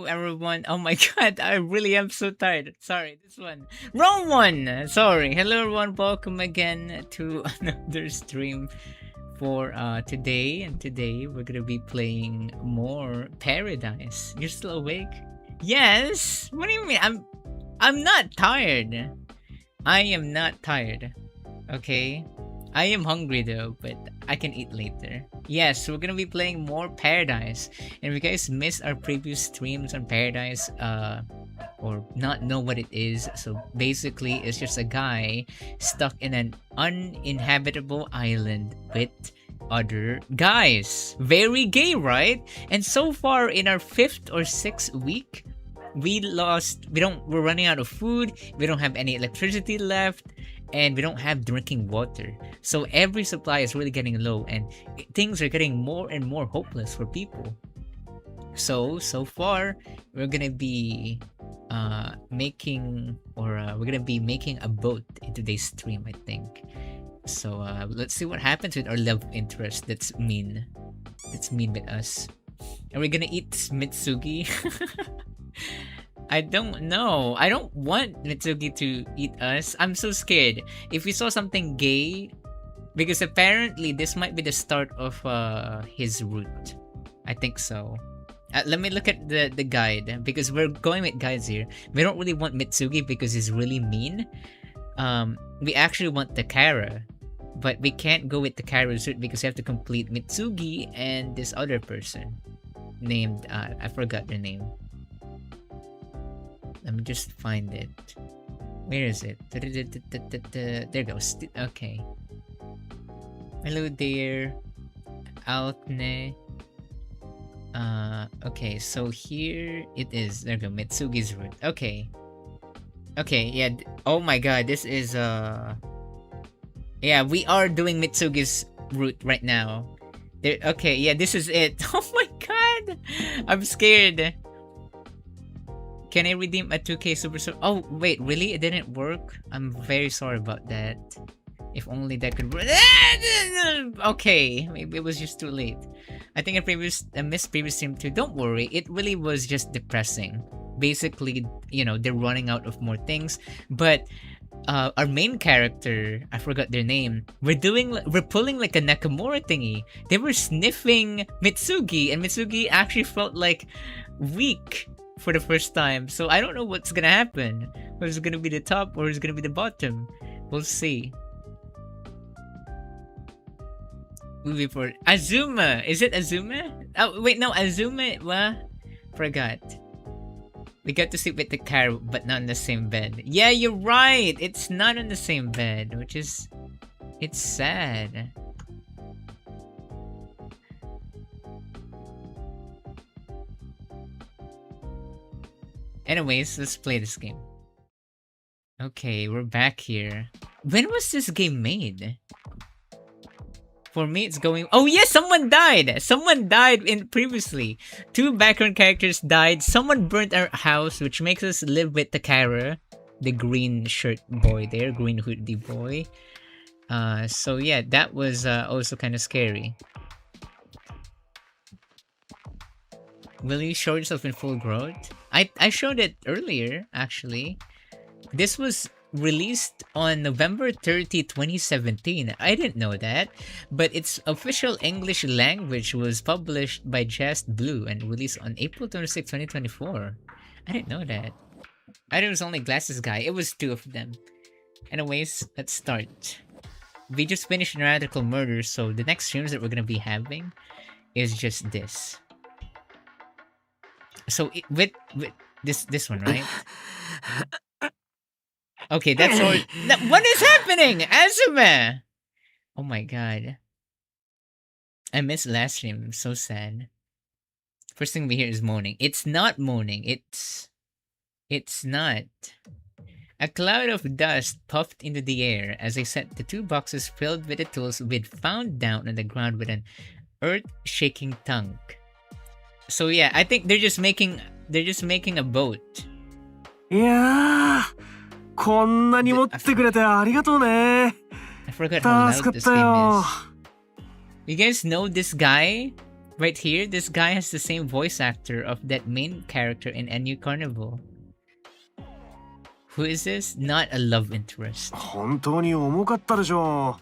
everyone. Oh my god, I really am so tired. Sorry, this one. Wrong one! Sorry. Hello everyone, welcome again to another stream for today. And today we're gonna be playing more Paradise. You're still awake? Yes! What do you mean? I'm not tired. I am not tired. Okay? I am hungry though, but I can eat later. Yes, we're gonna be playing more Paradise. And if you guys missed our previous streams on Paradise, or not know what it is, so basically it's just a guy stuck in an uninhabitable island with other guys. Very gay, right? And so far in our 5th or 6th week, we're running out of food, we don't have any electricity left, and we don't have drinking water. So every supply is really getting low and things are getting more and more hopeless for people. So far we're gonna be making a boat in today's stream, I think. So let's see what happens with our love interest that's mean with us. Are we gonna eat Mitsugi? I don't know. I don't want Mitsugi to eat us. I'm so scared. If we saw something gay, because apparently this might be the start of his route. I think so. Let me look at the guide, because we're going with guides here. We don't really want Mitsugi because he's really mean. We actually want Takara, but we can't go with Takara's route because we have to complete Mitsugi and this other person named I forgot their name. Let me just find it. Where is it? There goes. Okay. Hello there, Altne. Okay, so here it is. There we go. Mitsugi's route. Okay. Okay, yeah. Oh my god, this is yeah, we are doing Mitsugi's route right now. There. Okay, yeah, this is it. Oh my god, I'm scared. Can I redeem a 2k super? Oh wait, really? It didn't work? I'm very sorry about that. If only that could work. Okay, maybe it was just too late. I think I missed previous stream too. Don't worry, it really was just depressing. Basically, you know, they're running out of more things. But our main character, I forgot their name. We're pulling like a Nakamura thingy. They were sniffing Mitsugi, and Mitsugi actually felt like weak for the first time. So I don't know what's gonna happen. Who's gonna be the top or who's gonna be the bottom? We'll see. Movie for Azuma. Is it Azuma? Oh wait, no, Azuma. What? Forgot. We got to sleep with the car, but not in the same bed. Yeah, you're right. It's not in the same bed, which is, it's sad. Anyways, let's play this game. Okay, we're back here. When was this game made? For me, it's going... Oh yes, someone died! Someone died previously. 2 background characters died. Someone burnt our house, which makes us live with Takara. The green shirt boy there, green hoodie boy. So yeah, that was also kind of scary. Will you show yourself in full growth? I showed it earlier, actually. This was released on November 30, 2017. I didn't know that, but its official English language was published by Just Blue and released on April 26, 2024. I didn't know that. I thought it was only Glasses Guy. It was 2 of them. Anyways, let's start. We just finished an radical murder, so the next streams that we're gonna be having is just this. So with this one, right? Okay, that's all. What is happening, Azuma? Oh my god, I missed last stream. I'm so sad. First thing we hear is moaning. It's not moaning. It's not. A cloud of dust puffed into the air as I set the 2 boxes filled with the tools we'd found down on the ground with an earth-shaking tongue. So yeah, I think they're just making a boat. Yeah, こんなに持ってくれてありがとうね。 I forgot how loud this game is. You guys know this guy? Right here, this guy has the same voice actor of that main character in Enu Carnival. Who is this? Not a love interest. 本当に重かったでしょ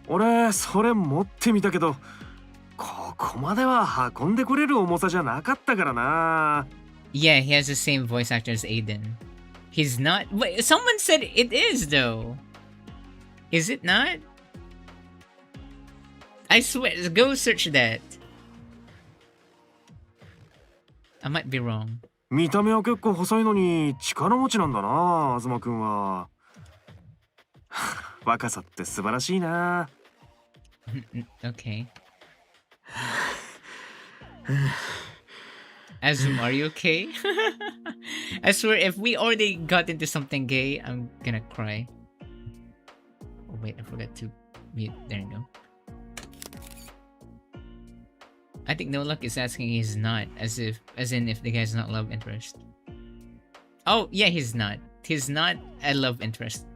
う。俺それ持ってみたけど、ここまでは運んでこれる重さじゃなかったからな。Yeah, he has the same voice actor as Aiden. He's not. Wait, someone said it is though. Is it not? I swear. Go search that. I might be wrong. 見た目は結構細いのに力持ちなんだな、東くんは。若さって素晴らしいな。Okay. Azum, are you okay? I swear, if we already got into something gay, I'm gonna cry. Oh wait, I forgot to mute. There you go. I think No Luck is asking he's not, as in if the guy's not love interest. Oh yeah, he's not. He's not a love interest,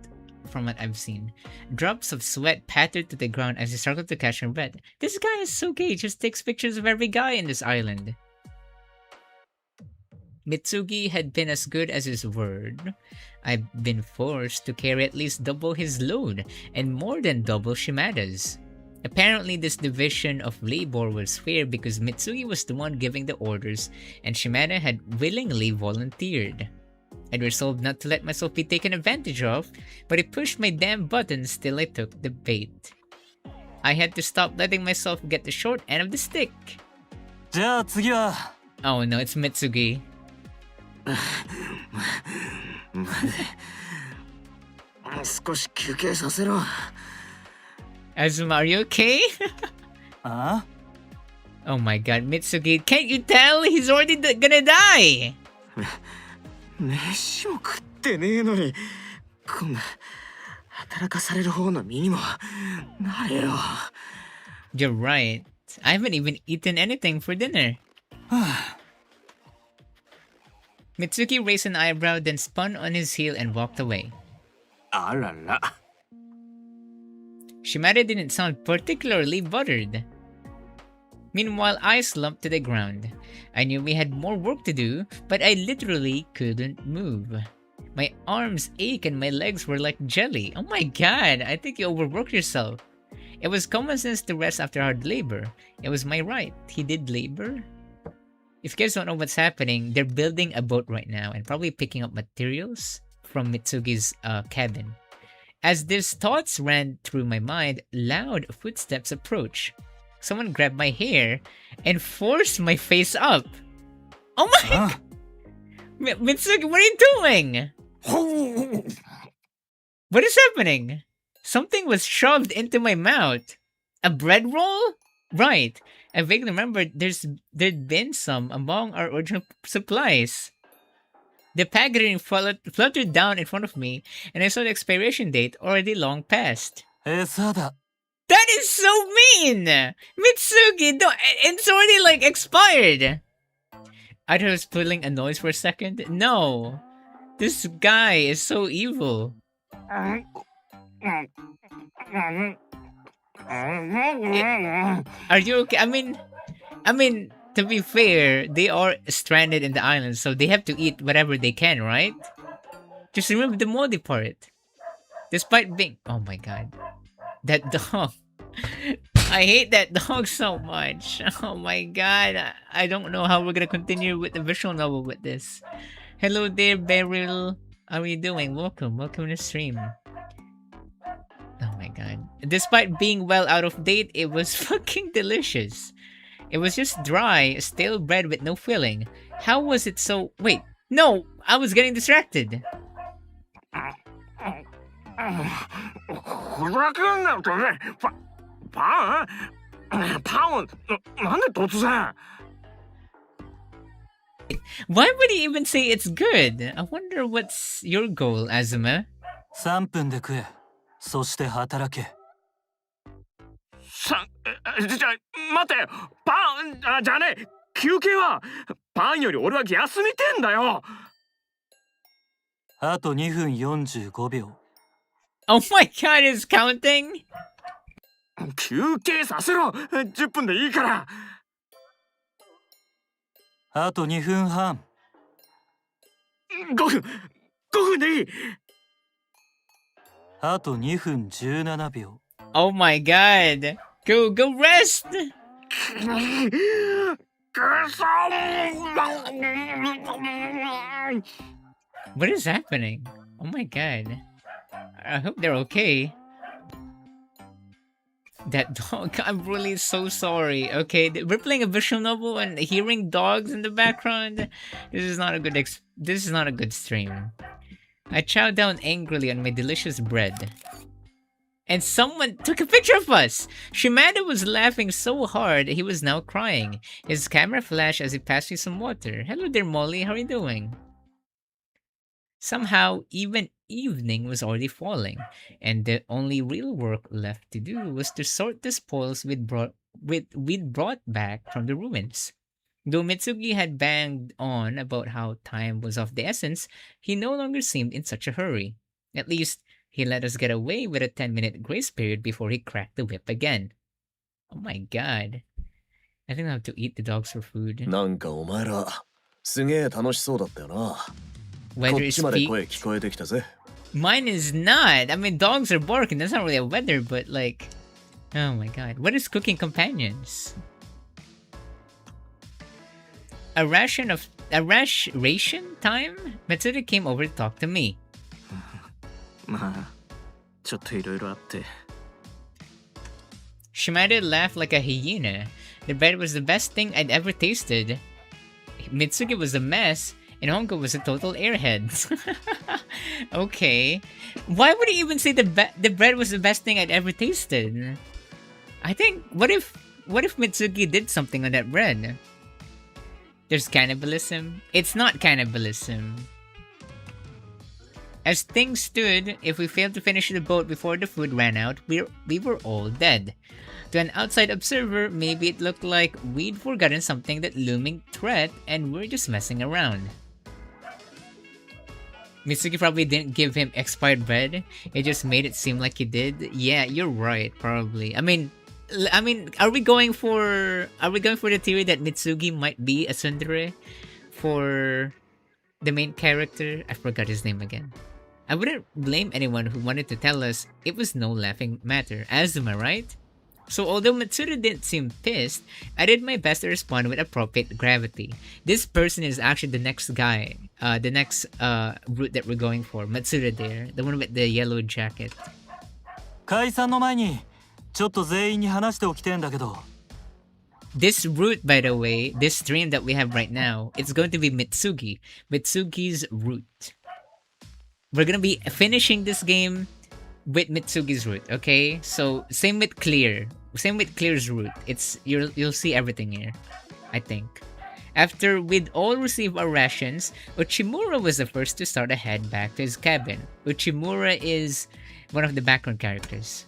from what I've seen. Drops of sweat pattered to the ground as he struggled to catch her breath. This guy is so gay, he just takes pictures of every guy in this island. Mitsugi had been as good as his word. I've been forced to carry at least double his load, and more than double Shimada's. Apparently, this division of labor was fair because Mitsugi was the one giving the orders, and Shimada had willingly volunteered. I'd resolved not to let myself be taken advantage of, but I pushed my damn buttons till I took the bait. I had to stop letting myself get the short end of the stick. じゃあ次は Oh no, it's Mitsugi. 少し休憩させろ。Azuma, are you okay? あ Oh my god, Mitsugi, can't you tell? He's already gonna die! 飯も食ってねえのに、こんな働かされる方の身にもなれよ。You're right. I haven't even eaten anything for dinner. Mitsuki raised an eyebrow, then spun on his heel and walked away. あらら。Shimada didn't sound particularly buttered. Meanwhile, I slumped to the ground. I knew we had more work to do, but I literally couldn't move. My arms ached and my legs were like jelly. Oh my god, I think you overworked yourself. It was common sense to rest after hard labor. It was my right. He did labor? If you guys don't know what's happening, they're building a boat right now and probably picking up materials from Mitsugi's cabin. As these thoughts ran through my mind, loud footsteps approached. Someone grabbed my hair and forced my face up. Oh my god! Mitsugi, what are you doing? What is happening? Something was shoved into my mouth. A bread roll? Right. I vaguely remember there'd been some among our original supplies. The packaging fluttered down in front of me, and I saw the expiration date already long past. 餌だ That is so mean! Mitsugi, it's already like expired! I thought I was pulling a noise for a second. No! This guy is so evil. Are you okay? I mean, to be fair, they are stranded in the island, so they have to eat whatever they can, right? Just remember the moldy part. Despite being... Oh my god. That dog. I hate that dog so much. Oh my god. I don't know how we're gonna continue with the visual novel with this. Hello there, Beryl. How are you doing? Welcome to the stream. Oh my god. Despite being well out of date, it was fucking delicious. It was just dry, stale bread with no filling. How was it so... Wait, no! I was getting distracted. ふざけんなよとね。パンなんで突然 Why would he even say it's good? I wonder what's your goal, Azuma? 3分で食えそして働けじゃ待てパンじゃねえ休憩はパンより俺は休みてんだよあと2分45秒 Oh my god, he's counting? 休憩させろ10分でいいからあと2分半。5分5分でいい。あと2分17秒。Oh my god. Go rest. What is happening? Oh my god. I hope they're okay. That dog, I'm really so sorry. Okay, we're playing a visual novel and hearing dogs in the background. This is not a good stream. I chowed down angrily on my delicious bread. And someone took a picture of us! Shimada was laughing so hard he was now crying. His camera flashed as he passed me some water. Hello there, Molly. How are you doing? Somehow, even evening was already falling, and the only real work left to do was to sort the spoils we'd brought back from the ruins. Though Mitsugi had banged on about how time was of the essence, he no longer seemed in such a hurry. At least, he let us get away with a 10-minute grace period before he cracked the whip again. Oh my god. I think I have to eat the dogs for food. なんかお前らすげえ楽しそうだったよな。こ Weather っ is ちまで peaked. 声聞こえてきたぜ。 Mine is not. I mean, dogs are barking. That's not really a weather, but like... Oh my god. What is cooking companions? A ration time? Matsuda came over to talk to me. まあちょっといろいろあって。 Shimada laughed like a hyena. The bread was the best thing I'd ever tasted. Mitsugi was a mess, and Hongo was a total airhead. Okay. Why would he even say the bread was the best thing I'd ever tasted? I think, what if Mitsugi did something on that bread? There's cannibalism? It's not cannibalism. As things stood, if we failed to finish the boat before the food ran out, we were all dead. To an outside observer, maybe it looked like we'd forgotten something that looming threat and we're just messing around. Mitsugi probably didn't give him expired bread. It just made it seem like he did. Yeah, you're right, probably. I mean, are we going for the theory that Mitsugi might be a tsundere for the main character? I forgot his name again. I wouldn't blame anyone who wanted to tell us it was no laughing matter. Azuma, right? So although Matsuda didn't seem pissed, I did my best to respond with appropriate gravity. This person is actually the next guy, the next route that we're going for. Matsuda there, the one with the yellow jacket. 解散の前にちょっと全員に話しておきてんだけど。 This route, by the way, this stream that we have right now, it's going to be Mitsugi's route. We're gonna be finishing this game with Mitsugi's route, okay? So same with Clear's route. You'll see everything here, I think. After we'd all received our rations, Uchimura was the first to start a head back to his cabin. Uchimura is one of the background characters.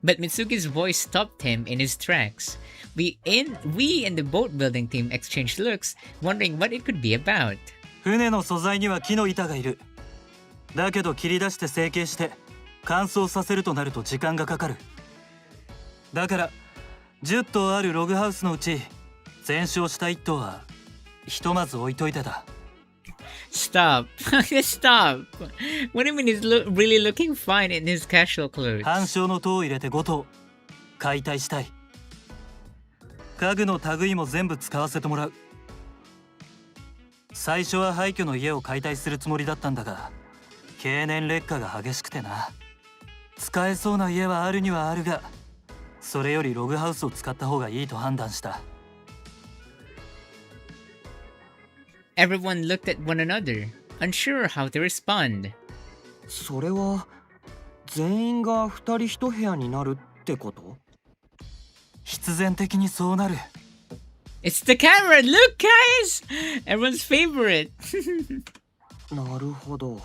But Mitsugi's voice stopped him in his tracks. We in the boat building team exchanged looks, wondering what it could be about. 船の素材には木の板がいる。だけど切り出して成形して乾燥させるとなると時間がかかる。だから10棟あるログハウスのうち全焼した1棟はひとまず置いといてだ。 Stop. Stop. What do you mean he's really looking fine in his casual clothes? 半焼の塔を入れて5棟解体したい。家具の類も全部使わせてもらう。最初は廃墟の家を解体するつもりだったんだが、経年劣化が激しくてな。使えそうな家はあるにはあるが、それよりログハウスを使った方がいいと判断した。 Everyone looked at one another, unsure how to respond. それは全員が2人1部屋になるってこと？必然的にそうなる。 It's the camera! Look, guys! Everyone's favorite. なるほど。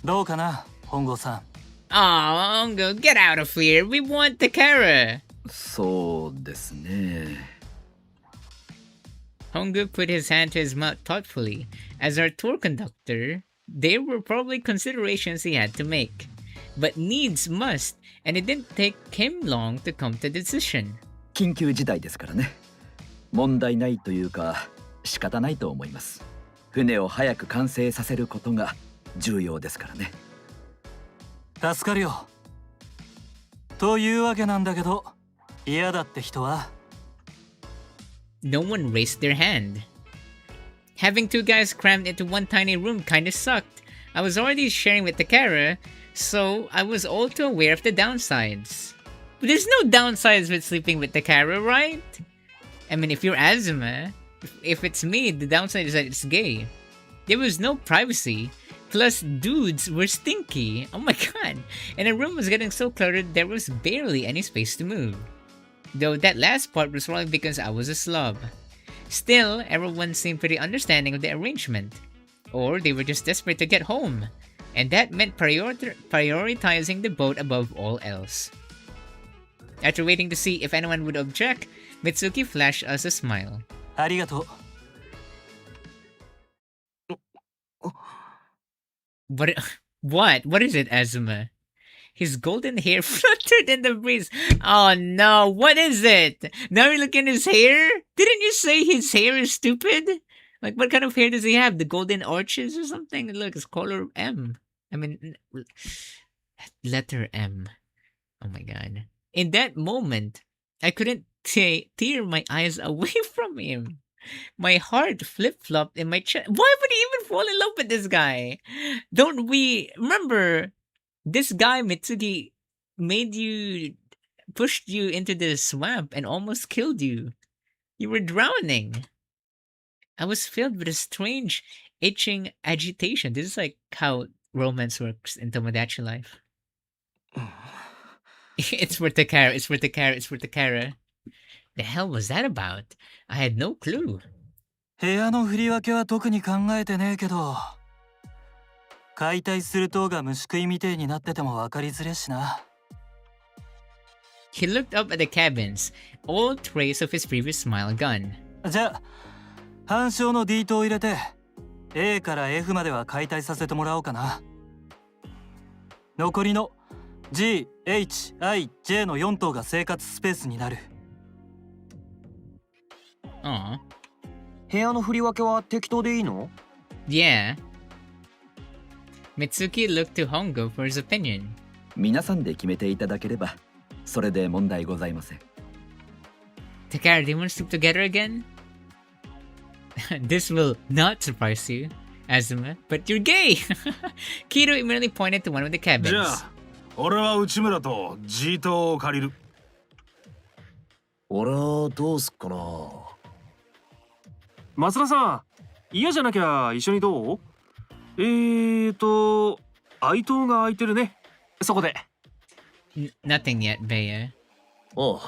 どうかな、本郷さん。 Aw, Ongo, get out of here. We want the camera. そうですね。 Hongu put his hand to his mouth thoughtfully. As our tour conductor, there were probably considerations he had to make. But needs must, and it didn't take him long to come to the decision. 緊急事態ですからね。問題ないというか仕方ないと思います。船を早く完成させることが重要ですからね。助かるよ。というわけなんだけど、嫌だって人は？ No one raised their hand. Having two guys crammed into one tiny room kinda sucked. I was already sharing with Takara, so I was all too aware of the downsides. But there's no downsides with sleeping with Takara, right? I mean, if you're Azuma, if it's me, the downside is that it's gay. There was no privacy. Plus, dudes were stinky. Oh my god. And the room was getting so cluttered, there was barely any space to move. Though that last part was probably because I was a slob. Still, everyone seemed pretty understanding of the arrangement. Or they were just desperate to get home. And that meant prioritizing the boat above all else. After waiting to see if anyone would object, Mitsugi flashed us a smile. ありがとう。What? What is it, Azuma? His golden hair fluttered in the breeze. Oh no, what is it? Now you look at his hair? Didn't you say his hair is stupid? Like, what kind of hair does he have? The golden arches or something? Look, it's color M. I mean, letter M. Oh my god. In that moment, I couldn't tear my eyes away from him. My heart flip-flopped in my chest. Why would he even fall in love with this guy? Don't we remember this guy Mitsugi pushed you into the swamp and almost killed you. You were drowning. I was filled with a strange, itching agitation. This is like how romance works in Tomodachi life. It's for Takara, it's for Takara, it's for Takara. The hell was that about? I had no clue. 部屋の振り分けは特に考えてねえけど、解体する塔が虫食いみてえになってても分かりづれしな。He looked up at the cabins, all trace of his previous smile gone. じゃあ、半鐘の D 塔を入れて A から F までは解体させてもらおうかな。残りの G、H、I、J の4塔が生活スペースになる。Aw. 部屋の振り分けは適当でいいの？ Yeah. Mitsuki looked to Hongo for his opinion. 皆さんで決めていただければそれで問題ございません。Takara, do you want to sleep together again? This will not surprise you, Azuma, but you're gay! Kiro immediately pointed to one of the じゃ cabins. あ俺は内村と G 棟を借りる。俺はどうすっかな。松田さん、嫌じゃなきゃ一緒にどう？愛棟が空いてるね。そこで。Nothing yet, Bea. おう、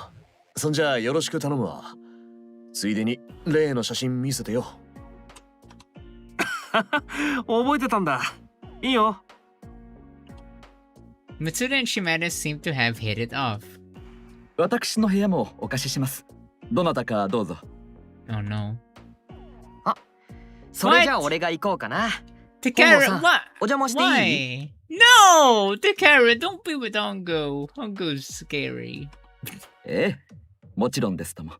そんじゃよろしく頼むわ。ついでに例の写真見せてよ。覚えてたんだ。いいよ。Mitsuda and Shimada seemed to have hit it off. 私の部屋もお貸しします。どなたかどうぞ。Oh no. それじゃあ俺が行こうかな。 Takara, Hongo-san, what? お邪魔していい？ Why? No! Takara, don't be with Hongo. Hongo's scary. ええ、もちろんですとも。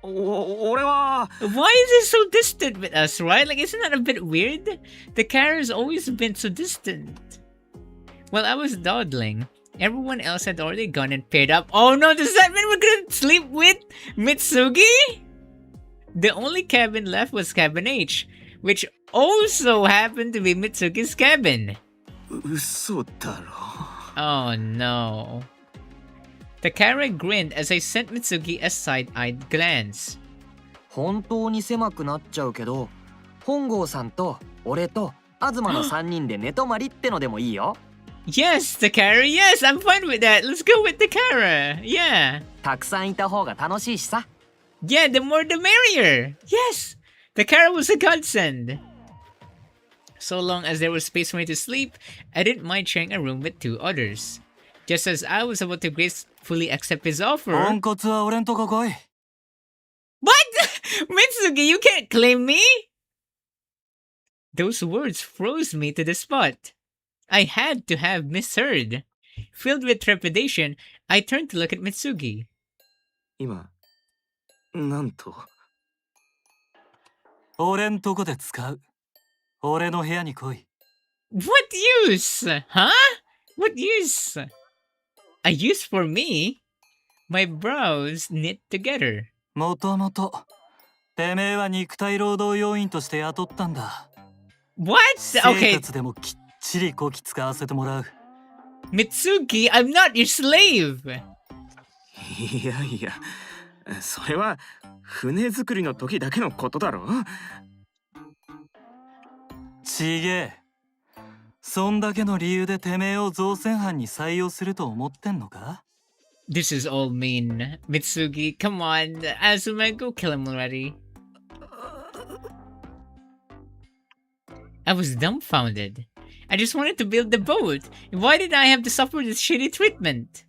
俺は。Why is he so distant with us, right? Like, isn't that a bit weird? Takara's always been so distant. While I was dawdling, everyone else had already gone and paired up. Oh no, does that mean we're gonna sleep with Mitsugi? The only cabin left was cabin H, which also happened to be Mitsugi's cabin. 嘘だろ。Oh no. Takara grinned as I sent Mitsugi a side-eyed glance. 本当に狭くなっちゃうけど、本郷さんと俺と東の3人で寝泊まりってのでもいいよ。Yes, Takara, yes, I'm fine with that. Let's go with Takara. Yeah. たくさんいた方が楽しいしさ。Yeah, the more the merrier. Yes. Takara was a godsend. So long as there was space for me to sleep, I didn't mind sharing a room with two others. Just as I was about to gracefully accept his offer... ポンコツは俺んとこ来い。What? Mitsugi, you can't claim me! Those words froze me to the spot. I had to have misheard. Filled with trepidation, I turned to look at Mitsugi. 今なんと。俺んとこで使う。俺の部屋に来い。What use? Huh? What use? A use for me? My brows knit together. もともとてめえは肉体労働要員として雇ったんだ。 What? 生 Okay, 活でもきっちりこき使わせてもらう。 Mitsugi, I'm not your slave. いやいや、それは船作りの時だけのことだろ。ちげえ。そんだけの理由でてめえを造船班に採用すると思ってんのか？ This is all mean. Mitsugi, come on. Azuma, go kill him already. I was dumbfounded. I just wanted to build the boat. Why did I have to suffer this shitty treatment?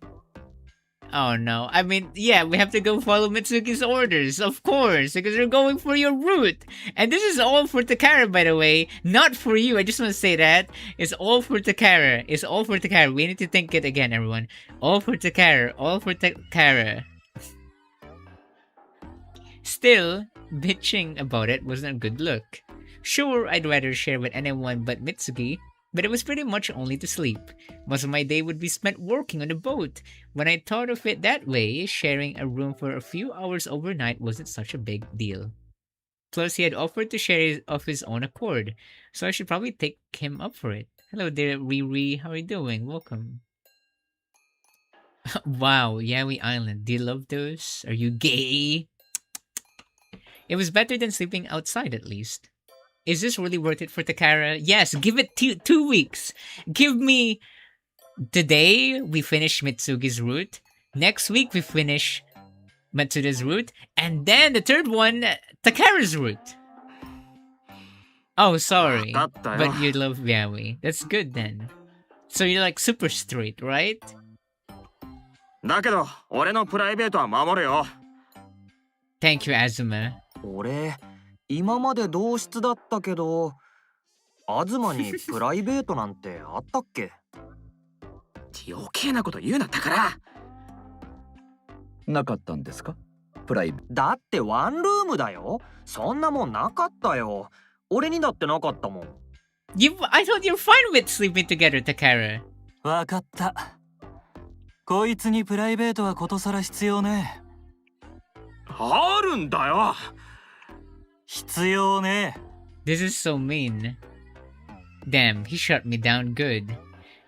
Oh no. I mean, yeah, we have to go follow Mitsugi's orders, of course, because we're going for your route. And this is all for Takara, by the way. Not for you. I just want to say that. It's all for Takara. It's all for Takara. We need to think it again, everyone. All for Takara. All for Takara. Still, bitching about it wasn't a good look. Sure, I'd rather share with anyone but Mitsugi, but it was pretty much only to sleep. Most of my day would be spent working on the boat. When I thought of it that way, sharing a room for a few hours overnight wasn't such a big deal. Plus, he had offered to share of his own accord, so I should probably take him up for it. Hello there, Riri. How are you doing? Welcome. Wow, Yaoi Island. Do you love those? Are you gay? It was better than sleeping outside, at least. Is this really worth it for Takara? Yes, give it 2 weeks. Give me... Today, we finish Mitsugi's route. Next week, we finish Matsuda's route. And then the third one, Takara's route. Oh, sorry. But you love Yaoi. That's good then. So you're like super straight, right? だけど俺のプライベートは守れよ。 Thank you, Azuma. 俺今まで同室だったけど、東にプライベートなんてあったっけ？余計なこと言うなったから。なかったんですか？プライベート。だってワンルームだよ。そんなもんなかったよ。俺にだってなかったもん。I thought you were fine with sleeping together, Takara. わかった。こいつにプライベートはことさら必要ね。あるんだよ。必要ね。 This is so mean. Damn, he shut me down good.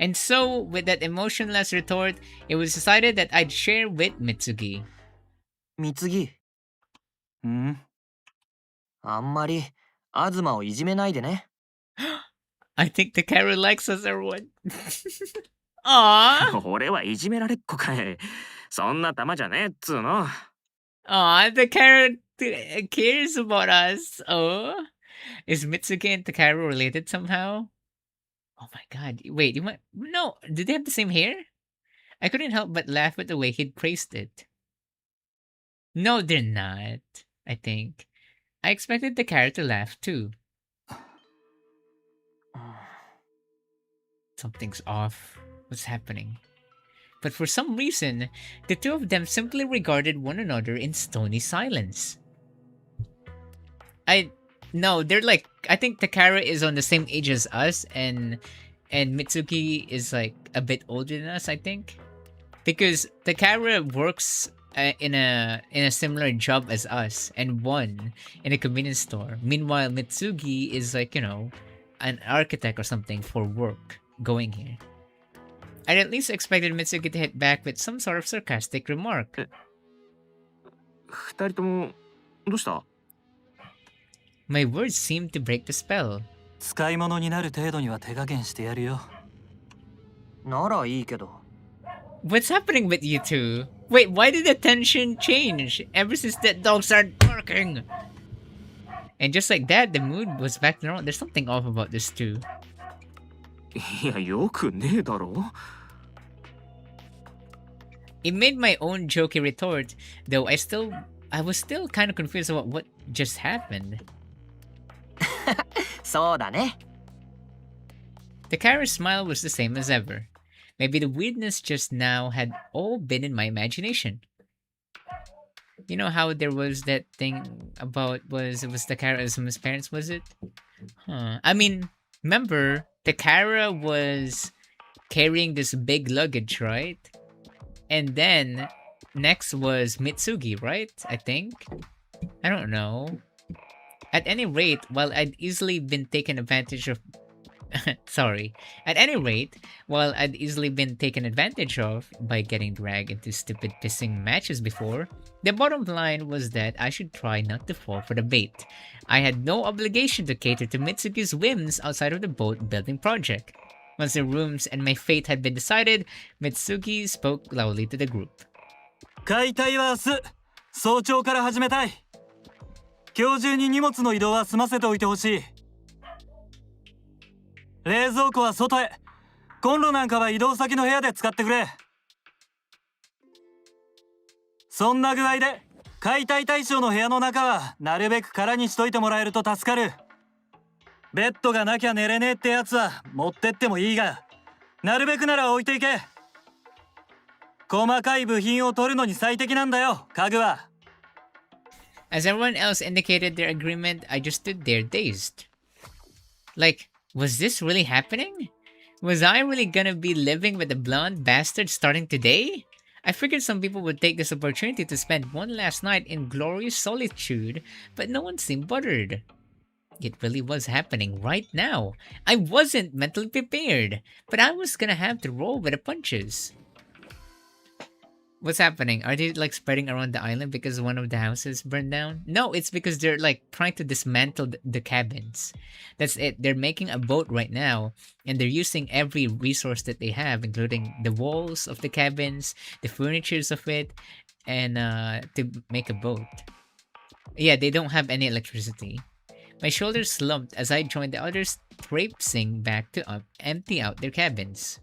And so, with that emotionless retort, it was decided that I'd share with Mitsugi. Mitsugi、ん？あんまり東をいじめないでね。I think Takara likes us, everyone. Aww. 俺はいじめられっ子かい。そんな玉じゃねえっつうの。Aww, Takara cares about us. Oh. Is Mitsugi and Takara related somehow? Oh my god. Wait, you might... No, did they have the same hair? I couldn't help but laugh at the way he'd praised it. No, they're not, I think. I expected Takara to laugh too. Something's off. What's happening? But for some reason, the two of them simply regarded one another in stony silence. No, they're like... I think Takara is on the same age as us, and Mitsugi is like a bit older than us, I think. Because Takara works in a similar job as us, and one in a convenience store. Meanwhile, Mitsugi is like, you know, an architect or something for work going here. I'd at least expected Mitsugi to hit back with some sort of sarcastic remark. 二人ともどうした？ My words seemed to break the spell. 使い物になる程度には手加減してやるよ。ならいいけど。What's happening with you two? Wait, why did the tension change ever since that dog started barking? And just like that, the mood was back to normal. There's something off about this too. いやよくねえだろ。 It made my own jokey retort, though I was still kind of confused about what just happened. そうだね。Takara's smile was the same as ever. Maybe the weirdness just now had all been in my imagination. You know how there was that thing about was Takara's parents, was it? Huh. I mean, remember Takara was carrying this big luggage, right? And then next was Mitsugi, right? I think. I don't know. At any rate, while I'd easily been taken advantage of sorry. At any rate, while I'd easily been taken advantage of by getting dragged into stupid pissing matches before, the bottom line was that I should try not to fall for the bait. I had no obligation to cater to Mitsuki's whims outside of the boat building project. Once the rooms and my fate had been decided, Mitsuki spoke loudly to the group. 解体は明日早朝から始めたい。今日中に荷物の移動は済ませておいてほしい。冷蔵庫は外へ。コンロなんかは移動先の部屋で使ってくれ。そんな具合で解体対象の部屋の中はなるべく空にしといてもらえると助かる。ベッドがなきゃ寝れねえってやつは持ってってもいいが、なるべくなら置いていけ。細かい部品を取るのに最適なんだよ、家具は。As everyone else indicated their agreement, I just stood there dazed. Like, was this really happening? Was I really gonna be living with a blonde bastard starting today? I figured some people would take this opportunity to spend one last night in glorious solitude, but no one seemed bothered. It really was happening right now. I wasn't mentally prepared, but I was gonna have to roll with the punches. What's happening? Are they like spreading around the island because one of the houses burned down? No, it's because they're like trying to dismantle the cabins. That's it. They're making a boat right now, and they're using every resource that they have, including the walls of the cabins, the furnitures of it, and to make a boat. Yeah, they don't have any electricity. My shoulders slumped as I joined the others traipsing back to empty out their cabins.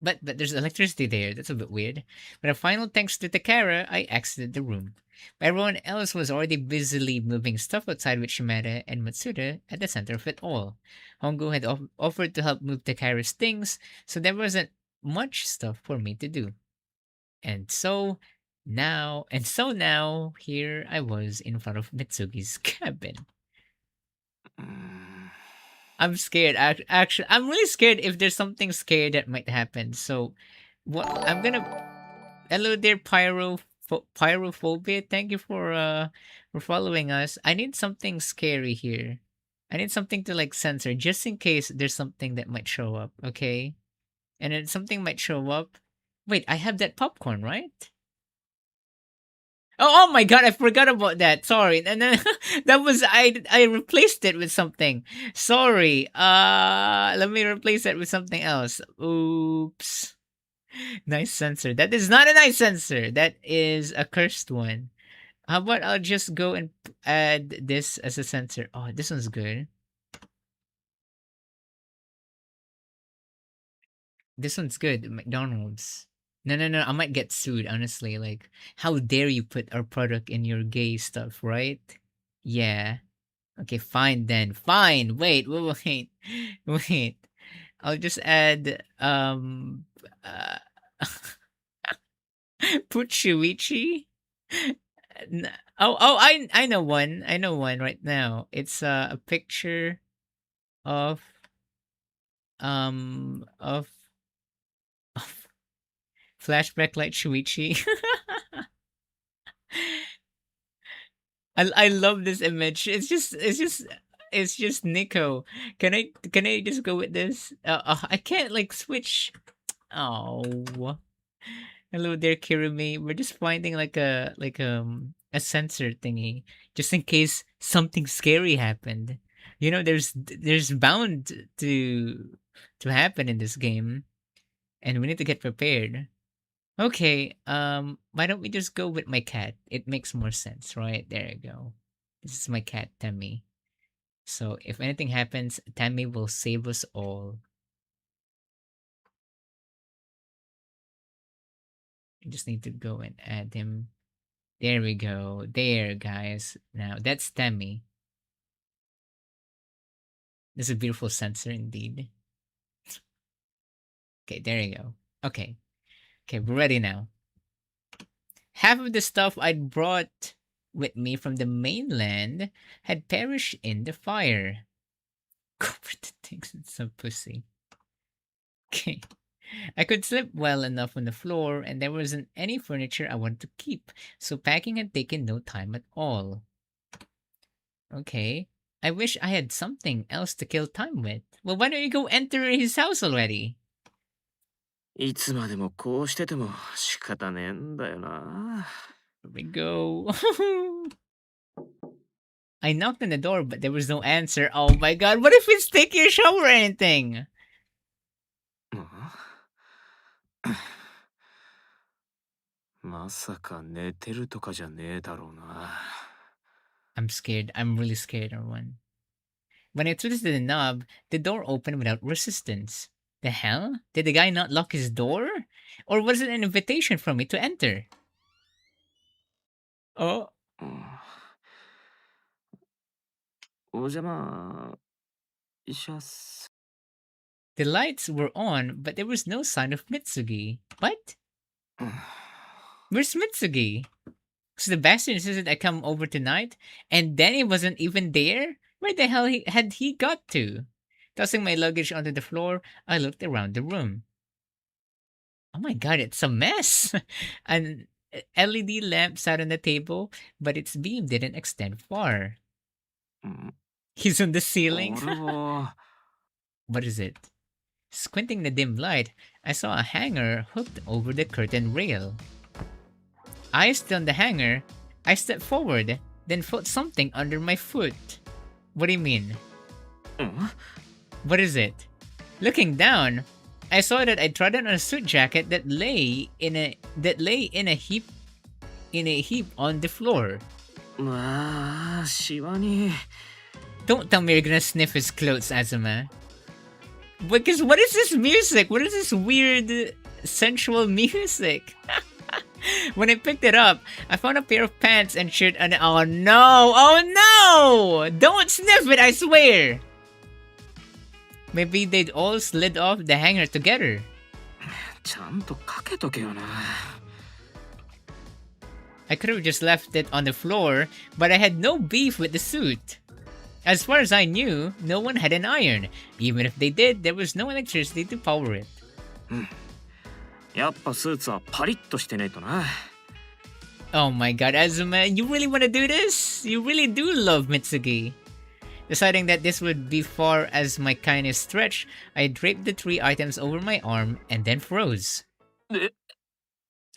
But there's electricity there. That's a bit weird. With a final thanks to Takara, I exited the room. Everyone else was already busily moving stuff outside with Shimada and Matsuda at the center of it all. Hongo had offered to help move Takara's things, so there wasn't much stuff for me to do. And so now, here I was in front of Mitsugi's cabin. I'm scared. Actually, I'm really scared if there's something scary that might happen. So, what I'm gonna. Hello there, pyrophobia. Thank you for following us. I need something scary here. I need something to like censor just in case there's something that might show up. Okay, and then something might show up. Wait, I have that popcorn, right? Oh my god, I forgot about that. Sorry. And then that was I replaced it with something. Sorry. Let me replace that with something else. Oops. Nice sensor. That is not a nice sensor. That is a cursed one. How about I'll just go and add this as a sensor. Oh, this one's good. This one's good. McDonald's. No, no, no. I might get sued, honestly. Like, how dare you put our product in your gay stuff, right? Yeah. Okay, fine then. Fine. Wait. Wait. I'll just add uh put Shuichi. I know one. I know one right now. It's a picture of of of flashback like Shuichi. I love this image. It's just Nico. Can I just go with this? I can't like switch. Oh. Hello there, Kirumi. We're just finding like a sensor thingy just in case something scary happened. You know, there's bound to happen in this game, and we need to get prepared. Okay, why don't we just go with my cat? It makes more sense, right? There you go. This is my cat, Tammy. So if anything happens, Tammy will save us all. I just need to go and add him. There we go. There, guys. Now, that's Tammy. This is a beautiful sensor indeed. Okay, there you go. Okay, Okay, we're ready now. Half of the stuff I'd brought with me from the mainland had perished in the fire. Covered thinks it's some pussy. Okay. I could sleep well enough on the floor, and there wasn't any furniture I wanted to keep, so packing had taken no time at all. Okay. I wish I had something else to kill time with. Well, why don't you go enter his house already? いつまでもこうしてても仕方ねえんだよな。Here we go. I knocked on the door, but there was no answer. Oh my god, what if it's taking a shower or anything? まさか寝てるとかじゃねえだろうな。I'm scared. I'm really scared, everyone. When I twisted the knob, the door opened without resistance. The hell? Did the guy not lock his door? Or was it an invitation for me to enter? Oh. お邪魔します。 The lights were on, but there was no sign of Mitsugi. What? Where's Mitsugi? So the bastard insisted I come over tonight, and then he wasn't even there? Where the hell had he got to? Tossing my luggage onto the floor, I looked around the room. Oh my god, it's a mess! An LED lamp sat on the table, but its beam didn't extend far. He's on the ceiling? あれは What is it? Squinting in the dim light, I saw a hanger hooked over the curtain rail. Eyes still on the hanger, I stepped forward, then felt something under my foot. What do you mean? What is it? Looking down, I saw that I trodden on a suit jacket that lay in a heap on the floor. まあシワに Don't tell me you're gonna sniff his clothes, Azuma. Because what is this music? What is this weird sensual music? When I picked it up, I found a pair of pants and shirt and oh no! Oh no! Don't sniff it, I swear! Maybe they'd all slid off the hanger together. ちゃんとかけとけよな。 I could have just left it on the floor, but I had no beef with the suit. As far as I knew, no one had an iron. Even if they did, there was no electricity to power it. やっぱスーツはパリッとしてないとな。 Oh my god, Azuma, you really want to do this? You really do love Mitsugi. Deciding that this would be far as my kindness stretched, I draped the 3 items over my arm and then froze.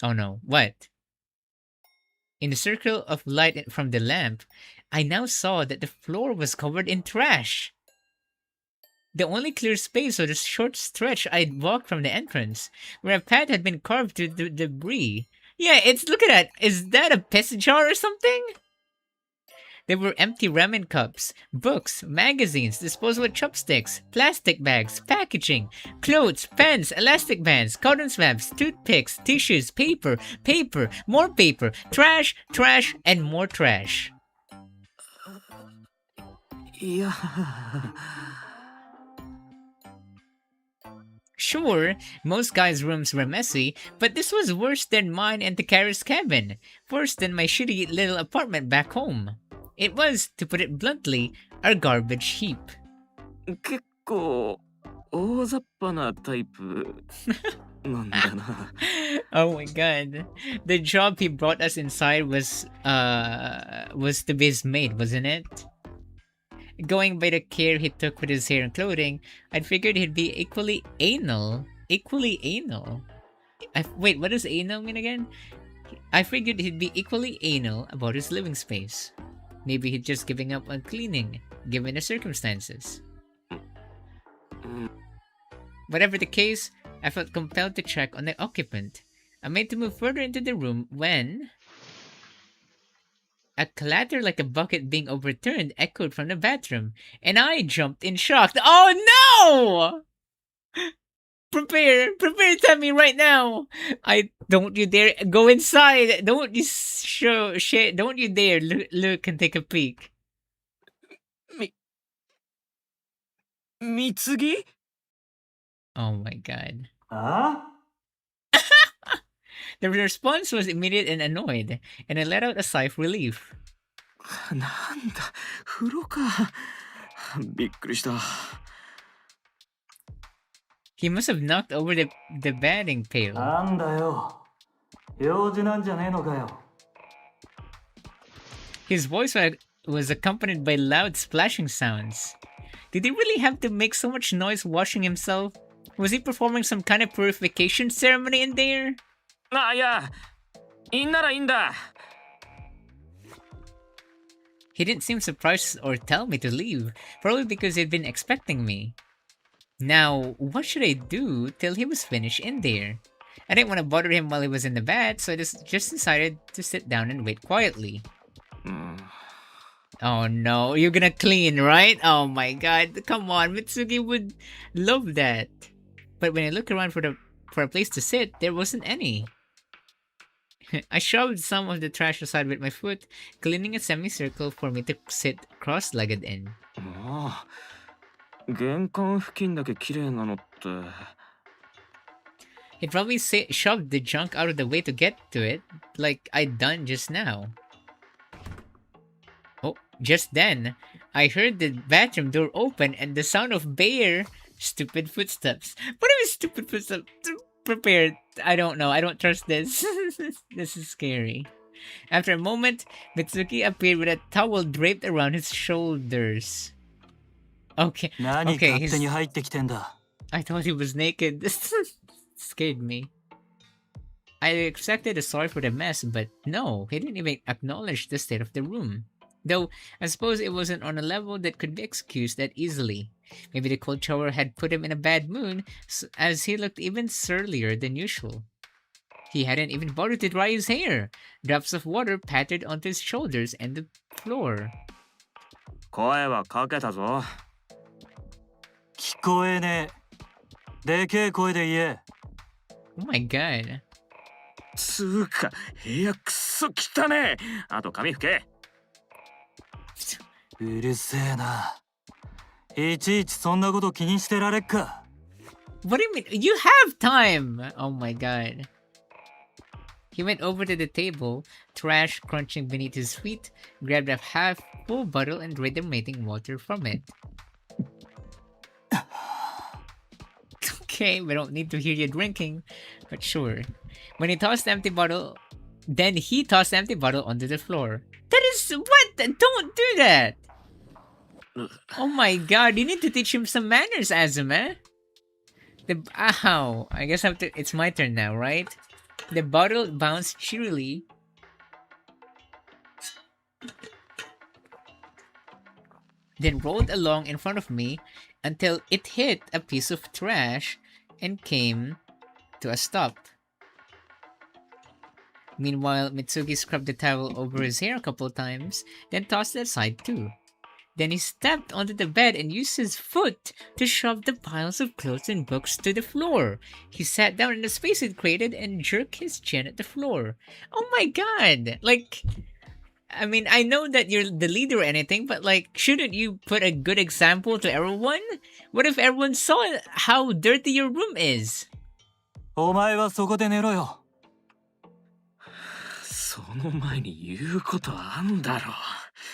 Oh no, what? In the circle of light from the lamp, I now saw that the floor was covered in trash. The only clear space was the short stretch I'd walked from the entrance, where a path had been carved through the debris. Yeah, look at that. Is that a piss jar or something? There were empty ramen cups, books, magazines, disposable chopsticks, plastic bags, packaging, clothes, pens, elastic bands, cotton swabs, toothpicks, tissues, paper, more paper, trash, and more trash. いや Sure, most guys' rooms were messy, but this was worse than mine and Takara's cabin. Worse than my shitty little apartment back home. It was, to put it bluntly, a garbage heap. 結構大雑把なタイプなんだな。 Oh my god. The job he brought us inside was to be his maid, wasn't it? Going by the care he took with his hair and clothing, I'd figured he'd be equally anal. Equally anal? Wait, what does anal mean again? I figured he'd be equally anal about his living space. Maybe he'd just giving up on cleaning, given the circumstances. Whatever the case, I felt compelled to check on the occupant. I made to move further into the room when a clatter like a bucket being overturned echoed from the bathroom, and I jumped in shock. Oh no! Prepare Tammy right now. Don't you dare go inside. Don't you dare look and take a peek. 三つぎ Oh my god. あ The response was immediate and annoyed, and I let out a sigh of relief. なんだ、風呂か。びっくりした。He must have knocked over the batting pail. なんだよ。用事なんじゃねえのかよ。His voice was accompanied by loud splashing sounds. Did he really have to make so much noise washing himself? Was he performing some kind of purification ceremony in there? あ、いや、いいんならいいんだ。He didn't seem surprised or tell me to leave, probably because he'd been expecting me. Now, what should I do till he was finished in there? I didn't want to bother him while he was in the bath, so I just decided to sit down and wait quietly. Oh no, you're gonna clean, right? Oh my god, come on, Mitsugi would love that. But when I looked around for a place to sit, there wasn't any. I shoved some of the trash aside with my foot, cleaning a semicircle for me to sit cross-legged in. もう、玄関付近だけ綺麗なのって。He'd probably shoved the junk out of the way to get to it, like I'd done just now. Oh, just then, I heard the bathroom door open and the sound of bare, stupid footsteps. What are stupid footsteps? Prepared. I don't know. I don't trust this. This is scary. After a moment, Mitsuki appeared with a towel draped around his shoulders. Okay. 何 Okay, 勝手に入ってきてんだ。I thought he was naked. Scared me. I expected a sorry for the mess, but no, he didn't even acknowledge the state of the room. Though, I suppose it wasn't on a level that could be excused that easily. Maybe the cold shower had put him in a bad mood, as he looked even surlier than usual. He hadn't even bothered to dry his hair. Drops of water pattered onto his shoulders and the floor. 声はかけたぞ。聞こえねえ。でけえ声で言え。Oh my god. つうか、部屋くっそ汚ねえ。あと髪拭け。うるせえな。いちいちそんなこと気にしてられっか。What do you mean? You have time! Oh my god. He went over to the table, trash crunching beneath his feet, grabbed a half-full bottle and drained the remaining water from it. Okay, we don't need to hear you drinking, but sure. When he tossed the empty bottle, then he tossed the empty bottle onto the floor. That is what? Don't do that! Oh my god, you need to teach him some manners, Azuma. Ow. I guess it's my turn now, right? The bottle bounced cheerily. Then rolled along in front of me until it hit a piece of trash and came to a stop. Meanwhile, Mitsugi scrubbed the towel over his hair a couple times, then tossed it aside too. Then he stepped onto the bed and used his foot to shove the piles of clothes and books to the floor. He sat down in the space it created and jerked his chin at the floor. Oh my god! Like, I mean, I know that you're the leader or anything, but like, shouldn't you put a good example to everyone? What if everyone saw how dirty your room is? お前はそこで寝ろよ。その前に言うことあんだろ。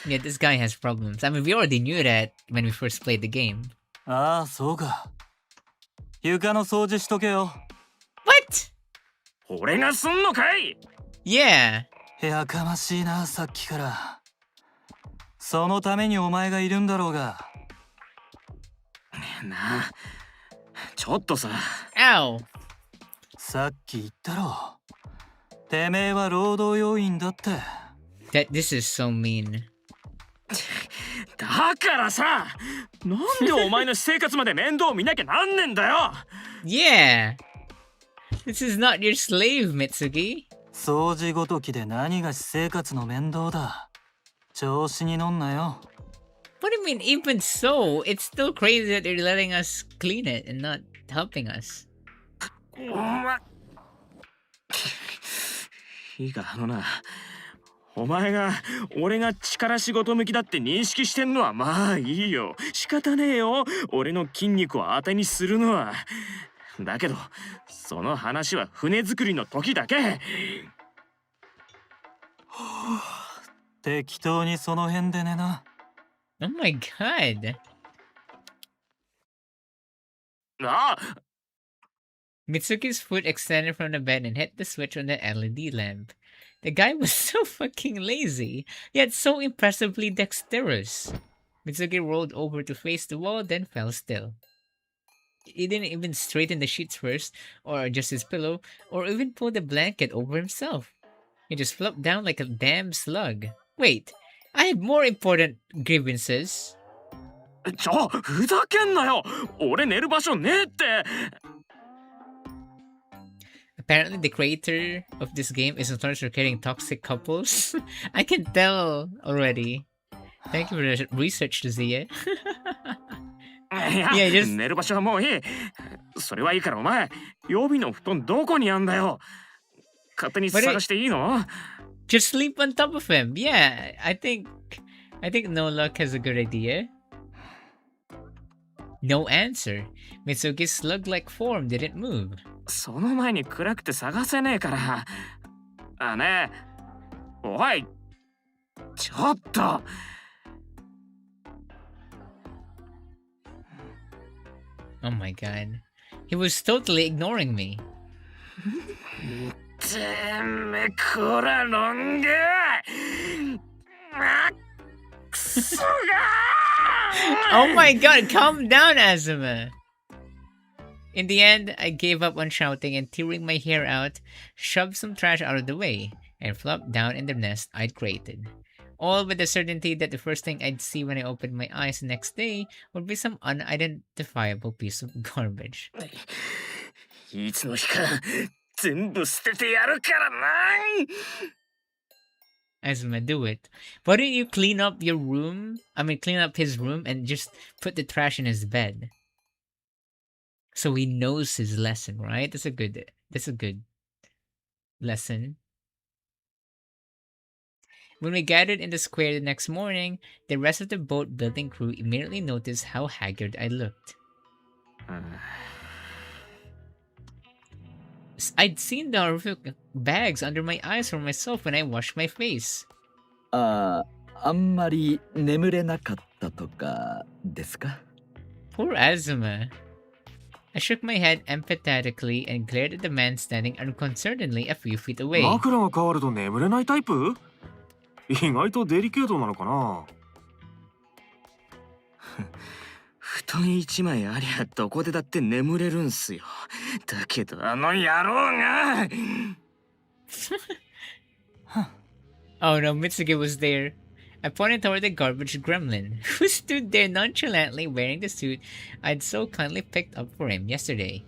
Yeah, this guy has problems. I mean, we already knew that when we first played the game. ああ、そうか。床の掃除しとけよ。What? 俺がすんのかい？ Yeah. やかましいな、さっきから。そのためにお前がいるんだろうが。なあ、ちょっとさ。Ow. さっき言ったろ。てめえは労働要員だって。This is so mean. だからさ、なんでお前の私生活まで面倒見なきゃなんねんだよ。Yeah. This is not your slave, Mitsugi. 掃除ごときで何が私生活の面倒だ。調子に乗んなよ。What do you mean, even so? It's still crazy that they're letting us clean it and not helping us. いいか、お前が俺が力仕事向きだって認識してんのはまあいいよ。仕方ねえよ。俺の筋肉を当てにするのは。だけどその話は船作りの時だけ。適当にその辺で寝な。 Oh my god. ああ、 Mitsuki's foot extended from the bed and hit the switch on the LED lamp. The guy was so fucking lazy, yet so impressively dexterous. Mitsuki rolled over to face the wall, then fell still. He didn't even straighten the sheets first, or adjust his pillow, or even pull the blanket over himself. He just flopped down like a damn slug. Wait, I have more important grievances. ふざけんなよ。俺寝る場所ねえって。 Apparently, the creator of this game is notorious for creating toxic couples. I can tell already. Thank you for the research, Zia. いや、いやjust- 寝る場所はもういい。それはいいからお前、予備の布団どこにあんだよ。勝手に探していいの？ Just sleep on top of him. Yeah, I think No Luck has a good idea. No answer. Mitsuki's slug-like form didn't move. その前に暗くて探せねえから。あねえ。おい。ちょっと。Oh my god. He was totally ignoring me. てめえこらロング。あくそが。 Oh my god, calm down, Azuma! In the end, I gave up on shouting and tearing my hair out, shoved some trash out of the way, and flopped down in the nest I'd created. All with the certainty that the first thing I'd see when I opened my eyes the next day would be some unidentifiable piece of garbage. いつの日か全部捨ててやるからな。 Azuma, do it. Why don't you clean up your room? Clean up his room and just put the trash in his bed. So he knows his lesson, right? That's a good lesson. When we gathered in the square the next morning, the rest of the boat building crew immediately noticed how haggard I looked. I'd seen the horrific bags under my eyes for myself when I washed my face. あんまり眠れなかったとかですか？ Poor Azuma. I shook my head empathetically and glared at the man standing unconcernedly a few feet away. 枕が変わると眠れないタイプ？意外とデリケートなのかな。布団一枚ありゃどこでだって眠れるんすよ。だけどあの野郎が。 Oh no, Mitsugi was there. I pointed toward the garbage gremlin, who stood there nonchalantly wearing the suit I'd so kindly picked up for him yesterday.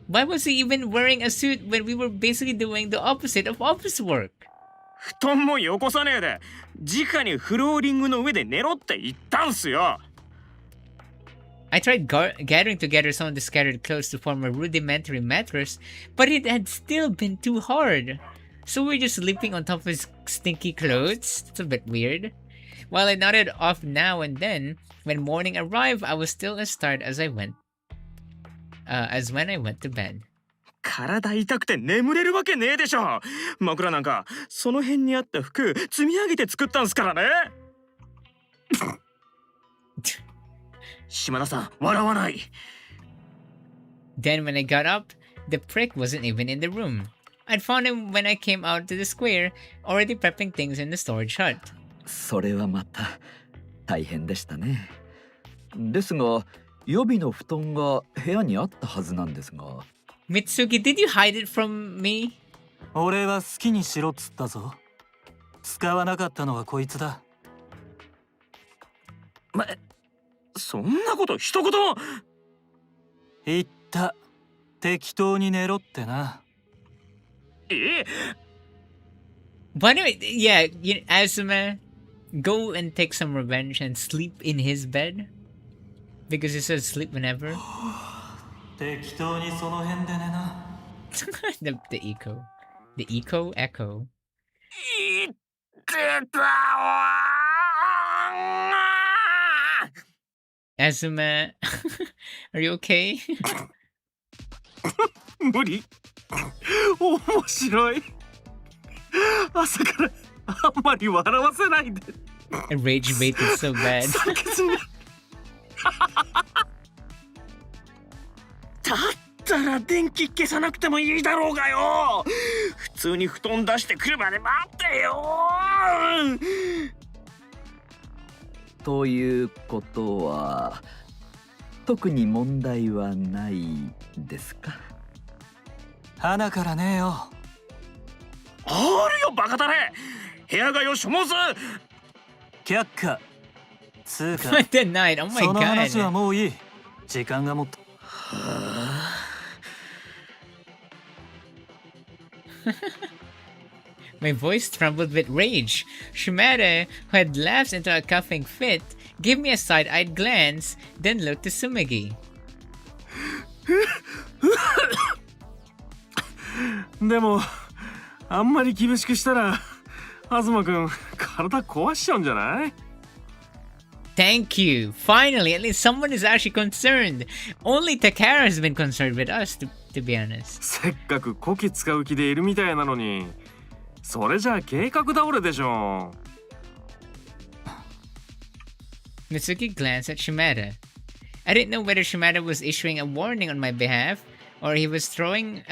Why was he even wearing a suit when we were basically doing the opposite of office work? 布団もよこさねえで、直にフローリングの上で寝ろって言ったんすよ。 I tried gathering together some of the scattered clothes to form a rudimentary mattress, but it had still been too hard. So we're just sleeping on top of his stinky clothes? That's a bit weird. While I nodded off now and then, when morning arrived, I was still as tired as when I went to bed. 体痛くて眠れるわけねえでしょ。枕なんかその辺にあった服積み上げて作ったんすからね。島田さん笑わない。 Then when I got up, the prick wasn't even in the room. I'd found him when I came out to the square, already prepping things in the storage hut. それはまた大変でしたね。ですが予備の布団が部屋にあったはずなんですが。 Mitsugi, did you hide it from me? 俺は好きにしろっつったぞ。使わなかったのはこいつだ。そんなこと一言も。言った。適当に寝ろってな。But anyway, yeah, Asuma, go and take some revenge and sleep in his bed. Because he says sleep whenever. 適当にその辺で寝な。the echo. The echo. 言ってたわ。 Asuma, are you okay? 無理。面白い。朝からあんまり笑わせないで。Rage bait is so bad. 酒津に。だったら電気消さなくてもいいだろうがよ。普通に布団出してくるまで待ってよ。ということは特に問題はないですか？花からねえよ。あるよバカだれ。部屋がよ所望す。却下。つうか What the night? Oh my その話は god. もういい。時間がもっと。My voice trembled with rage. Shimada, who had lapsed into a coughing fit, gave me a side-eyed glance, then looked to Tsumugi. でもあんまり厳しくしたら東くん体壊しちゃうんじゃない？ Thank you. Finally, at least someone is actually concerned. Only Takara has been concerned with us, to be honest. せっかくこき使う気でいるみたいなのに、それじゃあ計画倒れでしょ。Mitsugi glanced at Shimada. I didn't know whether Shimada was issuing a warning on my behalf, or he was throwing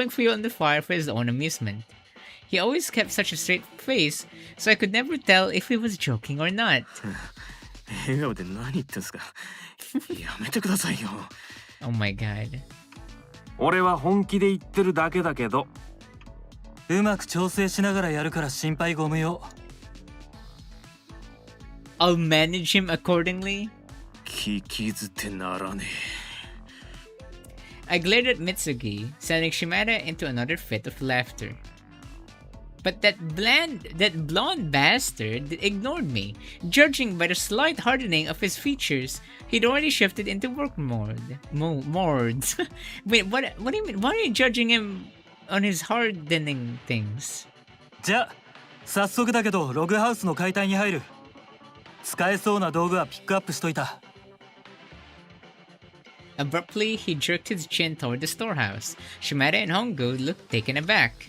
fuel on the fire for his own amusement. He always kept such a straight face, so I could never tell if he was joking or not. 笑顔で何言ってんすか。やめてくださいよ。Oh my god. 俺は本気で言ってるだけだけど。うまく調整しながらやるから心配ご無用。I'll manage him accordingly. 聞き捨てならね I glared at Mitsugi, sending Shimada into another fit of laughter. But that blonde bastard ignored me. Judging by the slight hardening of his features, he'd already shifted into work mode. Wait, what do you mean? Why are you judging him on his hardening things? じゃあ早速だけどログハウスの解体に入る。使えそうな道具はピックアップしといた。Abruptly, he jerked his chin toward the storehouse. Shimada and Hongo looked taken aback.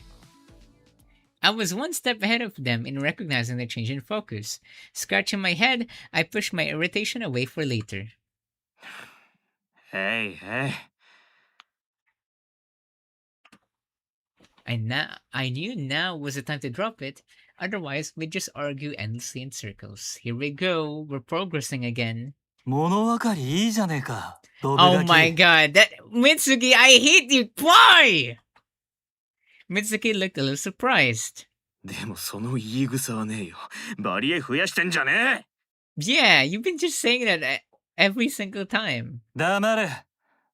I was one step ahead of them in recognizing the change in focus. Scratching my head, I pushed my irritation away for later. え。へいへい。I knew now was the time to drop it, otherwise we'd just argue endlessly in circles. Here we go, we're progressing again. 物分かりいいじゃねえか。ドブ Oh ガキ my god, that Mitsugi, I hate you! Why? Mitsugi looked a little surprised. でもその言い草はねえよ。バリエ増やしてんじゃねえ。 Yeah, you've been just saying that every single time. 黙れ。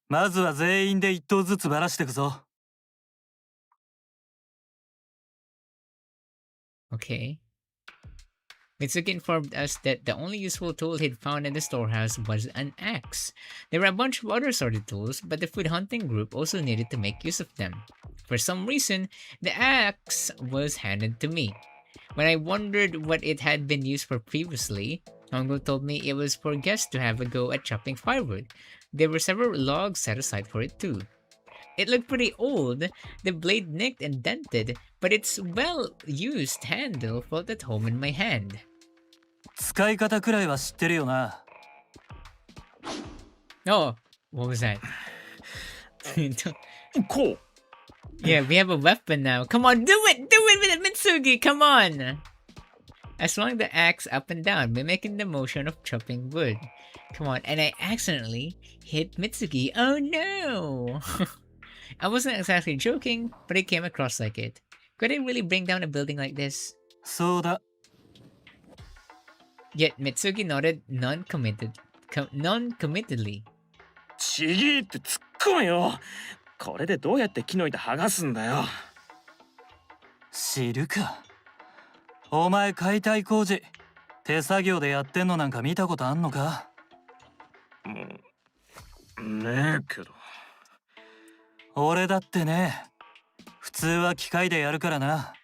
まずは全員で一頭ずつばらしてくぞ。Okay. Mitsuki informed us that the only useful tool he'd found in the storehouse was an axe. There were a bunch of other sorted tools, but the food hunting group also needed to make use of them. For some reason, the axe was handed to me. When I wondered what it had been used for previously, Hongo told me it was for guests to have a go at chopping firewood. There were several logs set aside for it too. It looked pretty old, the blade nicked and dented, but its well-used handle felt at home in my hand. 使い方くらいは知ってるよな。Oh, what was that? こう。 Yeah, we have a weapon now. Come on, do it! Do it, Mitsugi! Come on! I swung the axe up and down, mimicking the motion of chopping wood. Come on, and I accidentally hit Mitsugi. Oh no! I wasn't exactly joking, but it came across like it. Could I really bring down a building like this? そうだ。 Yet Mitsugi nodded non-committedly. ちぎって突っ込めよ。これでどうやって木の板剥がすんだよ。知るか。お前解体工事手作業でやってんのなんか見たことあんのか？ねえけど。俺だってね。普通は機械でやるからな。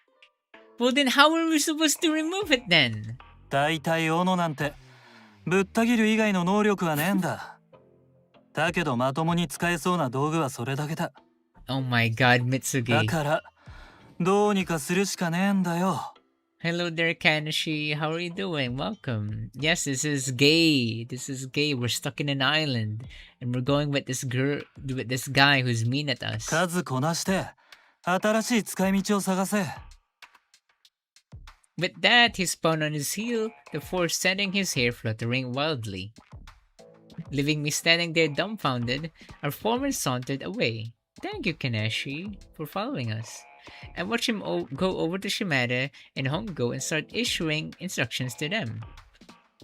Well then how were we supposed to remove it then? 大体斧なんてぶった切る以外の能力はねえんだ。だけどまともに使えそうな道具はそれだけだ。 Oh my god, だ Mitsugi. からどうにかするしかねえんだよ。 Hello there, Kanashi. How are you doing? Welcome. Yes, this is gay. This is gay. We're stuck in an island, and we're going with this guy who's mean at us. 数こなして新しい使い道を探せ。 With that, he spun on his heel, before setting his hair fluttering wildly. Leaving me standing there dumbfounded, our foreman sauntered away. Thank you, Kanashi, for following us. I watched him go over to Shimada and Hongo and start issuing instructions to them.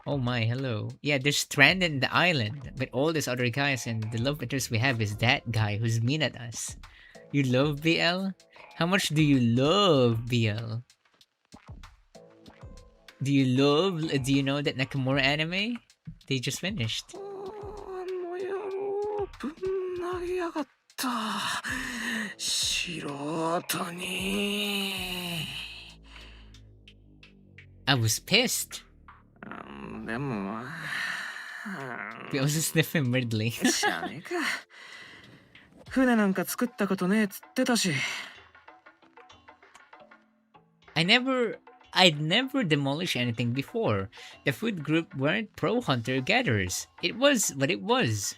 Oh my, hello. Yeah, they're stranded in the island with all these other guys, and the love interest we have is that guy who's mean at us. You love BL? How much do you love BL? Do you know that Nakamura anime? They just finished. あの野郎ぶん投げやがった。素人に。I was pissed. でも、We also sniffing weirdly. しゃあねえか。船なんか作ったことねえっつってたし。I'd never demolished anything before. The food group weren't pro hunter-gatherers. It was what it was.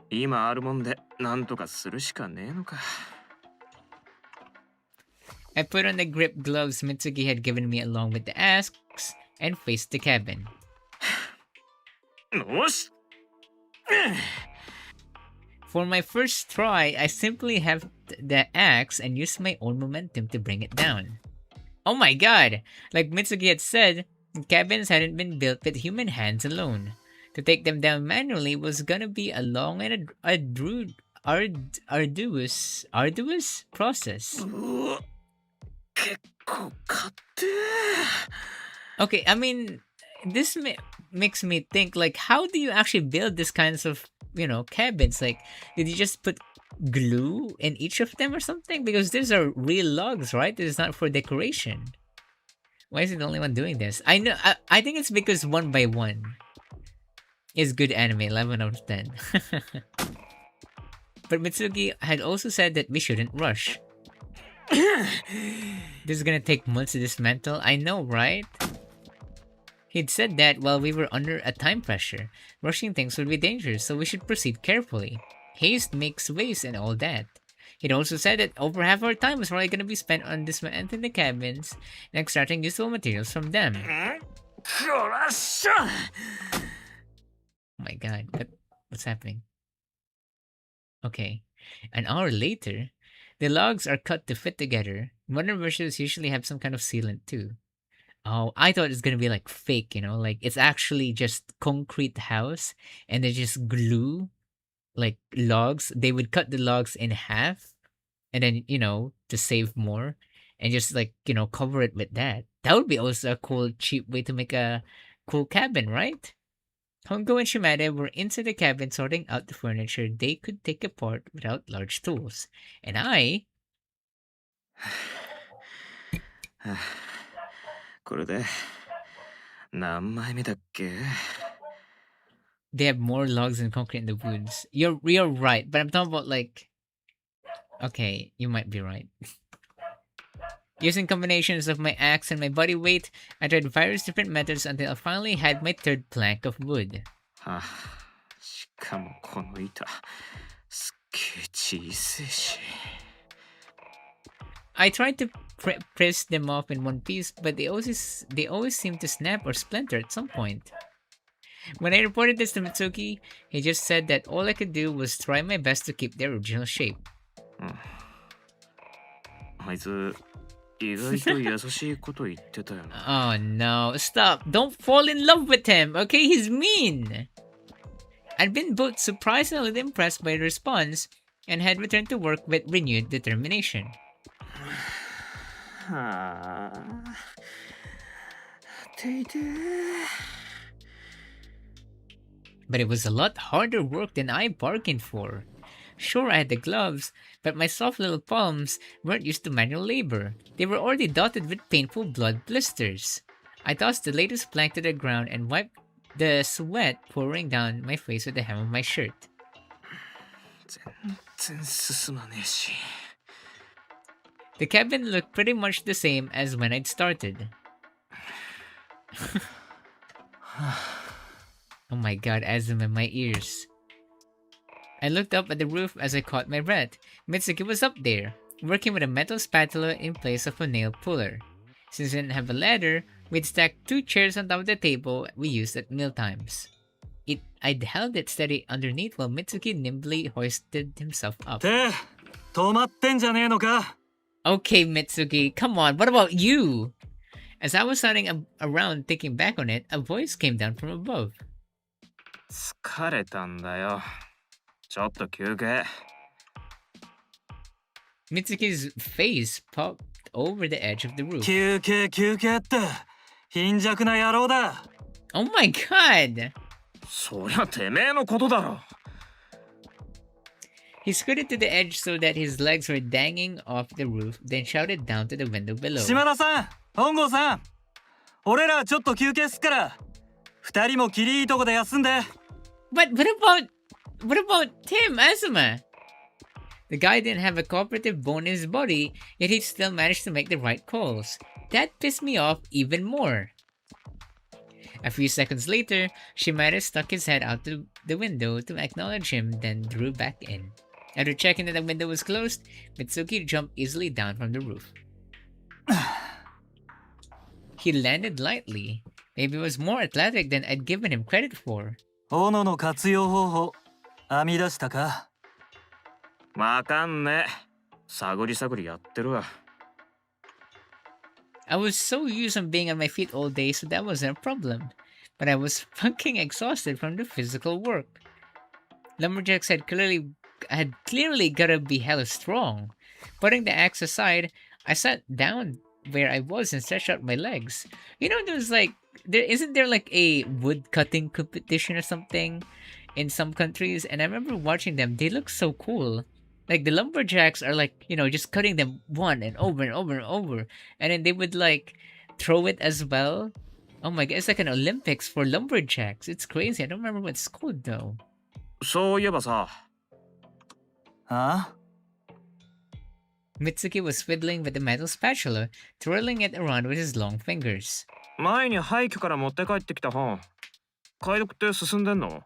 今あるもんでなんとかするしかねえのか。I put on the grip gloves Mitsugi had given me along with the axe and faced the cabin. よし。 For my first try, I simply have the axe and used my own momentum to bring it down. Oh my god! Like Mitsugi had said, cabins hadn't been built with human hands alone. To take them down manually was gonna be a long and arduous process. 結構買って。 Okay, I mean, this makes me think, like, how do you actually build this kinds of, cabins? Like, did you just put glue in each of them or something? Because these are real logs, right? This is not for decoration. Why is he the only one doing this? I think it's because 1 by 1 is good anime, 11 out of 10. But Mitsugi had also said that we shouldn't rush. This is gonna take months to dismantle, I know, right? He'd said that while we were under a time pressure. Rushing things would be dangerous, so we should proceed carefully. Haste makes waste and all that. He'd also said that over half our time was probably gonna be spent on dismantling the cabins and extracting useful materials from them. Oh my god, what's happening? Okay, an hour later, the logs are cut to fit together. Modern versions usually have some kind of sealant too. Oh, I thought it's gonna be like fake, like it's actually just concrete house and they just glue like logs. They would cut the logs in half and then, to save more and just like, cover it with that. That would be also a cool, cheap way to make a cool cabin, right? Hongo and Shimada were inside the cabin sorting out the furniture they could take apart without large tools. And I... これで何枚目だっけ？ They have more logs and concrete in the woods. You're right, but I'm talking about like... Okay, you might be right. Using combinations of my axe and my body weight, I tried various different methods until I finally had my third plank of wood. はあ、しかもこの板すっげえ小さいし。 I tried to press them off in one piece, but they always seem to snap or splinter at some point. When I reported this to Mitsugi, he just said that all I could do was try my best to keep their original shape. あいつ意外と優しいこと言ってたよな。 Oh no, stop. Don't fall in love with him, okay? He's mean. I'd been both surprised and impressed by the response and had returned to work with renewed determination. はあ。ていて。 But it was a lot harder work than I bargained for. Sure, I had the gloves, but my soft little palms weren't used to manual labor. They were already dotted with painful blood blisters. I tossed the latest plank to the ground and wiped the sweat pouring down my face with the hem of my shirt. 全然進まねえし。The cabin looked pretty much the same as when I'd started. Oh my god, asthma in my ears. I looked up at the roof as I caught my breath. Mitsugi was up there, working with a metal spatula in place of a nail puller. Since we didn't have a ladder, we'd stacked 2 chairs on top of the table we used at mealtimes. I'd held it steady underneath while Mitsugi nimbly hoisted himself up. て、止まってんじゃねえのか。 Okay, Mitsugi, come on, what about you? As I was standing around thinking back on it, a voice came down from above. 疲れたんだよ。ちょっと休憩。Mitsuki's face popped over the edge of the roof. 休憩休憩って貧弱な野郎だ。 Oh my god! そりゃてめえのことだろ。He scooted to the edge so that his legs were dangling off the roof, then shouted down to the window below. 島田さん、本郷さん、俺らちょっと休憩すっから、二人もきりいいとこで休んで。 But what about Tim, Asuma? The guy didn't have a cooperative bone in his body, yet he still managed to make the right calls. That pissed me off even more. A few seconds later, Shimada stuck his head out the window to acknowledge him, then drew back in. After checking that the window was closed, Mitsuki jumped easily down from the roof. He landed lightly. Maybe he was more athletic than I'd given him credit for. 斧の活用方法、編み出したか。わかんねえ。探り探りやってるわ。I was so used on being on my feet all day, so that wasn't a problem. But I was fucking exhausted from the physical work. Lumberjacks had clearly gotta be hella strong. Putting the axe aside, I sat down where I was and stretched out my legs. You know, isn't there like a wood cutting competition or something in some countries? And I remember watching them. They look so cool. Like the lumberjacks are like, you know, just cutting them one and over and over and over. And then they would like throw it as well. Oh my god, it's like an Olympics for lumberjacks. It's crazy. I don't remember what it's called though. そういえばさ。あ? Mitsuki was fiddling with the metal spatula, twirling it around with his long fingers. 前に廃墟から持って帰ってきた本。解読って進んでんの？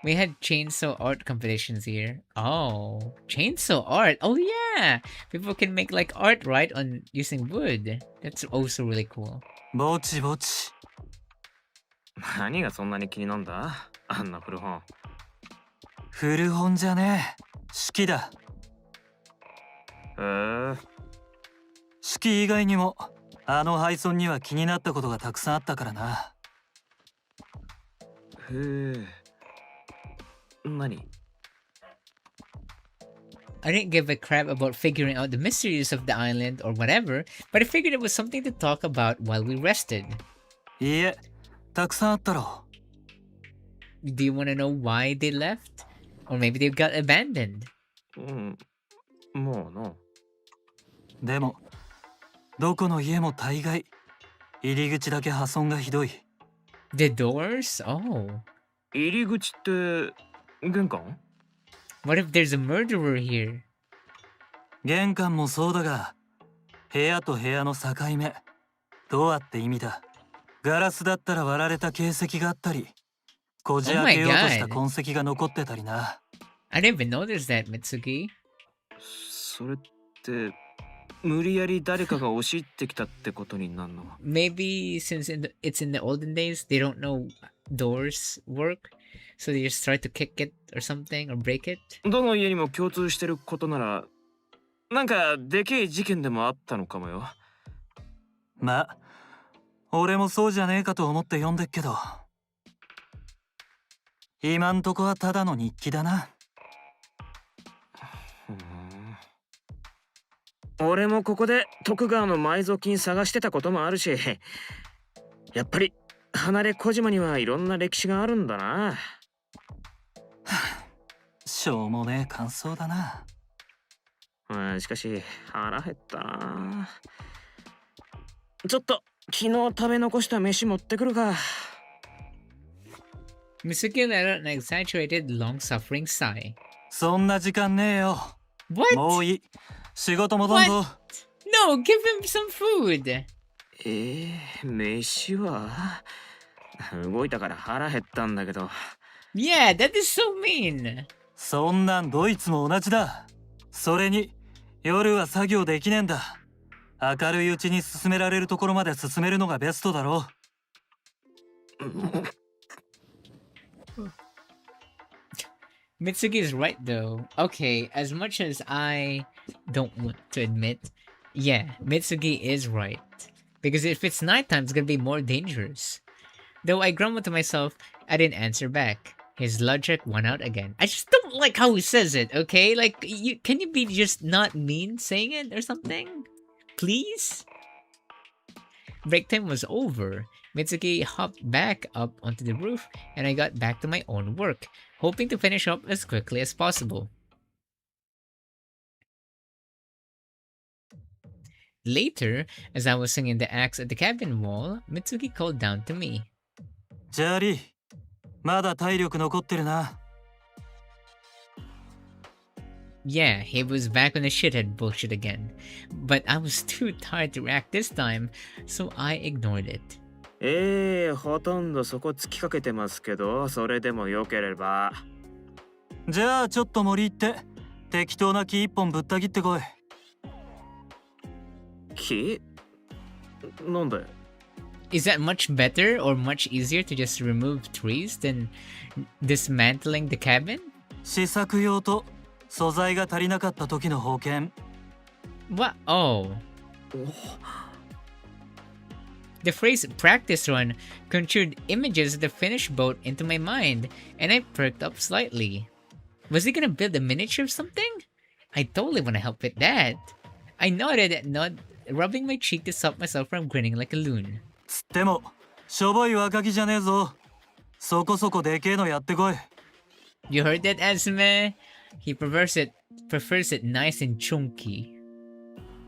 We had chainsaw art competitions here. Oh, chainsaw art. Oh yeah. People can make like art, right, on using wood. That's also really cool. ぼちぼち。何がそんなに気になんだ？あんな古本。古本じゃねえ。式だ。へえ。式以外にも、あの廃村には気になったことがたくさんあったからな。へえ。何？ I didn't give a crap about figuring out the mysteries of the island or whatever, but I figured it was something to talk about while we rested. いいえ、たくさんあったろ。Do you want to know why they left? Or maybe they got abandoned? うん。もうな。でも、どこの家も大概、入り口だけ破損がひどい。The doors? Oh. 入り口って玄関？ What if there's a murderer here? 玄関もそうだが、部屋と部屋の境目、ドアって意味だ。ガラスだったら割られた形跡があったり、こじ開けようとした痕跡が残ってたりな。I didn't even notice that, Mitsugi. それって無理やり誰かが押し入ってきたってことになるの？ Maybe since it's in the olden days, they don't know doors work, so they just try to kick it or something or break it. どの家にも共通してることなら、なんかでけえ事件でもあったのかもよ。まあ、俺もそうじゃねえかと思って読んでっけど、今んとこはただの日記だな。俺もここで徳川の埋蔵金探してたこともあるし、やっぱり離れ小島にはいろんな歴史があるんだな。しょうもねえ感想だな。しかし腹減ったな。ちょっと昨日食べ残した飯持ってくるか。Mitsugi let out an exaggerated, long-suffering sigh. そんな時間ねえよ。 What? もういい。仕事戻んぞ。 No, give him some food. 飯は動いたから腹減ったんだけど。 Yeah, that is so mean. そんなんドイツも同じだ。それに夜は作業できねえんだ。明るいうちに進められるところまで進めるのがベストだろう。Mitsugi is right though. Okay, as much as I don't want to admit, yeah, Mitsugi is right. Because if it's nighttime, it's gonna be more dangerous. Though I grumbled to myself, I didn't answer back. His logic won out again. I just don't like how he says it, okay? Like, can you be just not mean saying it or something? Please? Break time was over. Mitsuki hopped back up onto the roof, and I got back to my own work, hoping to finish up as quickly as possible. Later, as I was singing the axe at the cabin wall, Mitsuki called down to me. ジャーリー、まだ体力残ってるな。 Yeah, he was back on the shithead bullshit again. But I was too tired to react this time, so I ignored it. ほとんどそこ突きかけてますけど、それでもよければ。じゃあちょっと森行って適当な木一本ぶった切ってこい。木？なんで？ Is that much better or much easier to just remove trees than dismantling the cabin? 試作用と素材が足りなかった時の保険。 What? Oh. The phrase practice run conjured images of the finished boat into my mind, and I perked up slightly. Was he gonna build a miniature of something? I totally wanna help with that. I nodded, rubbing my cheek to stop myself from grinning like a loon. つってもしょぼい若木じゃねえぞ。そこそこでけえのやってこい。 You heard that, Azume? He prefers it nice and chunky.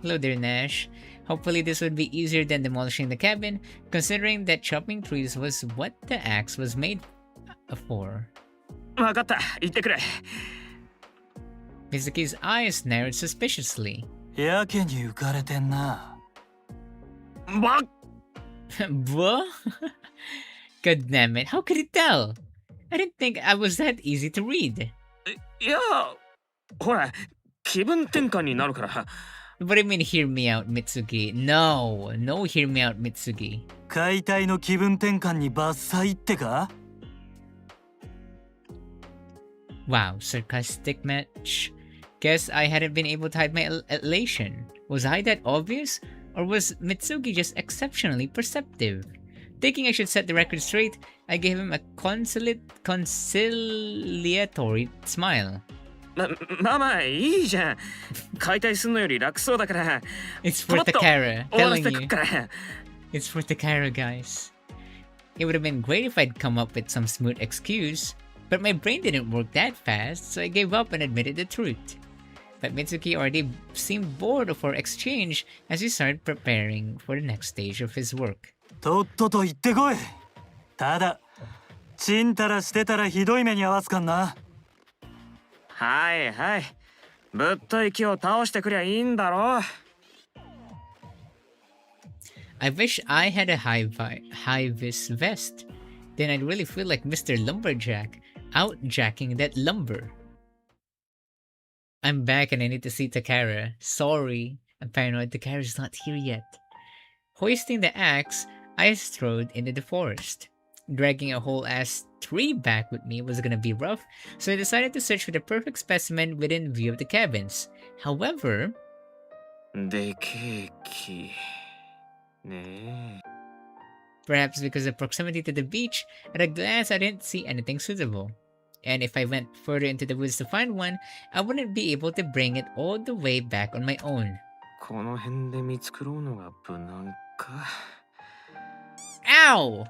Hello there, Nash. Hopefully this would be easier than demolishing the cabin, considering that chopping trees was what the axe was made for. わかった、行ってくれ。 Mizuki's eyes narrowed suspiciously. やけに浮かれてんな。ばっ Bruh? God damn it, how could he tell? I didn't think I was that easy to read. いや、ほら、気分転換になるから。 What do you mean, hear me out, Mitsugi? No, hear me out, Mitsugi. 解体の気分転換に伐採ってか？ Wow, sarcastic match. Guess I hadn't been able to hide my elation. Was I that obvious? Or was Mitsugi just exceptionally perceptive? Thinking I should set the record straight, I gave him a conciliatory smile. まあいいじゃん。解体すんのより楽そうだから。 It's for Takara, 終わらせ telling てく you. から。 It's for Takara, guys. It would have been great if I'd come up with some smooth excuse, but my brain didn't work that fast, so I gave up and admitted the truth. But Mitsuki already seemed bored of our exchange as he started preparing for the next stage of his work. とっとと行ってこい。ただちんたらしてたらひどい目に遭わすかんな。はいはい。ぶっとい木を倒してくりゃいいんだろ。 I wish I had a high-vis vest. Then I'd really feel like Mr. Lumberjack, out-jacking that lumber. I'm back and I need to see Takara. Sorry, I'm paranoid Takara's not here yet. Hoisting the axe, I strode into the forest. Dragging a whole-ass tree back with me was gonna be rough, so I decided to search for the perfect specimen within view of the cabins. However... でけえ木。ねえ。 Perhaps because of proximity to the beach, at a glance I didn't see anything suitable. And if I went further into the woods to find one, I wouldn't be able to bring it all the way back on my own. この辺で見繕うのが無難か。 Ow!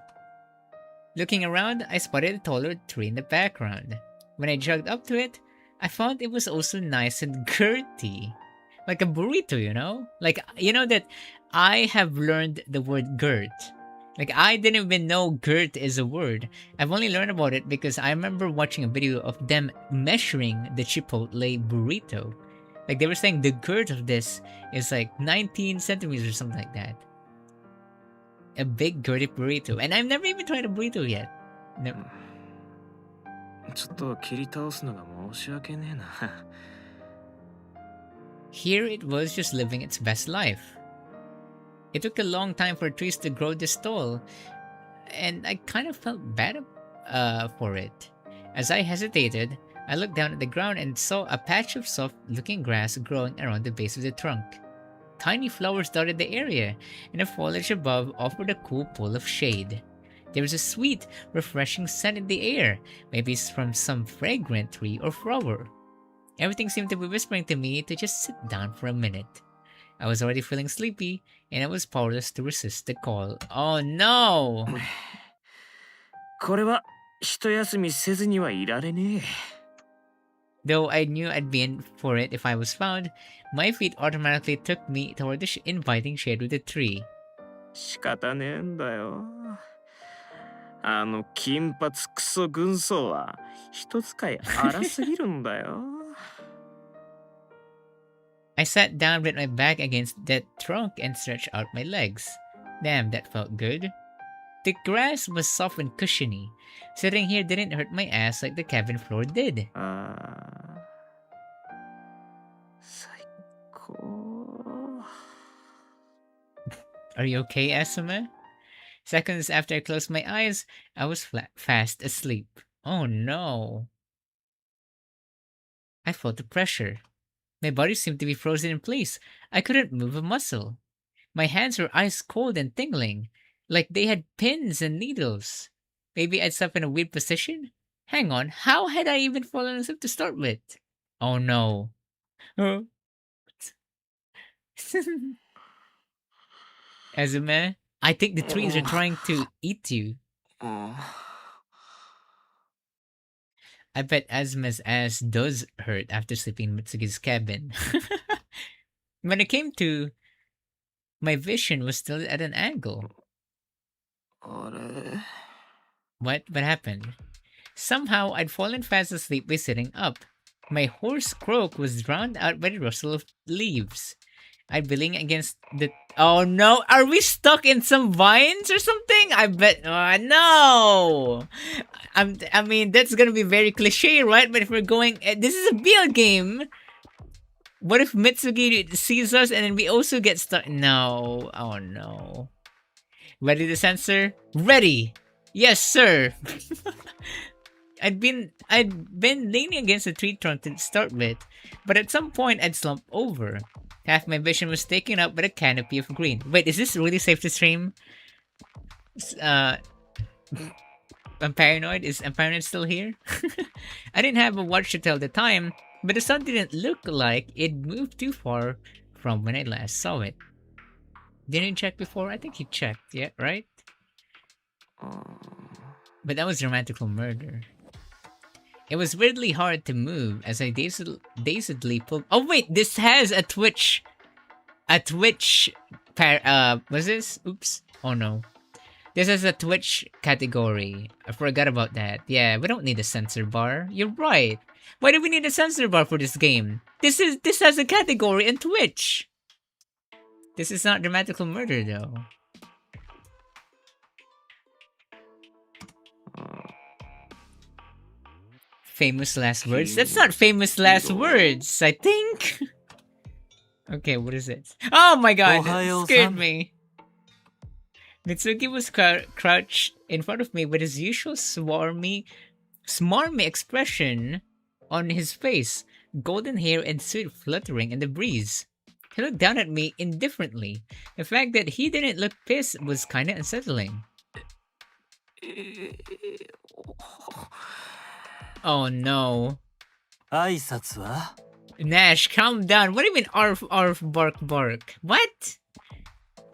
Looking around, I spotted a taller tree in the background. When I jogged up to it, I found it was also nice and girthy. Like a burrito, you know? Like, you know that I have learned the word girt. Like, I didn't even know girth is a word. I've only learned about it because I remember watching a video of them measuring the Chipotle burrito. Like, they were saying the girth of this is like 19 centimeters or something like that. A big girthy burrito. And I've never even tried a burrito yet. Never. ちょっと切り倒すのが申し訳ねえな。Here it was just living its best life. It took a long time for trees to grow this tall, and I kind of felt bad for it. As I hesitated, I looked down at the ground and saw a patch of soft-looking grass growing around the base of the trunk. Tiny flowers dotted the area, and the foliage above offered a cool pool of shade. There was a sweet, refreshing scent in the air, maybe it's from some fragrant tree or flower. Everything seemed to be whispering to me to just sit down for a minute. I was already feeling sleepy, and I was powerless to resist the call. Oh no! これは一休みせずにはいられねえ。 Though I knew I'd be in for it if I was found, my feet automatically took me toward the inviting shade of the tree. 仕方ねえんだよ。あの金髪クソ軍曹は人使い荒すぎるんだよ。I sat down with my back against that trunk and stretched out my legs. Damn, that felt good. The grass was soft and cushiony. Sitting here didn't hurt my ass like the cabin floor did. ああ、最高。 Are you okay, Asuma? Seconds after I closed my eyes, I was fast asleep. Oh no. I felt the pressure. My body seemed to be frozen in place. I couldn't move a muscle. My hands were ice cold and tingling, like they had pins and needles. Maybe I'd slept in a weird position? Hang on, how had I even fallen asleep to start with? Oh no. Huh? Azuma, I think the trees are trying to eat you. I bet Azuma's ass does hurt after sleeping in Mitsugi's cabin. When it came to, my vision was still at an angle. あれ What happened? Somehow I'd fallen fast asleep by sitting up. My hoarse croak was drowned out by the rustle of leaves. I'd be leaning against the... Oh no! Are we stuck in some vines or something? I bet... Oh no! I mean, that's gonna be very cliche, right? But if we're going... This is a BL game! What if Mitsugi sees us and then we also get stuck? No. Oh no. Ready to censor? Ready! Yes, sir! I'd been leaning against a tree trunk to start with, but at some point I'd slump over. Half my vision was taken up by a canopy of green. Wait, is this really safe to stream? I'm paranoid. Is paranoid still here? I didn't have a watch to tell the time, but the sun didn't look like it moved too far from when I last saw it. Didn't you check before? I think he checked, yeah, right? But that was romantical murder. It was weirdly hard to move as I dazedly pulled... Oh wait, this has a Twitch... what's this? Oops. Oh no. This is a Twitch category. I forgot about that. Yeah, we don't need a censor bar. You're right. Why do we need a censor bar for this game? This has a category in Twitch. This is not dramatical murder though. Famous last words? That's not famous last words, I think. Okay, what is it? Oh my god, that scared me. Mitsugi was crouched in front of me with his usual smarmy expression on his face, golden hair and suit fluttering in the breeze. He looked down at me indifferently. The fact that he didn't look pissed was kinda unsettling. Oh no. 挨拶は Nash, calm down. What do you mean arf arf bark bark? What?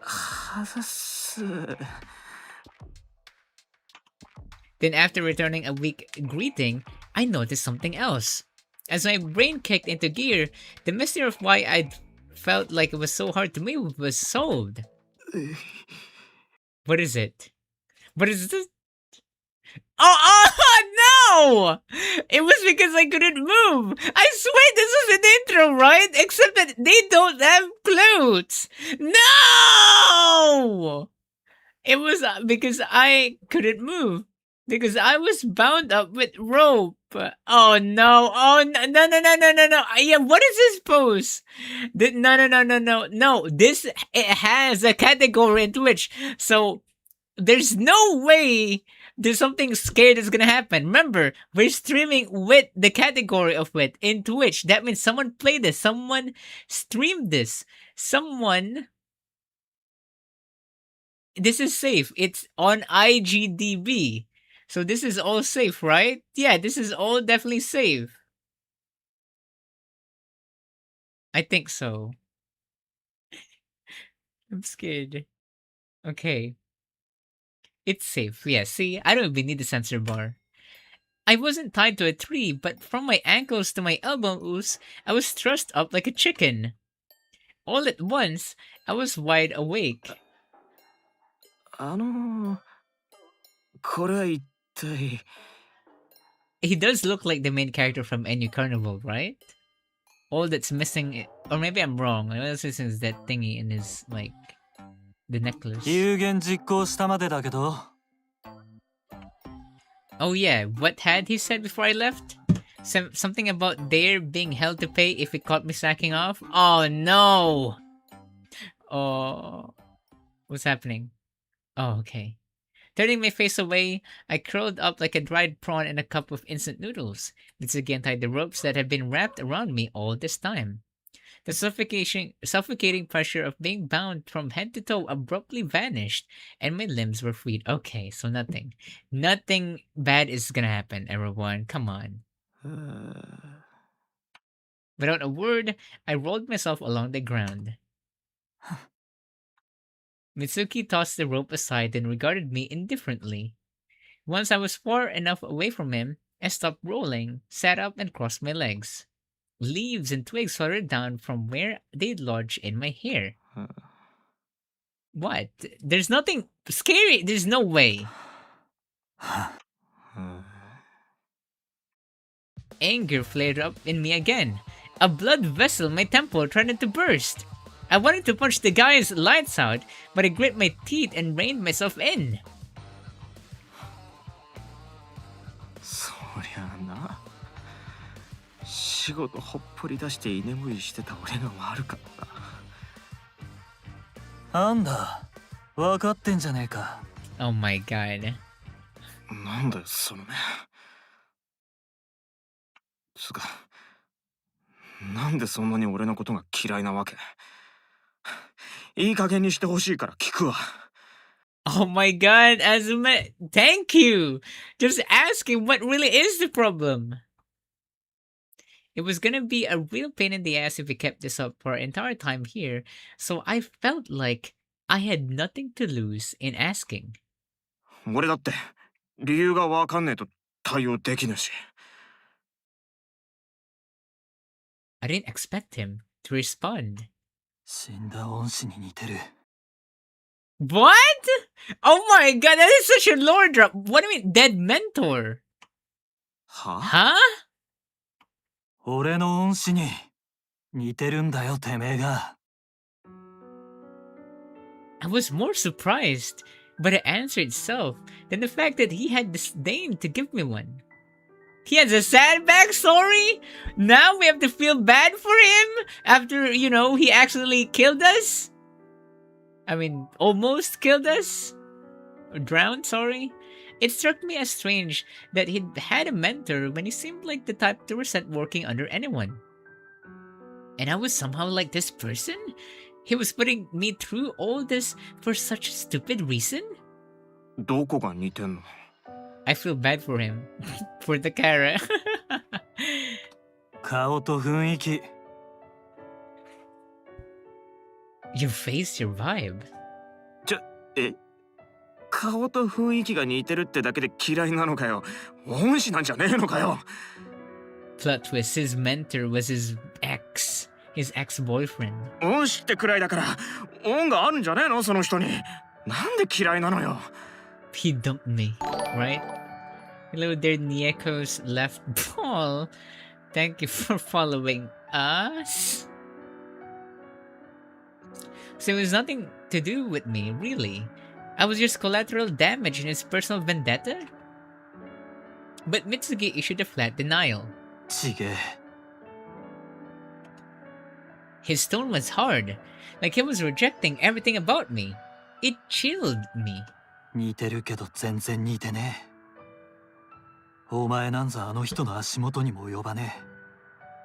外す。 Then after returning a weak greeting, I noticed something else. As my brain kicked into gear, the mystery of why I felt like it was so hard to move was solved. What is it? But it's just... Oh, no! It was because I couldn't move. I swear this was an intro, right? Except that they don't have clothes. No! It was because I couldn't move. Because I was bound up with rope. Oh no! Oh no! No! No! No! No! No! No! Yeah, what is this pose? No! No! No! No! No! No! This it has a category in Twitch, so there's no way there's something scared that's gonna happen. Remember, we're streaming with the category of it in Twitch. That means someone played this, someone streamed this, someone. This is safe. It's on IGDB. So this is all safe, right? Yeah, this is all definitely safe. I think so. I'm scared. Okay. It's safe. Yeah, see? I don't even need the sensor bar. I wasn't tied to a tree, but from my ankles to my elbows, I was thrust up like a chicken. All at once, I was wide awake. これは一体 He does look like the main character from Enu Carnival, right? All that's missing, or maybe I'm wrong. All that's missing is that thingy in his, like, the necklace. 有言実行したまでだけど Oh yeah, what had he said before I left? Something about there being hell to pay if he caught me sacking off? Oh no! Oh, what's happening? Oh, okay. Turning my face away, I curled up like a dried prawn in a cup of instant noodles. Mitsugi untied the ropes that had been wrapped around me all this time. The suffocating pressure of being bound from head to toe abruptly vanished, and my limbs were freed. Okay, so nothing. Nothing bad is gonna happen, everyone. Come on. Without a word, I rolled myself along the ground. Mitsuki tossed the rope aside and regarded me indifferently. Once I was far enough away from him, I stopped rolling, sat up, and crossed my legs. Leaves and twigs fluttered down from where they'd lodged in my hair. What? There's nothing scary. There's no way. Anger flared up in me again. A blood vessel in my temple threatened to burst. I wanted to punch the guy's lights out, but I grit my teeth and reined myself in. そりゃあな仕事ほっぽり出して居眠りしてた俺が悪かった なんだ分かってんじゃねえか Oh my god. なんだよその目つかなんでそんなに俺のことが嫌いなわけいい加減にしてほしいから聞くわ Oh my god, Azuma, thank you! Just asking what really is the problem. It was gonna be a real pain in the ass if we kept this up for our entire time here, so I felt like I had nothing to lose in asking. 俺だって理由がわかんねえと対応できぬし I didn't expect him to respond. 死んだ恩師に似てる What? Oh my god, that is such a lore drop. What do you mean, dead mentor? は Huh? 俺の恩師に似てるんだよてめえが I was more surprised by the answer itself than the fact that he had disdained to give me one. He has a sad backstory? Now we have to feel bad for him after, he accidentally killed us? I mean, almost killed us? Or drowned, sorry? It struck me as strange that he'd had a mentor when he seemed like the type to resent working under anyone. And I was somehow like this person? He was putting me through all this for such a stupid reason? どこが似てんの I feel bad for him. For the Kara. 顔と雰囲気 Your face, your vibe. 顔と雰囲気が似てるってだけで嫌いなのかよ恩師なんじゃねえのかよ Plot twist, his mentor was his ex-boyfriend. 恩師ってくらいだから恩があるんじゃねえのその人になんで嫌いなのよ he dumped me, right? Hello there, Nieko's left ball. Thank you for following us. So it was nothing to do with me, really. I was just collateral damage in his personal vendetta? But Mitsugi issued a flat denial. ちげえ。 His tone was hard, like he was rejecting everything about me. It chilled me. 似てるけど全然似てねえ。お前なんざあの人の足元にも及ばね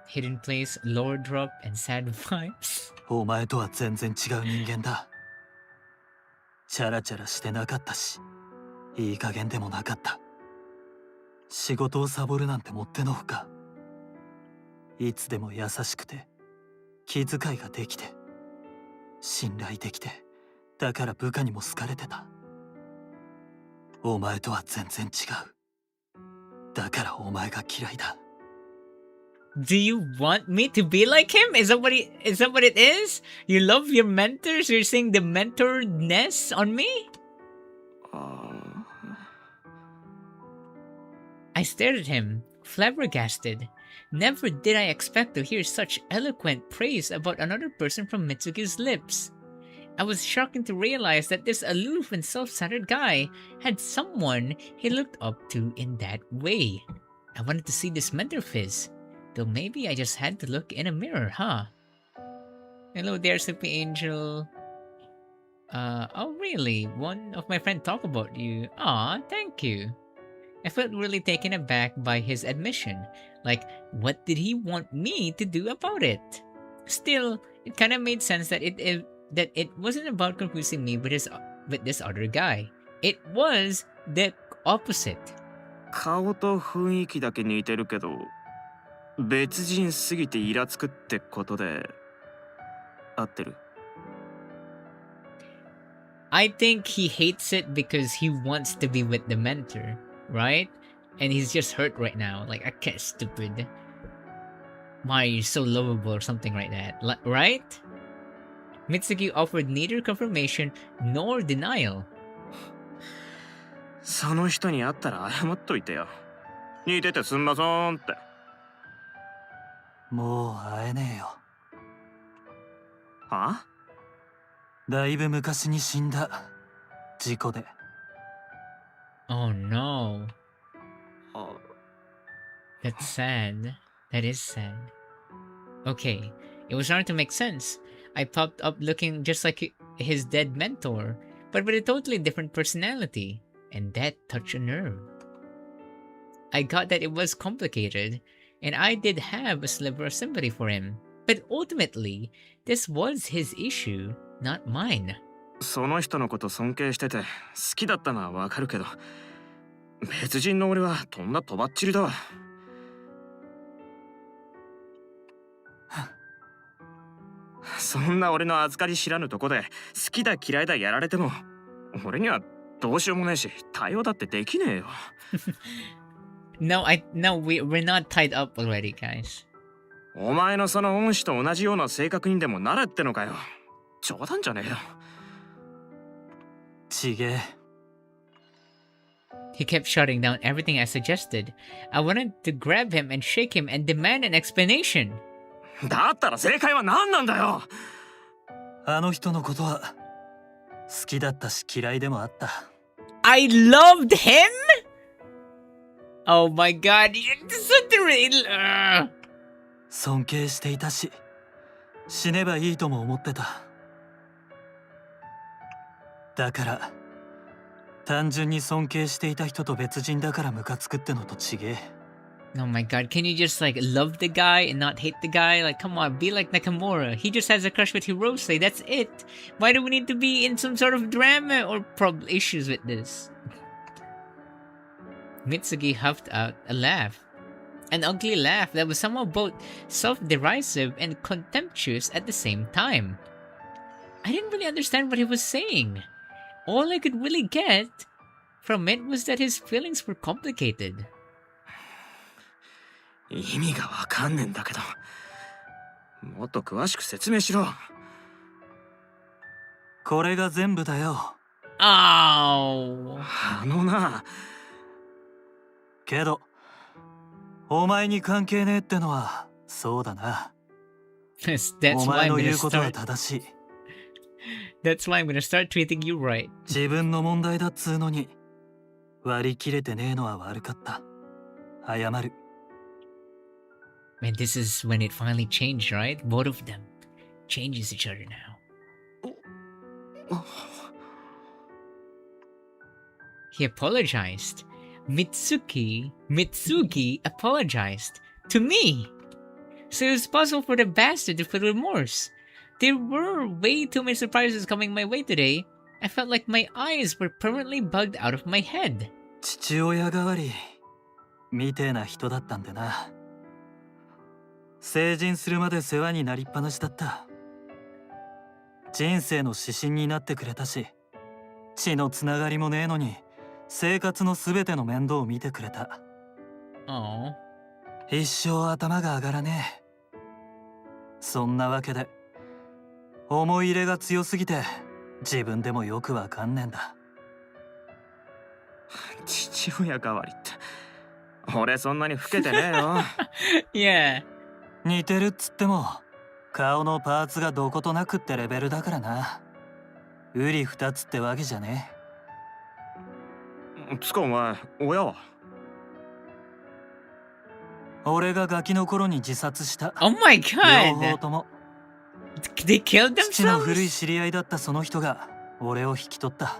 Hidden place, lower drop, and sad vibes. え。お前とは全然違う人間だ。チャラチャラしてなかったし、いい加減でもなかった。仕事をサボるなんてもってのほか。いつでも優しくて、気遣いができて、信頼できて、だから部下にも好かれてた。お前とは全然違う。だからお前が嫌いだ。Do you want me to be like him? Is that what it is? You love your mentors? You're saying the mentorness on me? I stared at him, flabbergasted. Never did I expect to hear such eloquent praise about another person from Mitsugi's lips. I was shocked to realize that this aloof and self-centered guy had someone he looked up to in that way. I wanted to see this mentor of his, though maybe I just had to look in a mirror, huh? Hello there, Sleepy Angel. Oh really? One of my friends talked about you. Aw, thank you. I felt really taken aback by his admission. Like, what did he want me to do about it? Still, it kind of made sense that it wasn't about confusing me with this other guy. It was the opposite. 顔と雰囲気だけ似てるけど、別人すぎてイラつくってことで合ってる？ I think he hates it because he wants to be with the mentor, right? And he's just hurt right now. Like, I can't, stupid. Why are you so lovable or something like that, right? Mitsugi offered neither confirmation nor denial. その人に会ったら謝っといてよ。似ててすんまそんって。もう会えねえよ。は？だいぶ昔に死んだ。事故で。Oh no. あ、 That's sad. That is sad. Okay, it was starting to make sense. I popped up looking just like his dead mentor, but with a totally different personality, and that touched a nerve. I got that it was complicated, and I did have a sliver of sympathy for him, but ultimately, this was his issue, not mine. その人のこと尊敬してて好きだったのはわかるけど、別人の俺はとんだとばっちりだわ。そんな俺の預かり知らぬとこで好きだ嫌いだやられても俺にはどうしようもねえし対応だってできねえよ。No, we're not tied up already, guys. お前のその恩師と同じような性格にでもなれってのかよ。冗談じゃねえよ。ちげえ。He kept shutting down everything I suggested. I wanted to grab him and shake him and demand an explanation. だったら正解は何なんだよ。あの人のことは好きだったし嫌いでもあった。I loved him? Oh my god, you're such a real... 尊敬していたし、死ねばいいとも思ってた。だから、単純に尊敬していた人と別人だからムカつくってのと違え。Oh my god, can you just like love the guy and not hate the guy? Like, come on, be like Nakamura. He just has a crush with Hirose, that's it. Why do we need to be in some sort of drama or issues with this? Mitsugi huffed out a laugh. An ugly laugh that was somehow both self-derisive and contemptuous at the same time. I didn't really understand what he was saying. All I could really get from it was that his feelings were complicated. 意味がわかんねえんだけど、もっと詳しく説明しろ。これが全部だよ。Oh. あのな、けどお前に関係ねえってのはそうだな。 Yes, お that's why 前 I'm の gonna 言うことは start. 正しい。 That's why I'm gonna start treating you right. 自分の問題だっつうのに割り切れてねえのは悪かった。謝る。 Man, this is when it finally changed, right? Both of them changes each other now. He apologized. Mitsugi apologized to me. So it was possible for the bastard to feel remorse. There were way too many surprises coming my way today. I felt like my eyes were permanently bugged out of my head. 父親代わりみてえな人だったんでな。成人するまで世話になりっぱなしだった。人生の指針になってくれたし、血のつながりもねえのに生活のすべての面倒を見てくれた。 Oh. 一生頭が上がらねえ。そんなわけで思い入れが強すぎて自分でもよくわかんねえんだ。父親代わりって。俺そんなに老けてねえよ。Yeah. 似てるっつっても顔のパーツがどことなくってレベルだからな。うり二つってわけじゃねつかお前、親は？え。俺がガキの頃に自殺した。 Oh my 両方 god. とも They killed 父の古い themselves? 知り合いだったその人が俺を引き取った。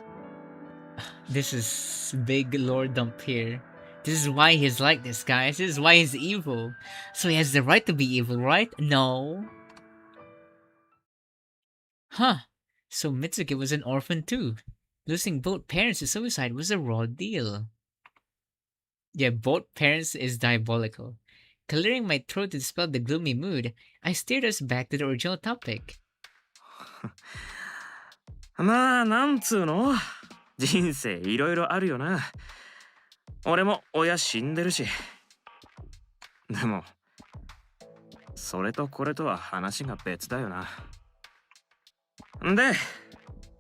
This is big lore dump here. This is why he's like this, guys. This is why he's evil. So he has the right to be evil, right? No. Huh. So Mitsuki was an orphan too. Losing both parents to suicide was a raw deal. Yeah, both parents is diabolical. Clearing my throat to dispel the gloomy mood, I steered us back to the original topic. まあなんつうの、人生いろいろあるよな。俺も親死んでるし。でもそれとこれとは話が別だよな。で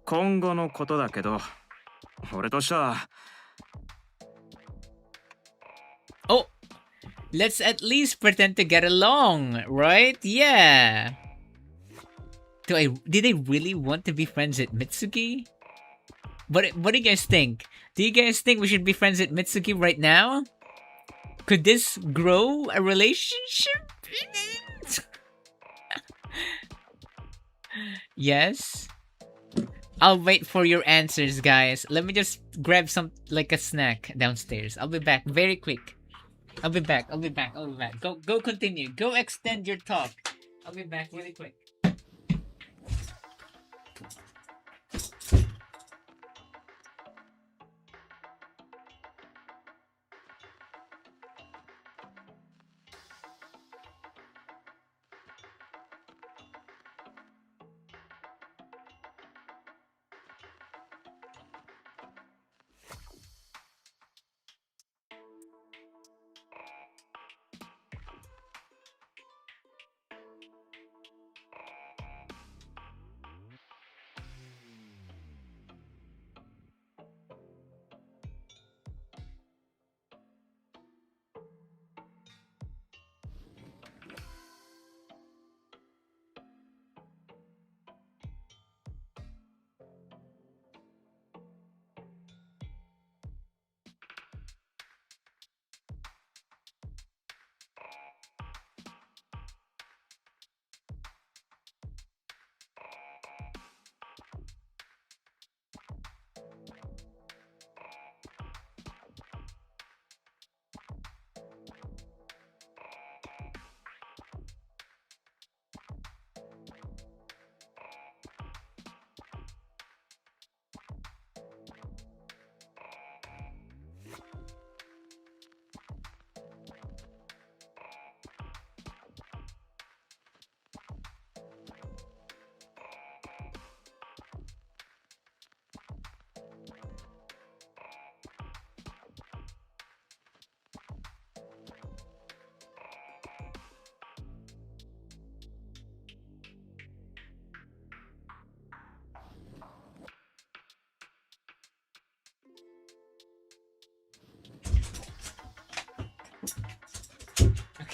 今後のことだけど、俺としては。 Oh! Let's at least pretend to get along, right? Yeah! Did I really want to be friends with Mitsugi? What do you guys think? Do you guys think we should be friends with Mitsugi right now? Could this grow a relationship? Yes? I'll wait for your answers, guys. Let me just grab some, like a snack downstairs. I'll be back very quick. I'll be back. Go continue. Go extend your talk. I'll be back really quick.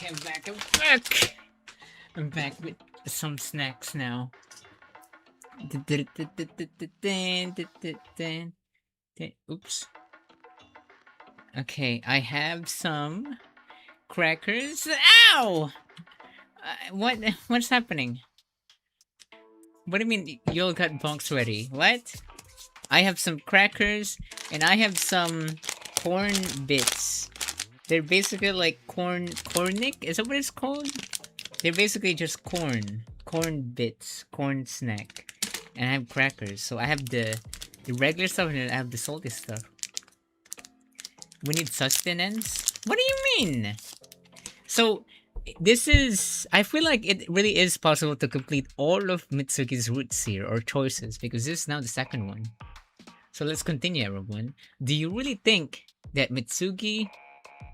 Okay, I'm back. I'm back. I'm back with some snacks now. Oops. Okay, I have some crackers. Ow! What's happening? What do you mean you all got bonks ready? What? I have some crackers and I have some corn bits. They're basically like cornic? Is that what it's called? They're basically just corn bits, corn snack. And I have crackers. So I have the regular stuff and then I have the salty stuff. We need sustenance? What do you mean? So this is, I feel like it really is possible to complete all of Mitsugi's routes here, or choices, because this is now the second one. So let's continue, everyone. Do you really think that Mitsugi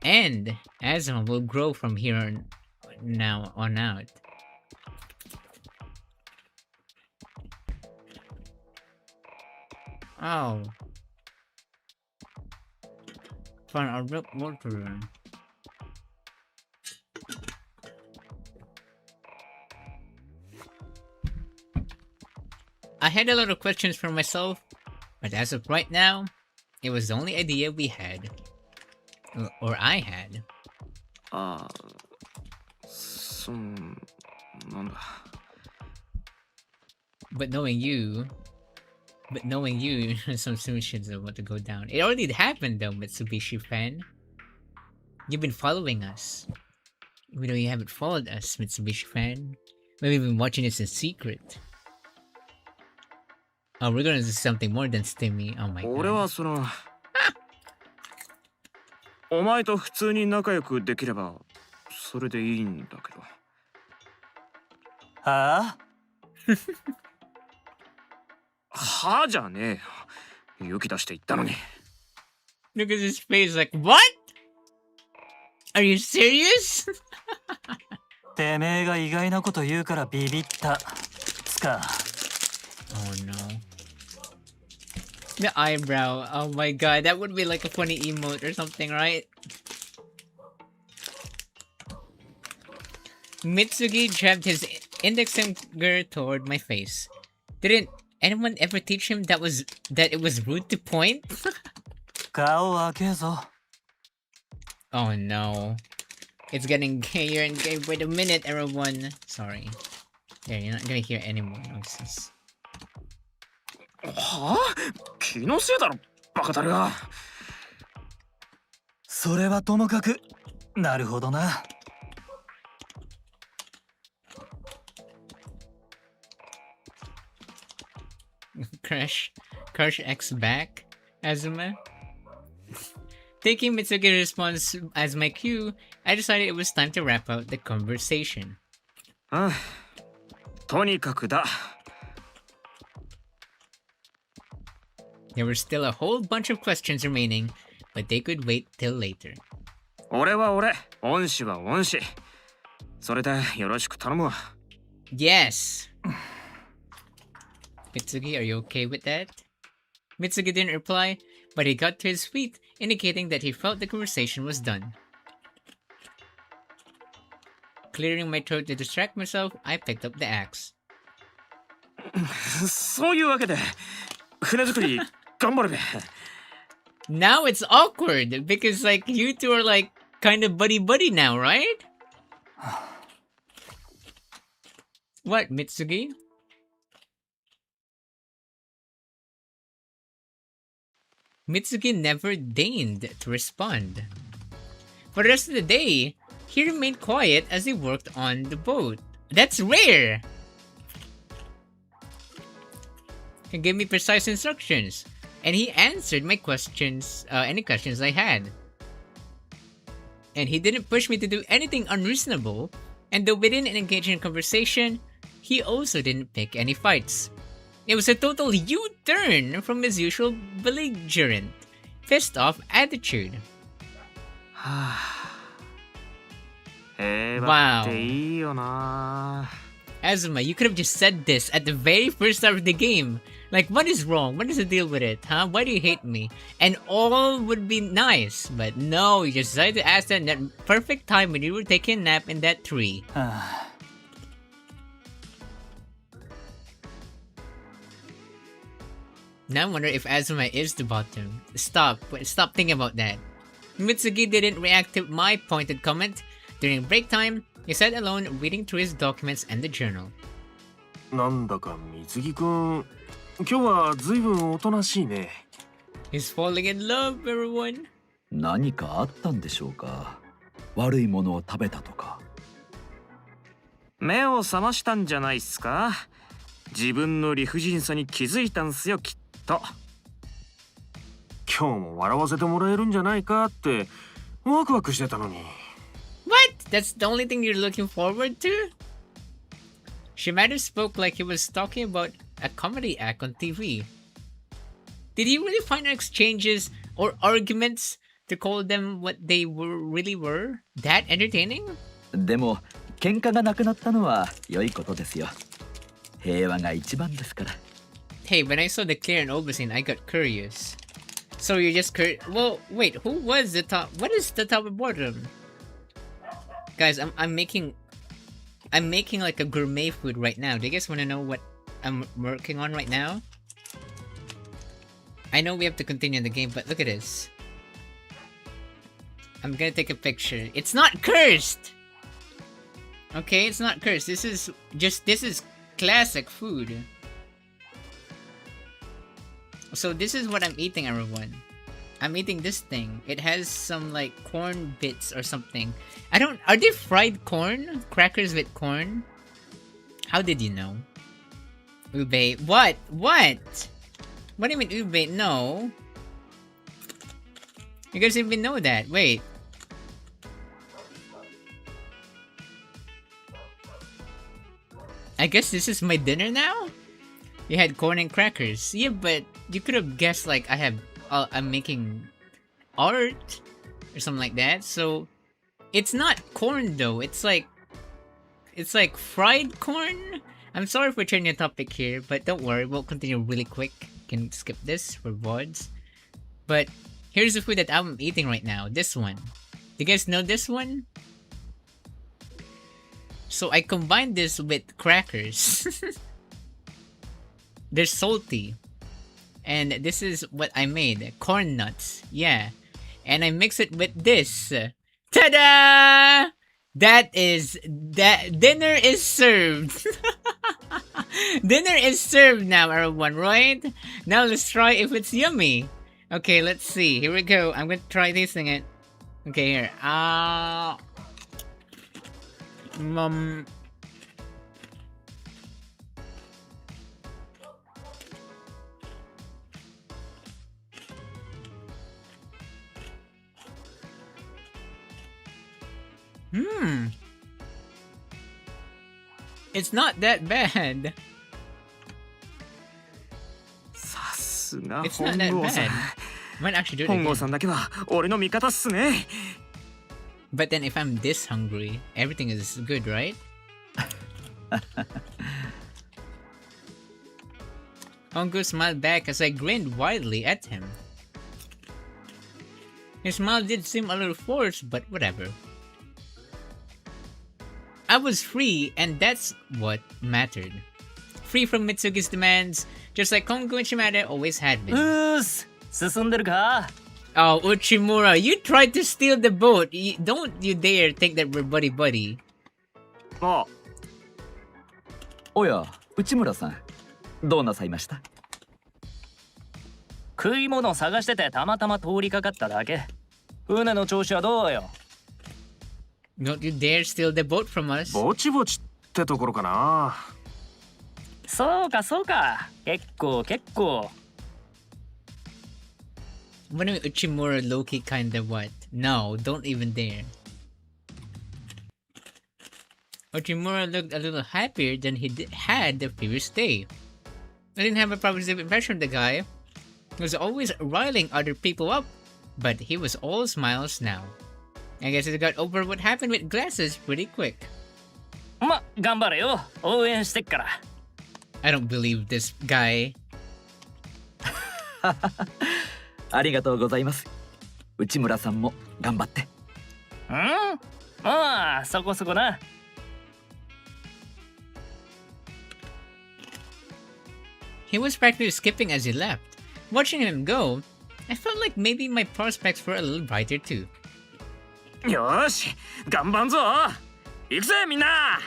and Azuma will grow from here on out? Oh. Fine, I'll rip water then. I had a lot of questions for myself, but as of right now, it was the only idea we had. Or I had. ああ、なんだ。 But knowing you, some solutions are about to go down. It already happened though, Mitsubishi fan. You've been following us. Even though you haven't followed us, Mitsubishi fan. Maybe you've been watching this in secret. Oh, we're gonna do something more than Stimmy. Oh my 俺は god. お前と普通に仲良くできればそれでいいんだけど。はあはあじゃねえよ。勇気出して言ったのに。 Look at his face like, what? Are you serious? てめえが意外なこと言うからビビった。つか。Oh no. The eyebrow. Oh my god, that would be like a funny emote or something, right? Mitsugi jabbed his index finger toward my face. Didn't anyone ever teach him that it was rude to point? 顔開けぞ。 Oh no. It's getting gayer and gayer. Wait a minute, everyone. Sorry. There, you're not gonna hear any more noises. はあ気のせいだろバカだれが。それはともかく。なるほどな。Crush X back, Azuma. Taking Mitsugi's response as my cue, I decided it was time to wrap up the conversation. ああとにかくだ。 There were still a whole bunch of questions remaining, but they could wait till later. 俺は俺、恩師は恩師。それでよろしく頼むわ。 Yes! Mitsugi, are you okay with that? Mitsugi didn't reply, but he got to his feet, indicating that he felt the conversation was done. Clearing my throat to distract myself, I picked up the axe. そういうわけで、船作り頑張るべ。 Now it's awkward, because like, you two are like, kind of buddy-buddy now, right? What, Mitsugi? Mitsugi never deigned to respond. For the rest of the day, he remained quiet as he worked on the boat. That's rare! He gave me precise instructions, and he answered my questions, any questions I had. And he didn't push me to do anything unreasonable, and though we didn't engage in conversation, he also didn't pick any fights. It was a total U-turn from his usual belligerent, pissed-off attitude. はあ。平和っていいよな。Azuma, you could have just said this at the very first start of the game. Like, what is wrong? What is the deal with it, huh? Why do you hate me? And all would be nice, but no, you just decided to ask that in that perfect time when you were taking a nap in that tree. Now I wonder if Azuma is the bottom. Stop thinking about that. Mitsugi didn't react to my pointed comment. During break time, he sat alone reading through his documents and the journal. なんだか水木くん、今日はずいぶんおとなしいね。 He's falling in love, everyone. 何かあったんでしょうか。悪いものを食べたとか。目を覚ましたんじゃないっすか。自分の理不尽さに気づいたんすよ、きっと。今日も笑わせてもらえるんじゃないかってワクワクしてたのに。 What? That's the only thing you're looking forward to? Shimada spoke like he was talking about a comedy act on TV. Did he really find our exchanges or arguments, to call them what they really were, that entertaining? でも喧嘩がなくなったのは良いことですよ。平和が一番ですから。 Hey, when I saw the clear and oval scene, I got curious. So you're just well, wait, who was the top? What is the top and bottom? Guys, I'm making like a gourmet food right now. Do you guys want to know what I'm working on right now? I know we have to continue the game, but look at this. I'm gonna take a picture. It's not cursed! Okay, it's not cursed. This is classic food. So this is what I'm eating, everyone. I'm eating this thing. It has some like corn bits or something. Are they fried corn? Crackers with corn? How did you know? Ube. What? What? What do you mean ube? No. You guys didn't even know that. Wait. I guess this is my dinner now? You had corn and crackers. Yeah, but you could have guessed like I'm making art or something like that. So it's not corn though. It's like fried corn. I'm sorry for turning the topic here, but don't worry, we'll continue really quick. You can skip this for VODs. But here's the food that I'm eating right now. This one. Do you guys know this one? So I combined this with crackers. They're salty. And this is what I made. Corn nuts. Yeah. And I mix it with this. Ta-da! That dinner is served. Dinner is served now, everyone, right? Now let's try if it's yummy. Okay, let's see. Here we go. I'm gonna try tasting it. Okay, here. It's not that bad. さすが It's not 本 that 郷さん bad. Might actually do it 本郷 again. さんだけは俺の味方っすね But then if I'm this hungry, everything is good, right? Hongo smiled back as I grinned widely at him. His smile did seem a little forced, but whatever. I was free, and that's what mattered. Free from Mitsugi's demands, just like Hongo and Shimada always had been. 進んでるか Oh, Uchimura, you tried to steal the boat. Don't you dare think that we're buddy-buddy. あおや、内村さん、どうなさいました？食い物探しててたまたま通りかかっただけ。船の調子はどうよ Don't you dare steal the boat from us. ぼちぼちってところかな。そうかそうか。結構結構。 What do you mean Uchimura Loki kinda what? No, don't even dare. Uchimura looked a little happier than he had the previous day. I didn't have a positive impression of the guy. He was always riling other people up, but he was all smiles now. I guess he got over what happened with glasses pretty quick. ま、頑張れよ。応援してっから。I don't believe this guy. ありがとうございます。内村さんも頑張って。まあ、そこそこな。He was practically skipping as he left. Watching him go, I felt like maybe my prospects were a little brighter too. よーし、頑張んぞ。行くぜみんな。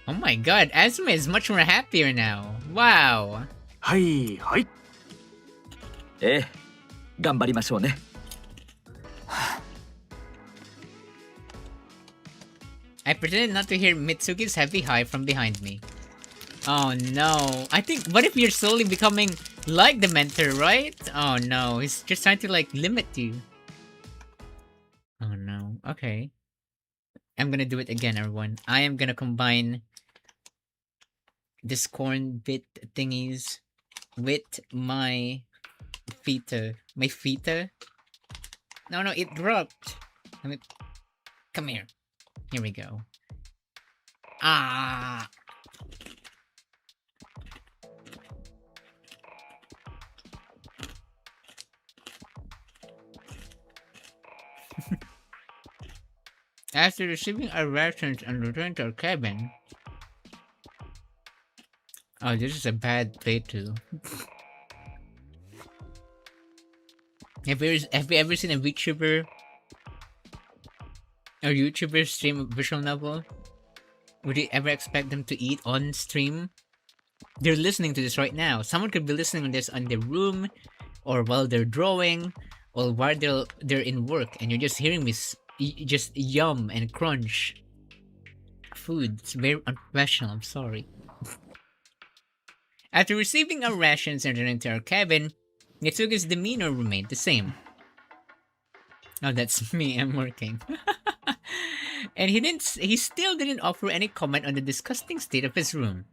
Oh my god, Asuma is much more happier now. Wow. はいはい。ええ、頑張りましょうね。I pretended not to hear Mitsugi's heavy high from behind me. Oh no. I think, what if you're slowly becoming like the mentor, right? Oh no, he's just trying to like limit you. Oh no, okay. I'm gonna do it again, everyone. I am gonna combine this corn bit thingies with my feta. My feta? No, it dropped. Let me... Come here. Here we go. Ah! After receiving our rations and returning to our cabin... Oh, this is a bad play too. Have you ever seen a VTuber or YouTuber stream a visual novel? Would you ever expect them to eat on stream? They're listening to this right now. Someone could be listening to this on their room, or while they're drawing, or while they're in work, and you're just hearing me just yum and crunch food. It's very unprofessional, I'm sorry. After receiving our rations and returning to our cabin, Mitsugi's demeanor remained the same. Oh, that's me, I'm working. And he still didn't offer any comment on the disgusting state of his room.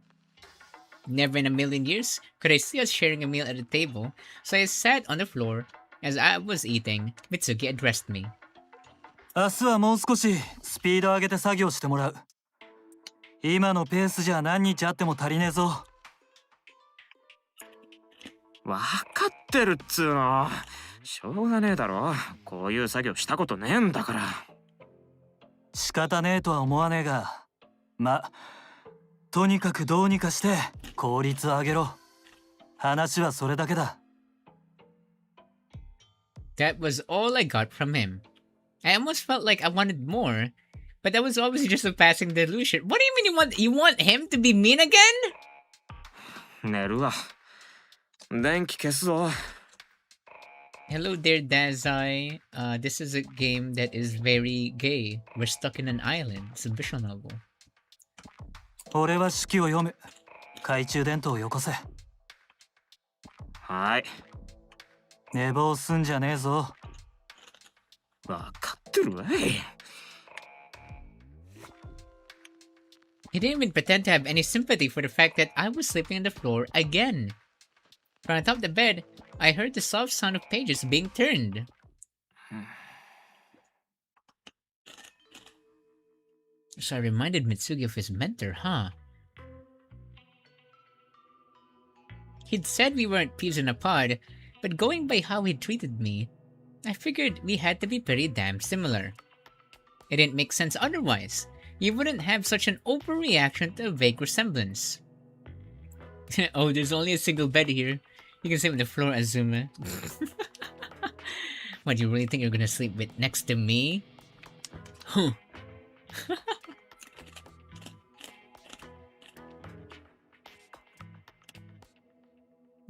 Never in a million years could I see us sharing a meal at a table, so I sat on the floor. As I was eating, Mitsugi addressed me. 明日はもう少しスピード上げて作業してもらう。今のペースじゃ何日あっても足りねえぞ。わかってるっつうの。しょうがねえだろ。こういう作業したことねえんだから。仕方ねえとは思わねえが、ま、とにかくどうにかして効率を上げろ。話はそれだけだ。That was all I got from him. I almost felt like I wanted more, but that was obviously just a passing delusion. What do you mean you want him to be mean again? 寝るわ。電気消すぞ。Hello there, Dazai. This is a game that is very gay. We're stuck in an island. It's a visual novel. 俺は式を読む。懐中電灯をよこせ。はい。寝坊すんじゃねえぞ。わかってるわい。He didn't even pretend to have any sympathy for the fact that I was sleeping on the floor again. From atop the bed, I heard the soft sound of pages being turned. So I reminded Mitsugi of his mentor, huh? He'd said we weren't peas in a pod, but going by how he treated me, I figured we had to be pretty damn similar. It didn't make sense otherwise. You wouldn't have such an overreaction to a vague resemblance. Oh, there's only a single bed here. You can sleep on the floor, Azuma. What, do you really think you're gonna sleep next to me? Huh.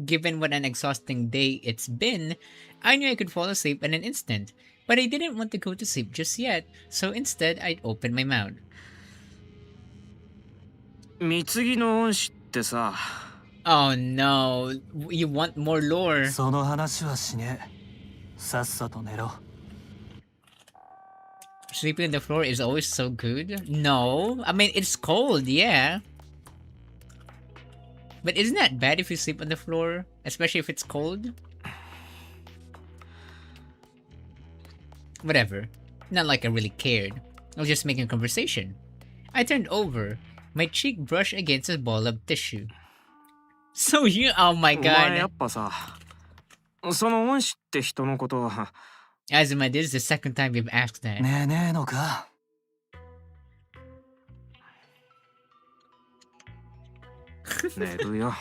Given what an exhausting day it's been, I knew I could fall asleep in an instant, but I didn't want to go to sleep just yet, so instead I'd open my mouth. 貢の恩師ってさ。Oh no, you want more lore. その話はしねえ。さっさと寝ろ。Sleeping on the floor is always so good? No, I mean it's cold, yeah. But isn't that bad if you sleep on the floor? Especially if it's cold? Whatever. Not like I really cared. I was just making conversation. I turned over, My cheek brushed against a ball of tissue. So you, oh my お前や god. っぱさ、その恩師って人のことを Azuma, this is the second time we've asked that. ねえねえのか。寝るよ。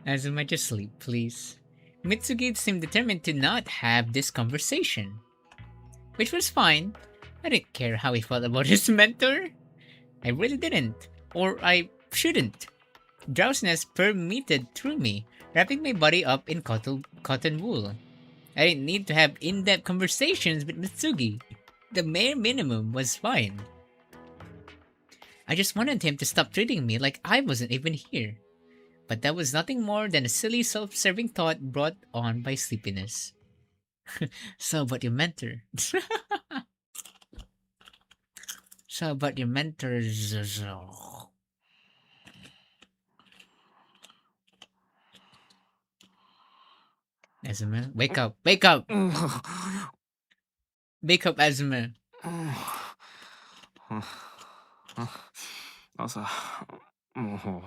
Azuma, just sleep, please. Mitsugi seemed determined to not have this conversation. Which was fine. I didn't care how he felt about his mentor. I really didn't. Or I shouldn't. Drowsiness permeated through me, wrapping my body up in cotton wool. I didn't need to have in-depth conversations with Mitsugi. The bare minimum was fine. I just wanted him to stop treating me like I wasn't even here. But that was nothing more than a silly self-serving thought brought on by sleepiness. So about your mentor. So about your mentors. Azuma, wake up! Wake up! うん Wake up, Azuma! 朝、も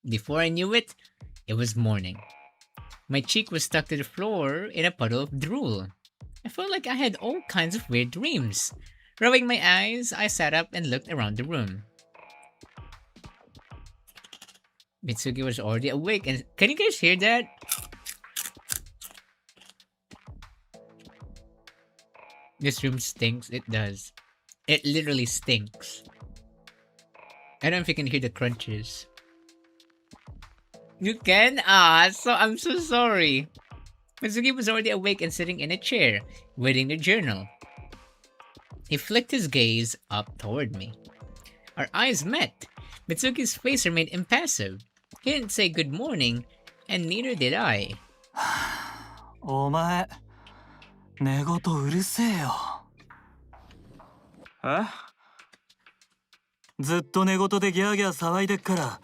う。 Before I knew it, it was morning. My cheek was stuck to the floor in a puddle of drool. I felt like I had all kinds of weird dreams. Rubbing my eyes, I sat up and looked around the room. Mitsugi was already awake and can you guys hear that? This room stinks, it does. It literally stinks. I don't know if you can hear the crunches. You can? I'm so sorry. Mitsugi was already awake and sitting in a chair, reading the journal. He flicked his gaze up toward me. Our eyes met. Mitsugi's face remained impassive. He didn't say good morning, and neither did I. お前、寝言うるせえよ。え？ずっと寝言でギャーギャー騒いでっから、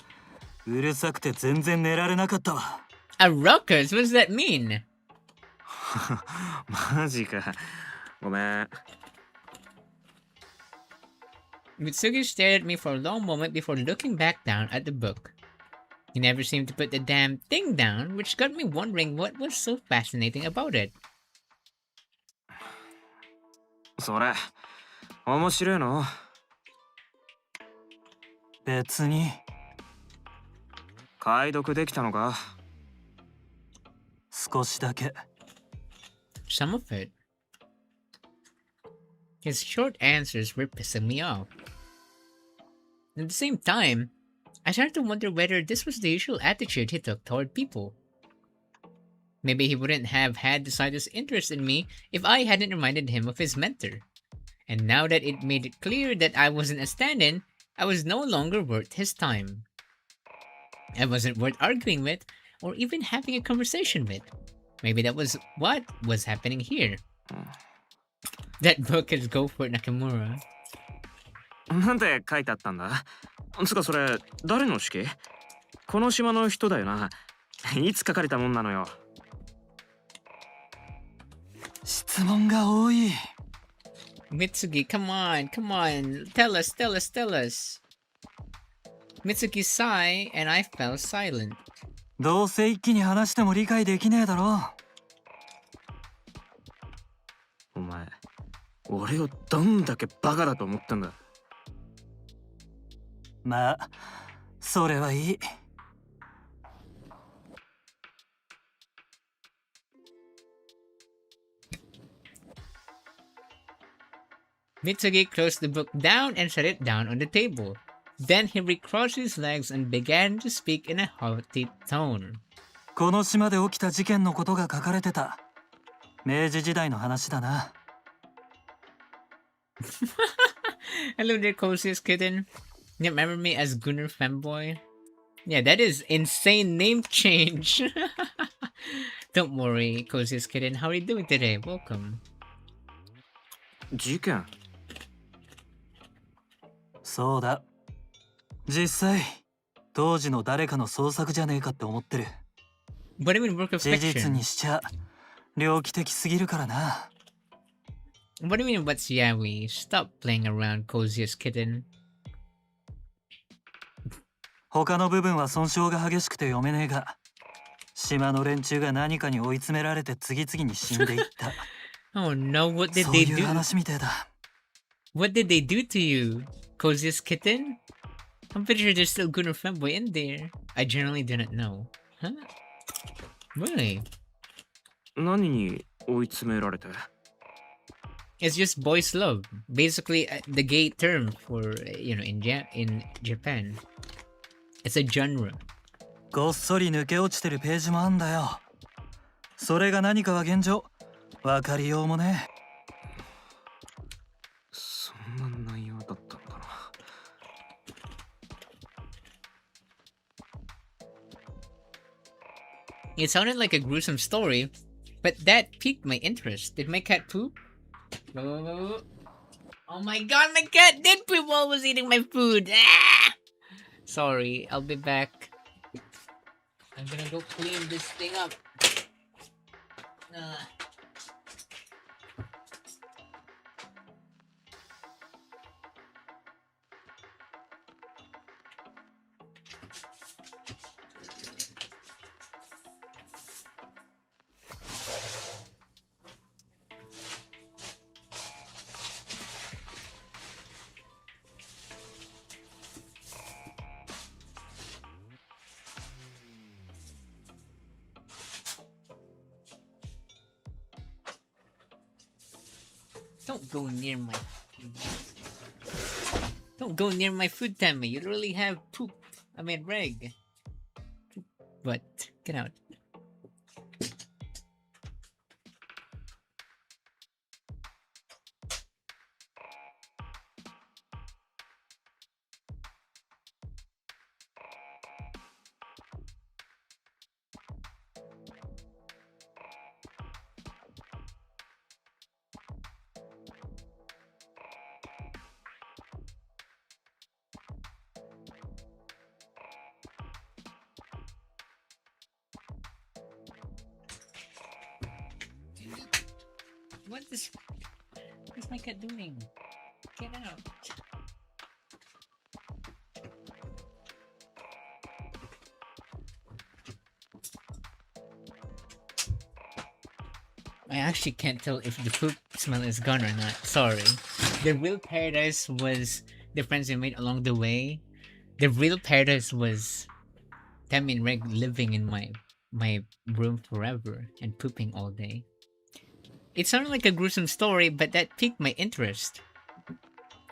うるさくて全然寝られなかったわ。A ruckus? What does that mean? マジか。ごめん。Mitsugi stared at me for a long moment before looking back down at the book. He never seemed to put the damn thing down, which got me wondering what was so fascinating about it. それ、面白いの？別に。解読できたのか？少しだけ。Some of it. His short answers were pissing me off. At the same time, I started to wonder whether this was the usual attitude he took toward people. Maybe he wouldn't have had the slightest interest in me if I hadn't reminded him of his mentor. And now that it made it clear that I wasn't a stand-in, I was no longer worth his time. I wasn't worth arguing with, or even having a conversation with. Maybe that was what was happening here. That book is Go for Nakamura. なんて書いてあったんだ？つかそれ、誰の式？この島の人だよな。いつ書かれたもんなのよ。質問が多い。Mitsugi, come on. Tell us. Mitsugi sighed, and I fell silent. どうせ一気に話しても理解できねえだろ。お前、俺をどんだけバカだと思ってんだ。まあ、それはいい。Mitsugi closed the book down and set it down on the table. Then he recrossed his legs and began to speak in a haughty tone. この島で起きた事件のことが書かれてた。明治時代の話だな。Hello there, Coziest Kitten. You remember me as Gunnar Femboy? Yeah, that is insane name change. Don't worry, Coziest Kitten. How are you doing today? Welcome. 事件？そうだ。実際、当時の誰かの創作じゃねえかって思ってる。But even work of 事実 fiction. にしちゃ、猟奇的すぎるからな。What do you mean, what's yaoi? Stop playing around, coziest kitten. 他の部分は損傷が激しくて読めねえが、島の連中が何かに追い詰められて次々に死んでいった。Oh no, what did そう they いう do? 話みてえだ。What did they do to you, coziest kitten? I'm pretty sure there's still good or fanboy in there. I generally didn't know. Huh? Really? 何に追い詰められて？ It's just boys' love. Basically, the gay term for, in Japan. It's a genre. ごっそり抜け落ちてるページもあんだよ。それが何かは現状わかりようもねえ。そんな内容だったんだな。It sounded like a gruesome story, but that piqued my interest. Did my cat poop? Oh my god, my cat did poop while I was eating my food. Ah! Sorry, I'll be back. I'm gonna go clean this thing up. Don't go near my... Don't go near my food, Tammy. You literally have poop. I mean, reg. But, get out. What is my cat doing? Get out. I actually can't tell if the poop smell is gone or not. Sorry. The real paradise was the friends we made along the way. The real paradise was Tammy and Reg living in my room forever and pooping all day. It sounded like a gruesome story, but that piqued my interest.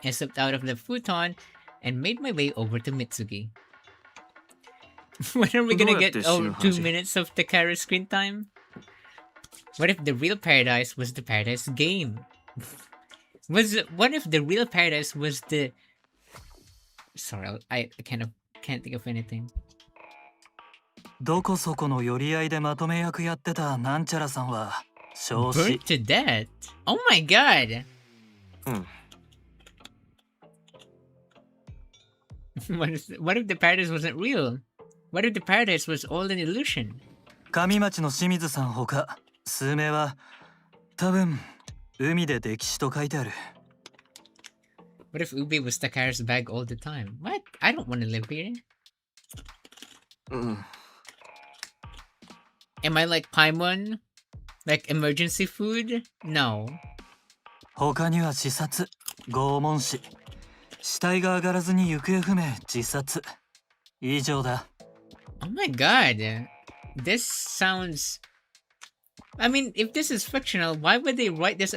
I slipped out of the futon and made my way over to Mitsugi. When are we gonna get 2 minutes of Takara screen time? What if the real paradise was the paradise game? What if the real paradise was the... Sorry, I can't think of anything. どこそこの寄り合いでまとめ役やってたなんちゃらさんは少子。 Burnt to death? Oh my god! What if the paradise wasn't real? What if the paradise was all an illusion? 上町の清水さんほか数名は多分海で溺死と書いてある。 What if Ube was Takara's bag all the time? What? I don't want to live here. Am I like Paimon? Like emergency food? No. 他には自殺、拷問死、死体が上がらずに行方不明、自殺。以上だ。 Oh my god. This sounds... I mean, if this is fictional, why would they write this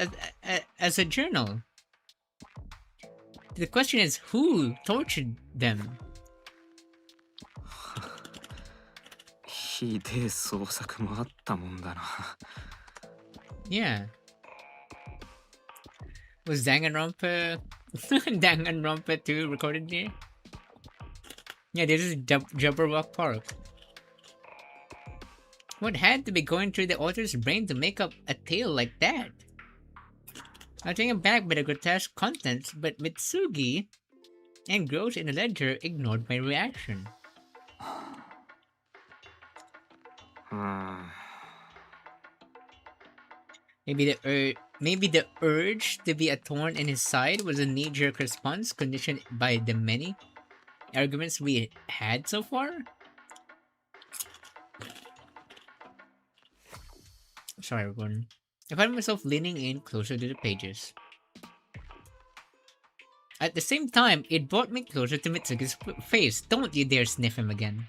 as a journal? The question is, who tortured them? ひでえ創作もあったもんだな。Yeah. Was Danganronpa... Danganronpa 2 recorded here? Yeah, this is Jabberwock Park. What had to be going through the author's brain to make up a tale like that? I'm taken back by the grotesque contents, but Mitsugi and Gross in the ledger ignored my reaction. Maybe the urge to be a thorn in his side was a knee-jerk response conditioned by the many arguments we had so far? Sorry, everyone. I find myself leaning in closer to the pages. At the same time, it brought me closer to Mitsugi's face. Don't you dare sniff him again.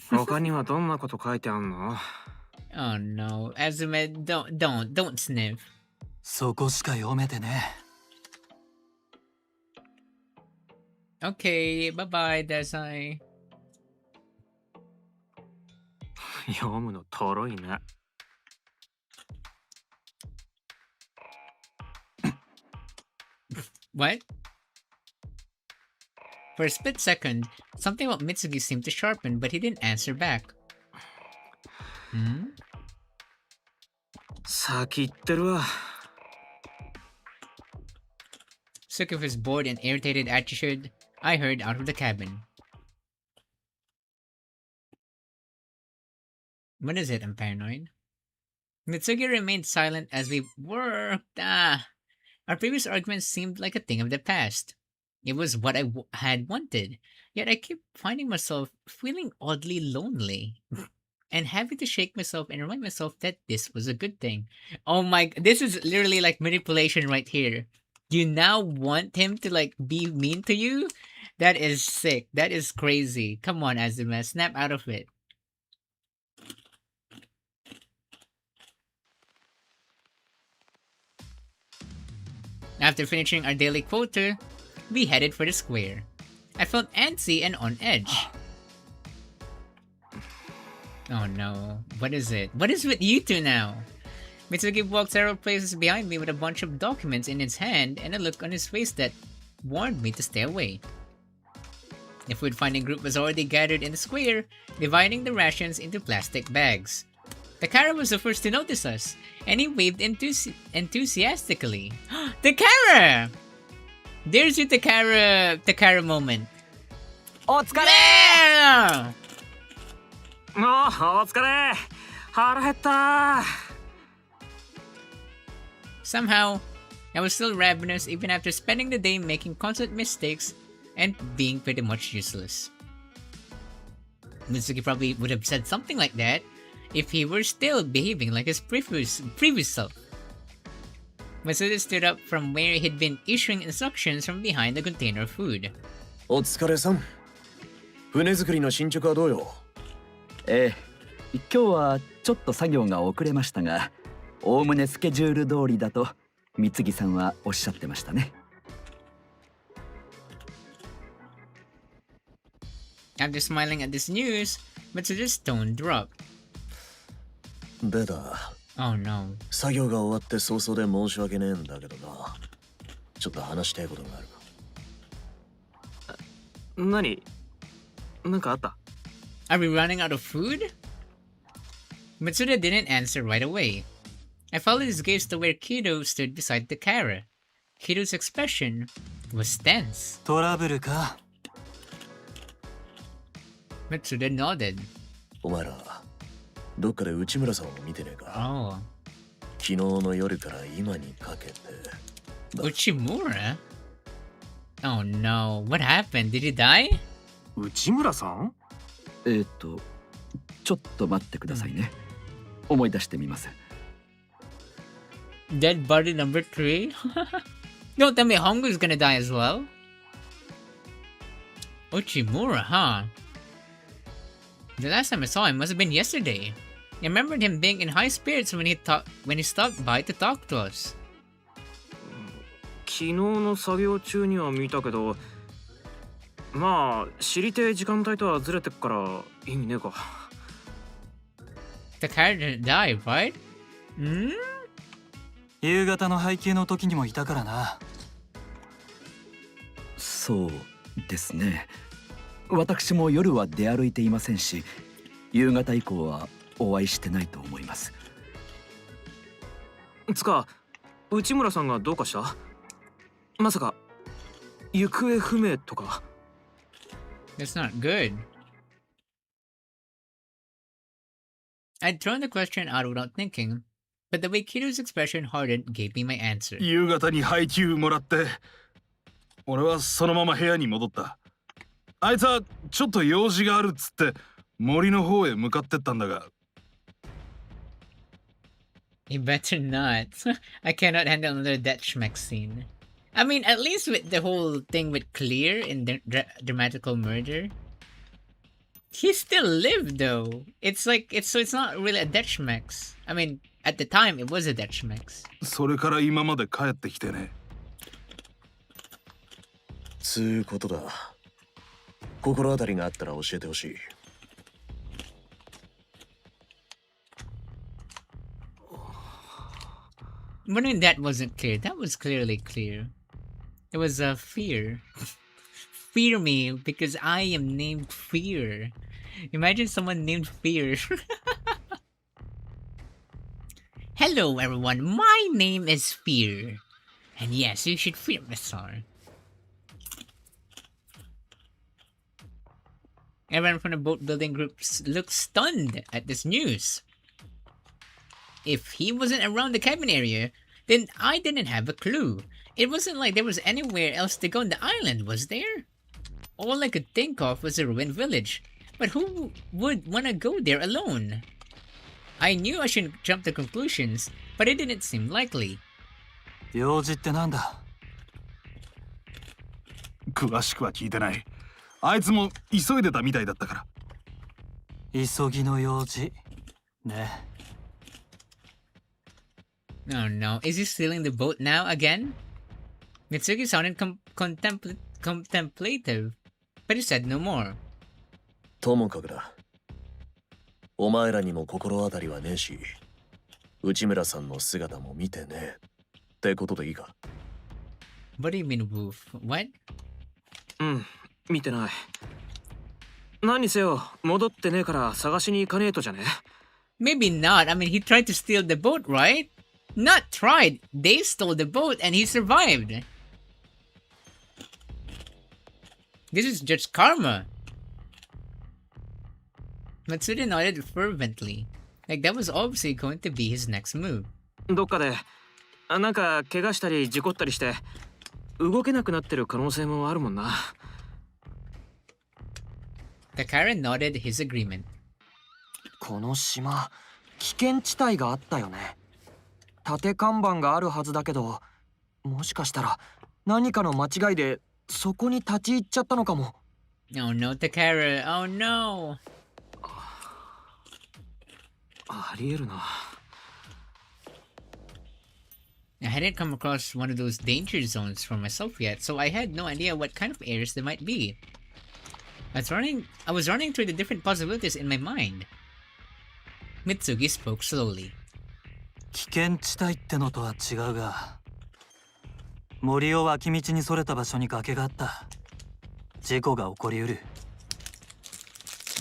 他にはどんなこと書いてあんの？ Oh no, Azume, don't sniff. そこしか読めてね。Okay, bye bye, Desai. 読むのとろいな。What? For a split second, something about Mitsugi seemed to sharpen, but he didn't answer back. Hmm? 先行ってるわ。Sick of his bored and irritated attitude, I hurried out of the cabin. What is it? I'm paranoid. Mitsugi remained silent as we worked. Our previous argument seemed like a thing of the past. It was what I had wanted, yet I kept finding myself feeling oddly lonely and having to shake myself and remind myself that this was a good thing. Oh my, this is literally like manipulation right here. You now want him to like be mean to you? That is sick. That is crazy. Come on, Azuma, snap out of it. After finishing our daily quota, we headed for the square. I felt antsy and on edge. Oh no, what is it? What is with you two now? Mitsugi walked several places behind me with a bunch of documents in his hand and a look on his face that warned me to stay away. The food finding group was already gathered in the square, dividing the rations into plastic bags. Takara was the first to notice us, and he waved enthusiastically. Takara! There's your Takara moment. お疲れ Yeah! お疲れ。腹減った。 Somehow, I was still ravenous even after spending the day making constant mistakes and being pretty much useless. Mitsuki probably would have said something like that if he were still behaving like his previous self. Mitsuki stood up from where he'd been issuing instructions from behind the container of food. お疲れさん。船作りの進捗はどうよ？ええ、今日はちょっと作業が遅れましたが、おおむねスケジュール通りだと三木さんはおっしゃってましたね。After smiling at this news, Mitsuki's tone dropped. ベタ、 Oh no. 作業が終わって早々で申し訳ねえんだけどな。ちょっと話したいことがある。何？なんかあった？ Are we running out of food? Mitsuda didn't answer right away. I followed his gaze to where Kido stood beside Takara. Kido's expression was tense. トラブルか。 Mitsuda nodded. お前ら、どっかで内村さんを見てねえか？ Oh. 昨日の夜から今にかけて。Uchimura? Oh no. What happened? Did he die? 内村さん？ちょっと待ってくださいね。思い出してみます。Dead body number 3? Don't tell me Hongo's gonna die as well. Uchimura, huh? The last time I saw him must have been yesterday. I remembered him being in high spirits when he stopped by to talk to us. 昨日の作業中には見たけど、まあ知りてえ時間帯とはずれてっから意味ねえか。Takara didn't die, right? Hmm? 夕方の配給の時にもいたからな。そうですね。私も夜は出歩いていませんし、夕方以降はお会いしてないと思います。つか、内村さんがどうかした？まさか行方不明とか？ That's not good. I'd thrown the question out without thinking, but the way Kiryu's expression hardened gave me my answer. 夕方に配給もらって、俺はそのまま部屋に戻った。あいつはちょっと用事があるっつって森の方へ向かってったんだが。You better not. I cannot handle another that schmeck scene. I mean, at least with the whole thing with Clear in the dramatical murder, he still lived though. It's not really a death schmecks. I mean, at the time it was a death schmecks. それから今まで帰ってきてね。つうことだ。心当たりがあったら教えてほしい。But when that wasn't clear, that was clearly clear. It was a fear. Fear me because I am named Fear. Imagine someone named Fear. Hello everyone, my name is Fear. And yes, you should fear me, sir. Everyone from the boat building group looked stunned at this news. If he wasn't around the cabin area, then I didn't have a clue. It wasn't like there was anywhere else to go on the island, was there? All I could think of was a ruined village. But who would want to go there alone? I knew I shouldn't jump to conclusions, but it didn't seem likely. 用事ってなんだ？詳しくは聞いてない。あいつも急いでたみたいだったから。急ぎの用事ね。Oh no, is he stealing the boat now again? Mitsugi sounded contemplative, but he said no more. ともかくだ。お前らにも心当たりはねえし、内村さんの姿も見てねえ。ってことでいいか？ What do you mean, Wolf? What? うん、見てない。何にせよ、戻ってねえから探しに行かねえとじゃね。 Maybe not. I mean, he tried to steal the boat, right? Not tried. They stole the boat and he survived. This is just karma. Matsuda nodded fervently. Like that was obviously going to be his next move. どっかで、なんか怪我したり事故ったりして、動けなくなってる可能性もあるもんな。Takara nodded his agreement. この島、危険地帯があったよね。縦看板があるはずだけど、もしかしたら何かの間違いでそこに立ち入っちゃったのかも。Oh no, Takara. Oh no. ありえるな。I hadn't come across one of those danger zones for myself yet, so I had no idea what kind of areas there might be. I was running through the different possibilities in my mind. Mitsugi spoke slowly. 危険地帯ってのとは違うが、森を脇道にそれた場所に崖があった。事故が起こりうる。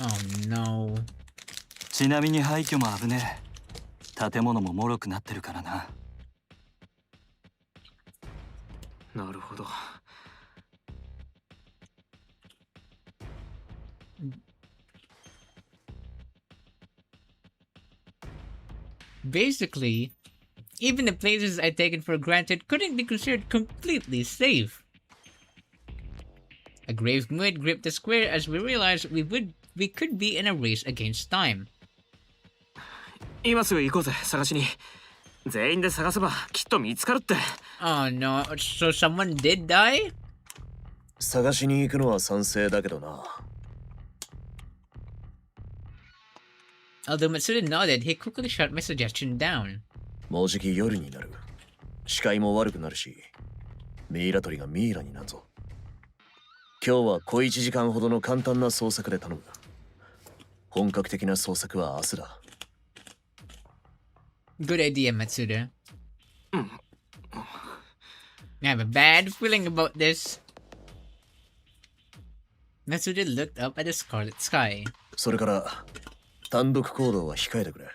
Oh no. ちなみに廃墟も危ねえ。建物も脆くなってるからな。なるほど。Basically, even the places I'd taken for granted couldn't be considered completely safe. A grave mood gripped the square as we realized we could be in a race against time. 今すぐ行こうぜ、探しに。全員で探せばきっと見つかるって。Oh no, so someone did die? 探しに行くのは賛成だけどな。Although Matsuda nodded, he quickly shut my suggestion down. もうじき夜になる。視界も悪くなるし、ミイラ取りがミイラになるぞ。今日は小1時間ほどの簡単な捜索で頼む。本格的な捜索は明日だ。Good idea, Matsuda. I have a bad feeling about this. Matsuda looked up at the scarlet sky. それから単独行動は控えてくれ。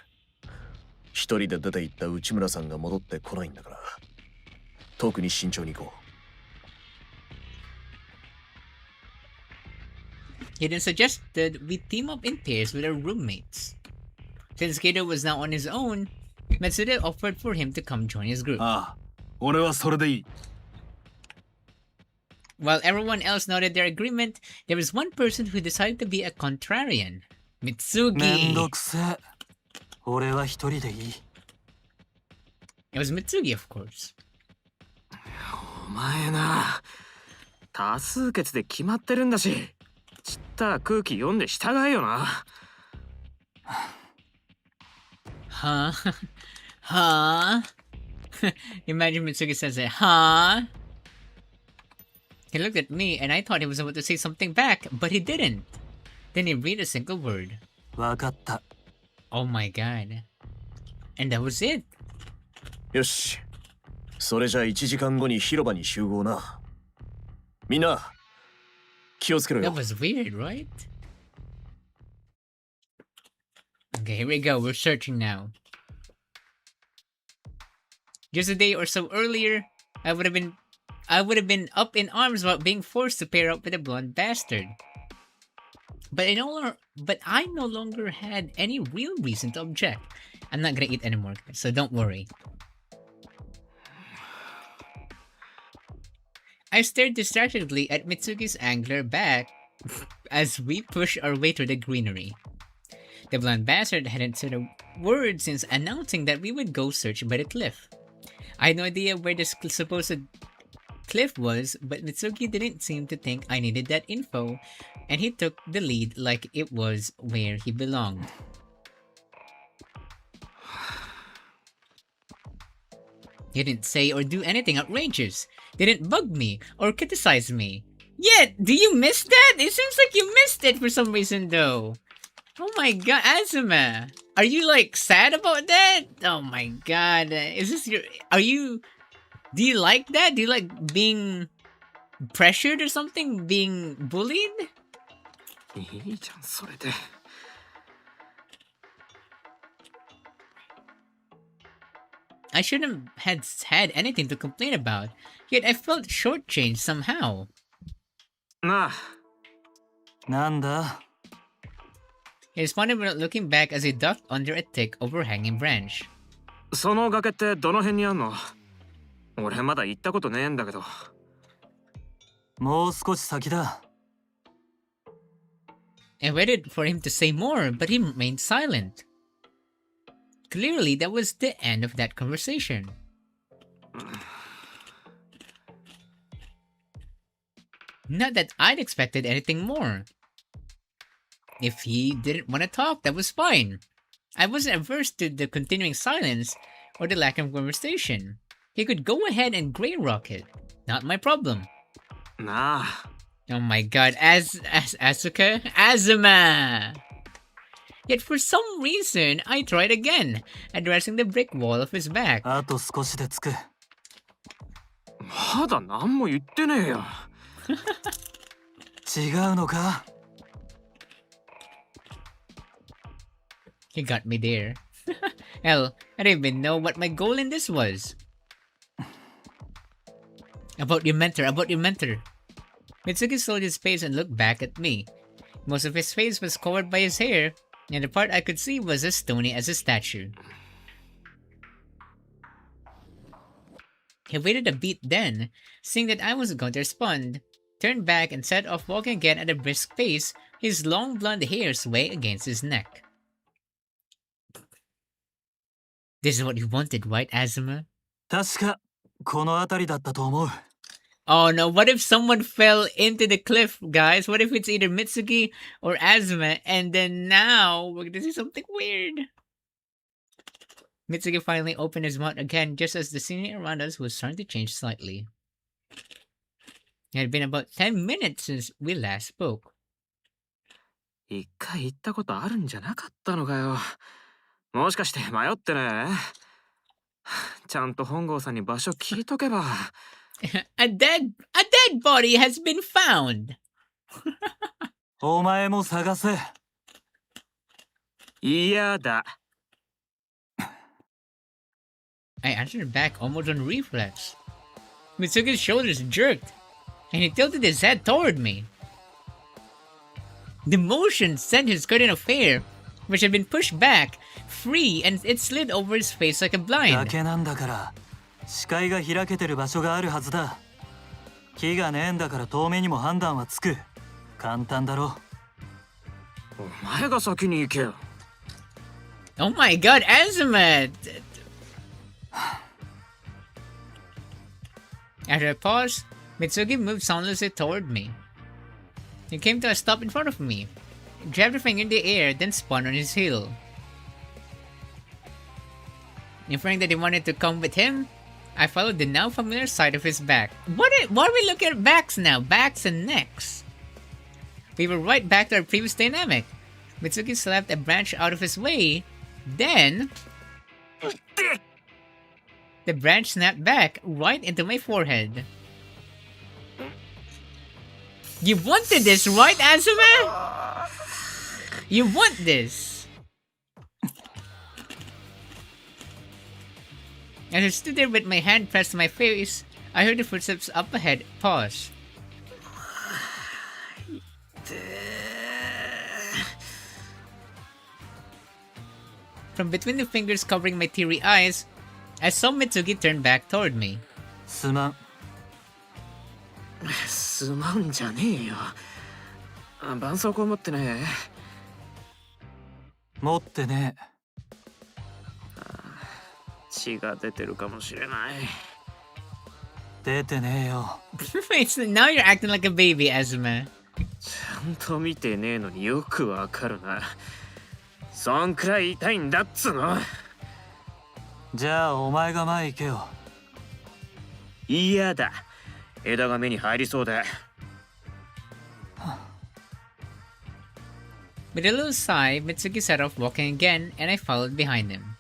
一人で出て行った内村さんが戻ってこないんだから、特に慎重に行こう。He then suggested we team up in pairs with our roommates. Since Kato was now on his own, Matsuda offered for him to come join his group. ああ、俺はそれでいい。 While everyone else nodded their agreement, there was one person who decided to be a contrarian. めん Mitsugi! どくせえ。俺は一人でいい。 It was Mitsugi, of course. お前な、多数決で決まってるんだし、ちった空気読んで従えよな。Huh? Huh? Imagine Mitsugi says it, huh? He looked at me and I thought he was about to say something back, but he didn't. Then he read a single word. わかった。 Oh my god. And that was it. よし。それじゃ1時間後に広場に集合な。みんな、気をつけろよ。 That was weird, right? Okay, here we go. We're searching now. Just a day or so earlier, I would have been up in arms about being forced to pair up with a blonde bastard. But I no longer had any real reason to object. I'm not gonna eat anymore, guys, so don't worry. I stared distractedly at Mitsugi's angler back as we pushed our way through the greenery. The blonde bastard hadn't said a word since announcing that we would go search by the cliff. I had no idea where this supposed cliff was, but Mitsugi didn't seem to think I needed that info, and he took the lead like it was where he belonged. He didn't say or do anything outrageous, didn't bug me or criticize me. Yet, do you miss that? It seems like you missed it for some reason though. Oh my god, Azuma! Are you like sad about that? Oh my god, is this your... Do you like that? Do you like being pressured or something? Being bullied? いいじゃん、それで。I shouldn't have had anything to complain about, yet I felt shortchanged somehow. なあ、なんだ He responded without looking back as he ducked under a thick, overhanging branch. その崖ってどの辺にあんの？俺まだ行ったことねえんだけど。もう少し先だ。 I waited for him to say more, but he remained silent. Clearly, that was the end of that conversation. Not that I'd expected anything more. If he didn't want to talk, that was fine. I wasn't averse to the continuing silence or the lack of conversation. He could go ahead and grey rock it. Not my problem. なあ、 Oh my god, Asuka? Azuma! Yet for some reason, I tried again, addressing the brick wall of his back. あと少しで着く。まだ何も言ってねえよ。違うのか He got me there. Hell, I didn't even know what my goal in this was. About your mentor. Mitsuki slowed his pace and looked back at me. Most of his face was covered by his hair, and the part I could see was as stony as a statue. He waited a beat then, seeing that I wasn't going to respond, turned back and set off walking again at a brisk pace, his long blonde hair swaying against his neck. This is what you wanted, right, Azuma? 確かこの辺りだったと思う。 Oh no, what if someone fell into the cliff, guys? What if it's either Mitsugi or Azuma, and then now we're gonna see something weird? Mitsugi finally opened his mouth again, just as the scenery around us was starting to change slightly. It had been about 10 minutes since we last spoke. 一回行ったことあるんじゃなかったのかよ。もしかして迷ってね。ちゃんと本郷さんに場所聞いとけば。A dead body has been found. お前も探せ。嫌だ。I answered back almost on reflex. Mitsugi's shoulders jerked, and he tilted his head toward me. The motion sent his curtain of hair which had been pushed back, free, and it slid over his face like a blind. 崖なんだから視界が開けてる場所があるはずだ。木がねえんだから遠目にも判断はつく。簡単だろ。お前が先に行けよ。Oh my god, Azuma! After a pause, Mitsugi moved soundlessly toward me. He came to a stop in front of me, grabbed a finger in the air, then spun on his heel. Inferring that he wanted to come with him, I followed the now familiar side of his back. Why are we looking at backs now? Backs and necks. We were right back to our previous dynamic. Mitsugi slapped a branch out of his way. Then the branch snapped back right into my forehead. You wanted this, right, Azuma? You want this. As I stood there with my hand pressed to my face, I heard the footsteps up ahead. Pause. From between the fingers covering my teary eyes, I saw Mitsugi turn back toward me. すまん。すまんじゃねえよ。絆創膏持ってねえ。持ってね血が出てるかもしれない。え。出てねえよ。Now you're acting like a baby, Azuma. ちゃんと見てねえのによくわかるな。そんくらい痛いんだっつの。じゃあお前が前行けよ。嫌だ。枝が目に入りそうだ。With a little sigh, Mitsugi set off walking again, and I followed behind him.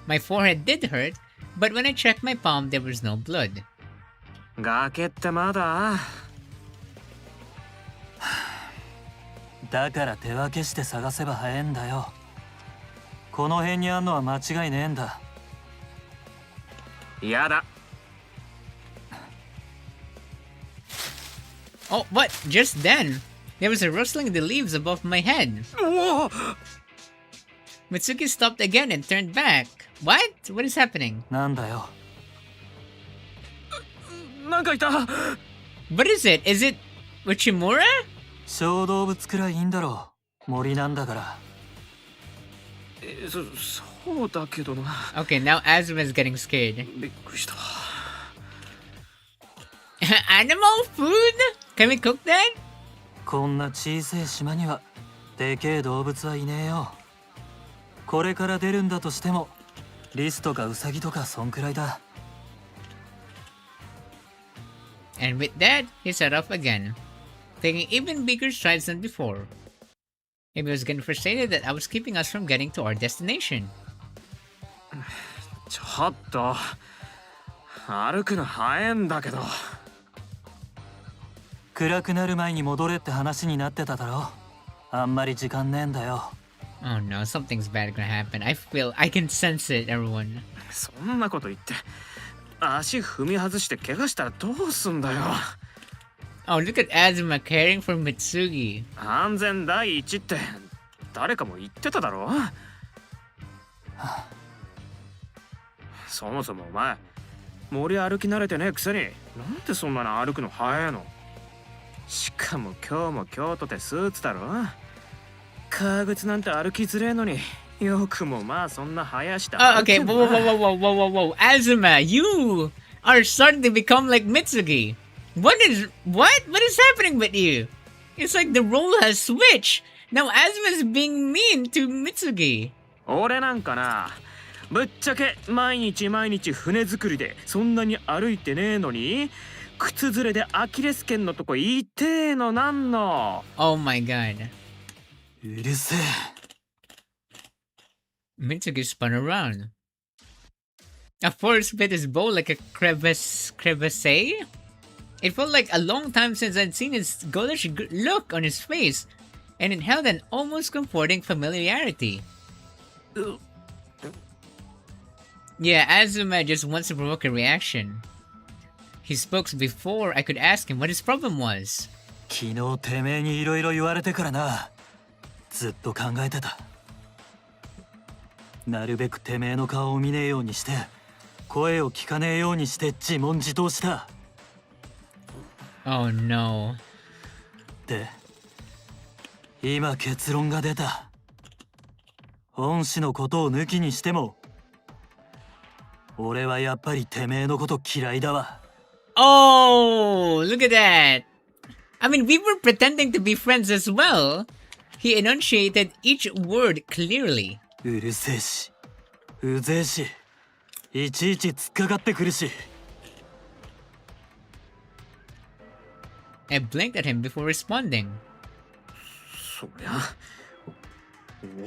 My forehead did hurt, but when I checked my palm, there was no blood. 崖ってまだ？だから手分けして探せば早いんだよ。この辺にあんのは間違いねえんだ。嫌だ。Oh, what? Just then, there was a rustling in the leaves above my head. Mitsugi stopped again and turned back. What? What is happening? なんだよ。なんかいた。What is it? Is it Uchimura? 小動物くらいいいんだろう。森なんだから。そうだけどな。Okay, now Azuma is getting scared. びっくりした。Animal food? Can we cook that? こんな小さい島にはでけえ動物はいねえよ。これから出るんだとしてもリスとかウサギとかそんくらいだ。And with that, he set off again, taking even bigger strides than before. Maybe he was getting frustrated that I was keeping us from getting to our destination. ちょっと歩くの早いんだけど。暗くなる前に戻れって話になってただろ。あんまり時間ねえんだよ。Oh no, something's bad gonna happen. I can sense it, everyone. そんなこと言って足踏み外して怪我したらどうすんだよ。Oh, look at Azuma caring for Mitsugi. 安全第一って誰かも言ってただろ。そもそもお前森歩き慣れてねえくせになんでそんなの歩くの早いの。しかも今日も京都でスーツだろ。革靴なんて歩きづれえのによくもまあそんな早した。Oh, okay. Whoa. Azuma, you are starting to become like Mitsugi. What is happening with you? It's like the role has switched. Now Azuma is being mean to Mitsugi. 俺なんかな、ぶっちゃけ毎日船作りでそんなに歩いてねえのに靴ずれでアキレス腱のとこ痛えのなんの。 Oh my god. うるせえ。Mitsugi spun around. A force bit his bow like a crevasse. It felt like a long time since I'd seen his ghoulish look on his face, and it held an almost comforting familiarity. Yeah, Azuma just wants to provoke a reaction. He spoke before I could ask him what his problem was. 昨日てめえにいろいろ言われてからな。ずっと考えてた。なるべくてめえの顔を見ねえようにして声を聞かねえようにして自問自答した。 Oh no. で今結論が出た。恩師のことを抜きにしても俺はやっぱりてめえのこと嫌いだわ。 Oh, look at that. I mean, we were pretending to be friends as well. He enunciated each word clearly. うるせえしうぜえしいちいち突っかかってくるし。 I blinked at him before responding. そりゃ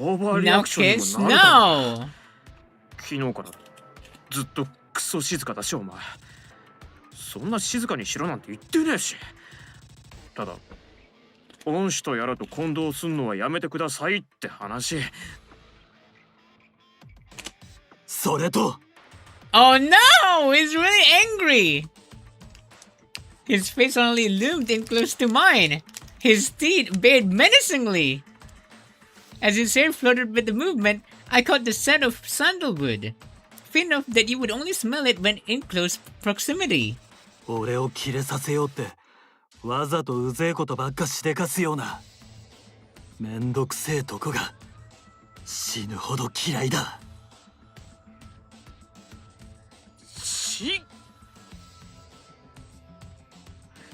オーバーリ No アクションに kiss? もなるだろう。 No! 昨日からずっとクソ静かだしお前。そんな静かにしろなんて言ってねえし。ただ恩師とやらと混同すんのはやめてくださいって話。それと Oh no! He's really angry! His face suddenly loomed in close to mine. His teeth bared menacingly. As his hair fluttered with the movement, I caught the scent of sandalwood. Faint enough that you would only smell it when in close proximity. 俺をキレさせようってわざとうぜえことばっかしでかすようなめんどくせえとこが死ぬほど嫌いだ。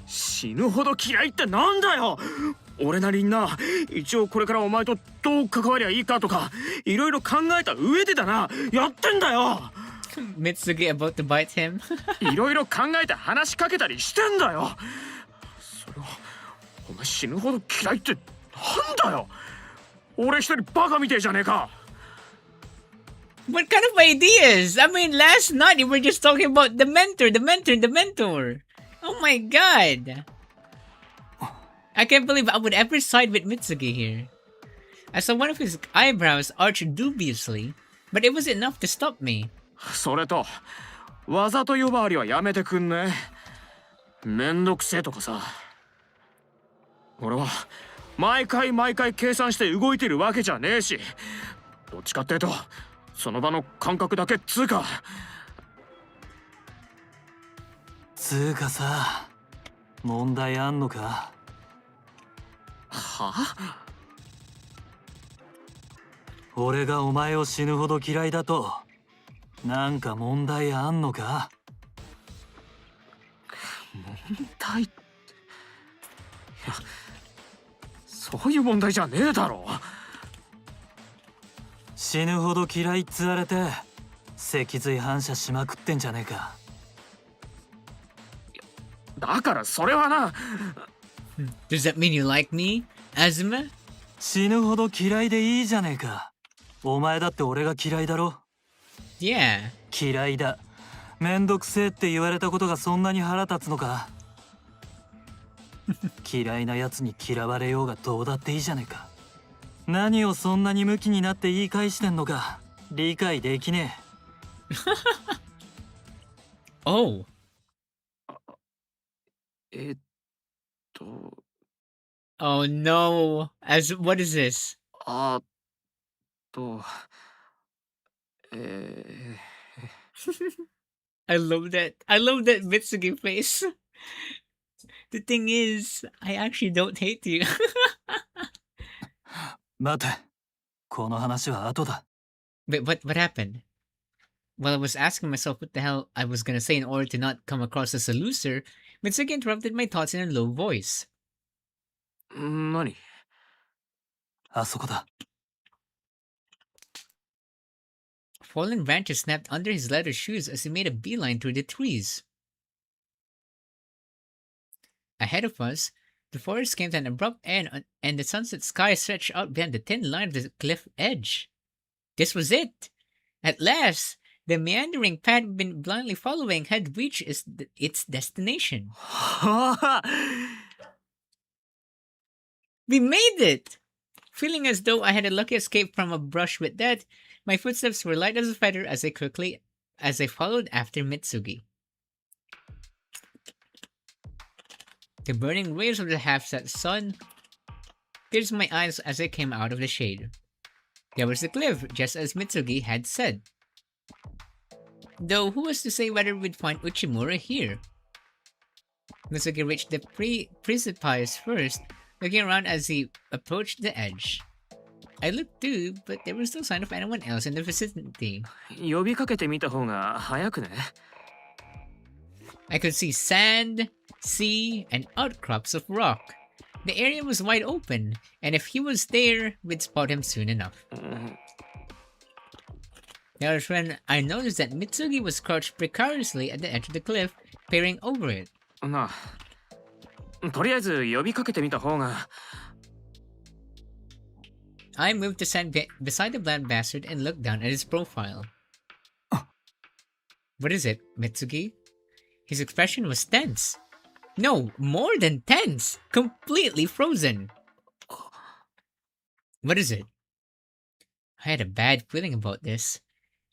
死ぬほど嫌いってなんだよ。俺なりにな、一応これからお前とどう関わりゃいいかとかいろいろ考えた上でだな、やってんだよ。Mitsugi about to bite him. いろいろ考えて話しかけたりしてんだよ。それをお前死ぬほど嫌いってなんだよ。俺一人バカみてえじゃねえか。 What kind of ideas? I mean, last night you were just talking about the mentor, the mentor, the mentor. Oh my god. I can't believe I would ever side with Mitsugi here. I saw one of his eyebrows arch dubiously, but it was enough to stop me. それとわざと呼ばわりはやめてくんね。めんどくせえとかさ。俺は毎回計算して動いてるわけじゃねえし、どっちかっていうとその場の感覚だけっつうか。つうかさ問題あんのか。は？俺がお前を死ぬほど嫌いだとなんか問題あんのか。問題って、いやそういう問題じゃねえだろ。死ぬほど嫌いっつわれて脊髄反射しまくってんじゃねえか。だからそれはな。 Does that mean you like me, Azuma? 死ぬほど嫌いでいいじゃねえか。お前だって俺が嫌いだろ。 Yeah. 嫌いだめんどくせえって言われたことがそんなに腹立つのか。嫌いなやつに嫌われようがどうだっていいじゃねえか。何をそんなにムキになって言い返してんのか理解できねえ。Oh. えっと Oh no. What is this? あとえ I love that. I love that Mitsugi face. The thing is, I actually don't hate you. 待てこの話は後だ。 But what happened? While I was asking myself what the hell I was gonna say in order to not come across as a loser, Mitsugi interrupted my thoughts in a low voice. 何？あそこだ。 Fallen branches snapped under his leather shoes as he made a beeline through the trees. Ahead of us, the forest came to an abrupt end and the sunset sky stretched out beyond the thin line of the cliff edge. This was it! At last, the meandering path we'd been blindly following had reached its destination. We made it! Feeling as though I had a lucky escape from a brush with death, my footsteps were light as a feather as I followed after Mitsugi. The burning rays of the half-set sun pierced my eyes as I came out of the shade. There was the cliff, just as Mitsugi had said. Though who was to say whether we'd find Uchimura here? Mitsugi reached the precipice first, looking around as he approached the edge. I looked too, but there was no sign of anyone else in the vicinity. 呼びかけてみた方が早くね。 I could see sand, sea, and outcrops of rock. The area was wide open, and if he was there, we'd spot him soon enough. That was when I noticed that Mitsugi was crouched precariously at the edge of the cliff, peering over it. まあ、とりあえず呼びかけてみた方が。 I moved to stand beside the blind bastard and looked down at his profile. What is it, Mitsugi? His expression was tense. No, more than tense! Completely frozen. What is it? I had a bad feeling about this.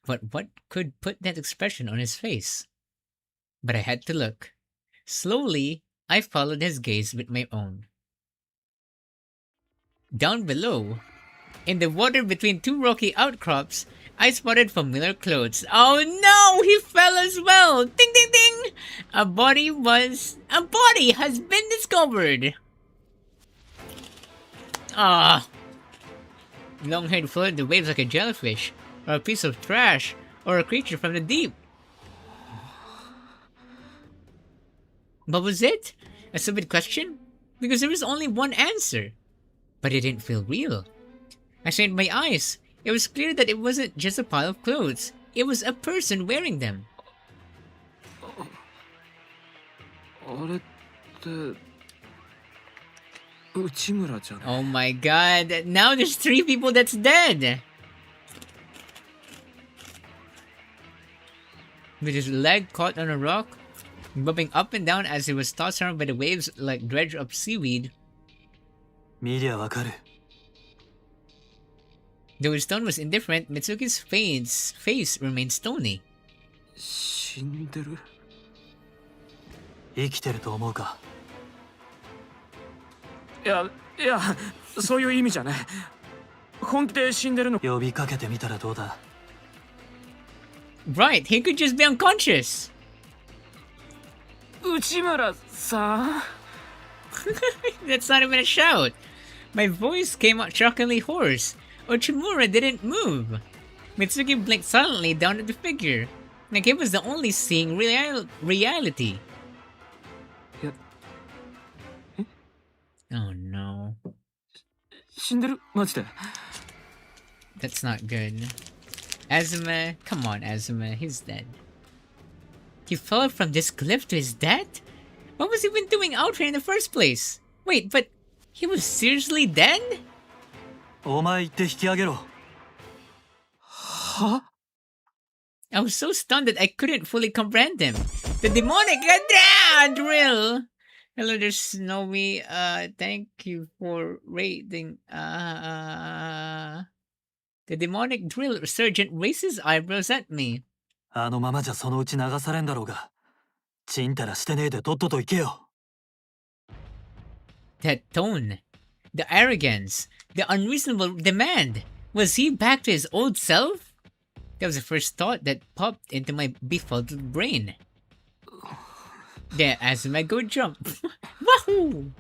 But what could put that expression on his face? But I had to look. Slowly, I followed his gaze with my own. Down below, in the water between two rocky outcrops, I spotted familiar clothes. Oh no! He fell as well! Ding ding ding! A body has been discovered! Ah! Long-haired floated the waves like a jellyfish, or a piece of trash, or a creature from the deep. But was it? A stupid question? Because there was only one answer. But it didn't feel real. I strained my eyes. It was clear that it wasn't just a pile of clothes. It was a person wearing them. あれって内村じゃね。 Oh my god, now there's 3 people that's dead! With his leg caught on a rock, bobbing up and down as he was tossed around by the waves like dredge of seaweed. 見りゃわかる。 Though his tone was indifferent, Mitsuki's face remained stony. 死んでる。生きてると思うか。いや、そういう意味じゃね。本気で死んでるの。呼びかけてみたらどうだ。 Right, he could just be unconscious. 内村さん。 That's not even a shout. My voice came out shockingly hoarse. Ochimura didn't move. Mitsuki blinked silently down at the figure, like he was the only seeing reality. Oh no. 死んでるマジで。 That's not good. Azuma, come on Azuma, he's dead. He fell from this cliff to his death? What was he even doing out here in the first place? Wait, but he was seriously dead? お前行って引き上げろ。は？ I was so stunned that I couldn't fully comprehend him. The demonic drill! Hello there, Snowy. Thank you for raiding. The demonic drill sergeant raised his eyebrows at me. あのままじゃそのうち流されんだろうが。ちんたらしてねえでとっとと行けよ。That tone, the arrogance, the unreasonable demand. Was he back to his old self? That was the first thought that popped into my befuddled brain. There, Azuma, go jump. Wahoo!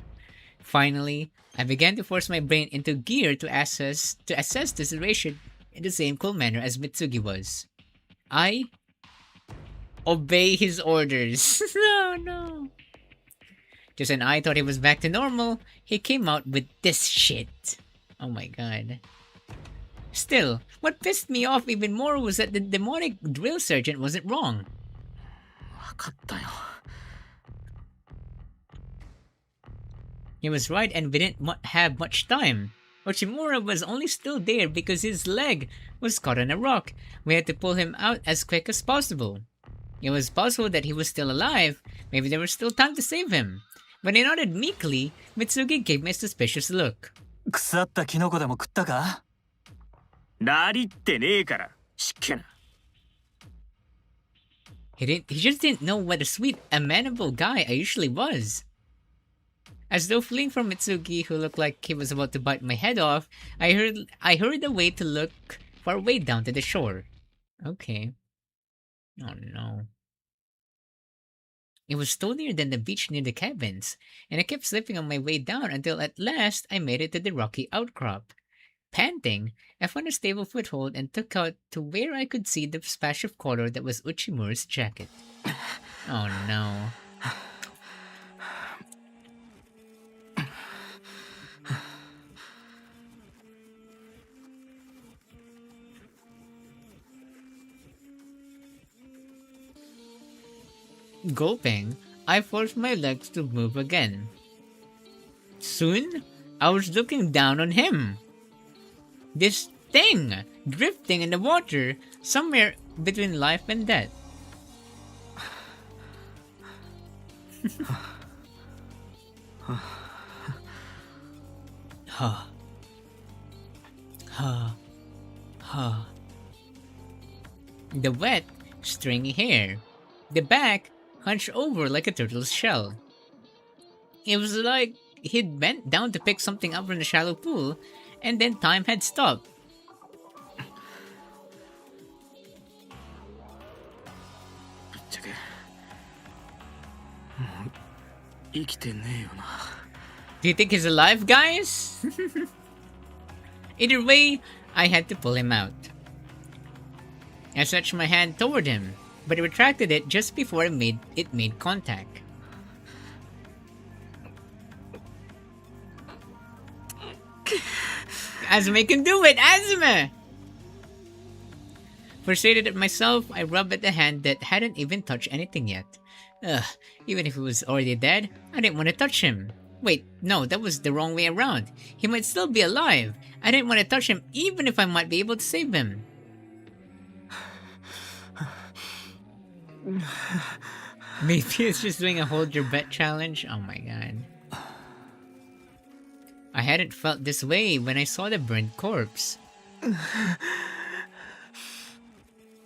Finally, I began to force my brain into gear to assess the situation in the same cool manner as Mitsugi was. I obey his orders. No, no. Just when I thought he was back to normal, he came out with this shit. Oh my god. Still, what pissed me off even more was that the demonic drill sergeant wasn't wrong. 分かったよ。 He was right and we didn't have much time. Ochimura was only still there because his leg was caught on a rock. We had to pull him out as quick as possible. It was possible that he was still alive. Maybe there was still time to save him. When I nodded meekly, Mitsugi gave me a suspicious look. 腐ったキノコでも食ったか？なりってねえから。しっけな。 He just didn't know what a sweet, amenable guy I usually was. As though fleeing from Mitsugi, who looked like he was about to bite my head off, I hurried away to look for a way down to the shore. Okay. Oh no. It was stonier than the beach near the cabins, and I kept slipping on my way down until at last I made it to the rocky outcrop. Panting, I found a stable foothold and took out to where I could see the splash of color that was Uchimura's jacket. Oh no. Gulping, I forced my legs to move again. Soon, I was looking down on him. This thing, drifting in the water, somewhere between life and death. Ha. Ha. Ha. The wet, stringy hair. The back hunched over like a turtle's shell. It was like he'd bent down to pick something up from the shallow pool, and then time had stopped. 生きてねえよな。 Do you think he's alive, guys? Either way, I had to pull him out. I stretched my hand toward him, but he retracted it just before it made contact. Azuma can do it! Azuma! Frustrated at myself, I rubbed at the hand that hadn't even touched anything yet. Ugh, even if he was already dead, I didn't want to touch him. Wait, no, that was the wrong way around. He might still be alive. I didn't want to touch him even if I might be able to save him. Maybe it's just doing a hold your bet challenge? Oh my god. I hadn't felt this way when I saw the burned corpse.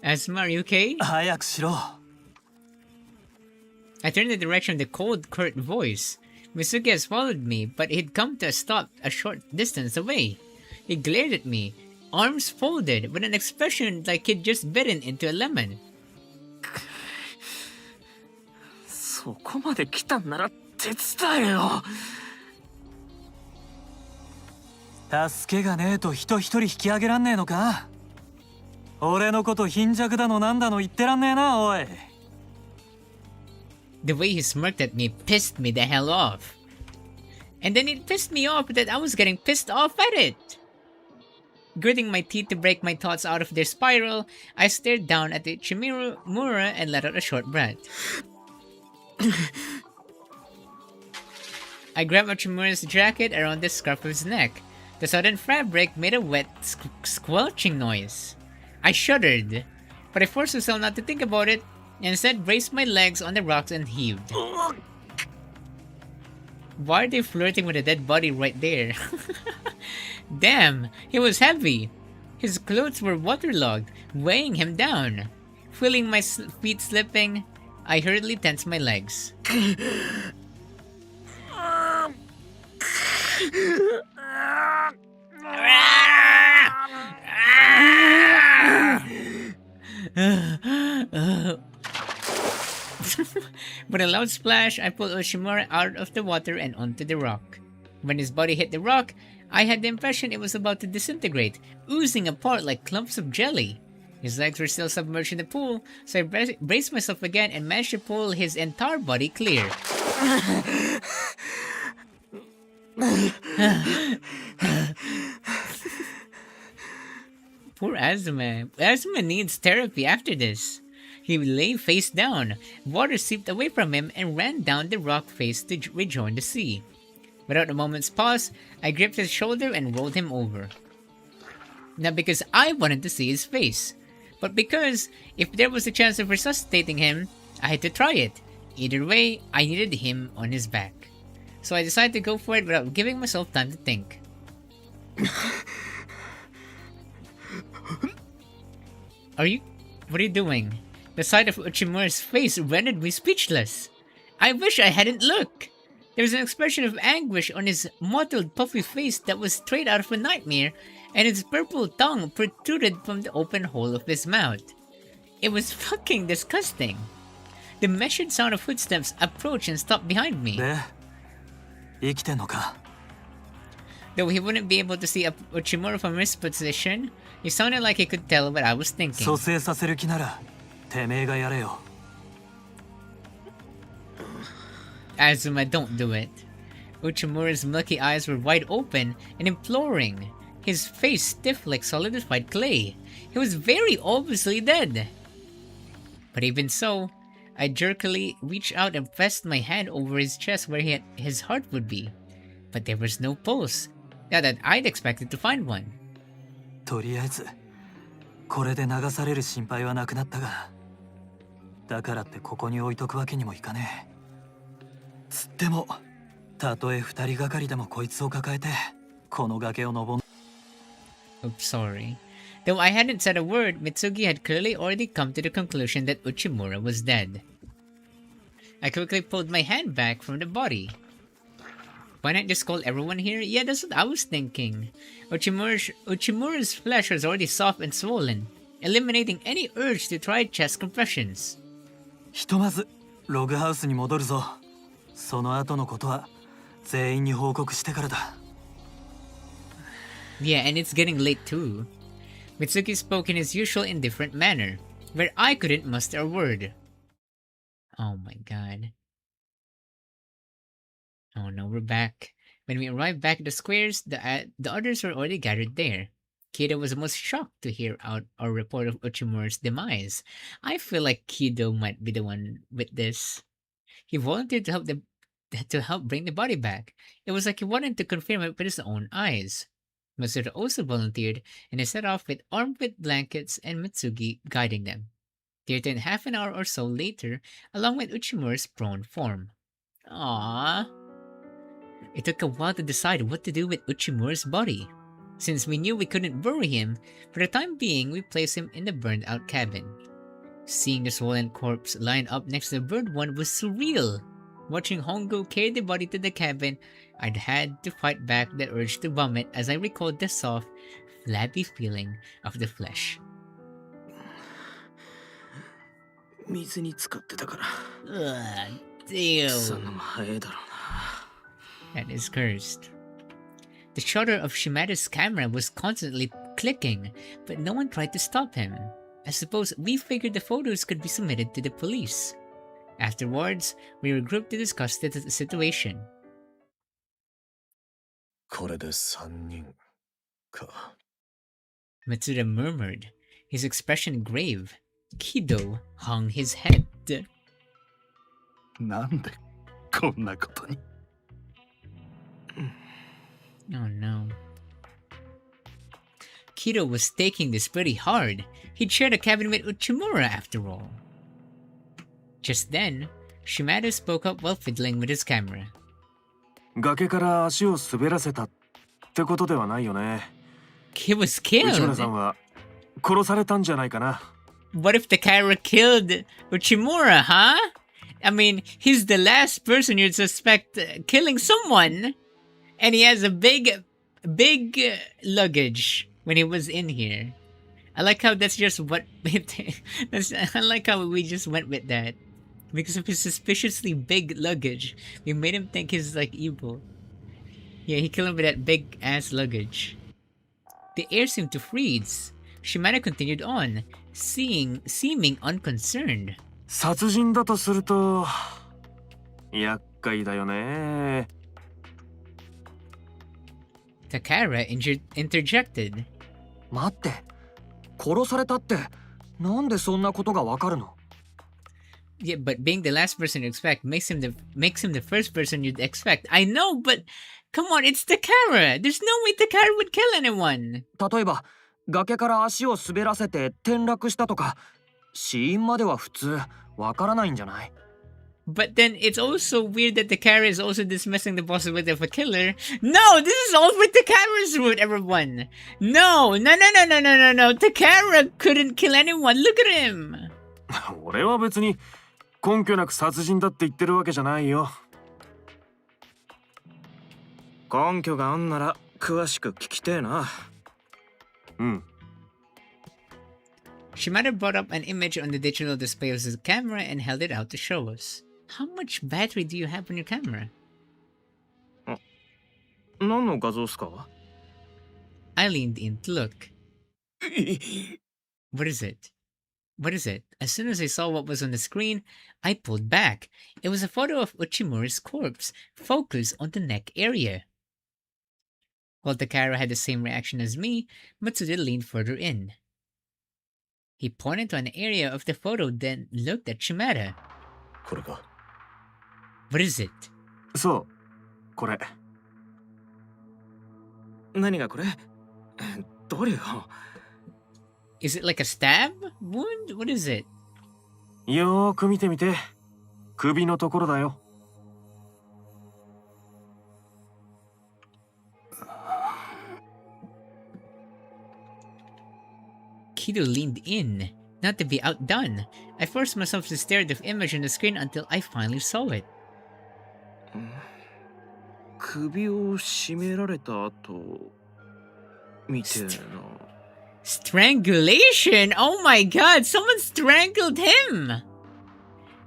Asma, are you okay? 早くしろ。 I turned in the direction of the cold, curt voice. Mitsugi has followed me, but he'd come to a stop a short distance away. He glared at me, arms folded, with an expression like he'd just bitten into a lemon. そこまで来たんなら手伝えよ。助けがねえと人一人引き上げらんねえのか。俺のこと貧弱だのなんだの言ってらんねえな、おい。 The way he smirked at me pissed me the hell off. And then it pissed me off that I was getting pissed off at it. Gritting my teeth to break my thoughts out of their spiral, I stared down at the Chimura and let out a short breath. I grabbed Chimura's jacket around the scruff of his neck. The sudden fabric made a wet, squelching noise. I shuddered, but I forced myself not to think about it, and instead braced my legs on the rocks and heaved. Why are they flirting with a dead body right there? Damn, he was heavy. His clothes were waterlogged, weighing him down. Feeling my feet slipping, I hurriedly tensed my legs. With a loud splash, I pulled Oshimura out of the water and onto the rock. When his body hit the rock, I had the impression it was about to disintegrate, oozing apart like clumps of jelly. His legs were still submerged in the pool, so I braced myself again and managed to pull his entire body clear. Poor Azuma. Azuma needs therapy after this. He lay face down. Water seeped away from him and ran down the rock face to rejoin the sea. Without a moment's pause, I gripped his shoulder and rolled him over. Not because I wanted to see his face, but because if there was a chance of resuscitating him, I had to try it. Either way, I needed him on his back. So I decided to go for it without giving myself time to think. What are you doing? The sight of Uchimura's face rendered me speechless. I wish I hadn't looked. There was an expression of anguish on his mottled, puffy face that was straight out of a nightmare, and his purple tongue protruded from the open hole of his mouth. It was fucking disgusting. The measured sound of footsteps approached and stopped behind me. で生きてんのか Though he wouldn't be able to see Uchimura from his position, he sounded like he could tell what I was thinking. 蘇生させる気ならてめえがやれよ Azuma, don't do it. Uchimura's milky eyes were wide open and imploring, his face stiff like solidified clay. He was very obviously dead. But even so, I jerkily reached out and pressed my hand over his chest where his heart would be. But there was no pulse. Now that I'd expected to find one. とりあえずこれで流される心配はなくなったがだからってここに置いとくわけにもいかねえつってもたとえ二人がかりでもこいつを抱えてこの崖を登ん Oops, sorry. Though I hadn't said a word, Mitsugi had clearly already come to the conclusion that Uchimura was dead. I quickly pulled my hand back from the body. Why not just call everyone here? Yeah, that's what I was thinking. Uchimura's flesh was already soft and swollen, eliminating any urge to try chest compressions. ひとまずログハウスに戻るぞその後のことは全員に報告してからだ Yeah, and it's getting late too. Mitsuki spoke in his usual indifferent manner, where I couldn't muster a word. Oh my god. Oh no, we're back. When we arrived back at the squares, the others were already gathered there. Kido was most shocked to hear out our report of Uchimura's demise. I feel like Kido might be the one with this. He volunteered to help bring the body back. It was like he wanted to confirm it with his own eyes. Matsuda also volunteered, and they set off with armed with blankets and Mitsugi guiding them. They returned half an hour or so later, along with Uchimura's prone form. Aww. It took a while to decide what to do with Uchimura's body. Since we knew we couldn't bury him, for the time being we placed him in the burned-out cabin. Seeing the swollen corpse lined up next to the burned one was surreal. Watching Hongo carry the body to the cabin, I'd had to fight back the urge to vomit as I recalled the soft, flabby feeling of the flesh. 水に浸かってたから Ugh, ew. その早いだろうな That is cursed. The shutter of Shimada's camera was constantly clicking, but no one tried to stop him. I suppose we figured the photos could be submitted to the police. Afterwards, we regrouped to discuss the situation. これで3人か。 Matsuda murmured, his expression grave. Kido hung his head. なんでこんなことに Oh no. Kido was taking this pretty hard. He'd shared a cabin with Uchimura after all. Just then, Shimada spoke up while fiddling with his camera. 崖から足を滑らせたってことではないよね。 He was 内村さ killed. んは殺されたんじゃないかな。 What if the camera killed Uchimura, huh? I mean, he's the last person you'd suspect killing someone. And he has a big luggage when he was in here. I like how that's just what... I like how we just went with that. Because of his suspiciously big luggage, we made him think he's like evil. Yeah, he killed him with that big ass luggage. The air seemed to freeze. Shimada continued on, seeming unconcerned. 殺人だとすると厄介だよね。 Takara interjected. 待って殺されたってなんでそんなことがわかるの Yeah, but being the last person you expect makes him the first person you'd expect. I know, but come on, it's Takara. There's no way Takara would kill anyone. 例えば崖から足を滑らせて転落したとか死因までは普通わからないんじゃない But then it's also weird that Takara is also dismissing the possibility of a killer. No, this is all with Takara's route, everyone. No. Takara couldn't kill anyone. Look at him. 俺は別に根拠なく殺人だって言ってるわけじゃないよ。根拠があんなら詳しく聞きてえな。うん。Shimada brought up an image on the digital display of his camera and held it out to show us. How much battery do you have on your camera? 何の画像っすか？ I leaned in to look. What is it? What is it? As soon as I saw what was on the screen, I pulled back. It was a photo of Uchimura's corpse, focused on the neck area. While Takara had the same reaction as me, Matsuda leaned further in. He pointed to an area of the photo, then looked at Shimada. これか。 What is it? そうこれ。何がこれ？どれよ。 Is it like a stab wound? What is it? よーく見てみて。首のところだよ。Kido leaned in, not to be outdone. I forced myself to stare at the image on the screen until I finally saw it. 首を絞められた後みてえな。 Strangulation! Oh my god, someone strangled him!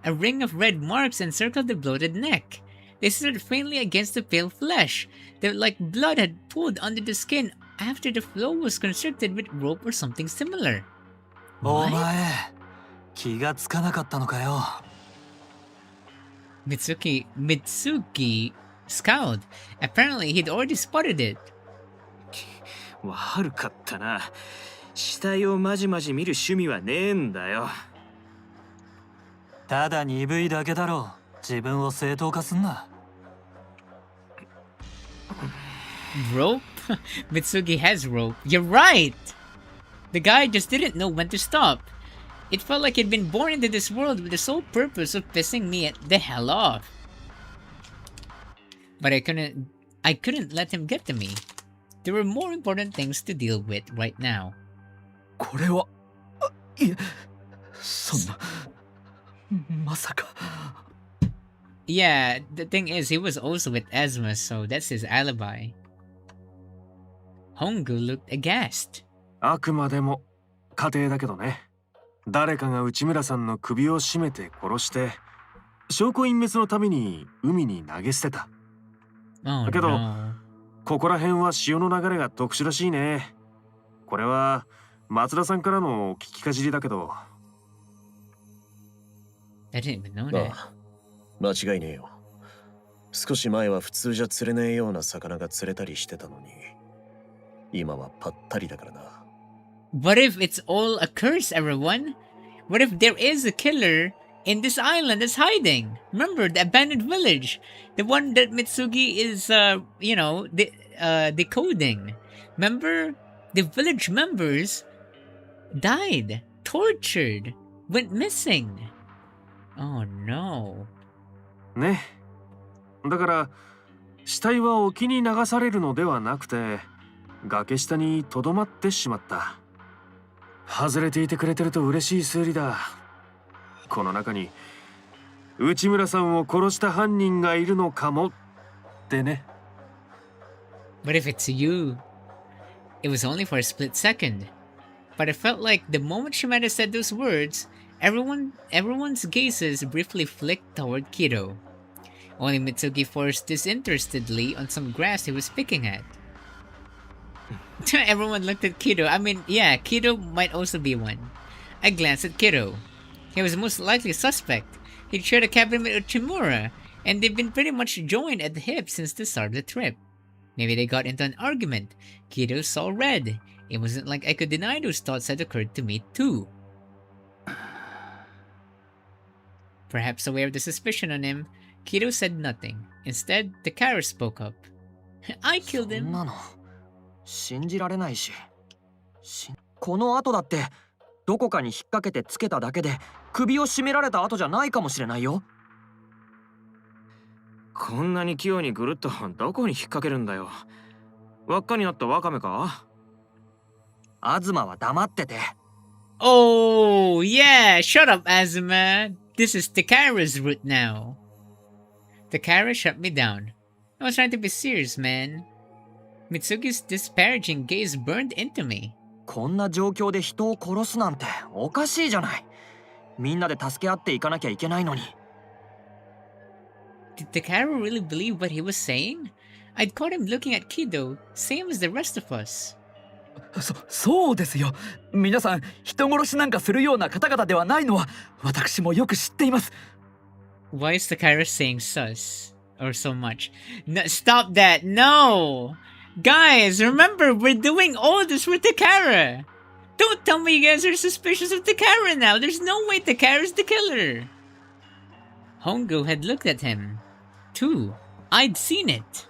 A ring of red marks encircled the bloated neck. They stood faintly against the pale flesh, like blood had pooled under the skin after the flow was constricted with rope or something similar. お前気がつかなかったのかよ。Mitsugi scowled. Apparently, he'd already spotted it. 悪かったな。死体をまじまじ見る趣味はねえんだよ。ただ鈍いだけだろう。自分を正当化すんな。Rope? Mitsugi has rope. You're right! The guy just didn't know when to stop. It felt like he'd been born into this world with the sole purpose of pissing me the hell off. But I couldn't let him get to me. There were more important things to deal with right now. これは、いえ、そんな、まさか。 Yeah, the thing is, he was also with Asma, so that's his alibi. Hongu looked aghast. あくまでも家庭だけどね。誰かが内村さんの首を絞めて殺して証拠隠滅のために海に投げ捨てた。 Oh だけど no. ここら辺は潮の流れが特殊らしいね。これは松田さんからの聞きかじりだけど。 I didn't even know あ that. あ、間違いねえよ。少し前は普通じゃ釣れねえような魚が釣れたりしてたのに、今はぱったりだからな。 What if it's all a curse, everyone? What if there is a killer in this island that's hiding? Remember the abandoned village? The one that Mitsugi is, decoding. Remember? The village members died, tortured, went missing. Oh no. ね。だから死体は沖に流されるのではなくて崖下にとどまってしまった。外れていてくれてると嬉しい推理だ。この中に内村さんを殺した犯人がいるのかもってね。 But if it's you, it was only for a split second. But it felt like the moment Shimada said those words, everyone's gazes briefly flicked toward Kido. Only Mitsugi forced disinterestedly on some grass he was picking at. Everyone looked at Kido. I mean, yeah, Kido might also be one. I glanced at Kido. He was most likely a suspect. He'd shared a cabin with Uchimura, and they've been pretty much joined at the hip since the start of the trip. Maybe they got into an argument. Kido saw red. It wasn't like I could deny those thoughts had occurred to me too. Perhaps aware of the suspicion on him, Kido said nothing. Instead, Takara spoke up. I killed そ him. んなの信じられないし。この後だってどこかに引っ掛けてつけただけで首を絞められた後じゃないかもしれないよ。こんなに器用にぐるっとどこに引っ掛けるんだよ。輪っかになったワカメか？東は黙ってて。 Oh, yeah, shut up, Azuma. This is Takara's route now. Takara shut me down. I was trying to be serious, man. Mitsugi's disparaging gaze burned into me. こんな状況で人を殺すなんておかしいじゃない。みんなで助け合っていかなきゃいけないのに。Did Takara really believe what he was saying? I'd caught him looking at Kido, same as the rest of us. そうですよ。皆さん人殺しなんかするような方々ではないのは私もよく知っています。 Why is Takara saying sus? Or so much? No, stop that! No! Guys, remember, we're doing all this for Takara! Don't tell me you guys are suspicious of Takara now! There's no way Takara's the killer! Hongo had looked at him. Too. I'd seen it.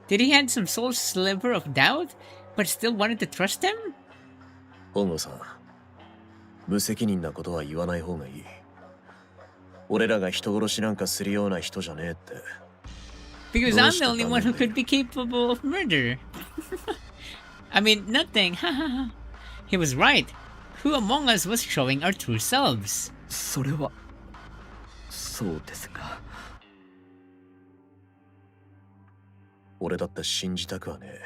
Did he have some sole sliver of doubt, but still wanted to trust him? 本郷さん、無責任なことは言わない方がいい。俺らが人殺しなんかするような人じゃねえって。Because I'm the only one who could be capable of murder. I mean, nothing. He was right. Who among us was showing our true selves? それはそうですが。俺だって信じたくはねえ。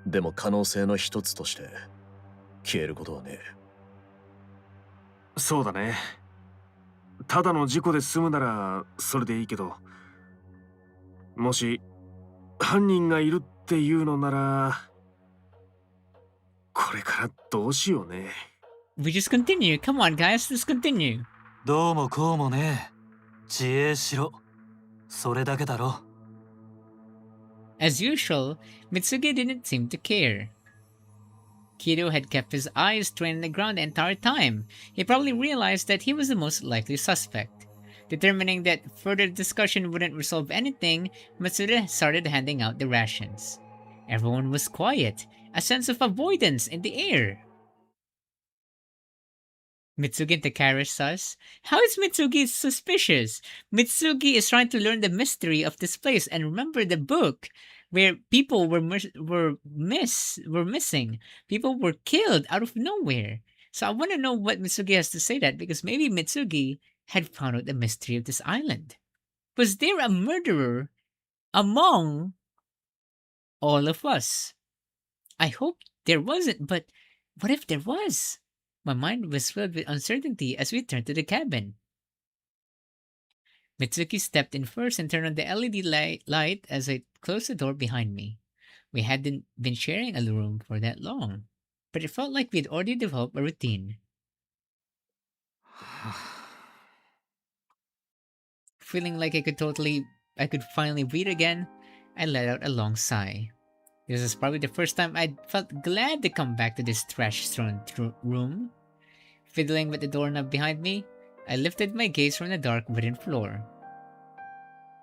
でも可能性の一つとして消えることはねえ。そうだね。ただの事故で済むならそれでいいけど、もし犯人がいるっていうのなら、これからどうしようね。We just continue. Come on, guys, let's continue. どうもこうもね。自衛しろ。それだけだろ。As usual, Mitsugi didn't seem to care. Kido had kept his eyes trained on the ground the entire time. He probably realized that he was the most likely suspect. Determining that further discussion wouldn't resolve anything, Matsuda started handing out the rations. Everyone was quiet, a sense of avoidance in the air. Mitsugi and Takara sus? How is Mitsugi suspicious? Mitsugi is trying to learn the mystery of this place and remember the book where people were missing. People were killed out of nowhere. So I want to know what Mitsugi has to say that, because maybe Mitsugi had found out the mystery of this island. Was there a murderer among all of us? I hope there wasn't, but what if there was? My mind was filled with uncertainty as we turned to the cabin. Mitsuki stepped in first and turned on the LED light as I closed the door behind me. We hadn't been sharing a room for that long, but it felt like we'd already developed a routine. Feeling like I could finally breathe again, I let out a long sigh. This was probably the first time I'd felt glad to come back to this trash-strewn room. Fiddling with the doorknob behind me, I lifted my gaze from the dark wooden floor.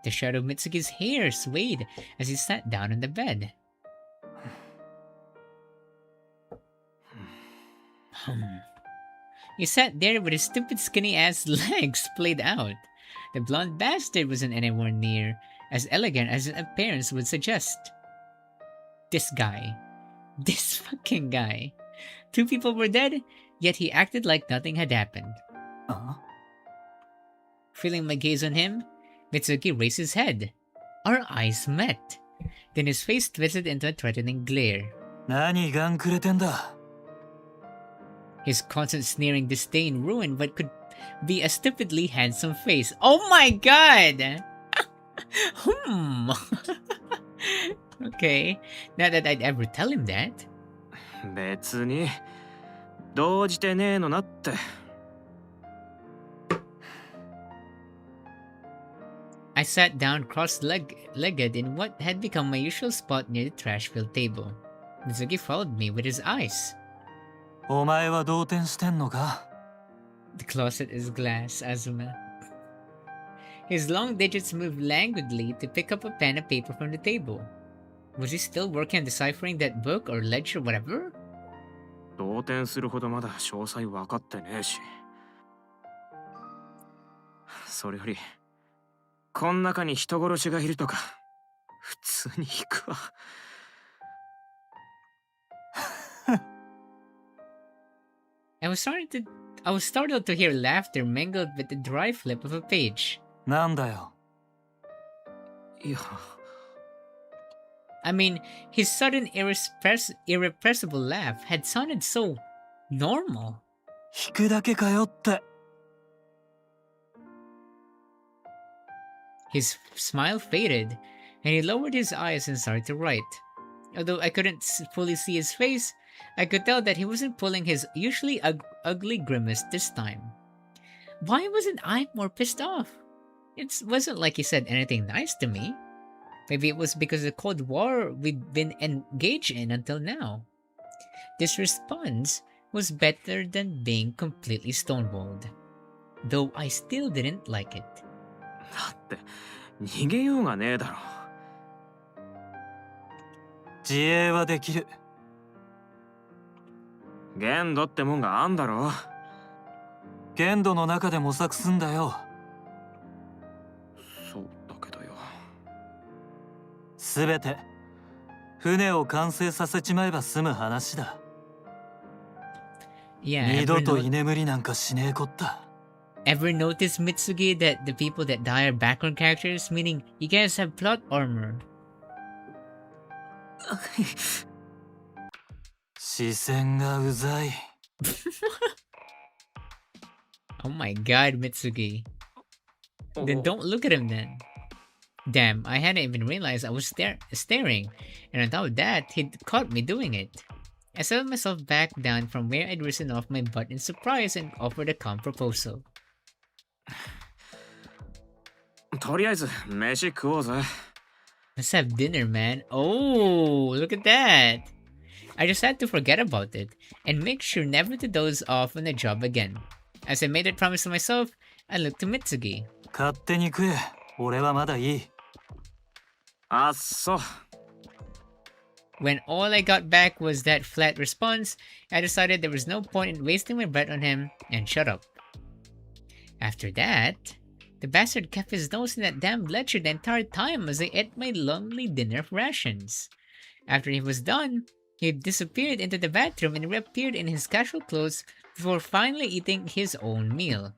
The shadow of Mitsuki's hair swayed as he sat down on the bed. He sat there with his stupid skinny-ass legs played out. The blonde bastard wasn't anywhere near as elegant as his appearance would suggest. This guy. This fucking guy. 2 people were dead, yet he acted like nothing had happened. Feeling my gaze on him, Mitsuki raised his head. Our eyes met. Then his face twisted into a threatening glare. 何がんくれてんだ。 His constant sneering disdain ruined what could be a stupidly handsome face. Oh my god! Okay, not that I'd ever tell him that. 別に動じてねえのなって。I sat down cross-legged in what had become my usual spot near the trash-filled table. Mitsuki followed me with his eyes. お前は動転してんのか。 The closet is glass, Azuma. His long digits moved languidly to pick up a pen and paper from the table. Was he still working on deciphering that book or ledger or whatever? 動転するほどまだ詳細分かってねえし。それよりこん中に人殺しがいるとか普通に引くわ。I was startled to hear laughter mingled with the dry flip of a page. なんだよ。いや I mean, his sudden irrepressible laugh had sounded so normal. 引くだけかよって。 His smile faded, and he lowered his eyes and started to write. Although I couldn't fully see his face, I could tell that he wasn't pulling his usually ugly grimace this time. Why wasn't I more pissed off? It wasn't like he said anything nice to me. Maybe it was because of the Cold War we'd been engaged in until now. This response was better than being completely stonewalled, though I still didn't like it. だって逃げようがねえだろ。自衛はできる。限度ってもんがあんだろ。限度の中で模索すんだよ。そうだけどよ。すべて船を完成させちまえば済む話だ。Yeah, 二度と居眠りなんかしねえこった。 Ever notice, Mitsugi, that the people that die are background characters, meaning you guys have plot armor? 視線がうざい。Oh my god, Mitsugi. Then don't look at him then. Damn, I hadn't even realized I was staring, and on top of that, he'd caught me doing it. I settled myself back down from where I'd risen off my butt in surprise and offered a calm proposal. とりあえず飯食おうぜ。 Let's have dinner, man. Oh, look at that. I just had to forget about it and make sure never to doze off on the job again. As I made that promise to myself, I looked to Mitsugi. 勝手に食え。俺はまだいい。あっそ。 When all I got back was that flat response, I decided there was no point in wasting my breath on him and shut up. After that, the bastard kept his nose in that damn ledger the entire time as I ate my lonely dinner rations. After he was done, he disappeared into the bathroom and reappeared in his casual clothes before finally eating his own meal.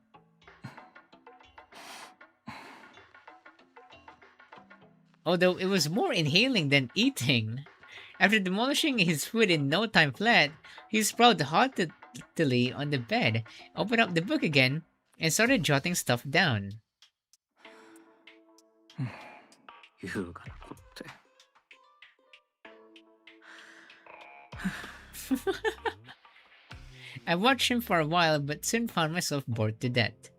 Although it was more inhaling than eating. After demolishing his food in no time flat, he sprawled haughtily on the bed, opened up the book again, and started jotting stuff down. 優雅な子って。 I watched him for a while but soon found myself bored to death.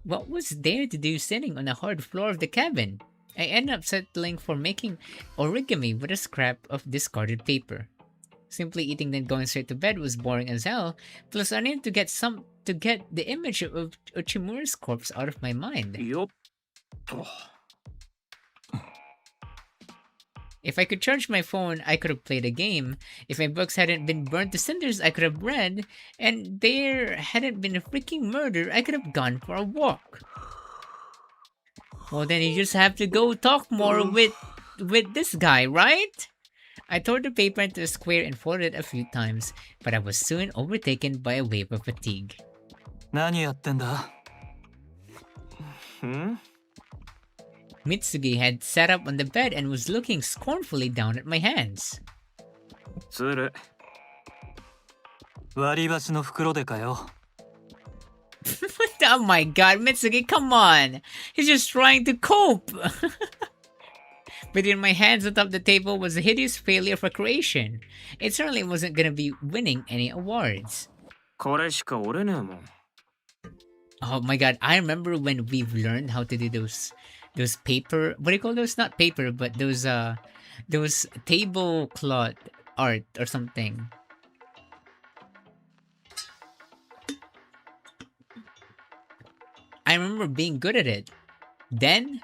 What was there to do sitting on the hard floor of the cabin? I ended up settling for making origami with a scrap of discarded paper. Simply eating then going straight to bed was boring as hell, plus I needed to get the image of Ochimura's corpse out of my mind. よっと。 If I could charge my phone, I could have played a game. If my books hadn't been burned to cinders, I could have read. And there hadn't been a freaking murder, I could have gone for a walk. Well, then you just have to go talk more with this guy, right? I tore the paper into a square and folded it a few times, but I was soon overtaken by a wave of fatigue. 何やってんだ？ Mitsugi had sat up on the bed and was looking scornfully down at my hands. ずる。割り箸の袋でかよ。Oh my god, Mitsugi, come on! He's just trying to cope! But in my hands on top of the table was a hideous failure for creation. It certainly wasn't gonna be winning any awards. これしか折れねえもん。 Oh my god, I remember when we've learned how to do those paper, what do you call those? Not paper, but those tablecloth art or something. I remember being good at it. Then,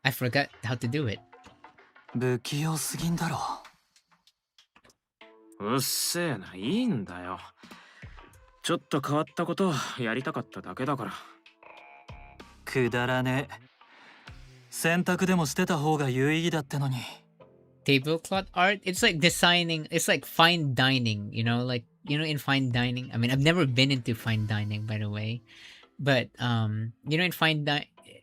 I forgot how to do it. 不器用すぎんだろ。うっせえな、いいんだよ。ちょっと変わったことをやりたかっただけだから。くだらねえ。洗濯でもしてた方が有意義だってのに。Tablecloth art, it's like designing, it's like fine dining, you know, like, you know, in fine dining. I mean, I've never been into fine dining, by the way. But, you know, in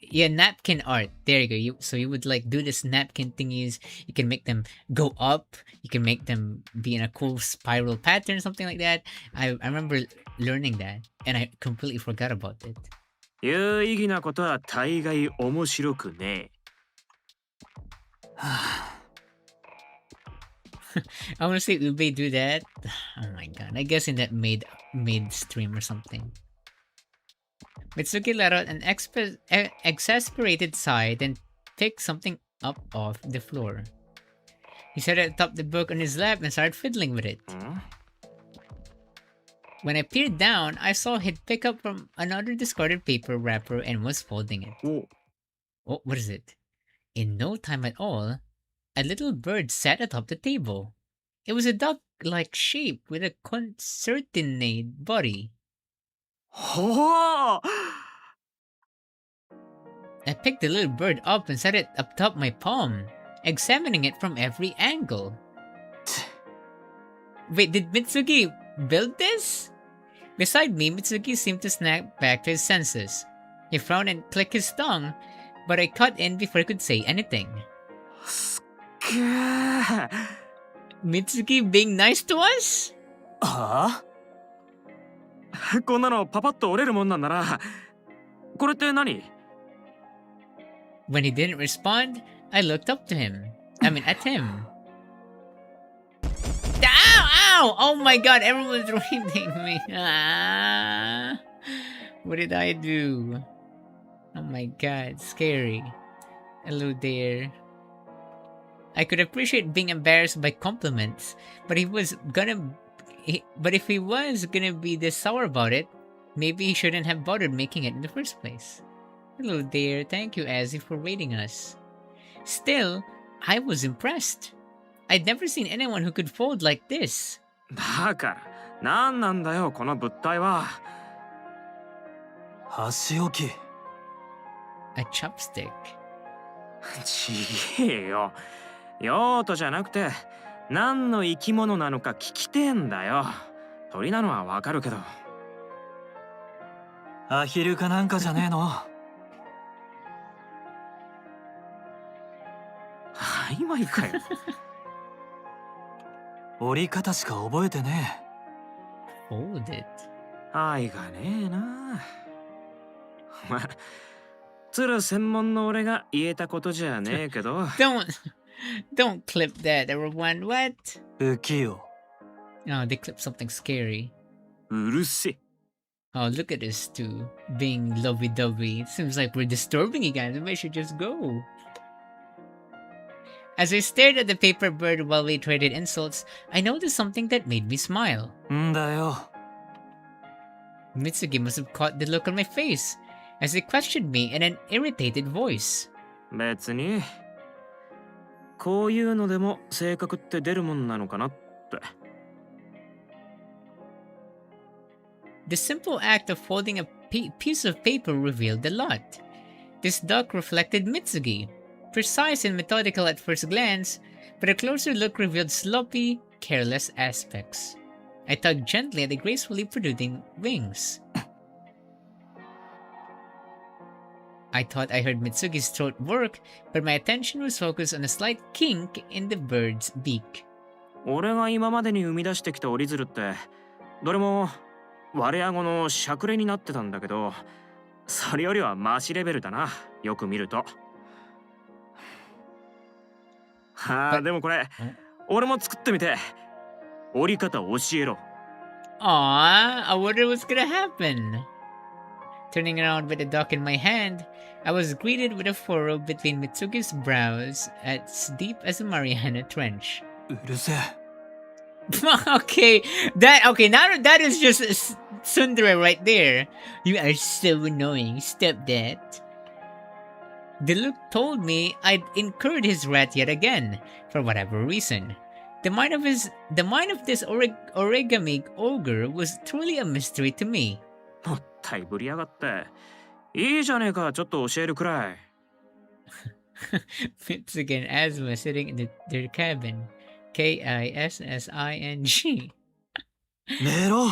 yeah, napkin art. There you go. So you would like do this napkin thingies. You can make them go up. You can make them be in a cool spiral pattern, something like that. I remember learning that, and I completely forgot about it. 有意義なことは大概面白くね I want to see Ube do that. Oh my god! I guess in that made stream or something. Mitsuki let out an exasperated sigh, then picked something up off the floor. He set it atop the book on his lap and started fiddling with it. え。ん When I peered down, I saw he'd pick up from another discarded paper wrapper and was folding it. お Oh, what is it? In no time at all, a little bird sat atop the table. It was a duck-like shape with a concertinate body. ほう I picked the little bird up and set it atop my palm, examining it from every angle. Wait, did Mitsugi build this? Beside me, Mitsugi seemed to snap back to his senses. He frowned and clicked his tongue, but I cut in before he could say anything. すっげえ Mitsugi being nice to us? はあこんなのパパッと折れるもんなんだな。これって何 When he didn't respond, I looked up to him. I mean, at him. Ow! Ow! Oh my god, everyone's reading me. Ah, what did I do? Oh my god, scary. Hello there. I could appreciate being embarrassed by compliments, but if he was gonna be this sour about it, maybe he shouldn't have bothered making it in the first place. Hello there, thank you Azzy for rating us. Still, I was impressed. I'd never seen anyone who could fold like this. だから何なんだよこの物体は。箸置き A chopstick. ちげえよ。用途じゃなくて何の生き物なのか聞きてえんだよ。鳥なのはわかるけど。アヒルかなんかじゃねえの曖昧かよ。折り方しか覚えてね Fold it. 愛がねえな。まあ鶴専門の俺が言えたことじゃねえけど。Don't clip that, everyone. What? え不器用 Oh, they clipped something scary. うるせえ。 Oh, look at us two being lovey-dovey. It seems like we're disturbing you guys. Maybe I should just go. As I stared at the paper bird while we traded insults, I noticed something that made me smile. んだよ Mitsugi must have caught the look on my face as he questioned me in an irritated voice. 別にこういうのでも性格って出るもんなのかなって。 The simple act of folding a piece of paper revealed a lot. This duck reflected Mitsugi, precise and methodical at first glance, but a closer look revealed sloppy, careless aspects. I tugged gently at the gracefully protruding wings. I thought I heard Mitsugi's throat work, but my attention was focused on a slight kink in the bird's beak. 俺が今までに生み出してきた折り鶴ってどれも割れ顎のしゃくれになってたんだけど、それよりはマシレベルだな、よく見ると。はあ、でもこれ俺も作ってみて。折り方教えろ。 Aww, I wonder what's gonna happen. Turning around with the duck in my hand, I was greeted with a furrow between Mitsugi's brows as deep as a Mariana Trench. うるせえ okay, now that is just Sundara right there. You are so annoying, stop that. The look told me I'd incurred his wrath yet again, for whatever reason. The mind of this origami ogre was truly a mystery to me. もったいぶりやがって。いいじゃねえか、ちょっと教えるくらい。Mitsugi and Asuma sitting in their cabin. Kissing. 寝ろ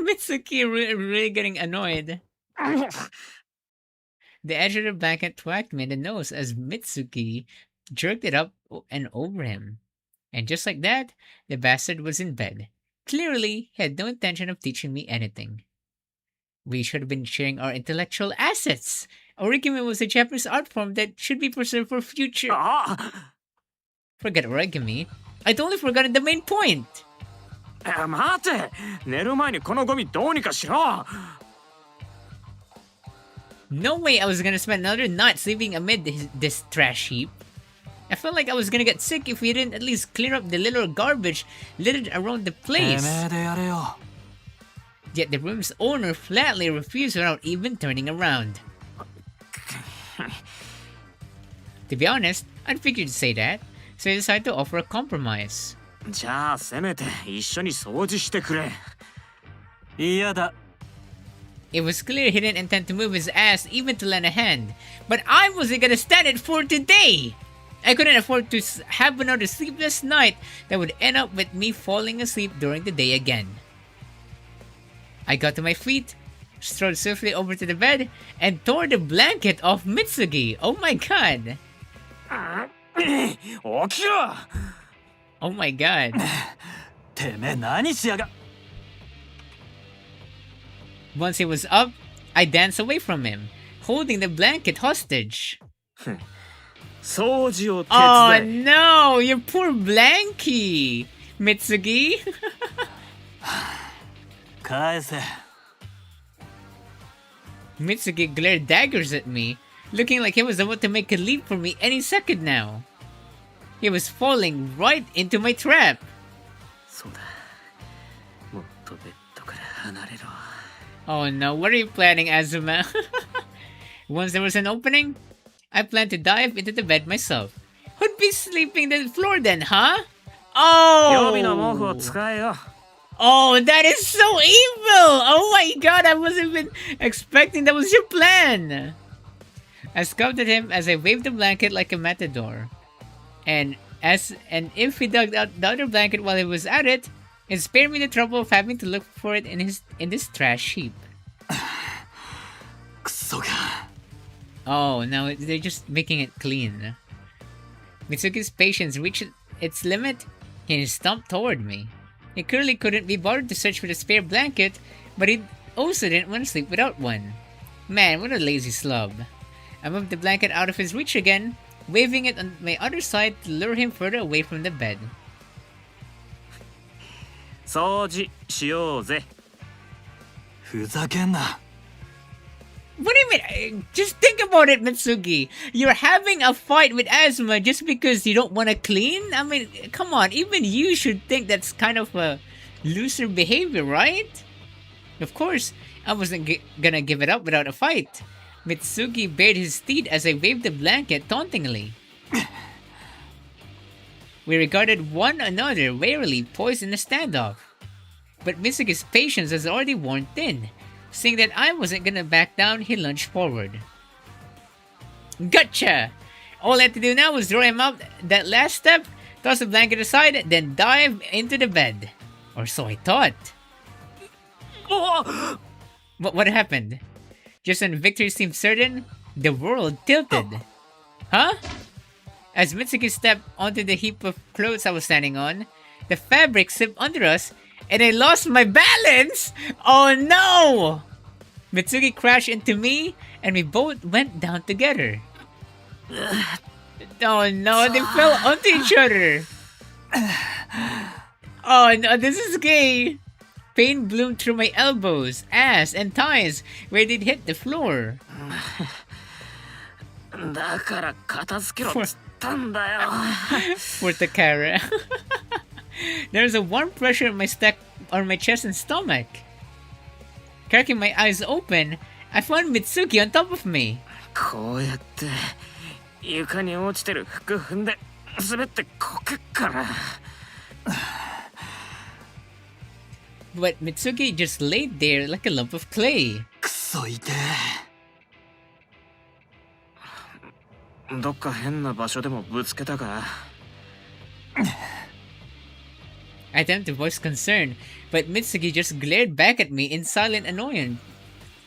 Mitsuki really getting annoyed. The edge of the blanket whacked me in the nose as Mitsugi jerked it up and over him. And just like that, the bastard was in bed. Clearly, he had no intention of teaching me anything. We should have been sharing our intellectual assets. Origami was a Japanese art form that should be preserved for future. Forget origami. I'd only forgotten the main point. 待て、寝る前にこのゴミどうにかしろ。 No way I was gonna spend another night sleeping amid this trash heap. I felt like I was gonna get sick if we didn't at least clear up the little garbage littered around the て place. めえでやれよ。 Yet the room's owner flatly refused without even turning around. To be honest, I'd figured to say that, so I decided to offer a compromise. じゃあせめて一緒に掃除してくれ。嫌だ。 It was clear he didn't intend to move his ass even to lend a hand, but I wasn't gonna stand it for today! I couldn't afford to have another sleepless night that would end up with me falling asleep during the day again. I got to my feet, strode swiftly over to the bed, and tore the blanket off Mitsugi. Oh my god! 起きろ。 Oh my god. てめえ何しやが。 Once he was up, I danced away from him, holding the blanket hostage. 掃除を手 Oh 伝え。 no! Your poor blankie! Mitsugi? 返せ。 Mitsugi glared daggers at me, looking like he was about to make a leap for me any second now. He was falling right into my trap. そうだ。もっとベッドから離れろ。 Oh no, what are you planning, Azuma? Once there was an opening, I planned to dive into the bed myself. Who'd be sleeping on the floor then, huh? 予備の毛布を Oh! 使えよ。 Oh, that is so evil! Oh my god, I wasn't even expecting that was your plan! I scoffed at him as I waved the blanket like a matador. And if he dug out the other blanket while he was at it, it spared me the trouble of having to look for it in this trash heap. クソが。 Oh, now they're just making it clean. Mitsuki's patience reached its limit, and he stomped toward me. He clearly couldn't be bothered to search for the spare blanket, but he also didn't want to sleep without one. Man, what a lazy slub. I moved the blanket out of his reach again, waving it on my other side to lure him further away from the bed. 掃除しようぜ。ふざけんな。 What do you mean? Just think about it, Mitsugi. You're having a fight with Asuma just because you don't want to clean? I mean, come on, even you should think that's kind of a looser behavior, right? Of course, I wasn't gonna give it up without a fight. Mitsugi bared his teeth as I waved the blanket tauntingly. We regarded one another warily, poised in a standoff. But Mitsugi's patience was already worn thin. Seeing that I wasn't gonna back down, he lunged forward. Gotcha! All I had to do now was draw him out that last step, toss the blanket aside, then dive into the bed. Or so I thought. What happened? Just when victory seemed certain, the world tilted. Huh? As Mitsuki stepped onto the heap of clothes I was standing on, the fabric slipped under us, and I lost my balance! Oh no! Mitsugi crashed into me, and we both went down together. Oh no, they fell onto each other! Oh no, this is gay! Pain bloomed through my elbows, ass, and thighs where they'd hit the floor. だから片付けろっつったんだよ。 For Takara. There's a warm pressure on my chest and stomach. Cracking my eyes open, I found Mitsuki on top of me. こうやって床に落ちてる服踏んで滑ってこけっから。 But Mitsuki just laid there like a lump of clay. クソ痛え。どっか変な場所でもぶつけたか。 I attempted to voice concern, but Mitsuki just glared back at me in silent annoyance.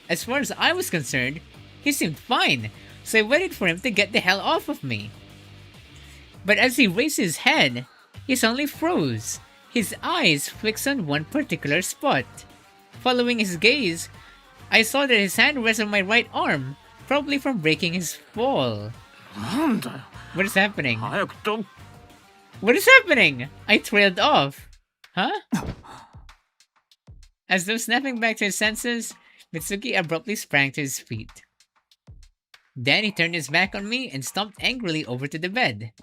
As far as I was concerned, He seemed fine, so I waited for him to get the hell off of me. But as he raised his head, he suddenly froze. His eyes fixed on one particular spot. Following his gaze, I saw that his hand rests on my right arm, probably from breaking his fall. なんだよ What is happening? 早くど What is happening? I trailed off. Huh? As though snapping back to his senses, Mitsugi abruptly sprang to his feet. Then he turned his back on me and stomped angrily over to the bed.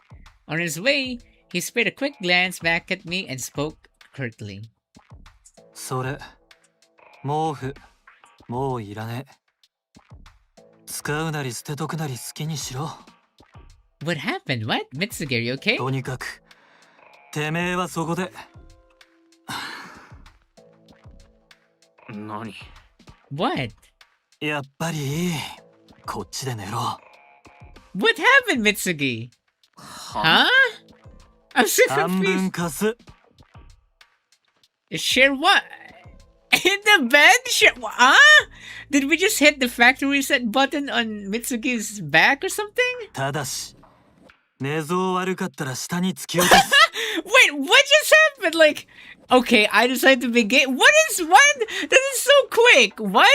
On his way, he spared a quick glance back at me and spoke curtly. それ毛布もういらねえ。使うなり捨てとくなり好きにしろ。 What happened? What? Mitsugi, are you okay? とにかくてめえはそこで。何 What? やっぱりいい。こっちで寝ろ。 What happened, Mitsugi? Huh? I'm so 半分 confused. 貸す。 Share what? In the bed? Share what? Huh? Did we just hit the factory reset button on Mitsugi's back or something? ただし寝相悪かったら下に突き落とす。 Wait, what just happened? Like, okay, I decided to begin. What? That is so quick. What?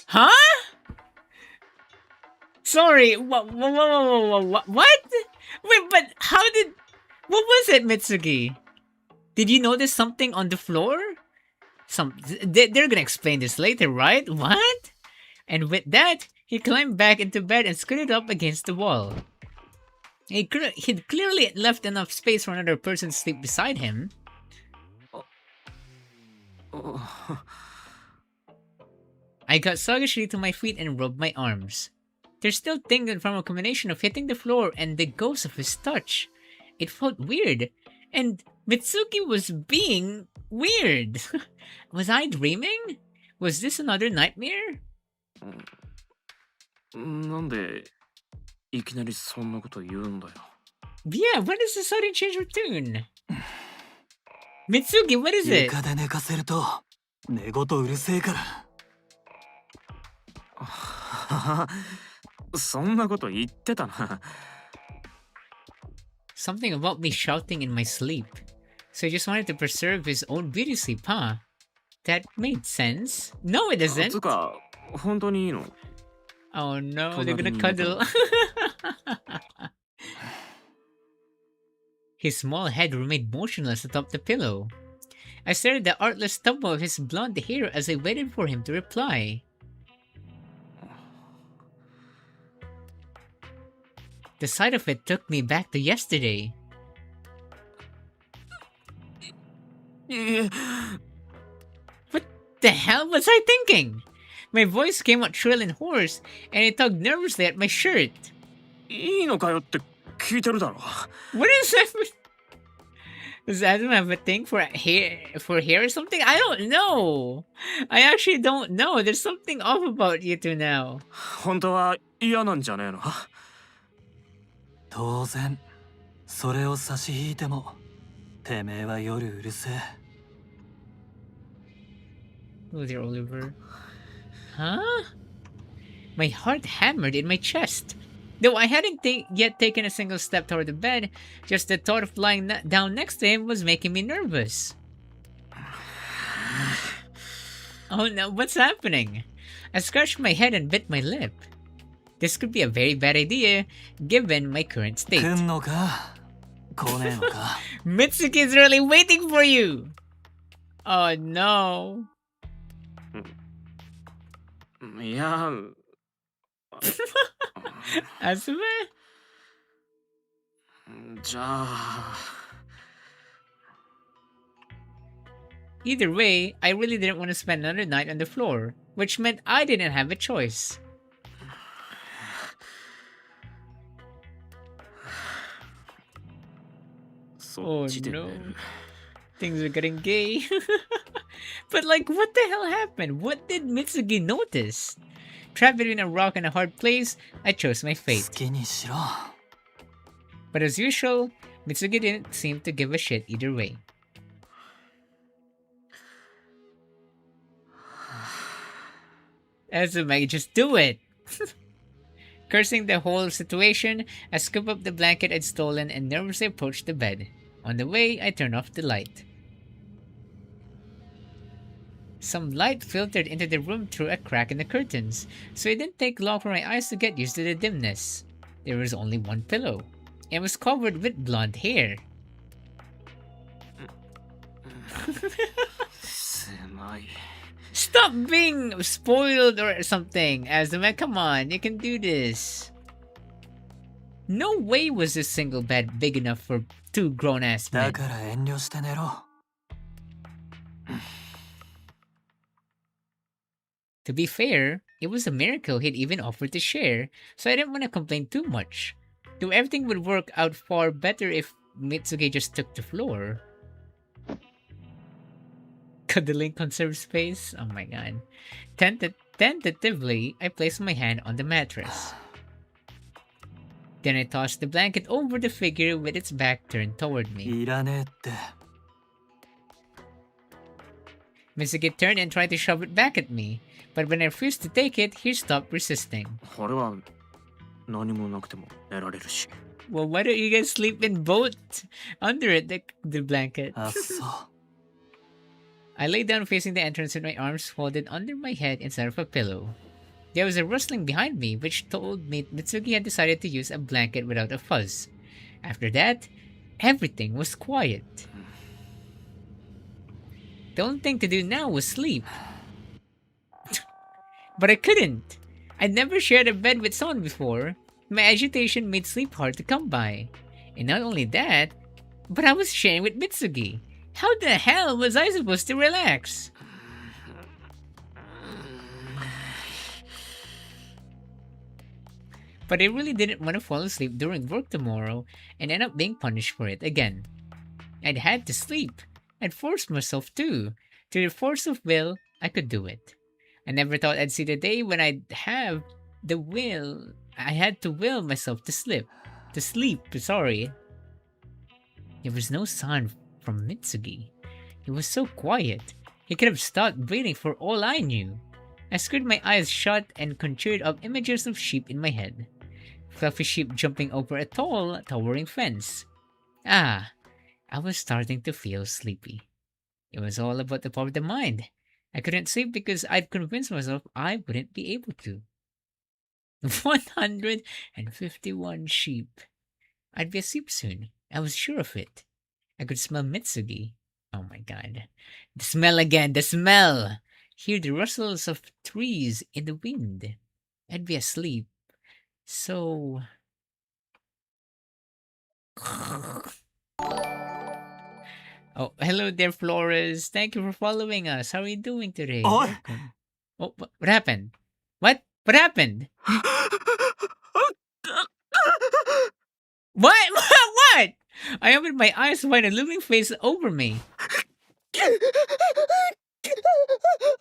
Huh? Sorry. What? Wait, but how did? What was it, Mitsugi? Did you notice something on the floor? They're gonna explain this later, right? What? And with that, he climbed back into bed and scooted up against the wall. He'd clearly left enough space for another person to sleep beside him. I got sluggishly to my feet and rubbed my arms. They're still tingling from a combination of hitting the floor and the ghost of his touch. It felt weird, and Mitsugi was being weird. Was I dreaming? Was this another nightmare? なんでいきなりそんなこと言うんだよ Yeah, what is the sudden change of tune? Mitsugi, what is it? 床で寝かせると寝言うるせえから。そんなこと言ってたな Something about me shouting in my sleep. So he just wanted to preserve his own beauty sleep, huh? That made sense. No, it つ doesn't. うか本当にいいの Oh no, they're gonna 隣に cuddle. His small head remained motionless atop the pillow. I stared at the artless stubble of his blonde hair as I waited for him to reply. The sight of it took me back to yesterday. いえ What the hell was I thinking? My voice came out shrill and hoarse, and I tugged nervously at my shirt. いいのかよって聞いてるだろ What is that? Does Adam have a thing for hair or something? I don't know. I actually don't know. There's something off about you two now. 本当は嫌なんじゃねえの当然それを差し引いてもてめえは夜うるせえ。 Oh dear, Oliver. Huh? My heart hammered in my chest. Though I hadn't yet taken a single step toward the bed, just the thought of lying down next to him was making me nervous. Oh no, what's happening? I scratched my head and bit my lip. This could be a very bad idea, given my current state. 来んのか来ねえのか。 Mitsuki is really waiting for you! Oh no. いや Asume? じゃあ Either way, I really didn't want to spend another night on the floor, which meant I didn't have a choice. Oh そっちで寝 no. る Things are getting gay. But like, what the hell happened? What did Mitsugi notice? Trapped between a rock and a hard place, I chose my 好 fate. きにしろ。 But as usual, Mitsugi didn't seem to give a shit either way. Azuma, just do it. Cursing the whole situation, I scoop up the blanket I'd stolen and nervously approach the bed. On the way, I turn off the light. Some light filtered into the room through a crack in the curtains, so it didn't take long for my eyes to get used to the dimness. There was only one pillow. It was covered with blonde hair. すまい。 Stop being spoiled or something, Azuma. Come on, you can do this. No way was this single bed big enough for two grown-ass だ men. から遠慮して寝ろ。 To be fair, it was a miracle he'd even offered to share, so I didn't want to complain too much. Though everything would work out far better if Mitsugi just took the floor. Cuddling conserve space? Oh my god. Tentatively, I placed my hand on the mattress. Then I tossed the blanket over the figure with its back turned toward me. いらねえって。 Mitsugi turned and tried to shove it back at me, but when I refused to take it, he stopped resisting. これは何もなくても寝られるし。 Well, why don't you guys sleep in both under it, the blanket? あっそう。 I lay down facing the entrance with my arms folded under my head instead of a pillow. There was a rustling behind me, which told me Mitsugi had decided to use a blanket without a fuss. After that, everything was quiet. The only thing to do now was sleep. But I couldn't. I'd never shared a bed with someone before. My agitation made sleep hard to come by. And not only that, but I was sharing with Mitsugi. How the hell was I supposed to relax? But I really didn't want to fall asleep during work tomorrow and end up being punished for it again. I'd had to sleep. I'd forced myself to. Through the force of will, I could do it. I never thought I'd see the day when I had to will myself to sleep. Sorry. There was no sound from Mitsugi. He was so quiet. He could have stopped breathing for all I knew. I screwed my eyes shut and conjured up images of sheep in my head. Fluffy sheep jumping over a tall, towering fence. I was starting to feel sleepy. It was all about the power of the mind. I couldn't sleep because I'd convinced myself I wouldn't be able to. 151 sheep. I'd be asleep soon. I was sure of it. I could smell Mitsugi. Oh my god. The smell again, the smell! Hear the rustles of trees in the wind. I'd be asleep. So... Oh, hello there, Flores. Thank you for following us. How are you doing today? Oi. Welcome. Oh, what happened? What? What happened? What? What? I opened my eyes to find a looming face over me.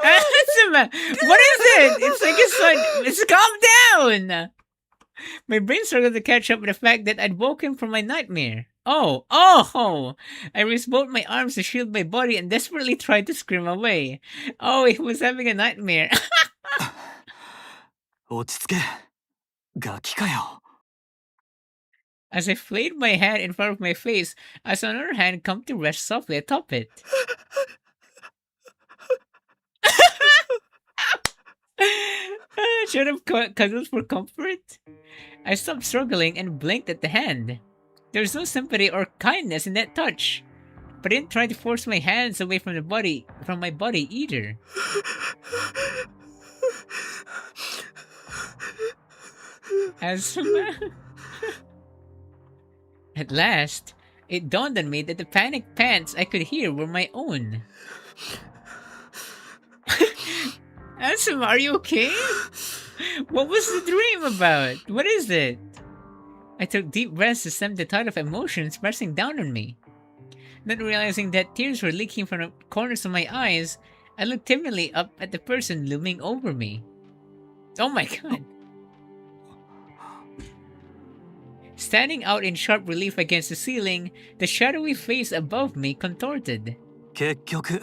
Asuma, what is it? It's like a son. It's calm down. My brain struggled to catch up with the fact that I'd woken from my nightmare. Oh! I raised both my arms to shield my body and desperately tried to scream away. Oh, he was having a nightmare. 落ち着け。ガキかよ。 As I flayed my hand in front of my face, I saw another hand come to rest softly atop it. Should have cuddled for comfort? I stopped struggling and blinked at the hand. There was no sympathy or kindness in that touch. But I didn't try to force my hands away from my body either. At last, it dawned on me that the panicked pants I could hear were my own. Asuma, are you okay? What was the dream about? What is it? I took deep breaths to stem the tide of emotions pressing down on me. Not realizing that tears were leaking from the corners of my eyes, I looked timidly up at the person looming over me. Oh my god. Standing out in sharp relief against the ceiling, the shadowy face above me contorted. 結局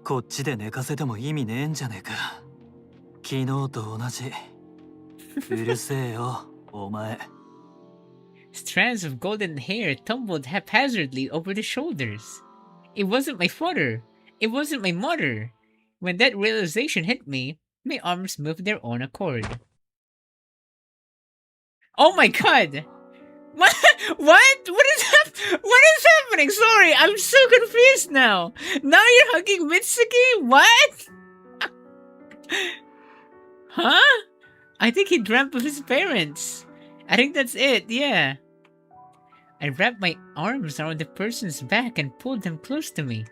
こっちで寝かせても意味ねえんじゃねえか。昨日と同じ。うるせえよ、お前。Strands of golden hair tumbled haphazardly over the shoulders. It wasn't my father. It wasn't my mother. When that realization hit me, my arms moved their own accord. Oh my god! What? What is happening? Sorry, I'm so confused now. Now you're hugging Mitsugi? What? Huh? I think he dreamt of his parents. I think that's it, yeah. I wrapped my arms around the person's back and pulled them close to me.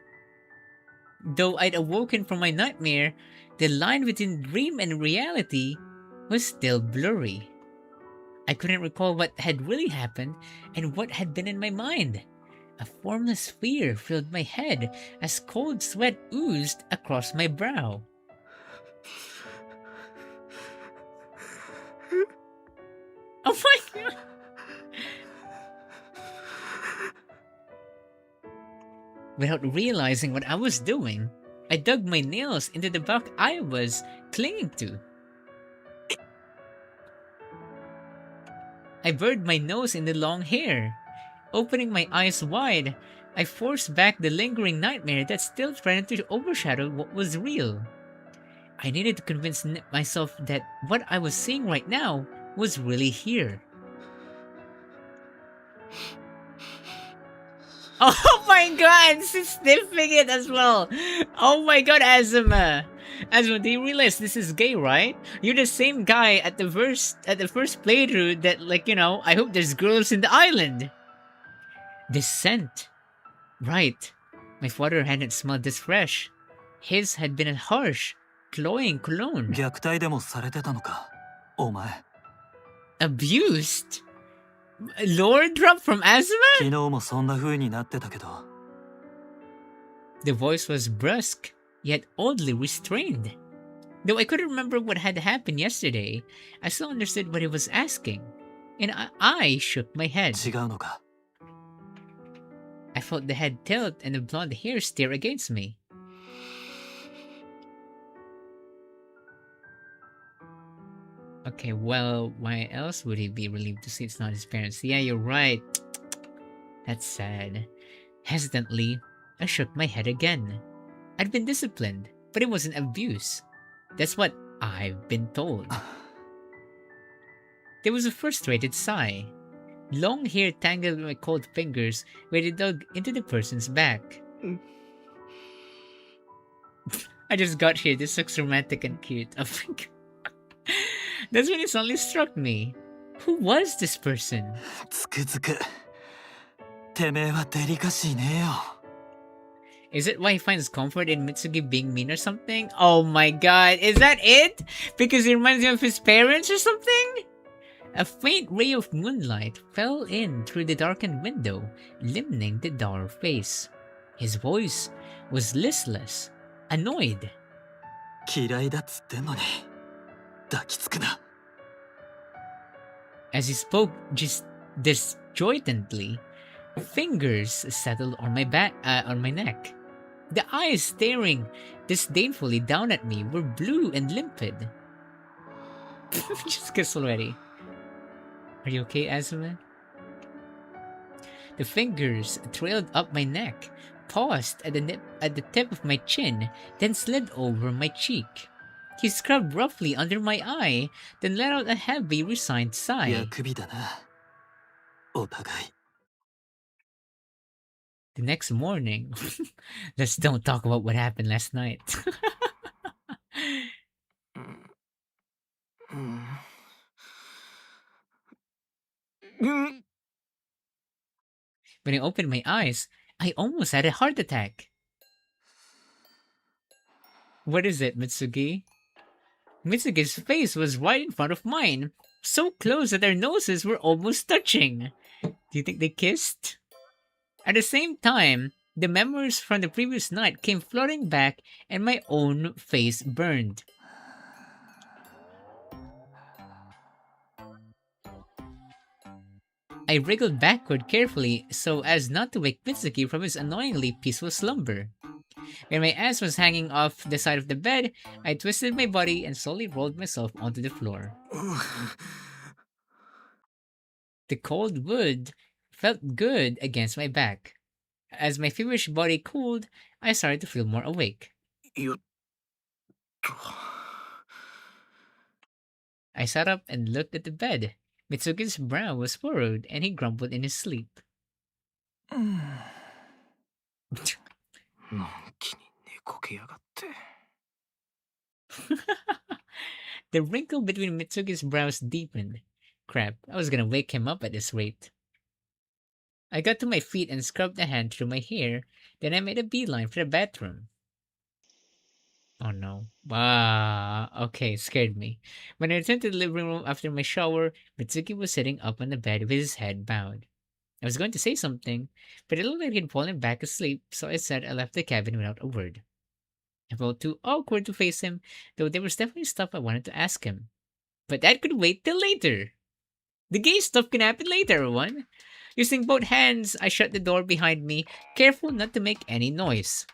Though I'd awoken from my nightmare, the line between dream and reality was still blurry. I couldn't recall what had really happened and what had been in my mind. A formless fear filled my head as cold sweat oozed across my brow. Oh my god! Without realizing what I was doing, I dug my nails into the back I was clinging to. I buried my nose in the long hair. Opening my eyes wide, I forced back the lingering nightmare that still threatened to overshadow what was real. I needed to convince myself that what I was seeing right now was really here. Oh my god, she's sniffing it as well. Oh my god, Azuma. Azuma, do you realize this is gay, right? You're the same guy at the first playthrough that, like, you know, I hope there's girls in the island. This scent. Right. My father hadn't smelled this fresh. His had been a harsh, cloying cologne. 虐待でもされてたのか、お前。Abused? Lord drop from Azuma? 昨日もそんな風になってたけど。The voice was brusque, yet oddly restrained. Though I couldn't remember what had happened yesterday, I still understood what he was asking, and I shook my head. 違うのか。I felt the head tilt and the blonde hair stare against me. Okay, well, why else would he be relieved to see it's not his parents? Yeah, you're right. That's sad. Hesitantly, I shook my head again. I'd been disciplined, but it wasn't abuse. That's what I've been told. There was a frustrated sigh. Long hair tangled with my cold fingers where they dug into the person's back. I just got here. This looks romantic and cute. Oh my god. That's when it suddenly struck me. Who was this person? つくづく。てめえはデリカシーねえよ。Is it why he finds comfort in Mitsugi being mean or something? Oh my god, is that it? Because he reminds him of his parents or something? A faint ray of moonlight fell in through the darkened window, illumining the dour face. His voice was listless, annoyed. 嫌いだっつってんのに抱きつくな。As he spoke just disjointedly, fingers settled on my neck. The eyes staring disdainfully down at me were blue and limpid. Just kiss already. Are you okay, Azuma? The fingers trailed up my neck, paused at the tip of my chin, then slid over my cheek. He scrubbed roughly under my eye, then let out a heavy, resigned sigh. やくびだな。お互い。The next morning, let's don't talk about what happened last night. When I opened my eyes, I almost had a heart attack. What is it, Mitsugi? Mitsugi's face was right in front of mine, so close that their noses were almost touching. Do you think they kissed? At the same time, the memories from the previous night came flooding back and my own face burned. I wriggled backward carefully so as not to wake Mitsuki from his annoyingly peaceful slumber. When my ass was hanging off the side of the bed, I twisted my body and slowly rolled myself onto the floor. The cold wood felt good against my back. As my feverish body cooled, I started to feel more awake. よっと。 I sat up and looked at the bed. Mitsuki's brow was furrowed and he grumbled in his sleep. のんきに寝こけやがって。 The wrinkle between Mitsuki's brows deepened. Crap, I was gonna wake him up at this rate. I got to my feet and scrubbed a hand through my hair, then I made a beeline for the bathroom. Oh no. Okay, scared me. When I returned to the living room after my shower, Mitsuki was sitting up on the bed with his head bowed. I was going to say something, but it looked like he'd fallen back asleep, so I said I left the cabin without a word. I felt too awkward to face him, though there was definitely stuff I wanted to ask him. But that could wait till later. The gay stuff can happen later, everyone. Using both hands, I shut the door behind me, careful not to make any noise.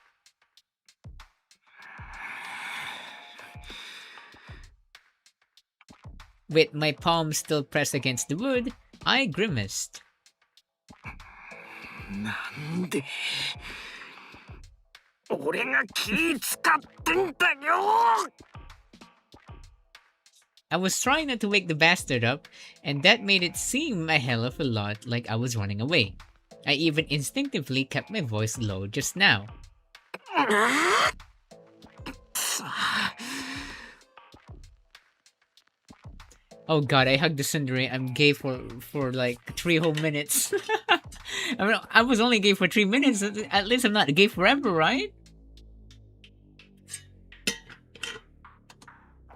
With my palms still pressed against the wood, I grimaced. なんで俺が気使ってんだよ。 I was trying not to wake the bastard up, and that made it seem a hell of a lot like I was running away. I even instinctively kept my voice low just now. Oh god, I hugged the tsundere. I'm gay for like 3 whole minutes. I mean, I was only gay for 3 minutes. At least I'm not gay forever, right?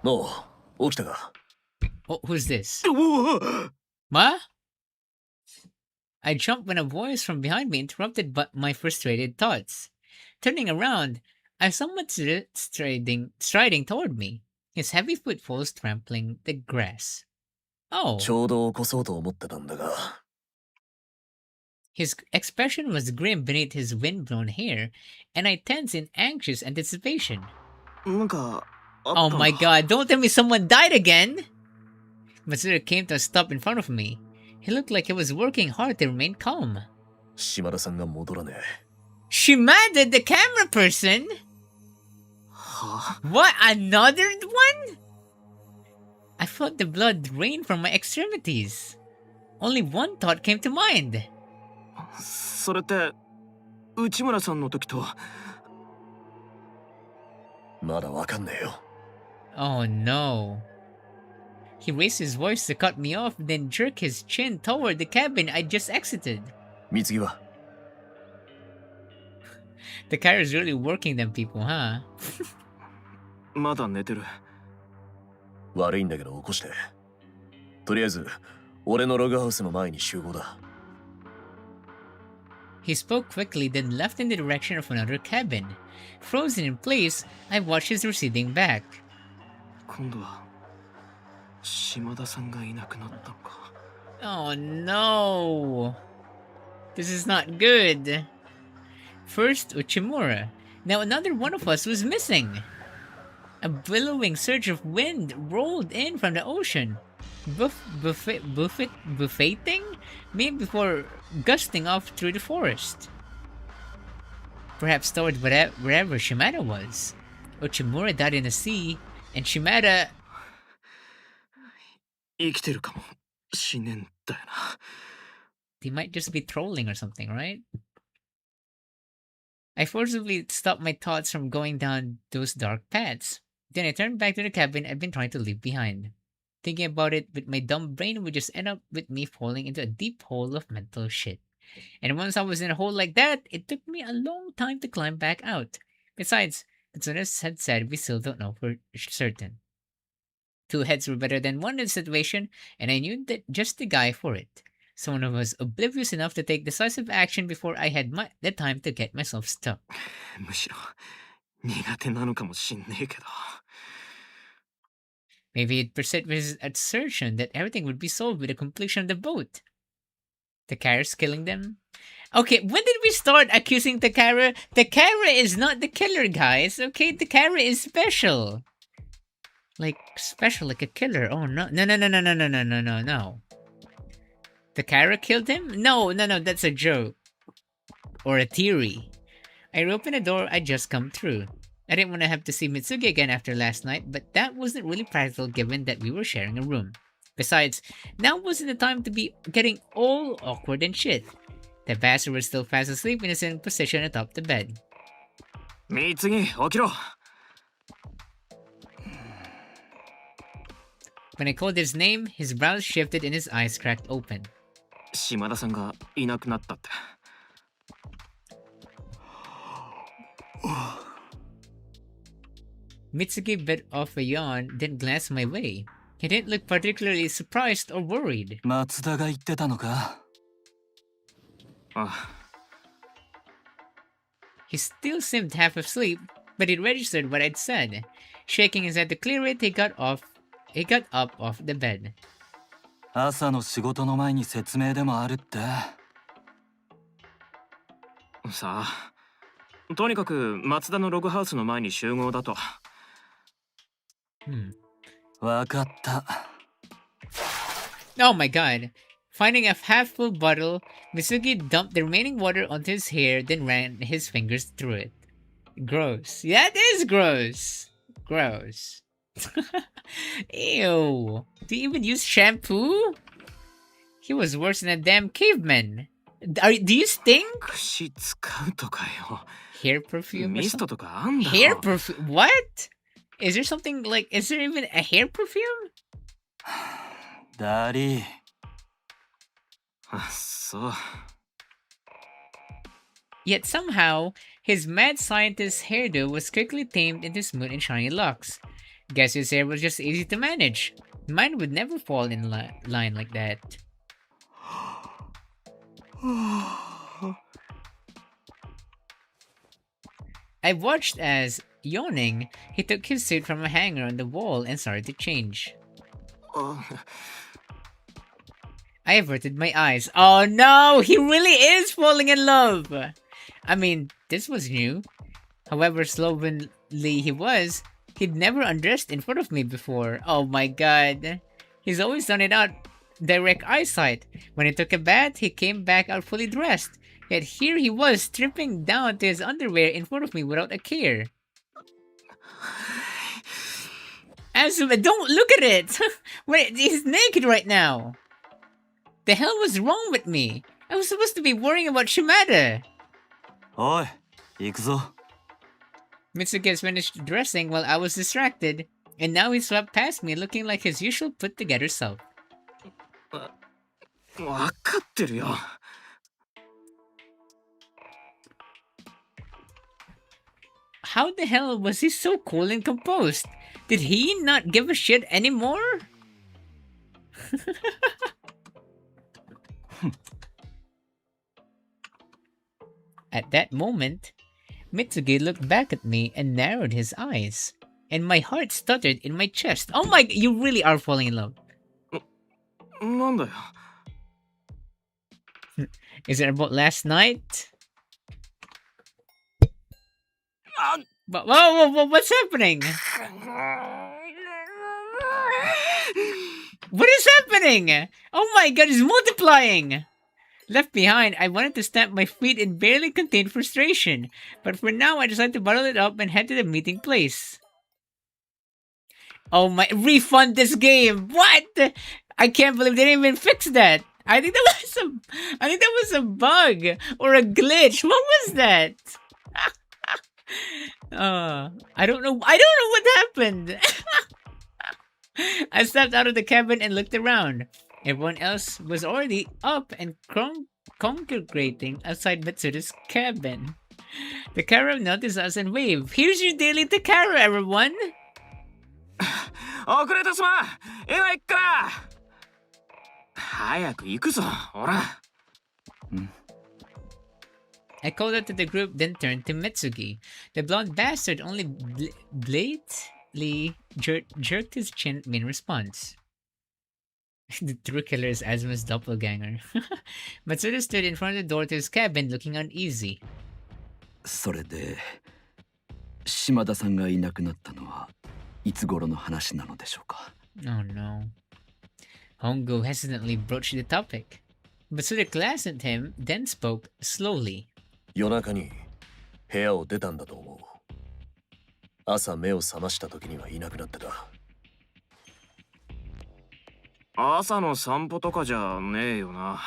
おう、起きたか。 Oh, who's this? おお。 Ma? I jumped when a voice from behind me interrupted my frustrated thoughts. Turning around, I saw Matsuda striding toward me, his heavy footfalls trampling the grass. Oh. ちょうど起こそうと思ってたんだが。 His expression was grim beneath his windblown hair, and I tensed in anxious anticipation. なんかあったん Oh だ。 my god, don't tell me someone died again! Matsuda came to a stop in front of me. He looked like he was working hard to remain calm. 島田さんが戻らねえ。 Shimada, the camera person? は What, another one? I felt the blood drain from my extremities. Only one thought came to mind. それって内村さんの時と。まだわかんねえよ。 Oh no. He raised his voice to cut me off, then jerked his chin toward the cabin I just exited. 三木は The car is really working them people, huh? まだ寝てる。悪いんだけど起こして。とりあえず、俺のログハウスの前に集合だ。 He spoke quickly, then left in the direction of another cabin. Frozen in place, I watched his receding back. 今度は島田さんがいなくなったのか。 Oh no! This is not good. First, Uchimura. Now another one of us was missing. A billowing surge of wind rolled in from the ocean, buffeting me before gusting off through the forest. Perhaps toward wherever Shimada was. Uchimura died in the sea, and Shimada... 生きてるかもしねえんだよな。 They might just be trolling or something, right? I forcibly stopped my thoughts from going down those dark paths. Then I turned back to the cabin I'd been trying to leave behind. Thinking about it with my dumb brain would just end up with me falling into a deep hole of mental shit. And once I was in a hole like that, it took me a long time to climb back out. Besides, Katsunas had said we still don't know for certain. 2 heads were better than 1 in the situation, and I knew that just the guy for it. Someone who was oblivious enough to take decisive action before I had the time to get myself stuck. むしろ苦手なのかもしんねえけど。 Maybe he'd persist with his assertion that everything would be solved with the completion of the boat. The carriers killing them? Okay, when did we start accusing Takara? Takara is not the killer, guys. Okay, Takara is special. Like, special, like a killer. Oh, no. No, no, no, no, no, no, no, no, no, no. Takara killed him? No, no, no, that's a joke. Or a theory. I opened the door I just come through. I didn't want to have to see Mitsugi again after last night, but that wasn't really practical given that we were sharing a room. Besides, now wasn't the time to be getting all awkward and shit. The bastard was still fast asleep in a sitting position atop the bed. Mitsugi, 起きろ。 When I called his name, his brows shifted and his eyes cracked open. 島田さんがいなくなったって。Mitsugi bit off a yawn, then glanced my way. He didn't look particularly surprised or worried. 松田が言ってたのか。あ He still seemed half asleep, but he registered what I'd said. Shaking his head to clear it, he got up off the bed. 朝の仕事の前に説明でもあるって。さあ、とにかく松田のログハウスの前に集合だと。わかった。Oh my god. Finding a half-full bottle, Mitsugi dumped the remaining water onto his hair, then ran his fingers through it. Gross. That is gross. Gross. Ew. Do you even use shampoo? He was worse than a damn caveman. Do you stink? 櫛使うとかよ。 Hair perfume or ミスト something? とかあんだろ。 Hair perfume? What? Is there something like... Is there even a hair perfume? ダリー。あ、そう。 Yet somehow, his mad scientist hairdo was quickly tamed into smooth and shiny locks. Guess his hair was just easy to manage. Mine would never fall in line like that. I watched as, yawning, he took his suit from a hanger on the wall and started to change. I averted my eyes. Oh no! He really is falling in love! I mean, this was new. However slovenly he was, he'd never undressed in front of me before. Oh my god. He's always done it out direct eyesight. When he took a bath, he came back out fully dressed. Yet here he was, stripping down to his underwear in front of me without a care. Azuma, don't look at it! Wait, he's naked right now! The hell was wrong with me? I was supposed to be worrying about Shimada! おい、行くぞ。 Mitsuki has finished dressing while I was distracted, and now he swept past me looking like his usual put-together self. わかってるよ。 How the hell was he so cool and composed? Did he not give a shit anymore? At that moment, Mitsugi looked back at me and narrowed his eyes, and my heart stuttered in my chest. Oh my, you really are falling in love. なんだよ。 Is it about last night? Whoa, what's happening? What is happening? Oh my god, it's multiplying! Left behind, I wanted to stamp my feet in barely contained frustration, but for now I decided to bottle it up and head to the meeting place. Oh my, refund this game! What? I can't believe they didn't even fix that! I think that was a bug or a glitch. What was that? I don't know what happened. I stepped out of the cabin and looked around. Everyone else was already up and congregating outside Mitsuda's cabin. Takara noticed us and waved. Here's your daily Takara, everyone! 遅れてすまん。今行くから。早く行くぞ、ほら。I called out to the group, then turned to Mitsugi. The blonde bastard only blatantly jerked his chin in response. The true killer is Azuma's doppelganger. Matsuda stood in front of the door to his cabin looking uneasy. それで島田さんがいなくなったのはいつ頃の話なのでしょうか。 Oh no. Hongo hesitantly broached the topic. Matsuda glanced at him, then spoke slowly. 夜中に部屋を出たんだと思う。朝目を覚ました時にはいなくなってた。朝の散歩とかじゃねえよな。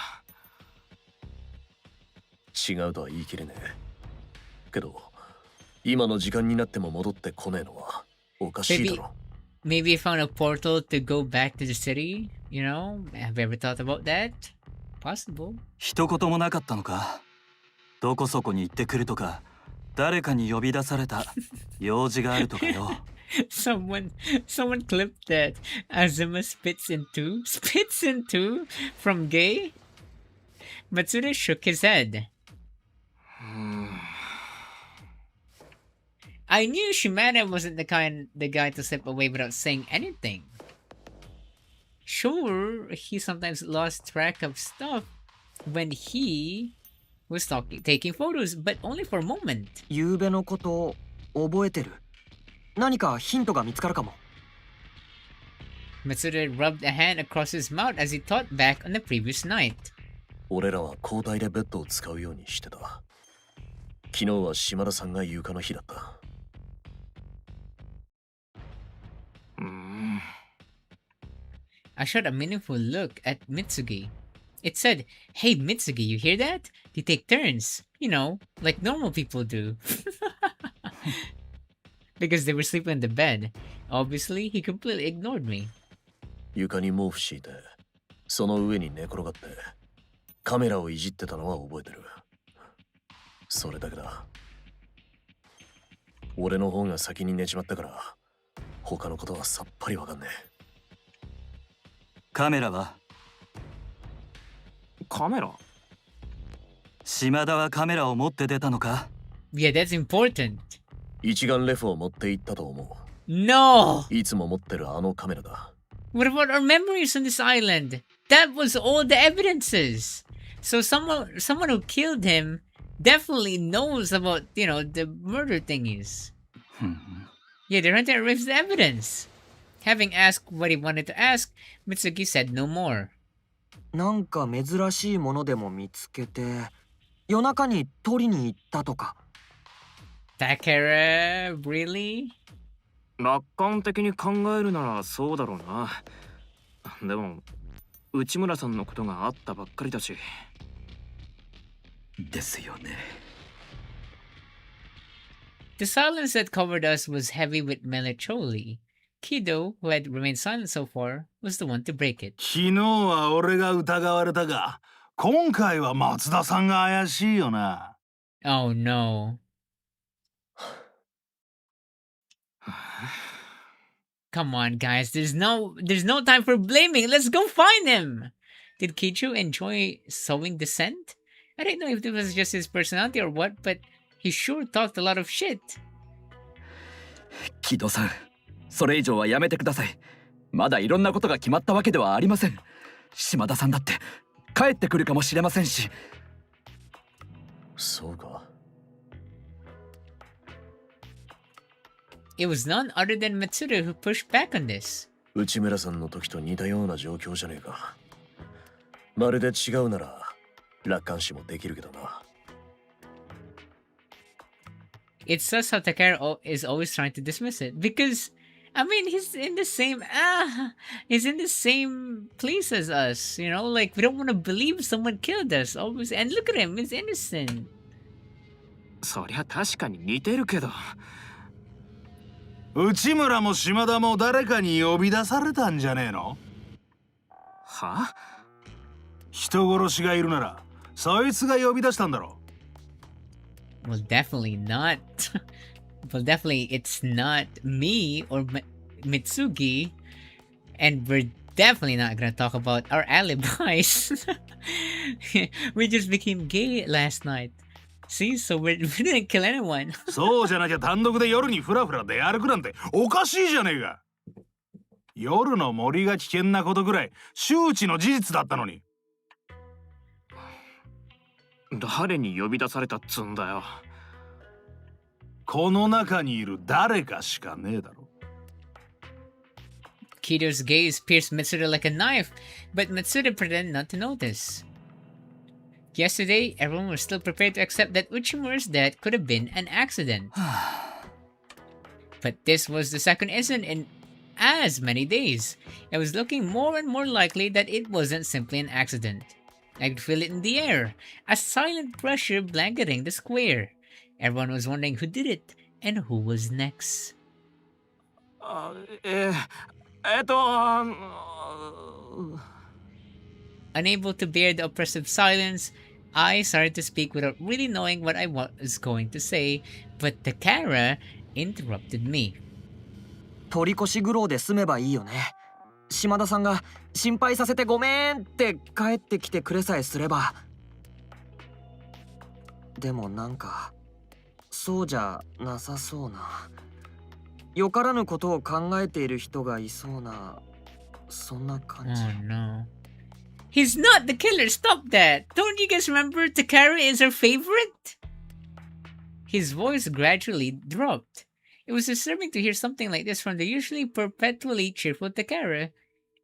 違うとは言い切れねえ。けど今の時間になっても戻ってこねえのはおかしいだろ。 Maybe he found a portal to go back to the city? You know? Have you ever thought about that? Possible. 一言もなかったのか。どこそこに行ってくるとか、誰かに呼び出された用事があるとかよ。Someone clipped that Azuma spits into from gay. Matsuda shook his head. I knew Shimada wasn't the guy to slip away without saying anything. Sure, he sometimes lost track of stuff when he was taking photos, but only for a moment. ゆうべのこと覚えてる？何かヒントが見つかるかも。Matsuda rubbed a hand across his mouth as he thought back on the previous night. 俺らは交代でベッドを使うようにしてた。昨日は島田さんが床の日だった。I shot a meaningful look at Mitsugi. It said, "Hey Mitsugi, you hear that? They take turns. You know, like normal people do." Because they were sleeping in the bed. Obviously, he completely ignored me. 床に毛布敷いて、その上に寝転がって、カメラをいじってたのは覚えてる。それだけだ。俺の方が先に寝ちまったから、他のことはさっぱりわかんねえ。カメラは？カメラ？島田はカメラを持って出たのか？ Yeah, that's important. 一眼レフを持って行ったと思 No! う。いつも持ってるあのカメラだ。What about our memories on this island? That was all the evidences. So someone who killed him definitely knows about, you know, the murder thingies. Yeah, they're trying to erase the evidence. Having asked what he wanted to ask, Mitsugi said no more. なんか珍しいものでも見つけて、夜中に取りに行ったとか。Takara, really? 楽観的に考えるならそうだろうな。でも内村さんのことがあったばっかりだし。ですよね。The silence that covered us was heavy with melancholy. Kido, who had remained silent so far, was the one to break it. 昨日は俺が疑われたが、今回は松田さんが怪しいよな。Oh no. Come on, guys. There's no time for blaming. Let's go find him. Did Kichu enjoy sowing dissent? I don't know if it was just his personality or what, but he sure talked a lot of shit. 木戸さん、それ以上はやめてください。まだいろんなことが決まったわけではありません。島田さんだって帰ってくるかもしれませんし。そうか。It was none other than Matsuda who pushed back on this. 内村さんの時と似たような状況じゃねえか。まるで違うなら楽観視もできるけどな。It's just how Takara is always trying to dismiss it. Because, I mean, he's in the same place as us, you know? Like, we don't want to believe someone killed us. Always, and look at him, he's innocent. そりゃ確かに似てるけど。内村も島田も誰かに呼び出されたんじゃねえの？は？人殺しがいるならそいつが呼び出したんだろ。 Well, definitely not. Well, definitely it's not me or Mitsugi. And we're definitely not gonna talk about our alibis. We just became gay last night. See, so we didn't kill anyone. そうじゃなきゃ単独で夜にフラフラ出歩くなんておかしいじゃねえか。夜の森が危険なことぐらい周知の事実だったのに。誰に呼び出されたっつんだよ。この中にいる誰かしかねえだろ。Kito's gaze pierced Mitsuda like a knife, but Mitsuda pretended not to notice. Yesterday, everyone was still prepared to accept that Uchimura's death could have been an accident. But this was the second incident in as many days. It was looking more and more likely that it wasn't simply an accident. I could feel it in the air, a silent pressure blanketing the square. Everyone was wondering who did it and who was next. あ、えっと、Unable to bear the oppressive silence, I started to speak without really knowing what I was going to say, but Takara interrupted me. 取り越し苦労で済めばいいよね。島田さんが心配させてごめんって帰ってきてくれさえすれば。でもなんかそうじゃなさそうな。よからぬことを考えている人がいそうな、そんな感じ。 Oh no. He's not the killer, stop that! Don't you guys remember Takara is our favorite? His voice gradually dropped. It was disturbing to hear something like this from the usually perpetually cheerful Takara,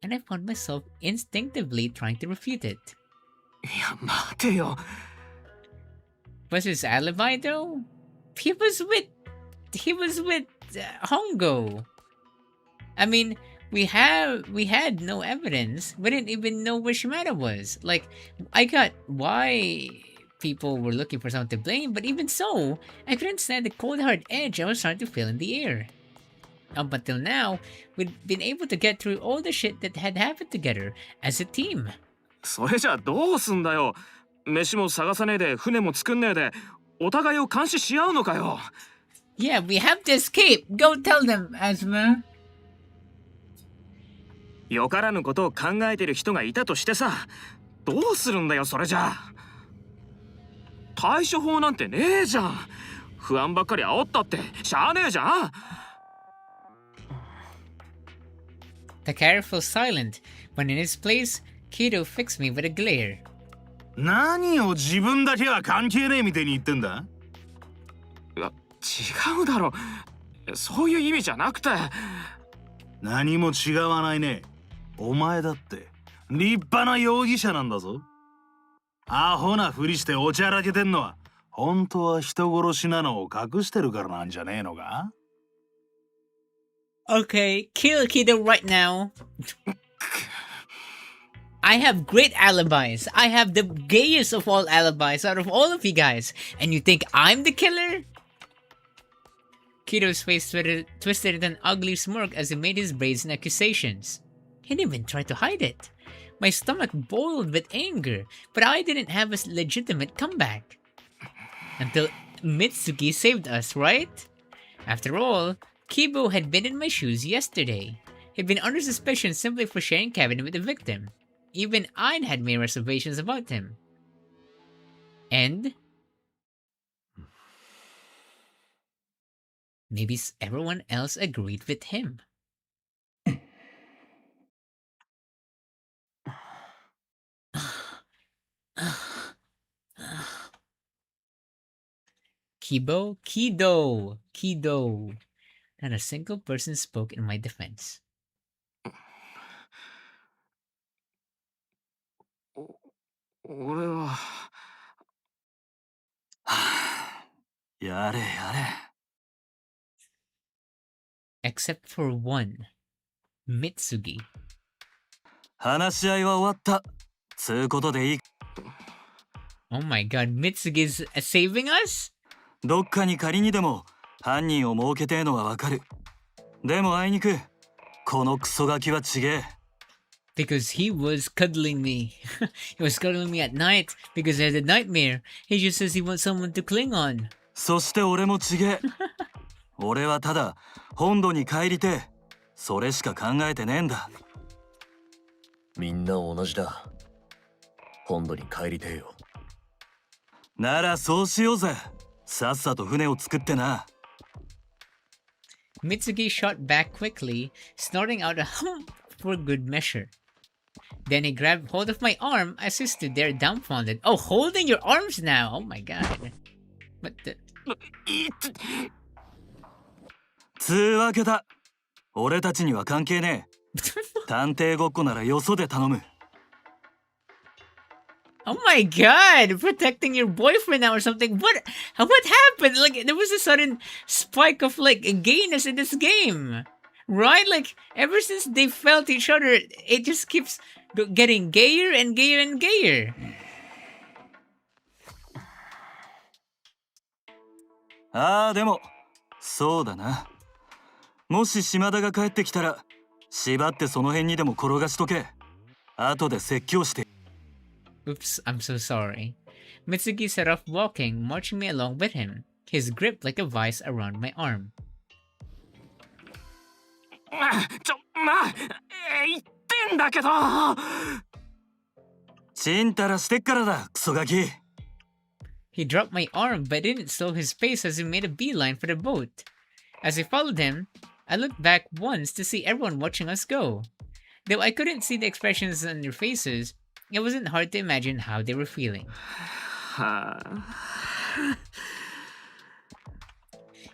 and I found myself instinctively trying to refute it. いや、待てよ。Was his alibi though? He was with Hongo. I mean, we had no evidence. We didn't even know where Shimada was. Like, I got why people were looking for someone to blame, but even so, I couldn't stand the cold hard edge I was trying to feel in the air. Up until now, we'd been able to get through all the shit that had happened together as a team. それじゃどうすんだよ。飯も探さねえで、船も作んねえで、お互いを監視し合うのかよ。Yeah, we have to escape. Go tell them, Asuma. よからぬことを考えてる人がいたとしてさ、どうするんだよそれじゃ。対処法なんてねえじゃん。不安ばっかり煽ったってしゃあねえじゃん。Takara fell silent, when in his place, Kito fixed me with a glare. 何を自分だけは関係ねえみたいに言ってんだ。いや、違うだろ。そういう意味じゃなくて。何も違わないね。お前だって立派な容疑者なんだぞ。アホなふりしておちゃらけてんのは本当は人殺しなのを隠してるからなんじゃねえのか。 Okay, kill Kito right now. I have great alibis. I have the gayest of all alibis out of all of you guys. And you think I'm the killer? Kito's face twisted in an ugly smirk as he made his brazen accusations. He didn't even try to hide it. My stomach boiled with anger, but I didn't have a legitimate comeback. Until Mitsugi saved us, right? After all, Kibo had been in my shoes yesterday. He'd been under suspicion simply for sharing cabin with the victim. Even I'd had my reservations about him. And maybe everyone else agreed with him. Kido. Not a single person spoke in my defense. 俺は。やれやれ。 Except for one, Mitsugi. 話し合いは終わった。つうことでいい。 Oh my god, Mitsugi's saving us? どっかに仮にでも犯人を設けてえのはわかる。でもあいにくこのクソガキはちげえ。 Because he was cuddling me. He was cuddling me at night because I had a nightmare. He just says he wants someone to cling on. そして俺もちげえ。俺はただ本土に帰りてえ。それしか考えてねえんだ。みんな同じだ。本土に帰りてえよ。ならそうしようぜ。さっさと船を作ってな。Mitsugi shot back quickly, snorting out a hump for good measure. Then he grabbed hold of my arm as he stood there dumbfounded. Oh, holding your arms now! Oh my god. What the... つうわけだ。俺たちには関係ねえ。探偵ごっこならよそで頼む。Oh my god! Protecting your boyfriend now or something? What happened? Like, there was a sudden spike of, like, gayness in this game. Right? Like, ever since they felt each other, it just keeps getting gayer and gayer and gayer. ああ、でも、そうだな。もし島田が帰ってきたら、縛ってその辺にでも転がしとけ。後で説教して。Oops, I'm so sorry. Mitsugi set off walking, marching me along with him, his grip like a vice around my arm. 言ってんだけど。ちんたらしてっからだ、クソガキ。He dropped my arm but didn't slow his pace as he made a beeline for the boat. As I followed him, I looked back once to see everyone watching us go. Though I couldn't see the expressions on their faces, it wasn't hard to imagine how they were feeling.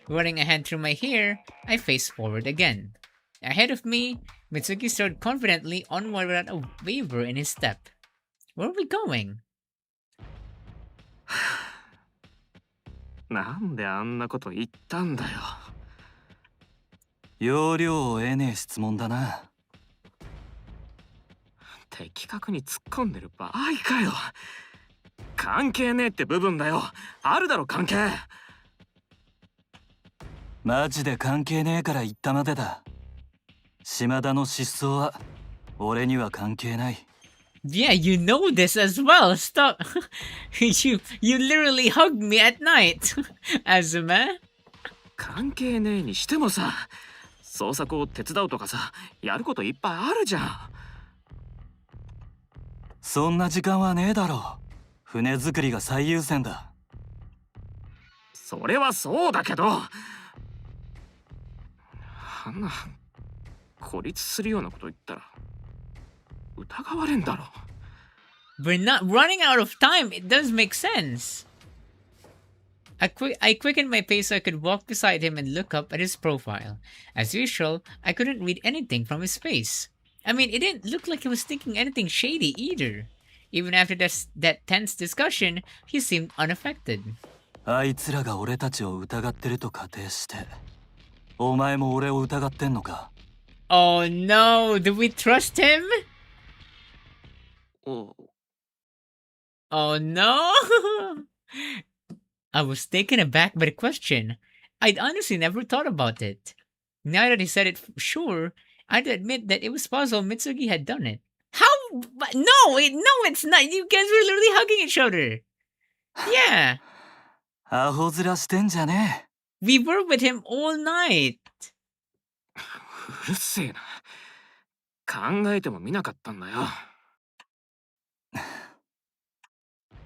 Running a hand through my hair, I faced forward again. Ahead of me, Mitsugi strode confidently onward without a waver in his step. Where are we going? なんであんなこと言ったんだよ。要領を得ねえ質問だな。的確に突っ込んでる場合かよ。関係ねえって部分だよ。あるだろ関係。マジで関係ねえから言ったまでだ。島田の失踪は俺には関係ない。Yeah, you know this as well. Stop. You literally hugged me at night. Azuma. 関係ねえにしてもさ、捜索を手伝うとかさ、やることいっぱいあるじゃん。そんな時間はねえだろ。船作りが最優先だ。それはそうだけど、あんな孤立するようなこと言ったら疑われんだろ。We're not running out of time. It does make sense. I quickened my pace so I could walk beside him and look up at his profile. As usual, I couldn't read anything from his face. I mean, it didn't look like he was thinking anything shady either. Even after that tense discussion, he seemed unaffected. あいつらが俺たちを疑ってると仮定して、お前も俺を疑ってんのか？ Oh no, do we trust him? Oh no! I was taken aback by the question. I'd honestly never thought about it. Now that he said it sure, I'd admit that it was possible Mitsugi had done it. How? No, it's not. You guys were literally hugging each other. Yeah. アホ面してんじゃねえ。 We were with him all night. うるせえな。考えてもみなかったんだよ。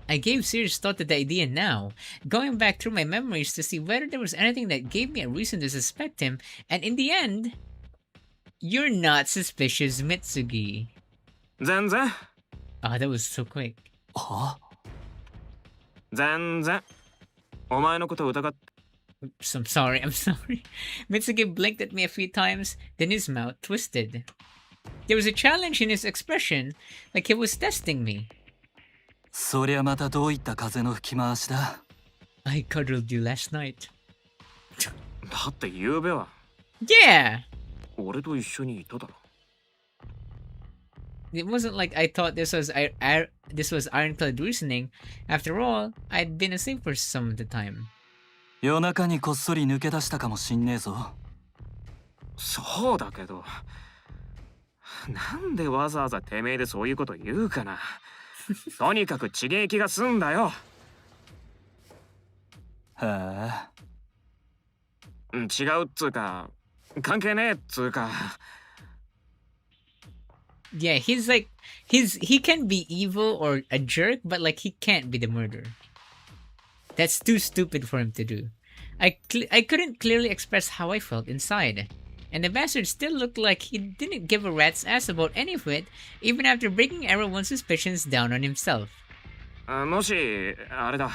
I gave serious thought to the idea now, going back through my memories to see whether there was anything that gave me a reason to suspect him, and in the end, you're not suspicious, Mitsugi. 全然。Oh, that was so quick. は？全然。お前のことを疑って。 Oops, I'm sorry. Mitsugi blinked at me a few times, then his mouth twisted. There was a challenge in his expression, like he was testing me. そりゃまたどういった風の吹き回しだ？ I cuddled you last night. だって昨べは Yeah! 俺と一緒にいただろ。It wasn't like I thought this was ironclad reasoning. After all, I'd been asleep for some of the time. 夜中にこっそり抜け出したかもしんねえぞ。そうだけど、なんでわざわざてめえでそういうこと言うかな。とにかく刺激が済んだよ。はあ。違うっつうか、関係ねえっつうか。Yeah, he can be evil or a jerk, but like he can't be the murderer. That's too stupid for him to do. I couldn't clearly express how I felt inside. And the bastard still looked like he didn't give a rat's ass about any of it, even after breaking everyone's suspicions down on himself. もしあれだ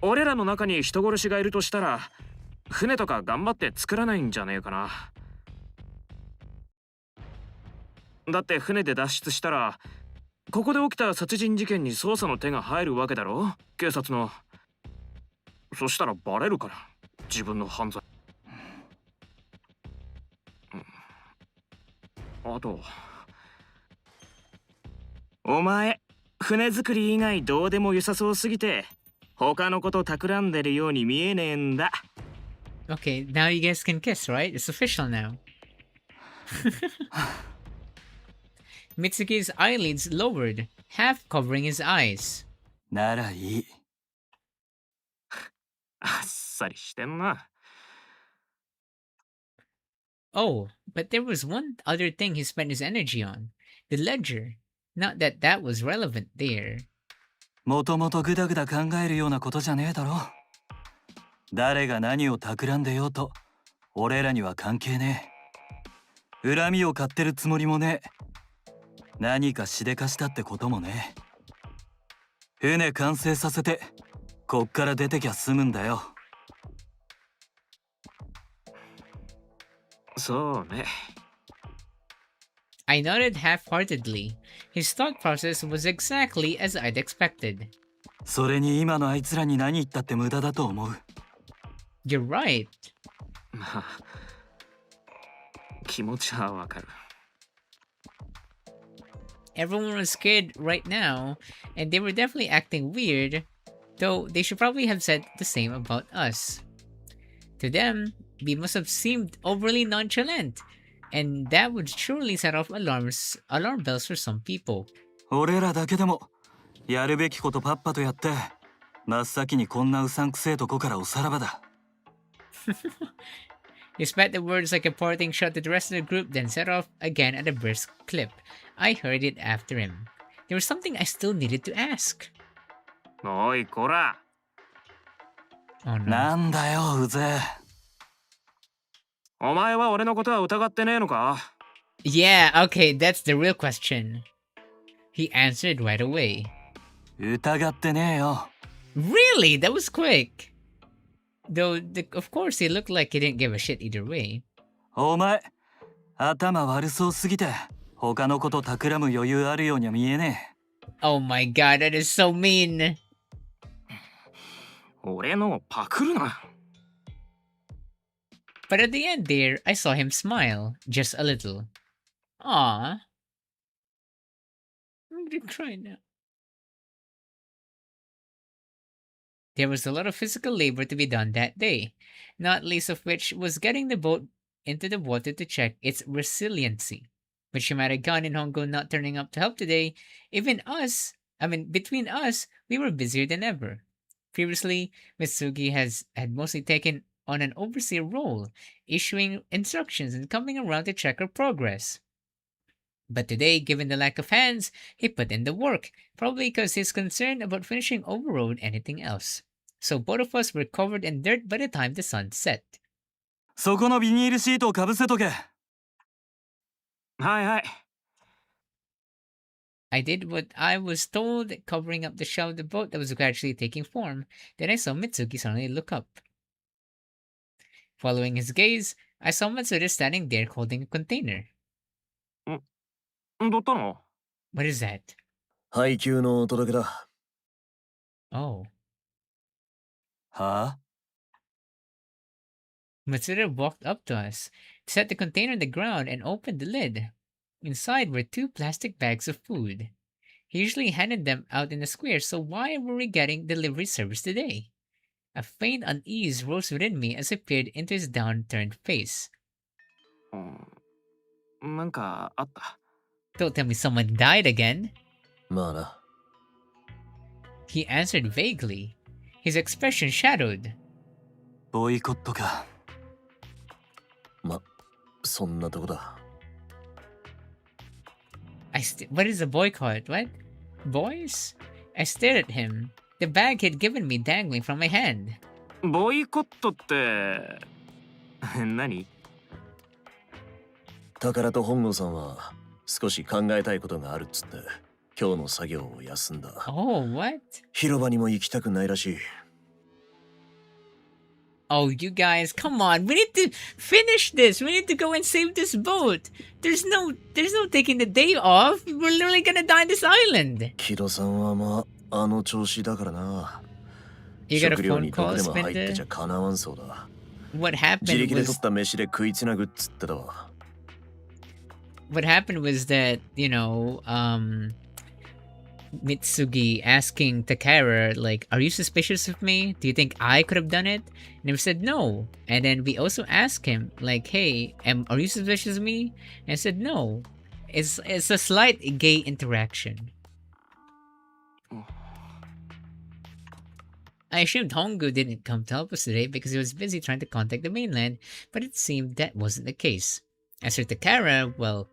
俺らの中に人殺しがいるとしたら船とか頑張って作らないんじゃねえかな。だって船で脱出したらここで起きた殺人事件に捜査の手が入るわけだろ、警察の。そしたらバレるから自分の犯罪。あとお前船作り以外どうでも良さそうすぎて他のこと企んでるように見えねえんだ。 Okay, now you guys can kiss, right? It's official now. Mitsuki's eyelids lowered, half covering his eyes. ならいい。あっさりしてんな。 Oh, but there was one other thing he spent his energy on. The ledger. Not that that was relevant there. もともとグダグダ考えるようなことじゃねえだろ。誰が何を企んでようと俺らには関係ねえ。恨みを買ってるつもりもねえ。何かしでかしたってこともねえ。船完成させてこっから出てきゃ済むんだよ。そうね。 I nodded half-heartedly. His thought process was exactly as I'd expected. それに今のあいつらに何言ったって無駄だと思う。You're right. まあ気持ちはわかる。 Everyone was scared right now, and they were definitely acting weird, though they should probably have said the same about us. To them, we must have seemed overly nonchalant, and that would surely set off alarm bells for some people. 俺らだけでもやるべきことパッパとやって真っ先にこんなうさんくせえとこからおさらばだ。He spat the words like a parting shot to the rest of the group, then set off again at a brisk clip. I heard it after him. There was something I still needed to ask. おいこら。 Oh no. なんだようぜえ。お前は俺のことは疑ってねえのか？ Yeah, okay, that's the real question. He answered right away. 疑ってねえよ。 Really? That was quick. Though, of course, he looked like he didn't give a shit either way. お前頭悪そうすぎて他のこと企む余裕あるようには見えねえ。 Oh my god, that is so mean. 俺のパクるな。 But at the end there, I saw him smile, just a little. Aww. I'm gonna cry now. There was a lot of physical labor to be done that day, not least of which was getting the boat into the water to check its resiliency. But Shimada Gun and Hongo not turning up to help today, between us, we were busier than ever. Previously, Mitsugi had mostly taken on an overseer role, issuing instructions and coming around to check our progress. But today, given the lack of hands, he put in the work, probably because he's concerned about finishing overrode anything else. So both of us were covered in dirt by the time the sun set. そこのビニールシートをかぶせとけ。はいはい。 I did what I was told, covering up the shell of the boat that was gradually taking form. Then I saw Mitsugi suddenly look up. Following his gaze, I saw Matsuda standing there holding a container. どったの？ What is that? 配給のお届けだ。 Oh. はあ？ Matsuda walked up to us, set the container on the ground, and opened the lid. Inside were 2 plastic bags of food. He usually handed them out in the square, so why were we getting delivery service today? A faint unease rose within me as I peered into his downturned face. なんかあった？ Don't tell me someone died again. まあな。 He answered vaguely. His expression shadowed. ボイコットか。ま、そんなとこだ。What is a boycott? What? Boys? I stared at him. The bag he'd given me dangling from my hand. ボイコットって何？宝と本郷さんは少し考えたいことがあるっつって今日の作業を休んだ。 Oh, what? 広場にも行きたくないらしい。 Oh, you guys, come on. We need to finish this. We need to go and save this boat. There's no taking the day off. We're literally gonna die on this island. 木戸さんはまああの調子だからな。 You got a 食料 phone に毒 call, でも入ってち Spender? ゃかなわんそうだ。 What 自 happened 力で取 was った飯で食いつなぐっつってたわ。 that, Mitsugi asking Takara, like, are you suspicious of me? Do you think I could have done it? And he said no. And then we also asked him, like, hey, are you suspicious of me? And he said no. It's a slight gay interaction. I assumed Hongu didn't come to help us today because he was busy trying to contact the mainland, but it seemed that wasn't the case. As for Takara, well,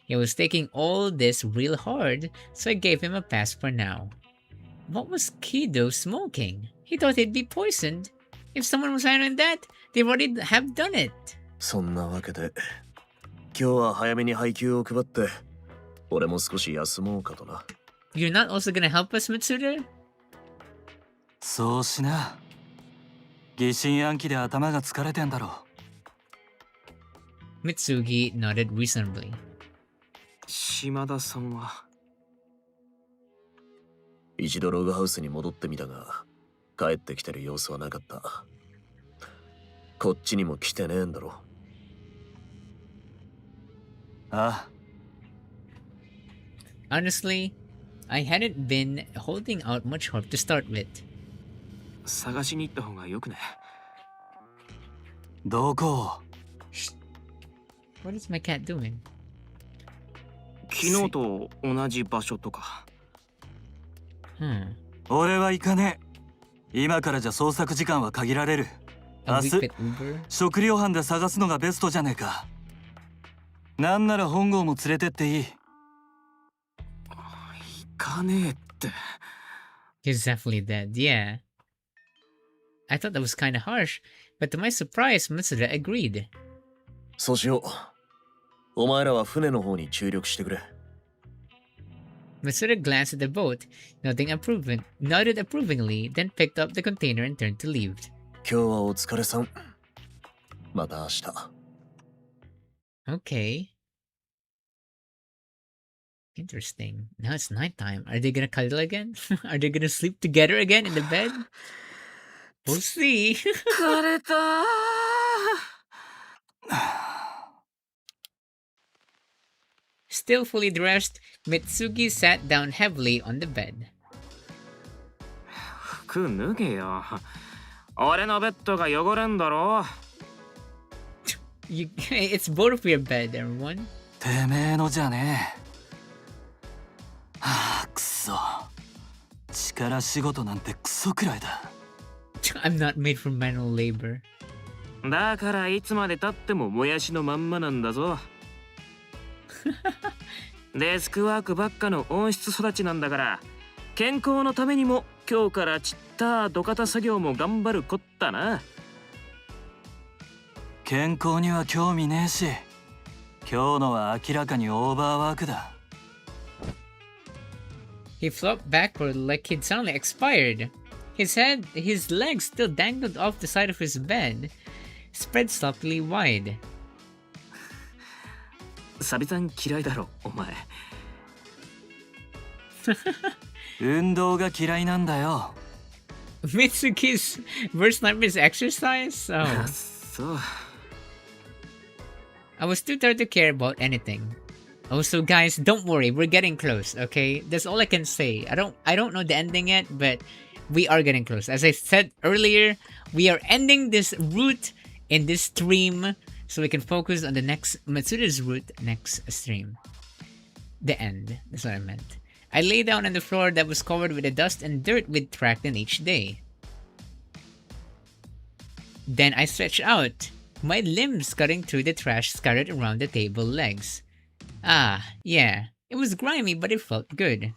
he was taking all this real hard, so I gave him a pass for now. What was Kido smoking? He thought he'd be poisoned. If someone was handling that, they already have done it. そんなわけで今日は早めに配給を配って俺も少し休もうかとな。 You're not also gonna help us, Mitsuda? そうしな。疑心暗鬼で頭が疲れてんだろう。 Mitsugi nodded reasonably. 島田さんは一度ログハウスに戻ってみたが帰ってきてる様子はなかった。こっちにも来てねえんだろ。ああ。 Honestly, I hadn't been holding out much hope to start with. 探しに行った方がよくね。どこ？ What is my cat doing? 昨日と同じ場所とか。俺は行かねえ。今からじゃ捜索時間は限られる。 A 明 week 日 at Uber? 食料班で探すのがベストじゃねえか。なんなら本郷も連れてっていい。行かねえって。He's definitely dead, yeah. I thought that was kinda harsh, but to my surprise, Mitsuda agreed. そうしよう。お前らは船の方に注力してくれ。 Mitsuda glanced at the boat, nodded approvingly, then picked up the container and turned to leave. 今日はお疲れさん。また明日。 Okay. Interesting. Now it's nighttime. Are they gonna cuddle again? Are they gonna sleep together again in the bed? We'll see. 疲れた。Still fully dressed, Mitsugi sat down heavily on the bed. 服脱げよ。俺のベッドが汚れんだろ。It's both of your bed, everyone. てめえのじゃねえ。はあ、くそ。力仕事なんてクソくらいだ。I'm not made for manual labor. だからいつまで経ってももやしのまんまなんだぞ。デスクワークばっかの温室育ちなんだから健康のためにも今日からちった土方作業も頑張るこったな。健康には興味ねえし、今日のは明らかにオーバーワークだ。He flopped backward like he'd suddenly expired. His legs still dangled off the side of his bed, spread sloppily wide. サビさん嫌いだろお前。運動が嫌いなんだよ。Mitsuki's worst nightmare is exercise? Oh. そう。I was too tired to care about anything. Oh, so guys, don't worry, we're getting close, okay? That's all I can say. I don't know the ending yet, but we are getting close. As I said earlier, we are ending this route in this stream so we can focus on the next Matsuda's route next stream. The end. That's what I meant. I lay down on the floor that was covered with the dust and dirt we'd tracked in each day. Then I stretched out, my limbs cutting through the trash scattered around the table legs. Ah, yeah. It was grimy, but it felt good.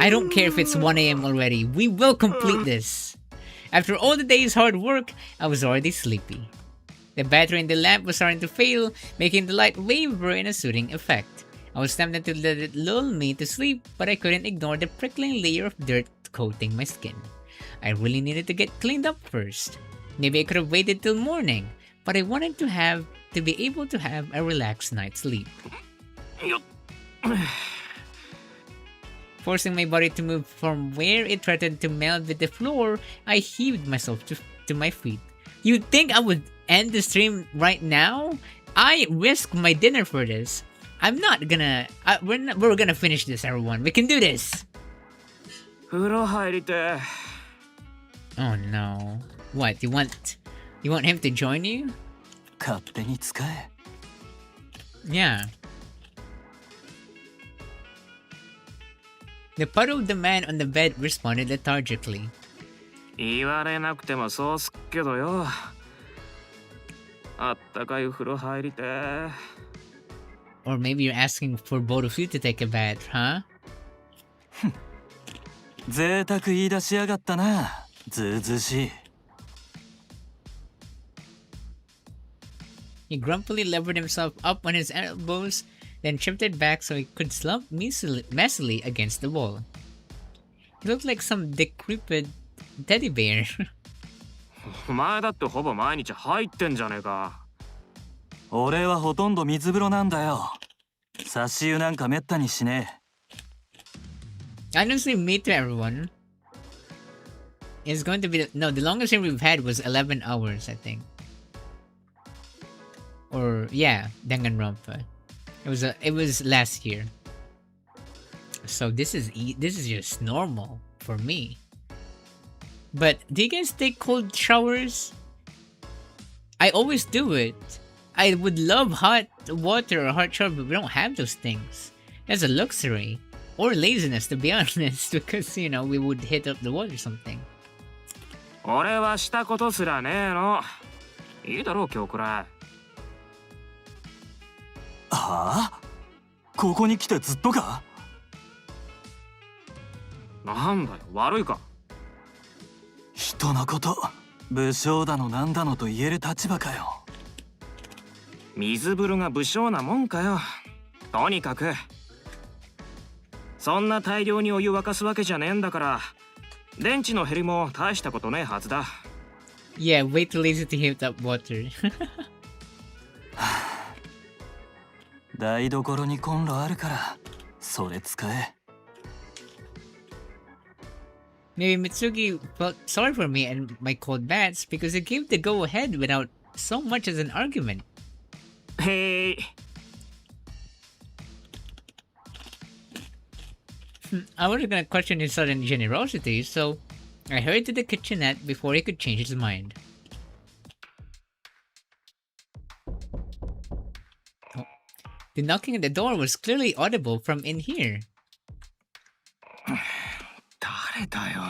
I don't care if it's 1 a.m. already. We will complete this. After all the day's hard work, I was already sleepy. The battery in the lamp was starting to fail, making the light waver in a soothing effect. I was tempted to let it lull me to sleep, but I couldn't ignore the prickling layer of dirt coating my skin. I really needed to get cleaned up first. Maybe I could have waited till morning, but I wanted to be able to have a relaxed night's sleep. Forcing my body to move from where it threatened to meld with the floor, I heaved myself to my feet. You'd think I would end the stream right now? I risked my dinner for this. I'm not gonna... we're gonna finish this, everyone. We can do this! 風呂入りて Oh no. What, you want him to join you? 勝手に使え。 Yeah. The puddle of the man on the bed responded lethargically. 言われなくてもそうすっけどよ。あったかい風呂入りて Or maybe you're asking for both of you to take a bath, huh? 贅沢言い出しやがったな。ずうずうしい。 He grumpily levered himself up on his elbows, then shifted back so he could slump messily against the wall. He looked like some decrepit teddy bear. お前だってほぼ毎日入ってんじゃねえか。俺はほとんど水風呂なんだよ。差し湯なんかめったにしね Honestly, me too, everyone. It's going to be the longest stream we've had was 11 hours, I think. Or yeah, Danganronpa. It was last year. So this is just normal for me. But do you guys take cold showers? I always do it. I would love hot water or hot shower, but we don't have those things. That's a luxury. Or laziness, to be honest, because, you know, we would hit up the wall or something. 俺はしたことすらねえの。いいだろう今日くらい。え。はあ？ここに来てずっとか？なんだよ悪いか。人のこと武将だのなんだのと言える立場かよ。水風呂が武将なもんかよ。とにかくそんな大量にお湯沸かすわけじゃねえんだから電池の減りも大したことねえはずだ。 Yeah, way too lazy to heat up water. 台所にコンロあるからそれ使え。 Maybe Mitsugi felt sorry for me and my cold baths because it gave the go-ahead without so much as an argument. へえ。I wasn't gonna question his sudden generosity, so I hurried to the kitchenette before he could change his mind. Oh. The knocking at the door was clearly audible from in here. 誰だよ。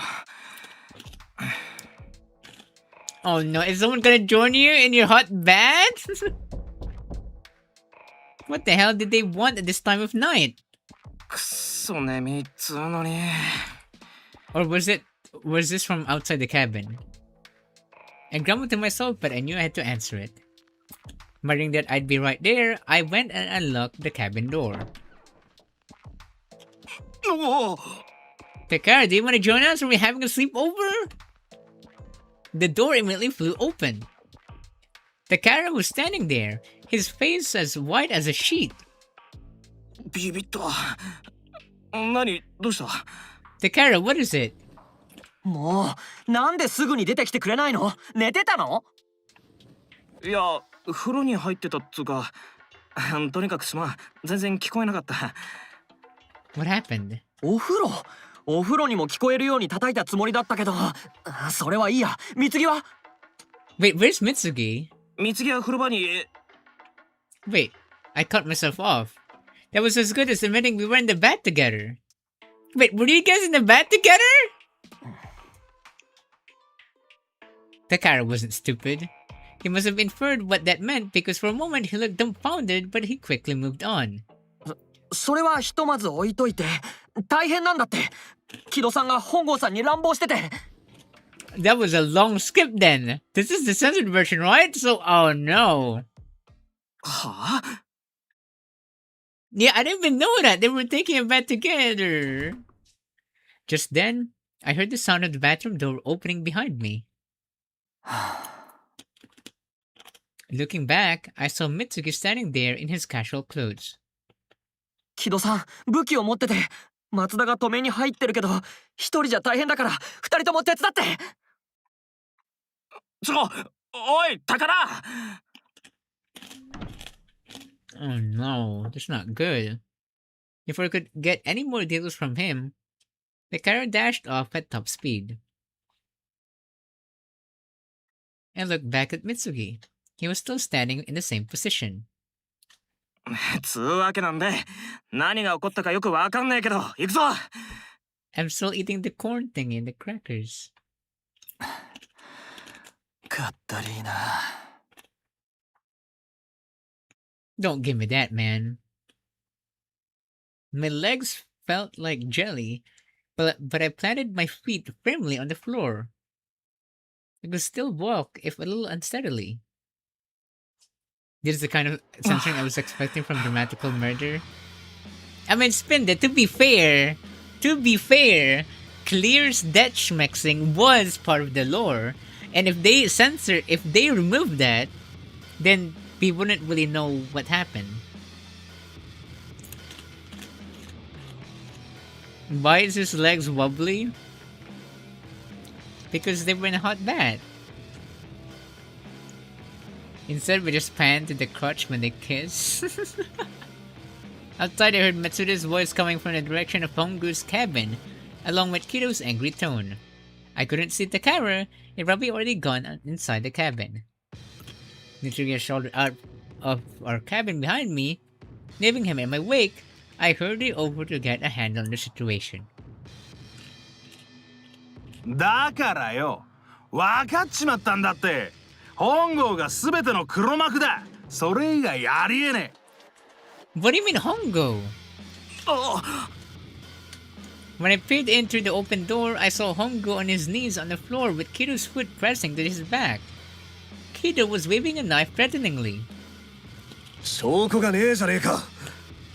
Oh no, is someone gonna join you in your hot bath? What the hell did they want at this time of night? くっそ眠いっつうのに。 Or was this from outside the cabin? I grumbled to myself, but I knew I had to answer it. Muttering that I'd be right there, I went and unlocked the cabin door. Takara, do you want to join us? Are we having a sleepover? The door immediately flew open. Takara was standing there, his face as white as a sheet. ビビった。何どうした？ Takara, what is it? もうなんですぐに出てきてくれないの？寝てたの？いや風呂に入ってたっつうかとにかくすまん全然聞こえなかった。 What happened? お風呂にも聞こえるように叩いたつもりだったけど、それはいいや。貢ぎは？ Wait, where's Mitsugi? 貢は風呂場に。 Wait, I cut myself off. That was as good as admitting we were in the bath together. Wait, were you guys in the bath together? Takara wasn't stupid. He must have inferred what that meant because for a moment he looked dumbfounded, but he quickly moved on. それはひとまず置いといて、大変なんだって。木戸さんが本郷さんに乱暴してて。 That was a long skip then. This is the censored version, right? So, oh no. はあ Yeah, I didn't even know that. They were taking a bath together. Just then, I heard the sound of the bathroom door opening behind me. Looking back, I saw Mitsugi standing there in his casual clothes. 木戸さん武器を持ってて、松田が止めに入ってるけど一人じゃ大変だから二人とも手伝って。おい宝。 Oh no, that's not good. Before I could get any more details from him, the car dashed off at top speed. I looked back at Mitsugi. He was still standing in the same position. つうわけなんで何が起こったかよくわかんねえけど行くぞ。 I'm still eating the corn thingy and the crackers. かったりーな。 Don't give me that, man. My legs felt like jelly, but I planted my feet firmly on the floor. I could still walk, if a little unsteadily. This is the kind of censoring I was expecting from dramatical murder. I mean, Spinde, to be fair, Clear's death schmexing was part of the lore, and if they remove that, then we wouldn't really know what happened. Why is his legs wobbly? Because they were in a hot bath. Instead, we just pan to the crotch when they kiss. Outside, I heard Matsuda's voice coming from the direction of Hongu's cabin, along with Kido's angry tone. I couldn't see the camera, it probably already gone inside the cabin. Mitsugi shouldered out of our cabin behind me. Leaving him in my wake, I hurried over to get a handle on the situation. だからよ、分かっちまったんだって。本郷が全ての黒幕だ。それ以外ありえねえ。 What do you mean, Hongo? When I peered in through the open door, I saw Hongo on his knees on the floor with Kido's foot pressing to his back. Kido was waving a knife threateningly. 証拠がねえじゃねえか。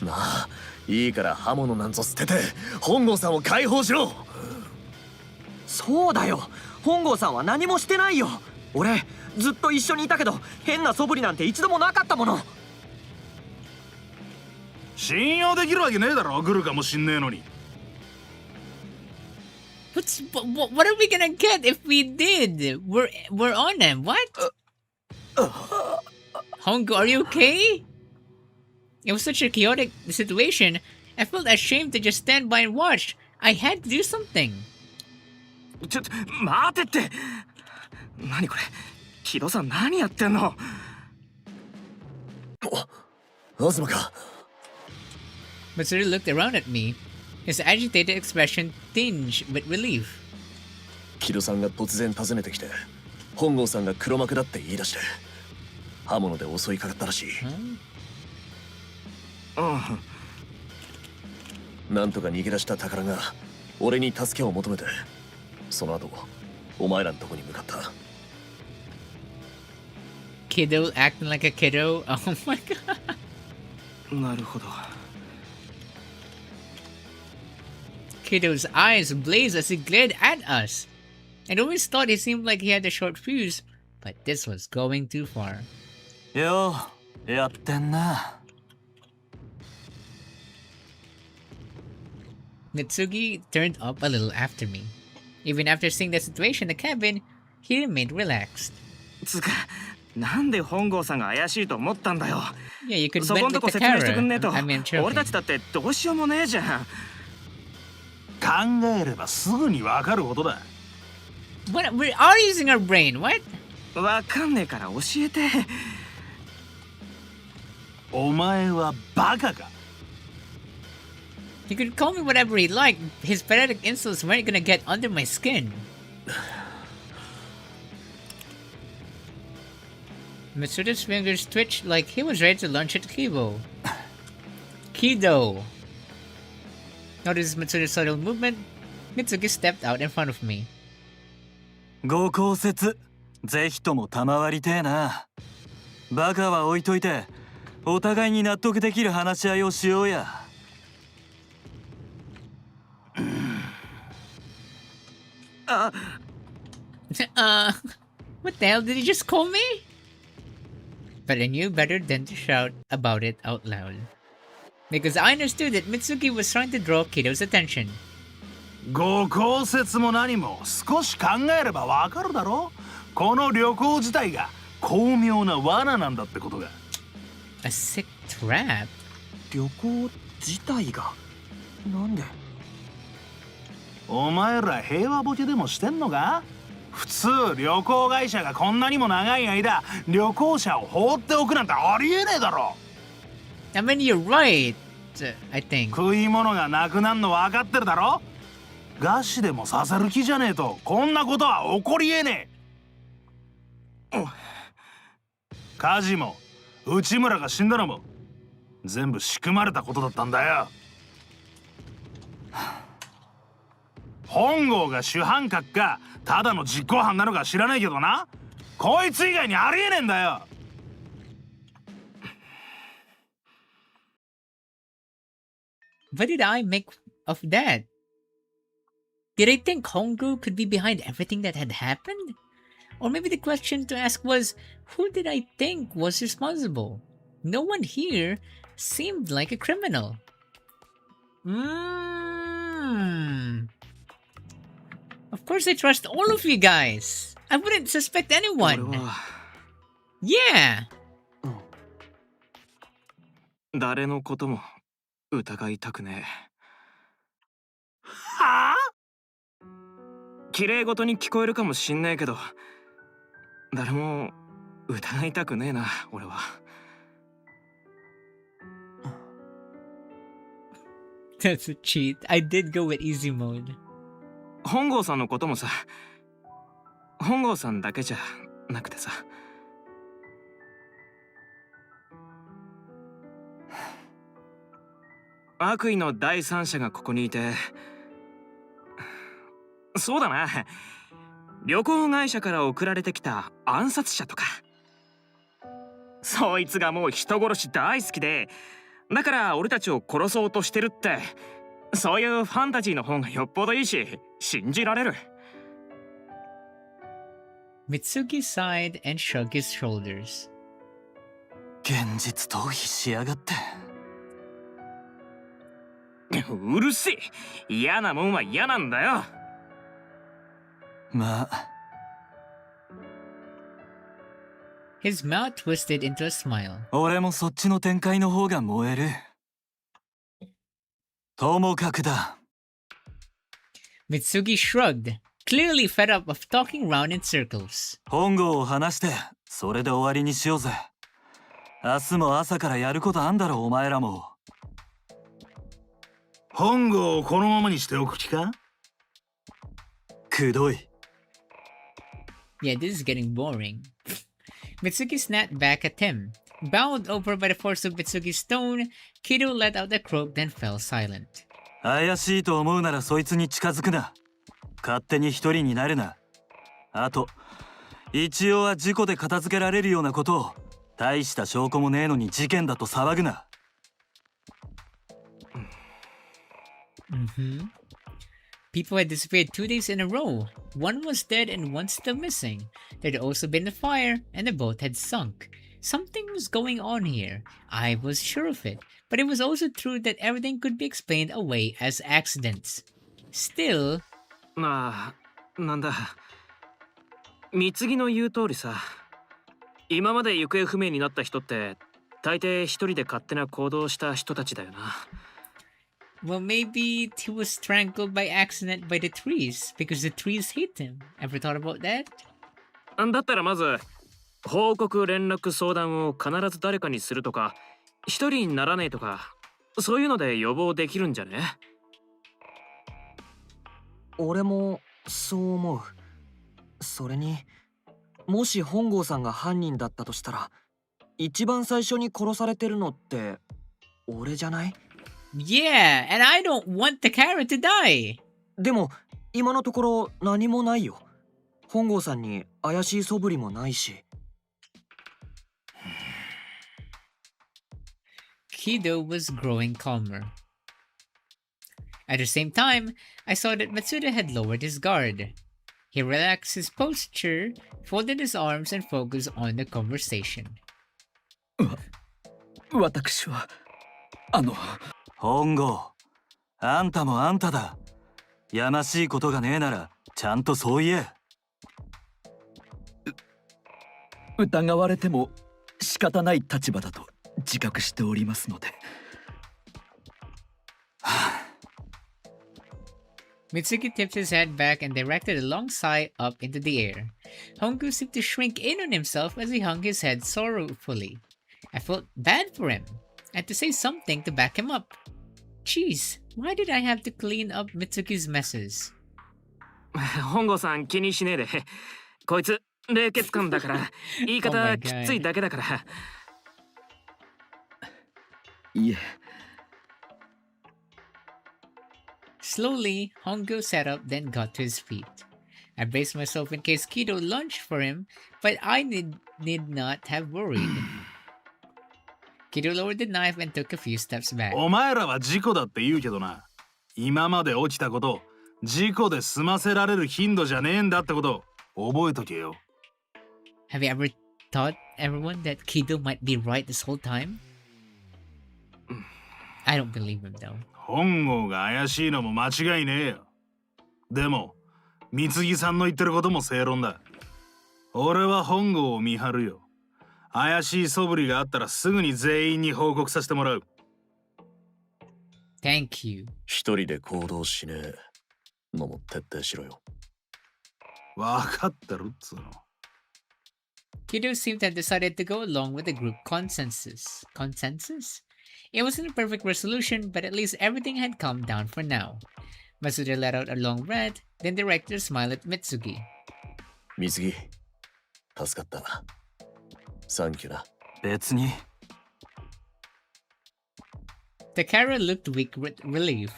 なあ、いいから刃物なんぞ捨てて本郷さんを解放しろ。そうだよ、本郷さんは何もしてないよ。俺ずっと一緒にいたけど変な素振りなんて一度もなかったもの。信用できるわけねえだろ、来るかもしんねえのに。What are we gonna get if we did? We're on them. What? Hongo, are you okay? It was such a chaotic situation. I felt ashamed to just stand by and watch. I had to do something. ちょっと待てって。何これ、木戸さん何やってんの。東か。Matsuri looked around at me, his agitated expression tinged with relief. 木戸さんが突然訪ねてきて本郷さんが黒幕だって言い出して刃物で襲いかかったらしい。なんとか逃げ出した宝が俺に助けを求めて、その後お前らのとこに向かった。 Kiddo acting like a kiddo? Oh my god. なるほど。 Kiddo's eyes blazed as he glared at us. I'd always thought he seemed like he had a short fuse, but this was going too far. ようやってんな。 Mitsugi turned up a little after me. Even after seeing the situation in the cabin, he remained relaxed. つか、なんで本郷さんが怪しいと思ったんだよ。 Yeah, you could そこ vent んと with こ the 説明してくんねえ camera. と。 I mean, I'm 俺た joking. ちだってどうしようもねえじゃん。考えればすぐにわかることだ。What? We are using our brain. What? わかんねえから教えて。お前はバカか。 He could call me whatever he liked. His pathetic insults weren't gonna get under my skin. Mitsuda's fingers twitched like he was ready to lunge at Kido. Kido! Notice Mitsuda's subtle movement. Mitsugi stepped out in front of me. ご公説ぜひとも賜りてえな。バカは置いといてお互いに納得できる話し合いをしようや。あ、What the hell did he just call me? But I knew better than to shout about it out loud. Because I understood that Mitsugi was trying to draw Kiddo's attention. ご公説も何も少し考えればわかるだろ。この旅行自体が巧妙な罠なんだってことが。A sick trap? 旅行自体がなんで？お前ら平和ボケでもしてんのか？普通旅行会社がこんなにも長い間旅行者を放っておくなんてありえねえだろ。I mean, you're right, I think. 食い物がなくなるの分かってるだろ。餓死でもさせる気じゃねえとこんなことは起こりえねえ。火事も内村が死んだのも全部仕組まれたことだったんだよ。本郷が主犯格かただの実行犯なのか知らないけどな、こいつ以外にありえねえんだよ。What did I make of that? Did I think Hongo could be behind everything that had happened? Or maybe the question to ask was, who did I think was responsible? No one here seemed like a criminal. Of course I trust all of you guys. I wouldn't suspect 俺 anyone. は Yeah. 誰のことも疑いたくねえ。はあ？綺麗事に聞こえるかもしんねえけど誰も疑いたくねえな俺は。That's a cheat. I did go with easy mode. 本郷さんのこともさ、本郷さんだけじゃなくてさ。悪意の第三者がここにいて、そうだな、旅行会社から送られてきた暗殺者とか。そいつがもう人殺し大好きで、だから俺たちを殺そうとしてるって、そういうファンタジーの方がよっぽどいいし信じられる。Mitsugi sighed and shrugged his shoulders. 現実逃避しやがって。うるせえ、嫌なもんは嫌なんだよ。まあ His mouth twisted into a smile. 俺もそっちの展開の方が燃える。ともかくだ。Mitsugi shrugged, clearly fed up of talking round in circles. 本郷を話してそれで終わりにしようぜ。明日も朝からやることあんだろお前らも。本郷をこのままにしておく気か？くどい。Yeah, this is getting boring. Mitsugi snapped back at him. Bowed over by the force of Mitsugi's tone, Kido let out a croak, then fell silent. 怪しいと思うならそいつに近づくな。勝手に一人になるな。あと一応は事故で片付けられるようなことを大した証拠もねえのに事件だと騒ぐな。People had disappeared 2 days in a row. One was dead and one still missing. There had also been a fire, and the boat had sunk. Something was going on here. I was sure of it. But it was also true that everything could be explained away as accidents. Still... まあ、なんだ。三木の言う通りさ。今まで行方不明になった人って、大抵一人で勝手な行動をした人たちだよな。Well, maybe he was strangled by accident by the trees because the trees hate him. Ever thought about that? だったらまず、報告連絡相談を必ず誰かにするとか、一人にならないとか、そういうので予防できるんじゃね？俺もそう思う。それにもし本郷さんが犯人だったとしたら一番最初に殺されてるのって俺じゃない？ Yeah, and I don't want the carrot to die. でも今のところ何もないよ。本郷さんに怪しい素振りもないし。Kido was growing calmer. At the same time, I saw that Matsuda had lowered his guard. He relaxed his posture, folded his arms, and focused on the conversation. 私は本郷、あんたもあんただ。やましいことがねえならちゃんとそう言え。疑われても仕方ない立場だと自覚しておりますので。Mitsugi tipped his head back and directed a long sigh up into the air. Hongu seemed to shrink in on himself as he hung his head sorrowfully. I felt bad for him. I had to say something to back him up. Jeez, why did I have to clean up Mitsugi's messes? 本郷さん気にしねえで。こいつ冷血感だから言い Oh my 方 God. きついだけだから。いえ、 Slowly, Hongo sat up, then got to his feet. I braced myself in case Kido lunged for him, but I need not have worried. Kido lowered the knife and took a few steps back. お前らは事故だって言うけどな。今まで起きたこと、事故で済ませられる頻度じゃねえんだってこと覚えとけよ。Have you ever thought, everyone, that Kido might be right this whole time? I don't believe him, though. 本郷が怪しいのも間違いねえよ。でも、三木さんの言ってることも正論だ。俺は本郷を見張るよ。怪しい素振りがあったらすぐに全員に報告させてもらう。Thank you. 一人で行動しねえのも徹底しろよ。わかってるっつうの。Kido seemed to have decided to go along with the group consensus. Consensus? It wasn't a perfect resolution, but at least everything had calmed down for now. Masuda let out a long breath, then directed a smile at Mitsugi. 三木、助かった。サンキューな。別に。Takara looked weak with relief.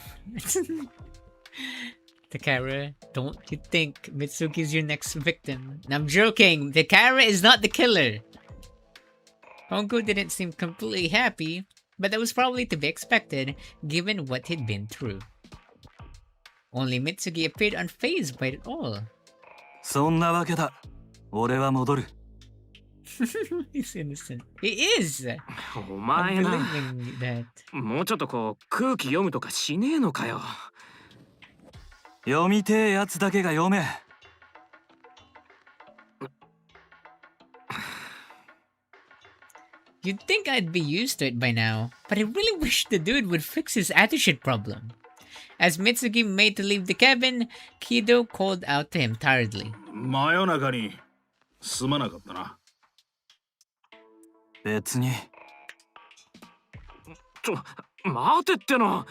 Takara, don't you think Mitsugi's your next victim? And I'm joking, Takara is not the killer! Hongo didn't seem completely happy, but that was probably to be expected given what he'd been through. Only Mitsugi appeared unfazed by it all. そんなわけだ。俺は戻る。He's innocent. He is! お I'm 前な、 believing that. もうちょっとこう空気読むとかしねえのかよ。読みてえやつだけが読め。You'd think I'd be used to it by now, but I really wish the dude would fix his attitude problem. As Mitsugi made to leave the cabin, Kido called out to him tiredly. 真夜中にすまなかったな。別に。待てっての。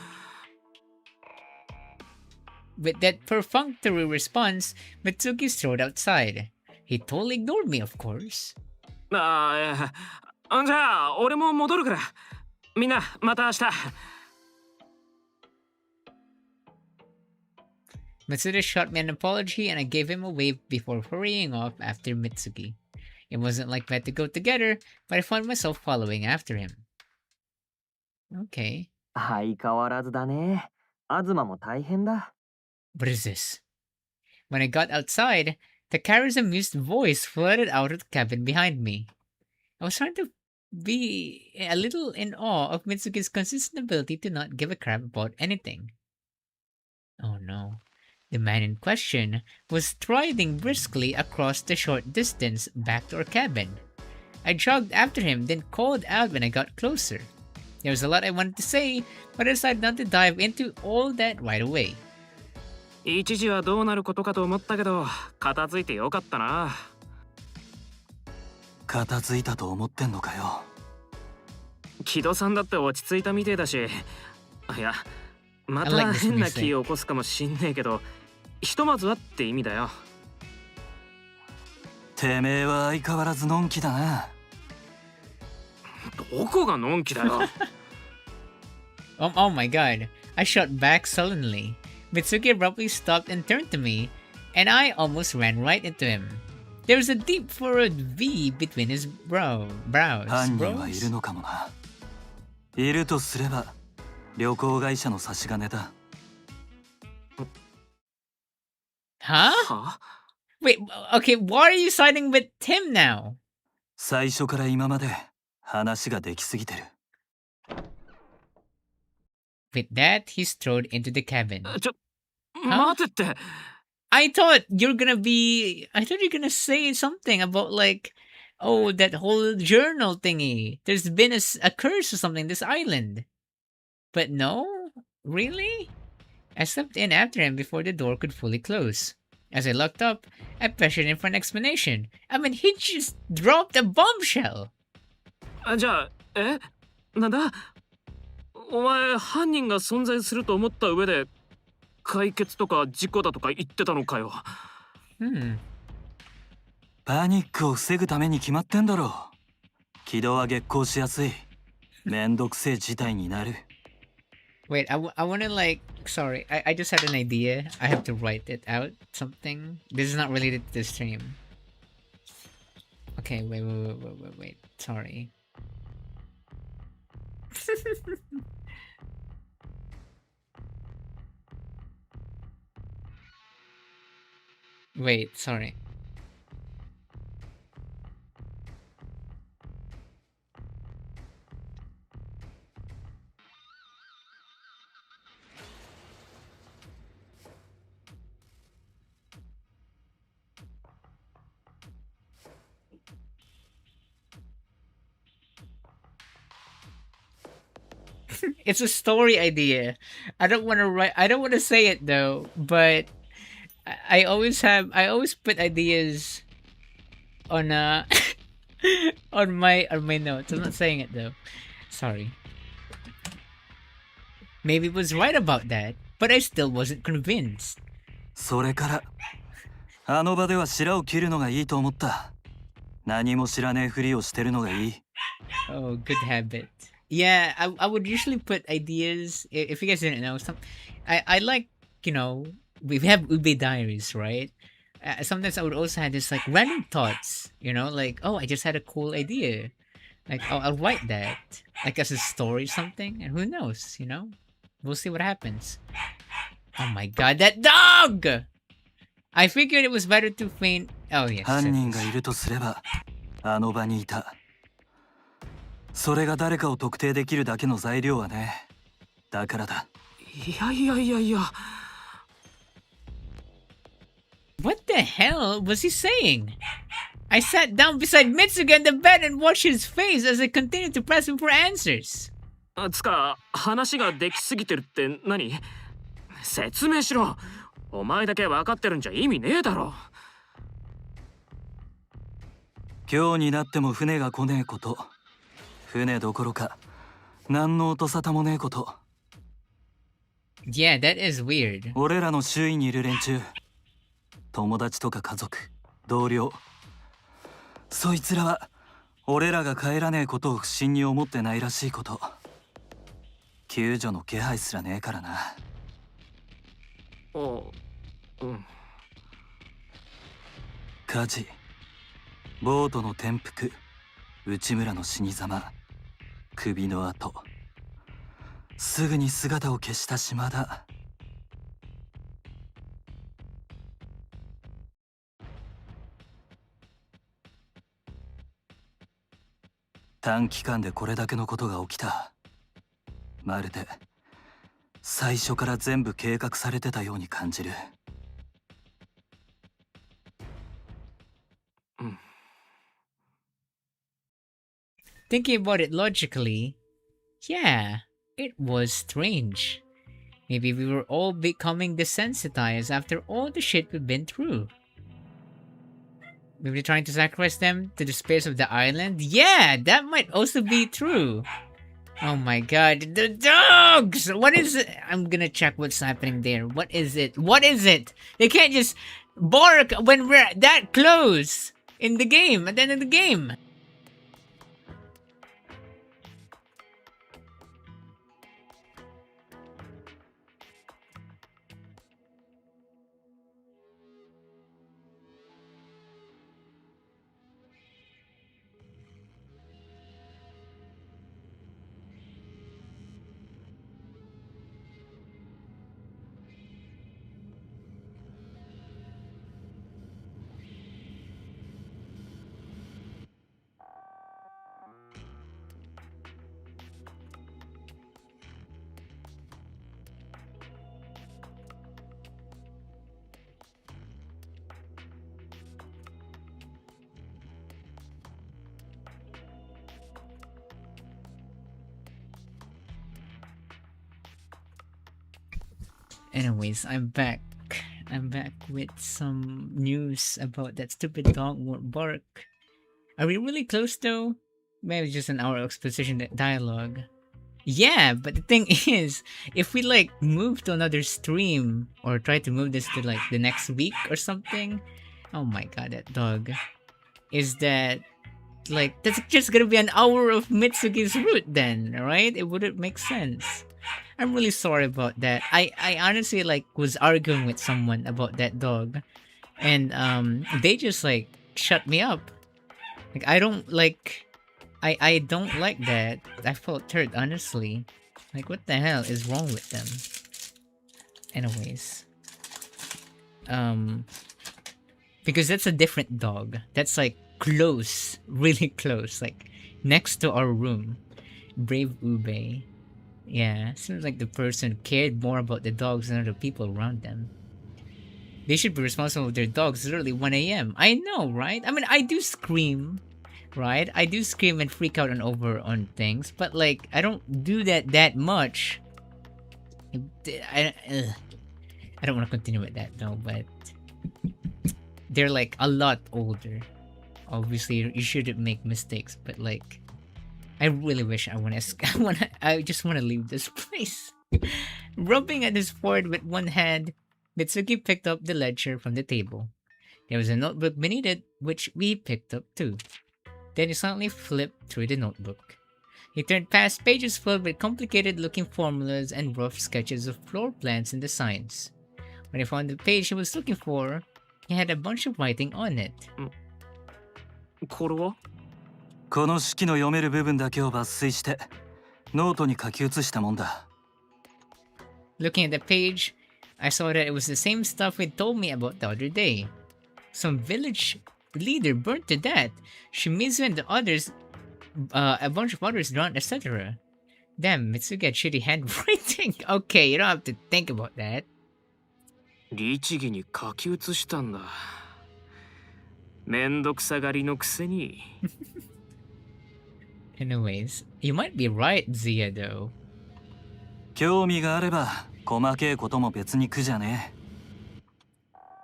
With that perfunctory response, Mitsugi strode outside. He totally ignored me, of course. ああ、じゃあ俺も戻るから。みんなまた明日。Matsuda shot me an apology and I gave him a wave before hurrying off after Mitsugi. It wasn't like we had to go together, but I found myself following after him. Okay. 相変わらずだね。東も大変だ。What is this? When I got outside, Takara's amused voice flooded out of the cabin behind me. I was trying to be a little in awe of Mitsuki's consistent ability to not give a crap about anything. Oh no. The man in question was striding briskly across the short distance back to our cabin. I jogged after him, then called out when I got closer. There was a lot I wanted to say, but I decided not to dive into all that right away. 一時はどうなることかと思ったけど、片付いてよかったな。片付いたと思ってんのかよ。木戸さんだって落ち着いたみてえだし、いや、ま I た like this 変な music. 気を起こすかもしんねえけど、ひとまずはって意味だよ。てめえは相変わらずのんきだな。どこがのんきだよ。Oh my god. I shot back sullenly. Mitsugi abruptly stopped and turned to me, and I almost ran right into him. There was a deep furrowed V between his brows. 犯人はい Bros? るのかもな。いるとすれば旅行会社の差し金だ。 Huh? は Wait, okay, why are you siding with Tim now? 最初から今まで話ができすぎてる。 With that, he strode into the cabin. ちょ、待てって。I thought you're gonna say something about like, oh, that whole journal thingy. There's been a curse or something, this island. But no? Really? I slipped in after him before the door could fully close. As I looked up, I pressured him for an explanation. I mean, he just dropped a bombshell. じゃあ、なんだお前、犯人が存在すると思った上で、解決とか事故だとか言ってたのかよ。パニックを防ぐために決まってんだろう。軌道は激行しやすい。めんどくせえ事態になる。 Wait, I wanna like, sorry, I just had an idea. I have to write it out, something. This is not related to the stream. Okay, wait, sorry. Wait, sorry. It's a story idea. I don't want to write. I don't want to say it though. But I always put ideas on on my notes. I'm not saying it though. Sorry. Maybe it was right about that, but I still wasn't convinced. それからあの場では白を切るのがいいと思った。何も知らねえふりをしてるのがいい。 Oh, good habit. Yeah, I would usually put ideas. If you guys didn't know, I like, you know, we have Ube diaries, right? Sometimes I would also have this like random thoughts, you know, like, oh, I just had a cool idea. Like, oh, I'll write that like as a story or something, and who knows, you know? We'll see what happens. Oh my god, that dog! I figured it was better to feign. Oh yes. 犯人がいるとすればあの場にいた。それが誰かを特定できるだけの材料はね。だからだ。いやいやいやいや。What the hell was he saying? I sat down beside Mitsugi on the bed and watched his face as I continued to press him for answers. つか、話ができすぎてるって何？説明しろ。お前だけ分かってるんじゃ意味ねえだろ。今日になっても船が来ねえこと。船どころか何の音沙汰もねえこと。 Yeah, that is weird. 俺らの周囲にいる連中、友達とか家族、同僚、そいつらは俺らが帰らねえことを不審に思ってないらしいこと。救助の気配すらねえからな。うん。火事、ボートの転覆、内村の死に様、首の跡、すぐに姿を消した島だ。短期間でこれだけのことが起きた。まるで最初から全部計画されてたように感じる。Thinking about it logically, yeah, it was strange. Maybe we were all becoming desensitized after all the shit we've been through. Maybe trying to sacrifice them to the space of the island? Yeah, that might also be true. Oh my god, the dogs! What is it? I'm gonna check what's happening there. What is it? What is it? They can't just bark when we're that close in the game, at the end of the game. Anyways, I'm back. I'm back with some news about that stupid dog won't bark. Are we really close though? Maybe just an hour of exposition dialogue. Yeah, but the thing is, if we like move to another stream or try to move this to like the next week or something, oh my god, that dog. Is that like that's just gonna be an hour of Mitsugi's route then, right? It wouldn't make sense. I'm really sorry about that. I honestly like was arguing with someone about that dog and they just like shut me up. Like I don't like that. I felt hurt honestly. Like what the hell is wrong with them? Anyways. Because that's a different dog. That's like close, really close, like next to our room. Brave Ube. Yeah, seems like the person cared more about the dogs than the people around them. They should be responsible for their dogs. It's literally 1 a.m. I know, right? I mean, I do scream, right? I do scream and freak out and over on things, but like, I don't do that much. I don't want to continue with that though, but they're like a lot older. Obviously, you shouldn't make mistakes, but like, I really wish I just wanna leave this place. Rubbing at his forehead with one hand, Mitsuki picked up the ledger from the table. There was a notebook beneath it, which we picked up too. Then he silently flipped through the notebook. He turned past pages filled with complicated-looking formulas and rough sketches of floor plans and designs. When he found the page he was looking for, he had a bunch of writing on it. これはこの式の読める部分だけを抜粋してノートに書き写したもんだ。Looking at the page, I saw that it was the same stuff he told me about the other day. Some village leader burnt to death, Shimizu and the others, a bunch of others drowned, etc. Damn, Mitsugi had shitty handwriting. Okay, you don't have to think about that. 律儀に書き写したんだ。めんどくさがりのくせに。Anyways, you might be right, Zia, though. 興味があれば細けいことも別に苦じゃねえ。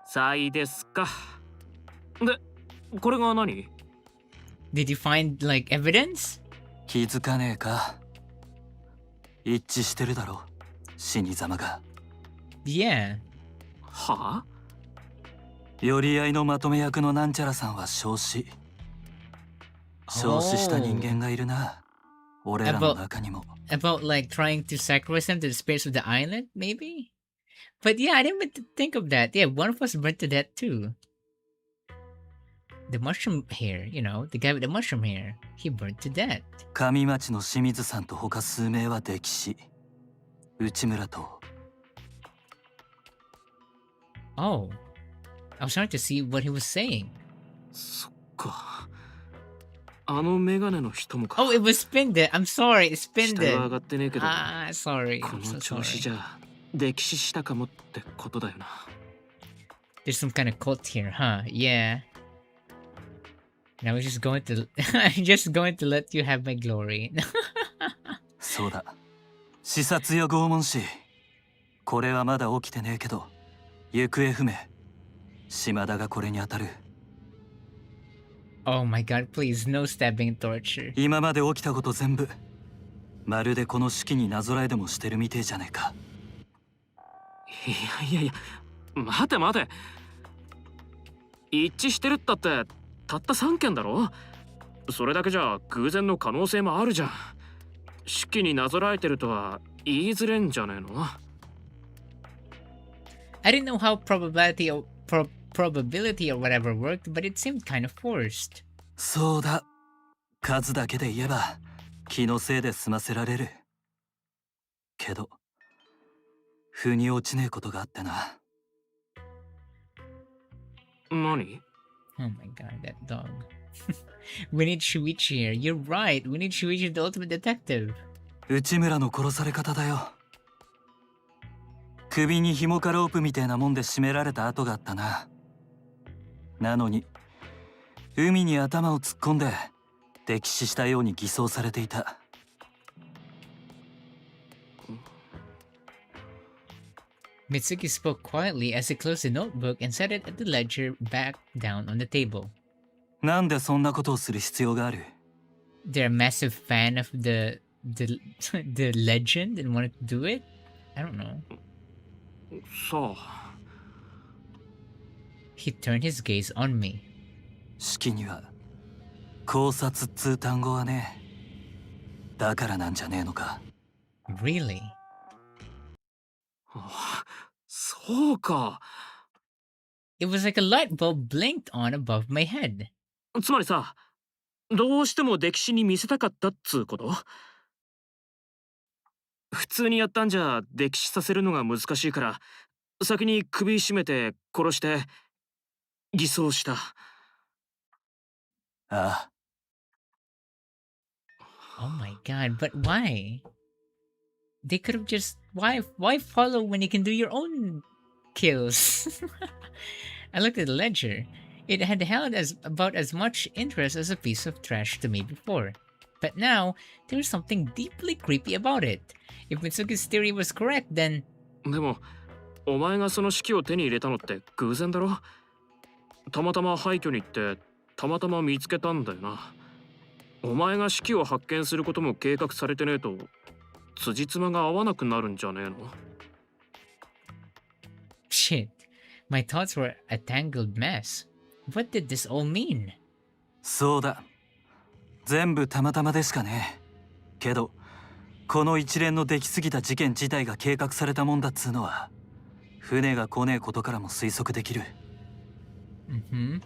さいですか。で、これが何？ Did you find, like, evidence? 気づかねえか。一致してるだろ、死に様が。Yeah. はあ？寄り合いのまとめ役のなんちゃらさんは焼死。焼死した人間がいるな。俺らの中にも。About like trying to sacrifice them to the spirits of the island, maybe? But yeah, I didn't even think of that. Yeah, one of us burnt to death too. The mushroom hair, you know, the guy with the mushroom hair, he burnt to death. 上町の清水さんと他数名は溺死。内村と。Oh, I was trying to see what he was saying. そっか。あのメガネの人もか。Oh, it was Spinded. I'm sorry, it's 下は上 Spinded. がってねえけど。Sorry. こ I'm so の調子 sorry. じゃ溺死したかもってことだよな。There's some kind of cult here, huh? Yeah. And I was just going to I'm just going to let you have my glory. そうだ。視察や拷問師。これはまだ起きてねえけど、行方不明。島田がこれに当たる。Oh my god, please, no stabbing and torture. 今まで起きたこと全部、まるでこの式になぞらえでもしてるみてえじゃねえか。いや、待て待て。一致してるったって、たった3件だろ？それだけじゃ偶然の可能性もあるじゃん。式になぞらえてるとは言いづれんじゃねえの？ I didn't know how probability or whatever worked, but it seemed kind of forced. そうだ。数だけで言えば気のせいで済ませられる。けど腑に落ちねえことがあってな。何？ Oh my god, that dog. We need Shuichi here. You're right. We need Shuichi, the ultimate detective. 内村の殺され方だよ。首に紐かロープみたいなもんで絞められた跡があったな。なのに海に頭を突っ込んで溺死したように偽装されていた。Mitsuki spoke quietly as he closed the notebook and set it at the ledger back down on the table. なんでそんなことをする必要がある？ They're a massive fan of the the legend and wanted to do it? I don't know. さあ、 He turned his gaze on me. 式には考察っつう単語はね。だからなんじゃねえのか。 Really? そうか。 It was like a light bulb blinked on above my head. つまりさ、どうしても歴史に見せたかったっつうこと？普通にやったんじゃ歴史させるのが難しいから、先に首絞めて殺して偽装した。ああ、 Oh my god, but why? They could have just why follow when you can do your own kills? I looked at the ledger. It had held about as much interest as a piece of trash to me before. But now, there was something deeply creepy about it. If Mitsuki's theory was correct, then でも、お前がその式を手に入れたのって偶然だろ？たまたま廃墟に行ってたまたま見つけたんだよな。お前が式を発見することも計画されてねえと、辻褄が合わなくなるんじゃねえの？ shit. My thoughts were a tangled mess. What did this all mean? そうだ。全部たまたまでしかねえ。けど、この一連の出来すぎた事件自体が計画されたもんだっつうのは、船が来ねえことからも推測できる。Mm-hmm.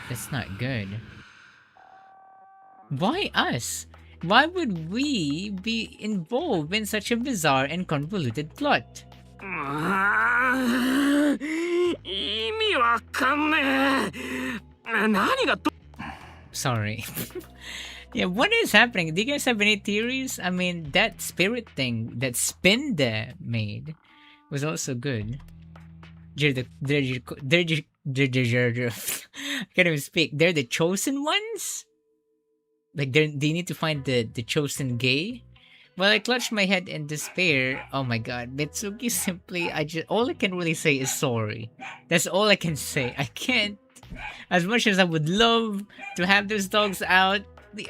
That's not good. Why us? Why would we be involved in such a bizarre and convoluted plot? 意味わかんねえ。何がど Sorry. Yeah, what is happening? Do you guys have any theories? I mean, that spirit thing that Spinda made was also good. I can't even speak. They're the chosen ones? Like, they need to find the chosen gay? Well, I clutched my head in despair. Oh my god, Mitsuki simply, all I can really say is sorry. That's all I can say. I can't, as much as I would love to have those dogs out,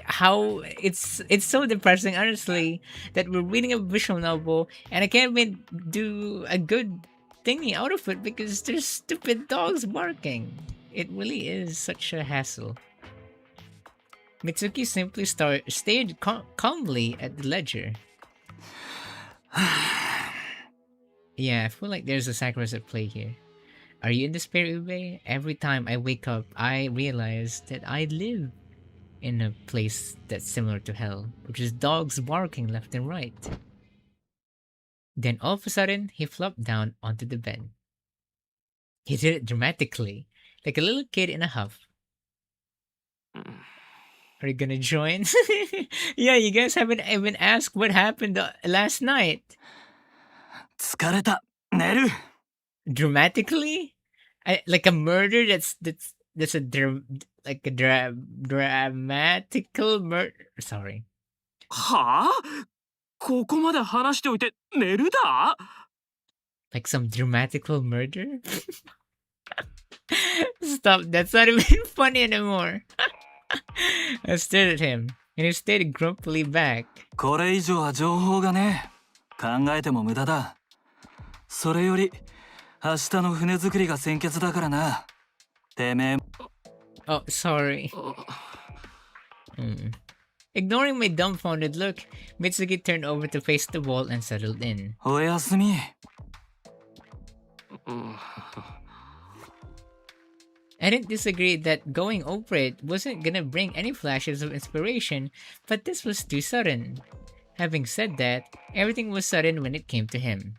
how it's so depressing, honestly, that we're reading a visual novel and I can't even do a good thingy out of it because there's stupid dogs barking. It really is such a hassle. Mitsuki simply stared calmly at the ledger. Yeah, I feel like there's a sacrifice at play here. Are you in despair, Ube? Every time I wake up, I realize that I live in a place that's similar to hell, which is dogs barking left and right. Then all of a sudden, he flopped down onto the bed. He did it dramatically, like a little kid in a huff. Are you gonna join? Yeah, you guys haven't even asked what happened last night. 疲れた。寝る。 Dramatically? Like a murder that's a dramatical murder. Sorry. はあ？ここまで話しておいて寝るだ？ Like some dramatical murder? Stop, that's not even funny anymore. I stared at him, and he stayed grumpily back. これ以上は情報がねえ。考えても無駄だ。それより、明日の船作りが先決だからな。てめえ。Oh, sorry. Ignoring my dumbfounded look, Mitsugi turned over to face the wall and settled in. おやすみ。I didn't disagree that going over it wasn't gonna bring any flashes of inspiration, but this was too sudden. Having said that, everything was sudden when it came to him.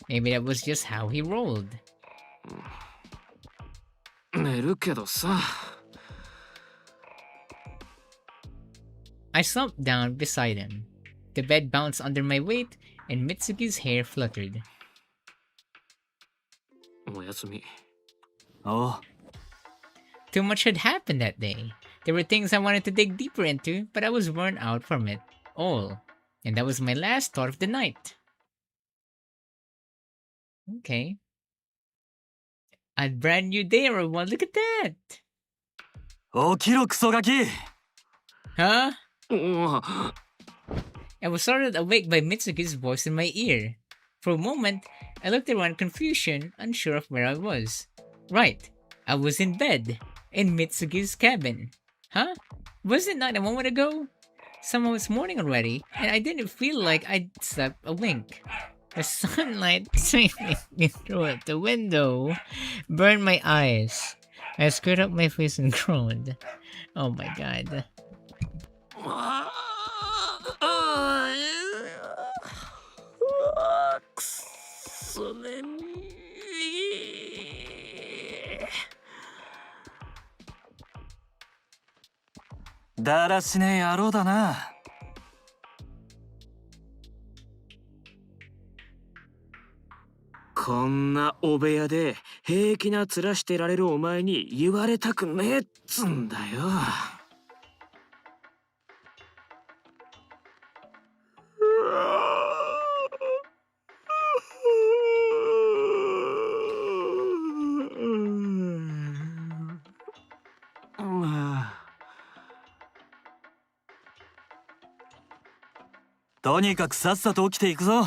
Maybe that was just how he rolled. 寝るけどさ。I slumped down beside him. The bed bounced under my weight, and Mitsuki's hair fluttered. おやすみ。おう。 Too much had happened that day. There were things I wanted to dig deeper into, but I was worn out from it all. And that was my last thought of the night. Okay. A brand new day, everyone. Look at that. 起きろクソガキ Huh? うん。 I was startled awake by Mitsugi's voice in my ear. For a moment, I looked around in confusion, unsure of where I was. Right, I was in bed, in Mitsugi's cabin. Huh? Was it not a moment ago? Somehow it's morning already, and I didn't feel like I'd slept a wink. The sunlight streaming in through the window burned my eyes. I screwed up my face and groaned. Oh my god. くっそ眠い。だらしねえ野郎だな。こんなお部屋で平気な面してられるお前に言われたくねえっつんだよ。とにかくさっさと起きていくぞ。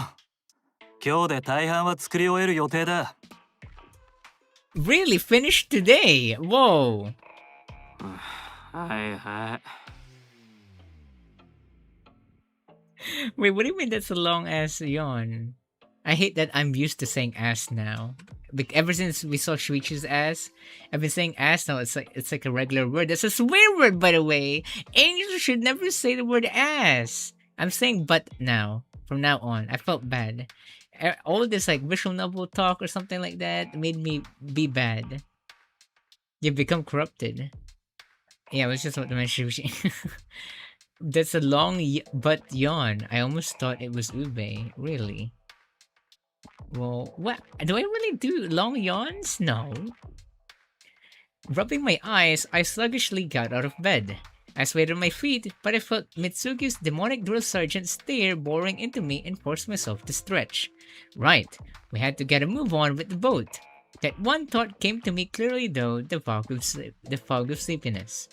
今日で大半は作り終える予定だ。Really finished today? Whoa. はいはい。 Wait, what do you mean that's a long ass yawn? I hate that I'm used to saying ass now. Like ever since we saw Shuichi's ass, I've been saying ass now. It's like a regular word. That's a swear word, by the way. Angels should never say the word ass. I'm saying butt now. From now on, I felt bad. All this like visual novel talk or something like that made me be bad. You've become corrupted. Yeah, I was just about to mention Shuichi. That's a long butt yawn. I almost thought it was ube. Really? Well, what? Do I really do long yawns? No. Rubbing my eyes, I sluggishly got out of bed. I swayed on my feet, but I felt Mitsugi's demonic drill sergeant stare boring into me and forced myself to stretch. Right, we had to get a move on with the boat. That one thought came to me clearly though, the fog of sleepiness.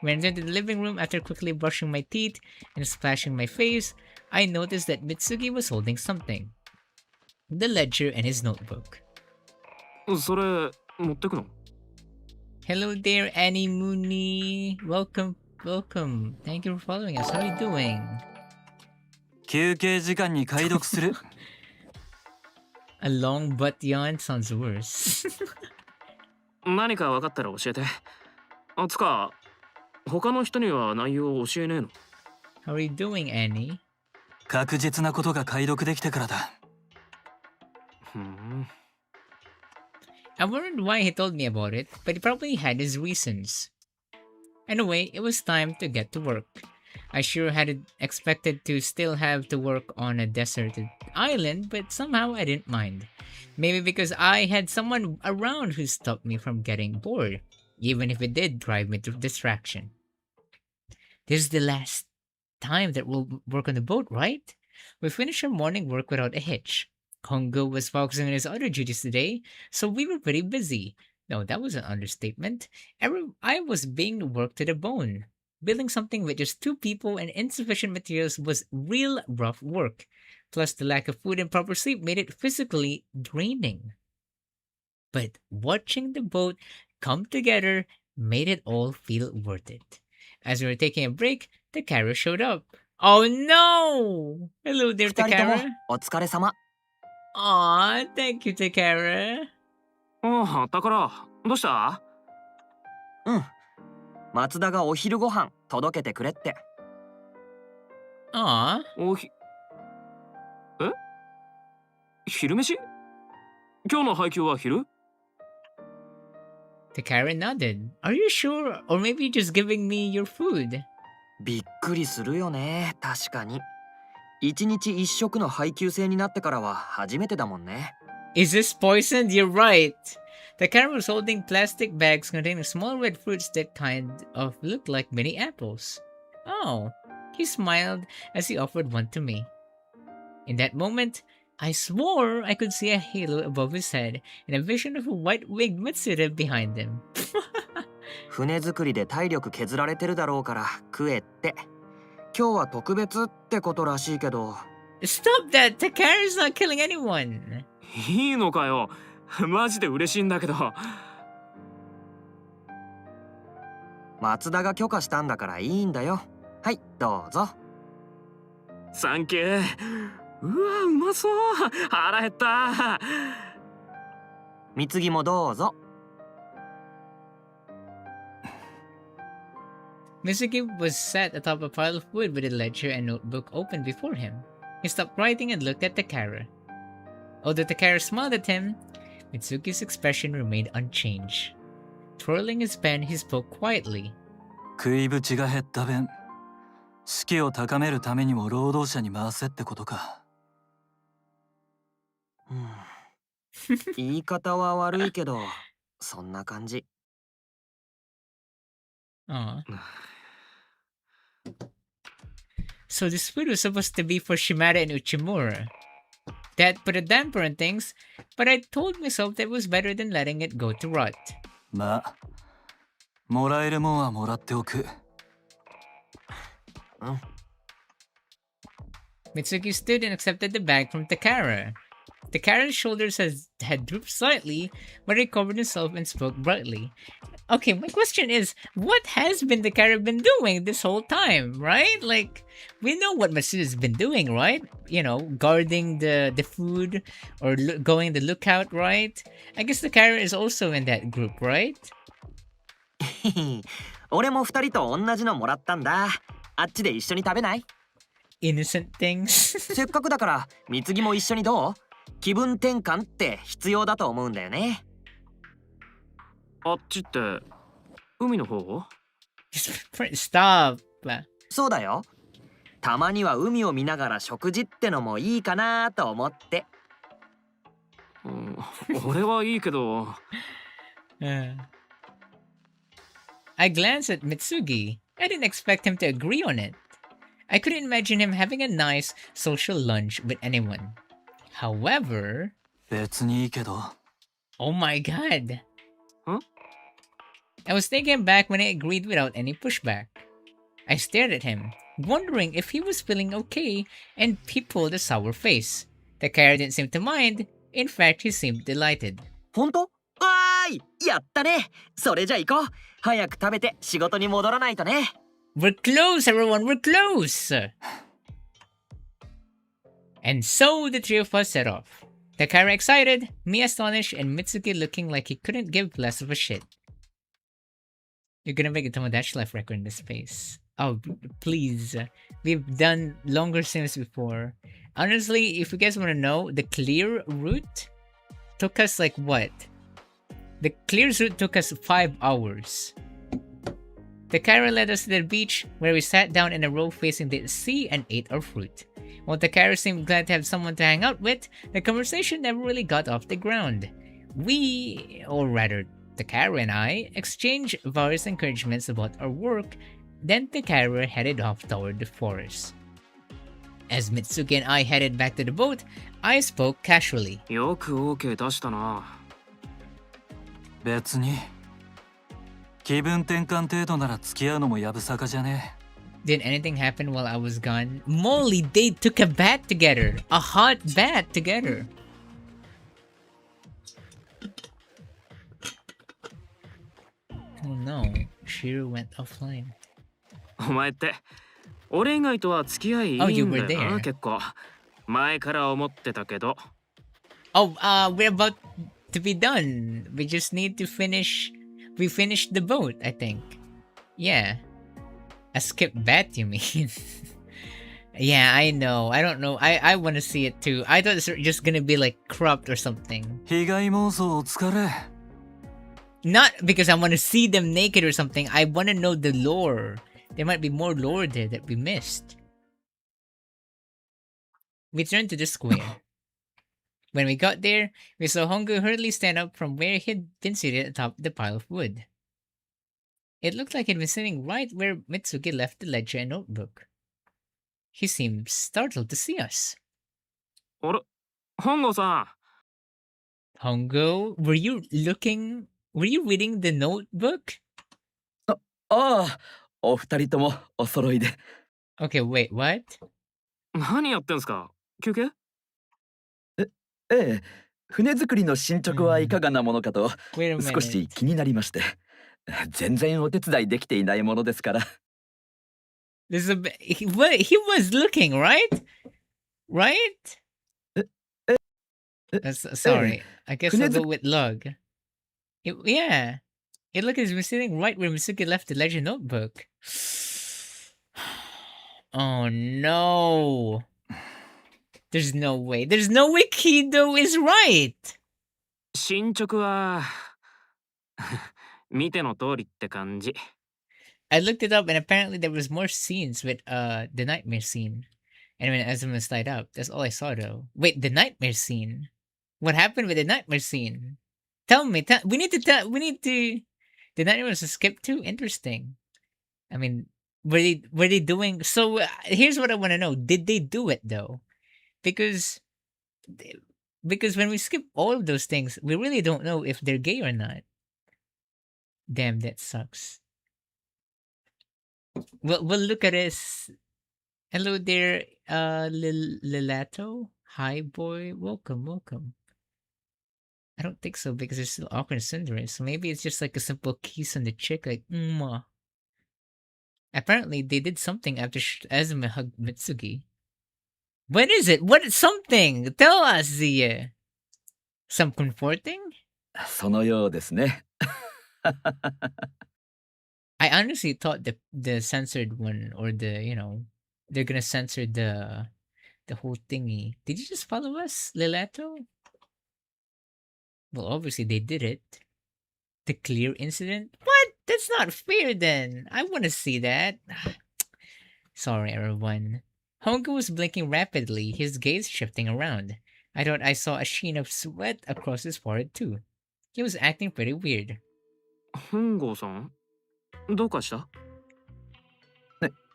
When I entered the living room after quickly brushing my teeth and splashing my face, I noticed that Mitsugi was holding something. The ledger and his notebook. それ持ってくの？ Hello there, Annie Mooney. Welcome. Thank you for following us. How are you doing? 休憩時間に解読する。A long butt yawn sounds worse. 何か分かったら教えて。あ、つか、他の人には内容を教えねえの？ How are you doing, Annie? 確実なことが解読できてからだ。ふん。 I wondered why he told me about it, but he probably had his reasons. Anyway, it was time to get to work. I sure had expected to still have to work on a deserted island, but somehow I didn't mind. Maybe because I had someone around who stopped me from getting bored, even if it did drive me to distraction. This is the last time that we'll work on the boat, right? We finished our morning work without a hitch. Kongo was focusing on his other duties today, so we were pretty busy. No, that was an understatement. I was being worked to the bone. Building something with just 2 people and insufficient materials was real rough work. Plus, the lack of food and proper sleep made it physically draining. But watching the boat come together made it all feel worth it. As we were taking a break, the Takara showed up. Oh no! Hello there, 二人とも Takara. お疲れ様。 Aw, thank you, Takara. ああ、宝、どうした？うん。松田がお昼ご飯届けてくれって。 Aw. え？昼飯？今日の配給は昼？ Takara nodded. Are you sure? Or maybe you're just giving me your food? びっくりするよね、確かに。一日一食の配給制になってからは初めてだもんね。 Is this poisoned? You're right. Takara was holding plastic bags containing small red fruits that kind of looked like mini apples. Oh, he smiled as he offered one to me. In that moment, I swore I could see a halo above his head and a vision of a white-winged Mitsuda behind him. 船作りで体力削られてるだろうから食えって。今日は特別ってことらしいけど。Stop that! Takara's not killing anyone! いいのかよ。マジで嬉しいんだけど。松田が許可したんだからいいんだよ。はい、どうぞ。サンキュー。うわ、うまそう。腹減った。貢ぎもどうぞ。Mitsugi was sat atop a pile of wood with a ledger and notebook open before him. He stopped writing and looked at Takara. Although Takara smiled at him, Mitsugi's expression remained unchanged. Twirling his pen, he spoke quietly. 食いぶちが減った分、士気を高めるためにも労働者に回せってことか。言い方は悪いけど、そんな感じ。Aw. So this food was supposed to be for Shimada and Uchimura. That put a damper on things, but I told myself that it was better than letting it go to rot. まあ、もらえるもんはもらっておく。Mitsuki stood and accepted the bag from Takara. Takara's shoulders had drooped slightly, but recovered himself and spoke brightly. Okay, my question is, what has Takara been doing this whole time, right? Like, we know what Matsuda's been doing, right? You know, guarding the food or going the lookout, right? I guess Takara is also in that group, right? 俺も二人と同じのもらったんだ。あっちで一緒に食べない？ Innocent things. せっかくだから貢ぎも一緒にどう？気分転換って必要だと思うんだよね。あっちって海の方？ Stop. そうだよ。たまには海を見ながら食事ってのもいいかなと思って。俺はいいけど。I glanced at Mitsugi. I didn't expect him to agree on it. I couldn't imagine him having a nice social lunch with anyone. However... 別にいいけど。 Oh my god. Huh? I was taken back when he agreed without any pushback. I stared at him, wondering if he was feeling okay, and he pulled a sour face. Takara didn't seem to mind. In fact, he seemed delighted. 本当？わーい！やったね！それじゃ行こう！早く食べて仕事に戻らないとね！ We're close, everyone! We're close! And so the three of us set off. Takara excited, me astonished, and Mitsuki looking like he couldn't give less of a shit. You're gonna make a Tomodachi Life record in this space. Oh, please. We've done longer sims before. Honestly, if you guys want to know, the clear route took us like what? The clear route took us 5 hours. Takara led us to the beach, where we sat down in a row facing the sea and ate our fruit. While Takara seemed glad to have someone to hang out with, the conversation never really got off the ground. We, or rather, Takara and I, exchanged various encouragements about our work, then Takara headed off toward the forest. As Mitsuki and I headed back to the boat, I spoke casually. よく OK 出したな。別に。気分転換程度なら付き合うのもやぶさかじゃね。 Did anything happen while I was gone? Molly, they took a bath together! A hot bath together! Oh no, Shiro went offline. お前って俺以外とは付き合いいいんだ Oh, you よ were there. な、結構。前から思ってたけど。Oh, we're about to be done. We just need to finish... We finished the boat, I think. Yeah. A skip bat, you mean? Yeah, I know. I don't know. I want to see it too. I thought it's just gonna be like cropped or something. 被害妄想お疲れ。 Not because I want to see them naked or something. I want to know the lore. There might be more lore there that we missed. We turned to the square. When we got there, we saw Hongu hurriedly stand up from where he had been seated atop the pile of wood. It looked like he'd been sitting right where Mitsugi left the ledger and notebook. He seemed startled to see us. あれ本郷さ Hongo, were you reading the notebook? ああ、お二人ともお揃いで。Okay, wait, what? ん、何やってんすか？休憩？ええ、船作りの進捗はいかがなものかと Wait a 少し minute. 気になりまして。全然お手伝いできていないものですから。There's a he was looking, right? Right? え、Sorry. I guess I'll 船 go 作 with lug. Yeah. It look is sitting right where Mitsugi left the legend notebook. Oh no. There's no way. There's no way Kido is right. 進捗は見ての通りって感じ。 I looked it up and apparently there was more scenes with the nightmare scene. And when Azuma's light up, that's all I saw though. Wait, the nightmare scene. What happened with the nightmare scene? Tell me. We need to. The nightmare was a skip too. Interesting. I mean, were they doing? So here's what I want to know. Did they do it though? Because because when we skip all of those things, we really don't know if they're gay or not. Damn, that sucks. We'll look at this. Hello there, Lilato. Hi, boy. Welcome. I don't think so because there's still awkward syndrome. So maybe it's just like a simple kiss on the chick, like mwah. Apparently, they did something after Azuma hugged Mitsugi. What is it? What is something? Tell us, Zia. Some comforting? そのようですね。I honestly thought the censored one or they're gonna censor the whole thingy. Did you just follow us, Lilato? Well, obviously they did it. The clear incident? What? That's not fair then. I want to see that. Sorry, everyone. Hongo was blinking rapidly, his gaze shifting around. I thought I saw a sheen of sweat across his forehead too. He was acting pretty weird. 本郷さんどうかした？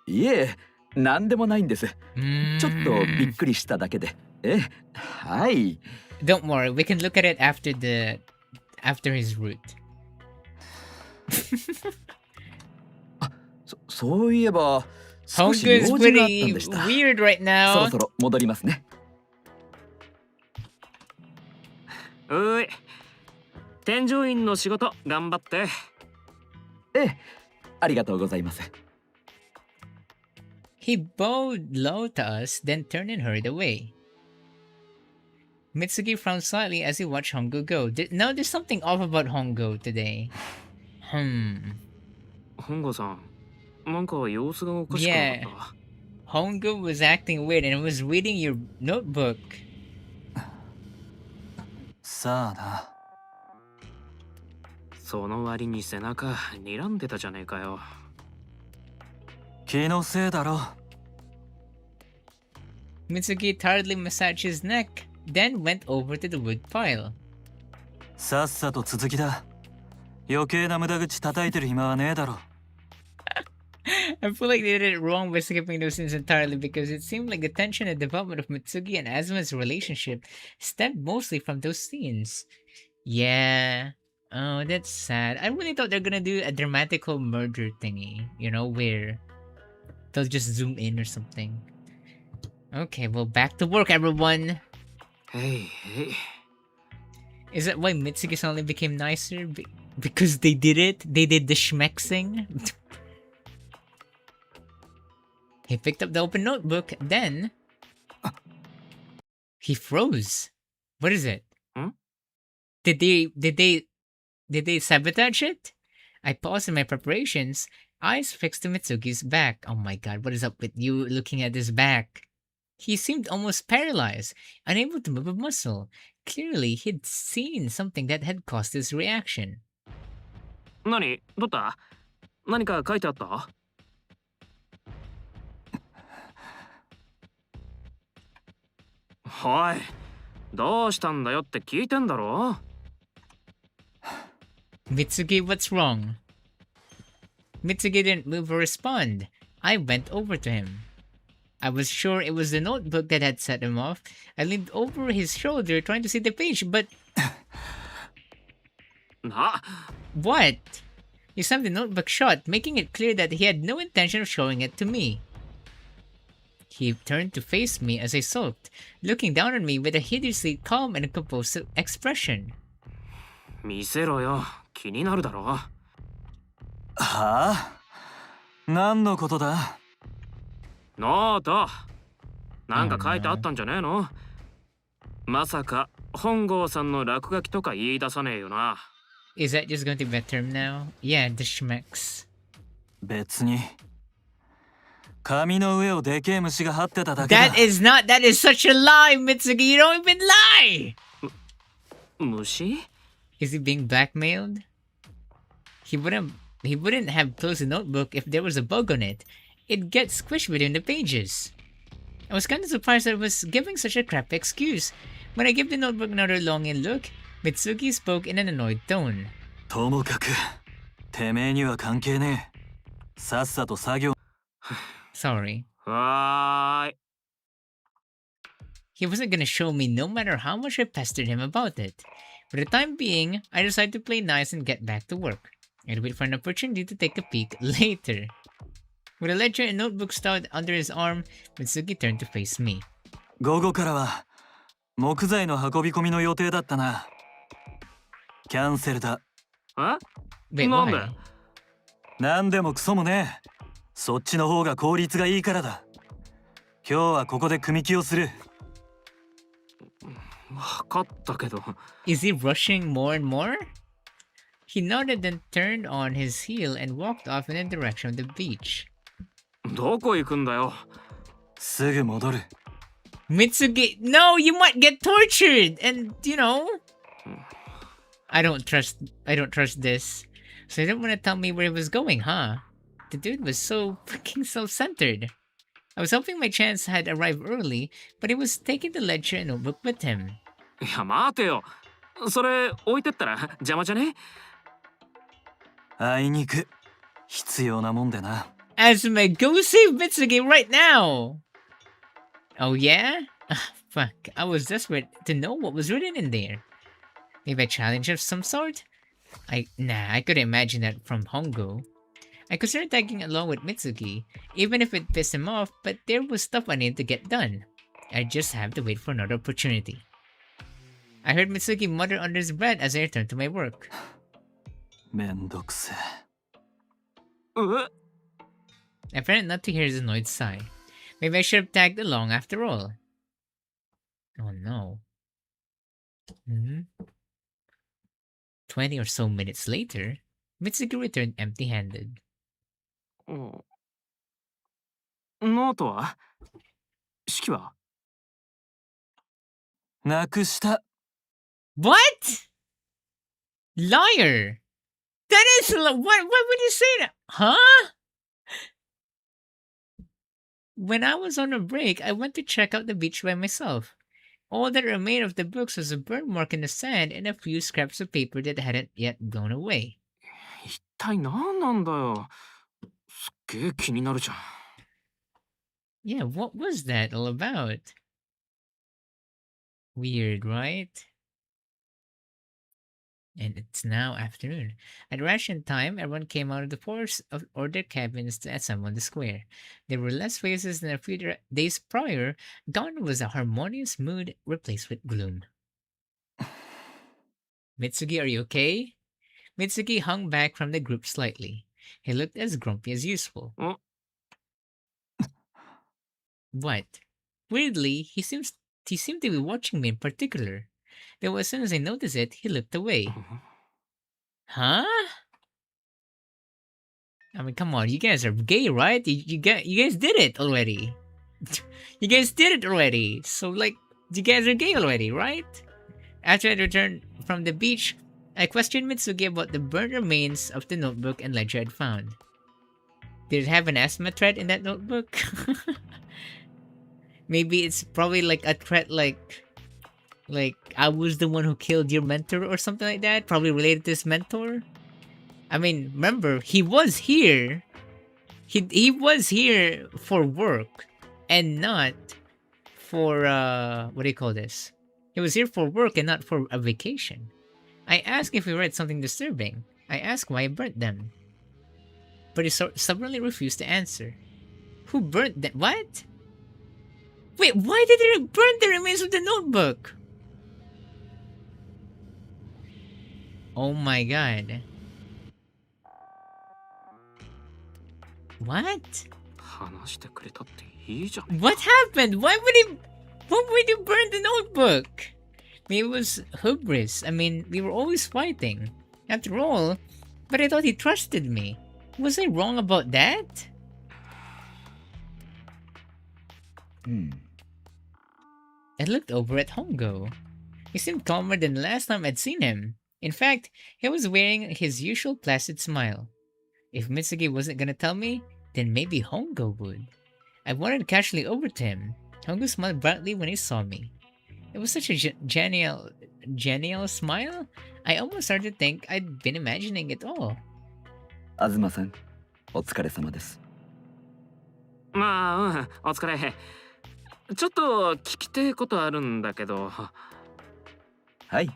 いえ、なんでもないんです。ちょっとびっ Mm. くりしただけで。はい。Don't worry, we can look at it after his route. そういえば、少し Hongo is 用事があったん pretty でした。 weird right そろ now. そろ戻りますね。うい。添乗員の仕事頑張って。ありがとうございます。He bowed low to us, then turned and hurried away. Mitsugi frowned slightly as he watched Hongo go. No, there's something off about Hongo today. 本郷さんなんか様子がおかしくなかった？ Hongo was acting weird and was reading your notebook. さあな。その割に背中睨んでたじゃねえかよ。気のせいだろ。Mitsugi tiredly massaged his neck, then went over to the wood pile. さっさと続きだ。余計な無駄口叩いてる暇はねえだろ。I feel like they did it wrong by skipping those scenes entirely because it seemed like the tension and development of Mitsugi and Azuma's relationship stemmed mostly from those scenes. Yeah. Oh, that's sad. I really thought they're gonna do a dramatical murder thingy, where they'll just zoom in or something. Okay, well, back to work, everyone. へいへい。 Is that why Mitsugi suddenly became nicer? Because they did it? They did the schmexing? He picked up the open notebook, then... He froze. What is it? Hmm? Did they sabotage it? I paused in my preparations, eyes fixed to Mitsugi's back. Oh my god, what is up with you looking at his back? He seemed almost paralyzed, unable to move a muscle. Clearly, he'd seen something that had caused his reaction. 何どった？何か書いてあった？おい、どうしたんだよって聞いてんだろ？ Mitsugi, what's wrong? Mitsugi didn't move or respond. I went over to him. I was sure it was the notebook that had set him off. I leaned over his shoulder trying to see the page, but な what? He slammed the notebook shut, making it clear that he had no intention of showing it to me. He turned to face me as I sulked, looking down on me with a hideously calm and composed expression. 見せろよ。気になるだろ。はあ、何のことだ？ノート。なんか書いてあったんじゃねえの？まさか本郷さんの落書きとか言い出さねえよな。Is that just going to be a term now? Yeah, the schmecks. 別に。紙の上をでけえ虫が張ってただけだ。 That is such a lie, Mitsugi! You don't even lie! 虫？ Is he being blackmailed? He wouldn't have closed the notebook if there was a bug on it. It'd get squished between the pages. I was kind of surprised that I was giving such a crappy excuse. When I gave the notebook another longing look, Mitsugi spoke in an annoyed tone. ともかく、てめえには関係ねえ。さっさと作業。Sorry. はーい。 He wasn't gonna show me no matter how much I pestered him about it. For the time being, I decided to play nice and get back to work. I'd wait for an opportunity to take a peek later. With a ledger and notebook stowed under his arm, Mitsugi turned to face me. 午後からは木材の運び込みの予定だったな。キャンセルだ。え？ Wait, なんで？ why? なんでもクソもねえ。そっちの方が効率がいいからだ。今日はここで組み木をする。わかったけど。 Is he rushing more and more? He nodded and turned on his heel and walked off in the direction of the beach. どこ行くんだよ。すぐ戻る。Mitsugi, no, you might get tortured, and I don't trust this. So you don't want to tell me where he was going, huh? The dude was so freaking self-centered. I was hoping my chance had arrived early, but he was taking the ledger and notebook with him. いや待てよ。それ置いてったら邪魔じゃね？あいにく必要なもんでな。Asuma, go save Mitsugi right now! Oh yeah? Fuck, I was desperate to know what was written in there. Maybe a challenge of some sort? I couldn't imagine that from Hongo. I considered tagging along with Mitsugi, even if it pissed him off, but there was stuff I needed to get done. I just have to wait for another opportunity. I heard Mitsugi mutter under his breath as I returned to my work. めんどくせえ。I pretended not to hear his annoyed sigh. Maybe I should have tagged along after all. Oh no. 20 or so minutes later, Mitsugi returned empty-handed. ノートは？式は？なくした。What? Liar! That is why would you say that? Huh? When I was on a break, I went to check out the beach by myself. All that remained of the books was a burn mark in the sand and a few scraps of paper that hadn't yet blown away. 一体何なんだよ。すっげえ気になるじゃん。Yeah, what was that all about? Weird, right? And it's now afternoon. At ration time, everyone came out of the forest or their cabins to assemble in the square. There were less faces than a few days prior. Gone was a harmonious mood replaced with gloom. Mitsugi, are you okay? Mitsugi hung back from the group slightly. He looked as grumpy as usual. What? Weirdly, he seemed to be watching me in particular. Though as soon as I noticed it, he looked away. Huh? I mean, come on, you guys are gay, right? You guys did it already. You guys did it already. So, like, you guys are gay already, right? After I returned from the beach, I questioned Mitsugi about the burnt remains of the notebook and ledger I'd found. Did it have an asthma threat in that notebook? Maybe it's probably like a threat like I was the one who killed your mentor or something like that, probably related to his mentor. I mean, remember, he was here. He was here for work. and not for what do you call this? He was here for work and not for a vacation. I asked if he read something disturbing. I asked why he burnt them. But he stubbornly refused to answer. Who burnt them? What? Wait, why did he burn the remains of the notebook? Oh my god. What? 話してくれたっていいじゃん。 What happened? Why would you burn the notebook? Maybe it was hubris. I mean, we were always fighting. After all, but I thought he trusted me. Was I wrong about that? I looked over at Hongo. He seemed calmer than the last time I'd seen him. In fact, he was wearing his usual placid smile. If Mitsugi wasn't gonna tell me, then maybe Hongo would. I wandered casually over to him. Hongo smiled brightly when he saw me. It was such a genial smile. I almost started to think I'd been imagining it all. 東さん、お疲れ様です。まあ、お疲れ。ちょっと聞きてえことあるんだけど。はい、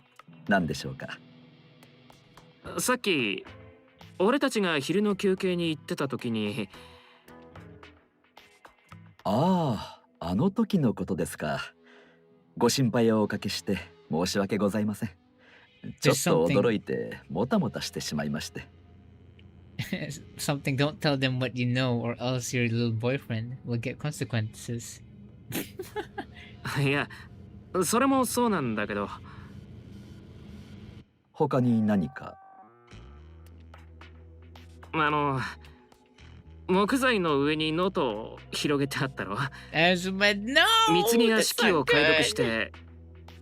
何でしょうか。さっき俺たちが昼の休憩に行ってた時に。ああ、あの時のことですか。ご心配をおかけして申し訳ございません。ちょっと驚いてもたもたしてしまいまして。Something, don't tell them what you know or else your little boyfriend will get consequences. いや、それもそうなんだけど。他に何か？木材の上にノートを広げてあったろ。No! 貢ぎ屋式を解読して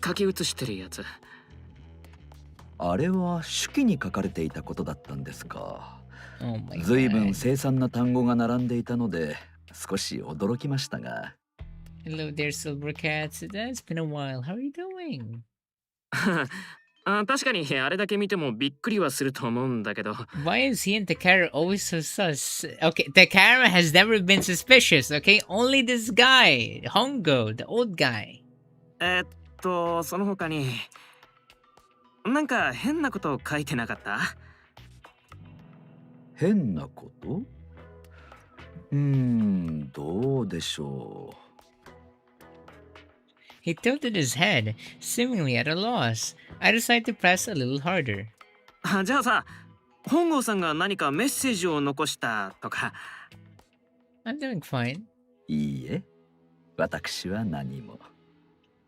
書き写してるやつ。あれは手記に書かれていたことだったんですか。Oh my god. ずいぶん凄惨な単語が並んでいたので少し驚きましたが。Hello there, Silver Cats. It's been a while. How are you doing? 確かにあれだけ見てもびっくりはすると思うんだけど。Why is he and Takara always so sus? Okay, Takara has never been suspicious, okay? Only this guy, Hongo, the old guy. その他になんか変なことを書いてなかった？変なこと？どうでしょう。He tilted his head, seemingly at a loss. I decided to press a little harder. じゃあさ、本郷さんが何かメッセージを残したとか。I'm doing fine. いいえ、私は何も。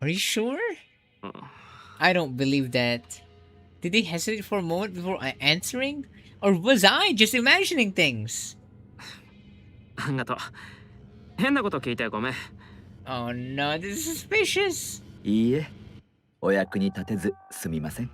Are you sure? I don't believe that. Did he hesitate for a moment before answering? Or was I just imagining things? ありがとう。変なこと聞いてごめん。Oh no, this is suspicious. いいえ、お役に立てずすみません。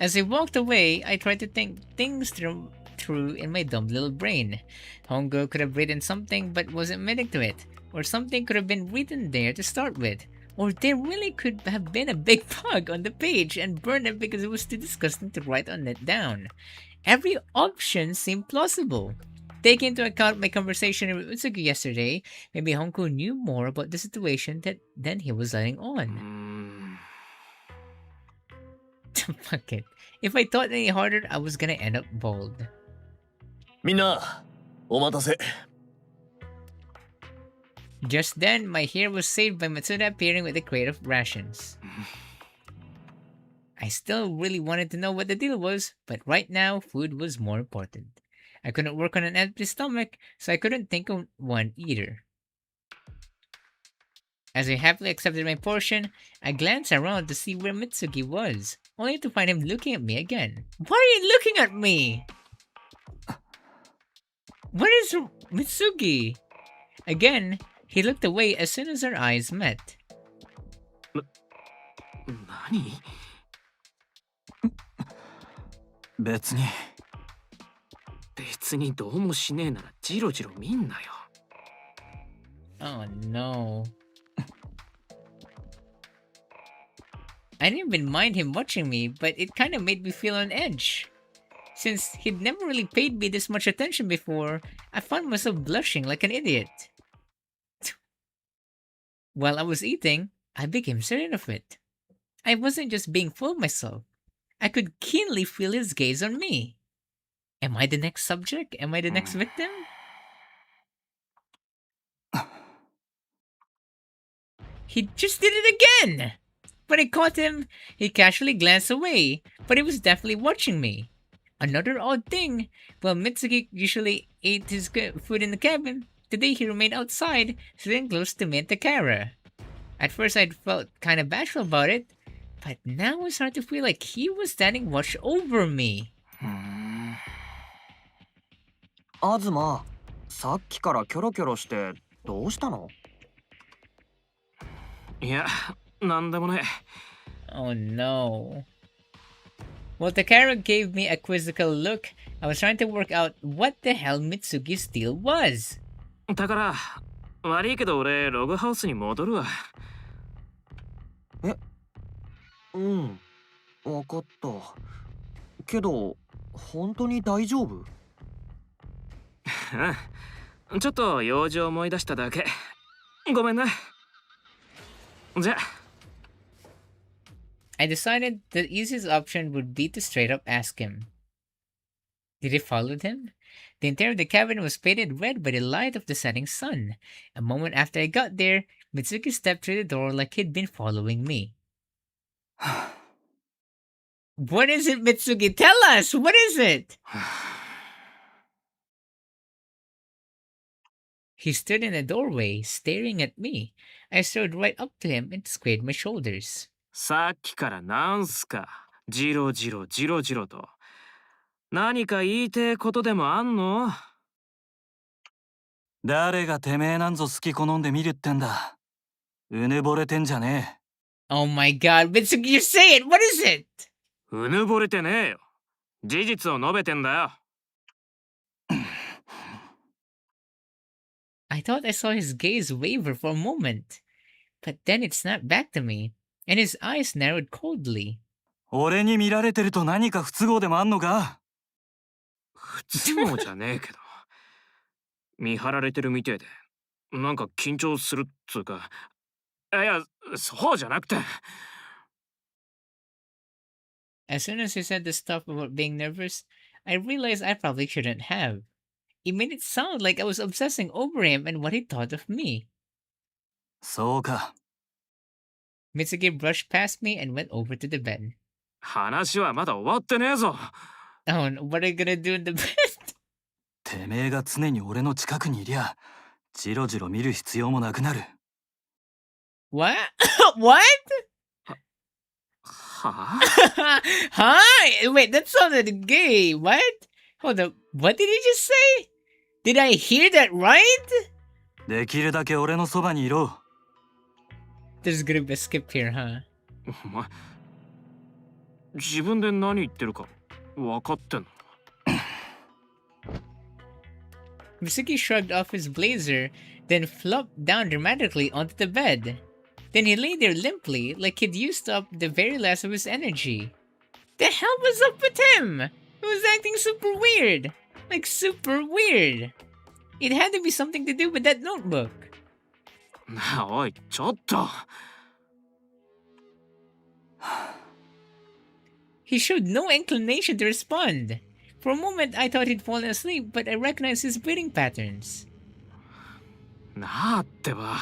As I walked away, I tried to think things through in my dumb little brain. Hongo could have written something but wasn't admitting to it. Or something could have been written there to start with. Or there really could have been a big bug on the page and burned it because it was too disgusting to write on it down. Every option seemed plausible. Taking into account my conversation with Mitsugi yesterday, maybe Hongo knew more about the situation than he was letting on. Fuck it. If I thought any harder, I was gonna end up bald. みんな、お待たせ。 Just then, my hair was saved by Matsuda appearing with a crate of rations. I still really wanted to know what the deal was, but right now, food was more important. I couldn't work on an empty stomach, so I couldn't think of one either. As I happily accepted my portion, I glanced around to see where Mitsugi was, only to find him looking at me again. Why are you looking at me? What is Mitsugi? Again, he looked away as soon as our eyes met. 何？別に。別にどうもしねえならジロジロ見んなよ。Oh no. I didn't even mind him watching me, but it kind of made me feel on edge. Since he'd never really paid me this much attention before, I found myself blushing like an idiot. While I was eating, I became certain of it. I wasn't just being full of myself. I could keenly feel his gaze on me. Am I the next subject? Am I the next victim? He just did it again! When I caught him, he casually glanced away, but he was definitely watching me. Another odd thing, while Mitsugi usually ate his food in the cabin, today he remained outside, sitting close to me and Takara. At first I felt kinda bashful about it, but now I started to feel like he was standing watch over me. アズマ、さっきからキョロキョロしてどうしたの？いや、なんでもね。Oh no. Well, Takara gave me a quizzical look. I was trying to work out what the hell Mitsugi's deal was. だから、悪いけど俺、ログハウスに戻るわ。うん、わかった。けど、本当に大丈夫？うん。ちょっと用事を思い出しただけ。ごめんな。じゃ。I decided the easiest option would be to straight up ask him. Did he follow him? The interior of the cabin was painted red by the light of the setting sun. A moment after I got there, Mitsuki stepped through the door like he'd been following me. What is it, Mitsugi? Tell us! What is it? He stood in the doorway, staring at me. I strode right up to him and squared my shoulders. さっきからなんすか、ジロジロジロジロと。何か言いてえことでもあんの？誰がてめえなんぞ好き好んで見るってんだ。うぬぼれてんじゃねえ。Oh my god, Mitsugi, you say it! What is it? うぬぼれてねえよ。事実を述べてんだよ。I thought I saw his gaze waver for a moment, but then it snapped back to me, and his eyes narrowed coldly. 俺に見られてると何か不都合でもあんのか？不都合じゃねえけど。見張られてるみてえで、なんか緊張するっつうか。いや、そうじゃなくて。As soon as he said the stuff about being nervous, I realized I probably shouldn't have. It made it sound like I was obsessing over him and what he thought of me. そうか。Mitsugi brushed past me and went over to the bed. 話はまだ終わってねえぞ。Oh, and what are you gonna do in the bed? てめえが常に俺の近くにいりゃ、ジロジロ見る必要もなくなる。What? What? はあ Hi! Wait, that sounded gay. What? Hold up. What did he just say? Did I hear that right? できるだけ俺のそばにいろ。There's gonna be a skip here, huh? お前、自分で何言ってるか分かってんの？ Mitsuki shrugged off his blazer, then flopped down dramatically onto the bed. Then he lay there limply, like he'd used up the very last of his energy. The hell was up with him? He was acting super weird. Like super weird. It had to be something to do with that notebook. なあおい、ちょっと。He showed no inclination to respond. For a moment, I thought he'd fallen asleep, but I recognized his breathing patterns. なあってば。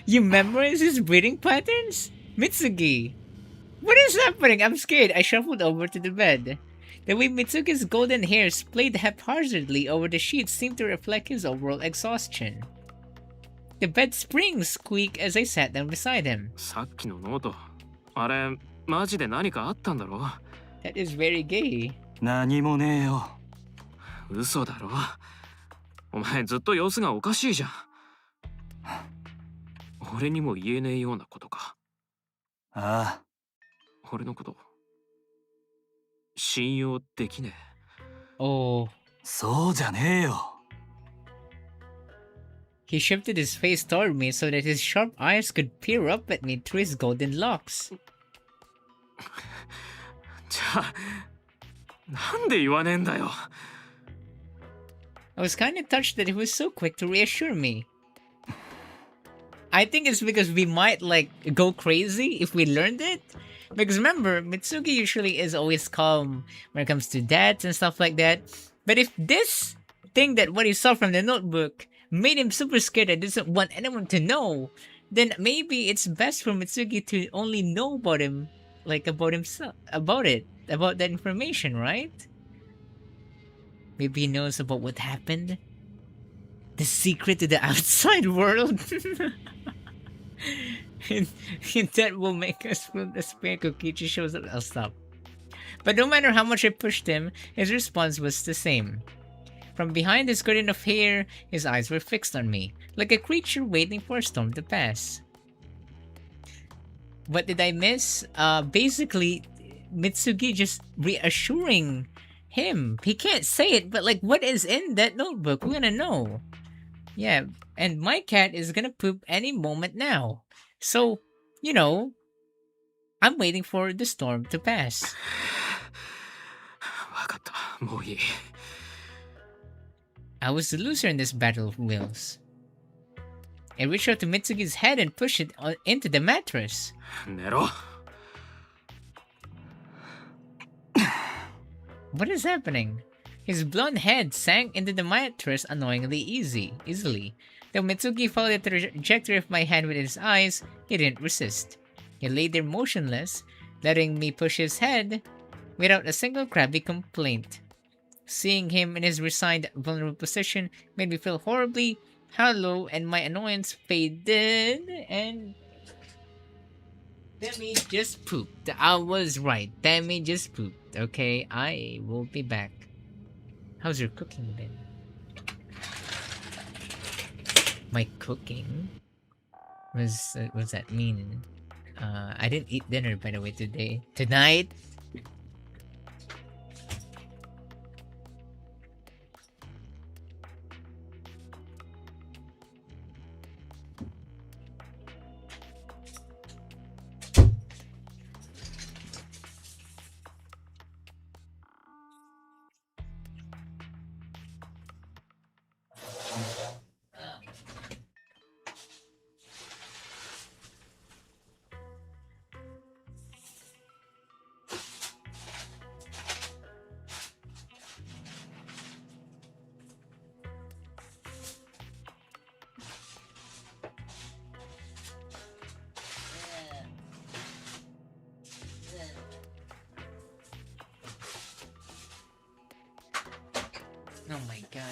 You memorize his breathing patterns? Mitsugi! What is happening? I'm scared. I shuffled over to the bed. The way Mitsugi's golden hair splayed haphazardly over the sheets seemed to reflect his overall exhaustion. The bed springs squeaked as I sat down beside him. さっきのノート、あれ、マジで何かあったんだろ？ That is very gay. 何もねえよ。嘘だろ？お前ずっと様子がおかしいじゃん。俺にも言えねえようなことか。ああ。俺のこと信用できねえ。Oh. そうじゃねえよ。He shifted his face toward me so that his sharp eyes could peer up at me through his golden locks. じゃあなんで言わねえんだよ。 I was kind of touched that he was so quick to reassure me. I think it's because we might like go crazy if we learned it. Because remember, Mitsugi usually is always calm when it comes to dads and stuff like that. But if this thing that what he saw from the notebook made him super scared and doesn't want anyone to know, then maybe it's best for Mitsugi to only know about him, like about himself, about that information, right? Maybe he knows about what happened. The secret to the outside world. and, and that will make us feel despair. Kokichi shows up. I'll stop. But no matter how much I pushed him, his response was the same. From behind his curtain of hair, his eyes were fixed on me, like a creature waiting for a storm to pass. What did I miss? Basically, Mitsugi just reassuring him. He can't say it, but like, what is in that notebook? We're gonna know. Yeah, and my cat is gonna poop any moment now. So, you know, I'm waiting for the storm to pass. わかった、もういい。 I was the loser in this battle of wills. I reached out to Mitsugi's head and pushed it into the mattress. 寝ろ。 What is happening? His blonde head sank into the mattress annoyingly easily. Though Mitsugi followed the trajectory of my hand with his eyes, he didn't resist. He lay there motionless, letting me push his head without a single crabby complaint. Seeing him in his resigned, vulnerable position made me feel horribly hollow, and my annoyance faded, and Demi just pooped. I was right. Demi just pooped. Okay, I will be back. How's your cooking been? My cooking? What does that mean? I didn't eat dinner, by the way, today. Tonight? Oh my god.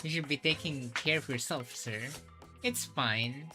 You should be taking care of yourself, sir. It's fine.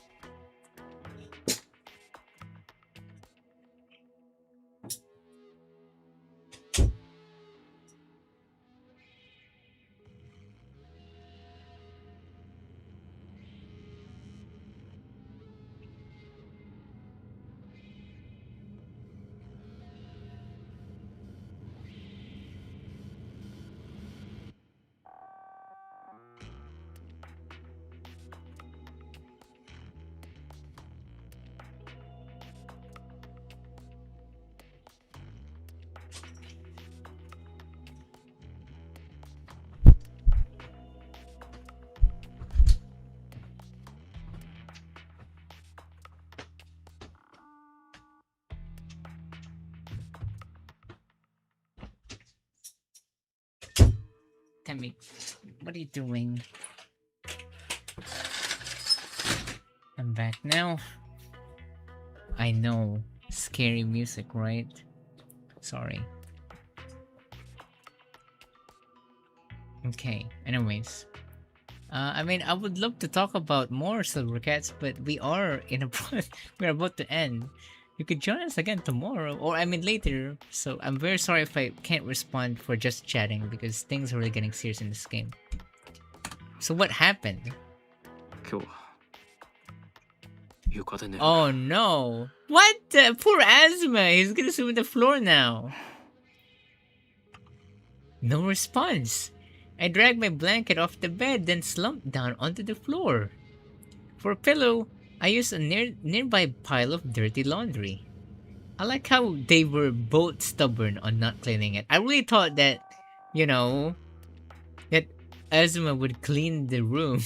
Temmie, what are you doing? I'm back now. I know. Scary music, right? Sorry. Okay, anyways. I mean, I would love to talk about more Silver Cats, but we are in a we're about to end. You could join us again tomorrow, or I mean later. So I'm very sorry if I can't respond for just chatting because things are really getting serious in this game. So what happened? 今日は床で寝る。 Oh no! What? Poor Asma! He's gonna sleep on the floor now. No response. I dragged my blanket off the bed, then slumped down onto the floor. For a pillow, I used a nearby pile of dirty laundry. I like how they were both stubborn on not cleaning it. I really thought that, you know, that Azuma would clean the room.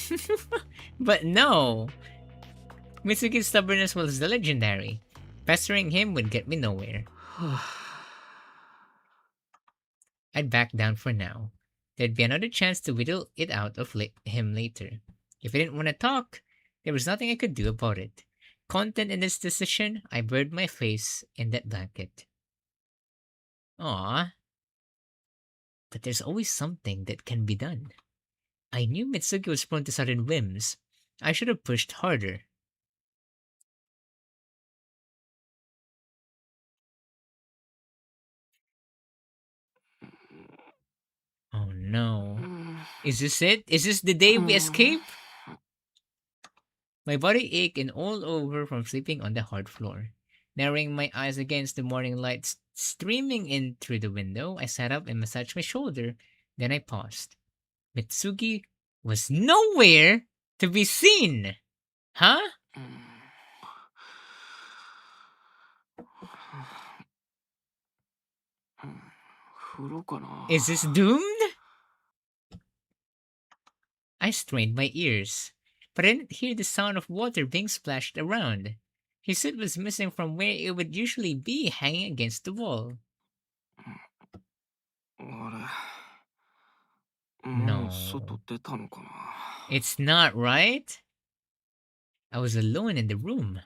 But no. Mitsuki's stubbornness was legendary. Pestering him would get me nowhere. I'd back down for now. There'd be another chance to whittle it out of him later. If he didn't want to talk, there was nothing I could do about it. Content in this decision, I buried my face in that blanket. Aww. But there's always something that can be done. I knew Mitsugi was prone to sudden whims. I should have pushed harder. Oh no. Is this it? Is this the day we escape? My body ached and all over from sleeping on the hard floor. Narrowing my eyes against the morning light streaming in through the window, I sat up and massaged my shoulder. Then I paused. Mitsugi was nowhere to be seen. Huh? Is this doomed? I strained my ears, but I didn't hear the sound of water being splashed around. His suit was missing from where it would usually be, hanging against the wall. No. It's not, right? I was alone in the room.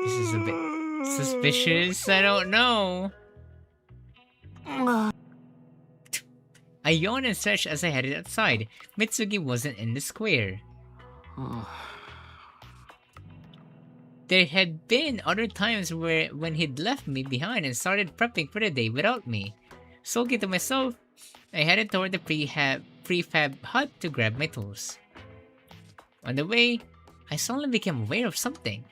This is a bit suspicious. I don't know. I yawned and stretched as I headed outside. Mitsugi wasn't in the square. There had been other times when he'd left me behind and started prepping for the day without me. Sulky to myself, I headed toward the prefab hut to grab my tools. On the way, I suddenly became aware of something.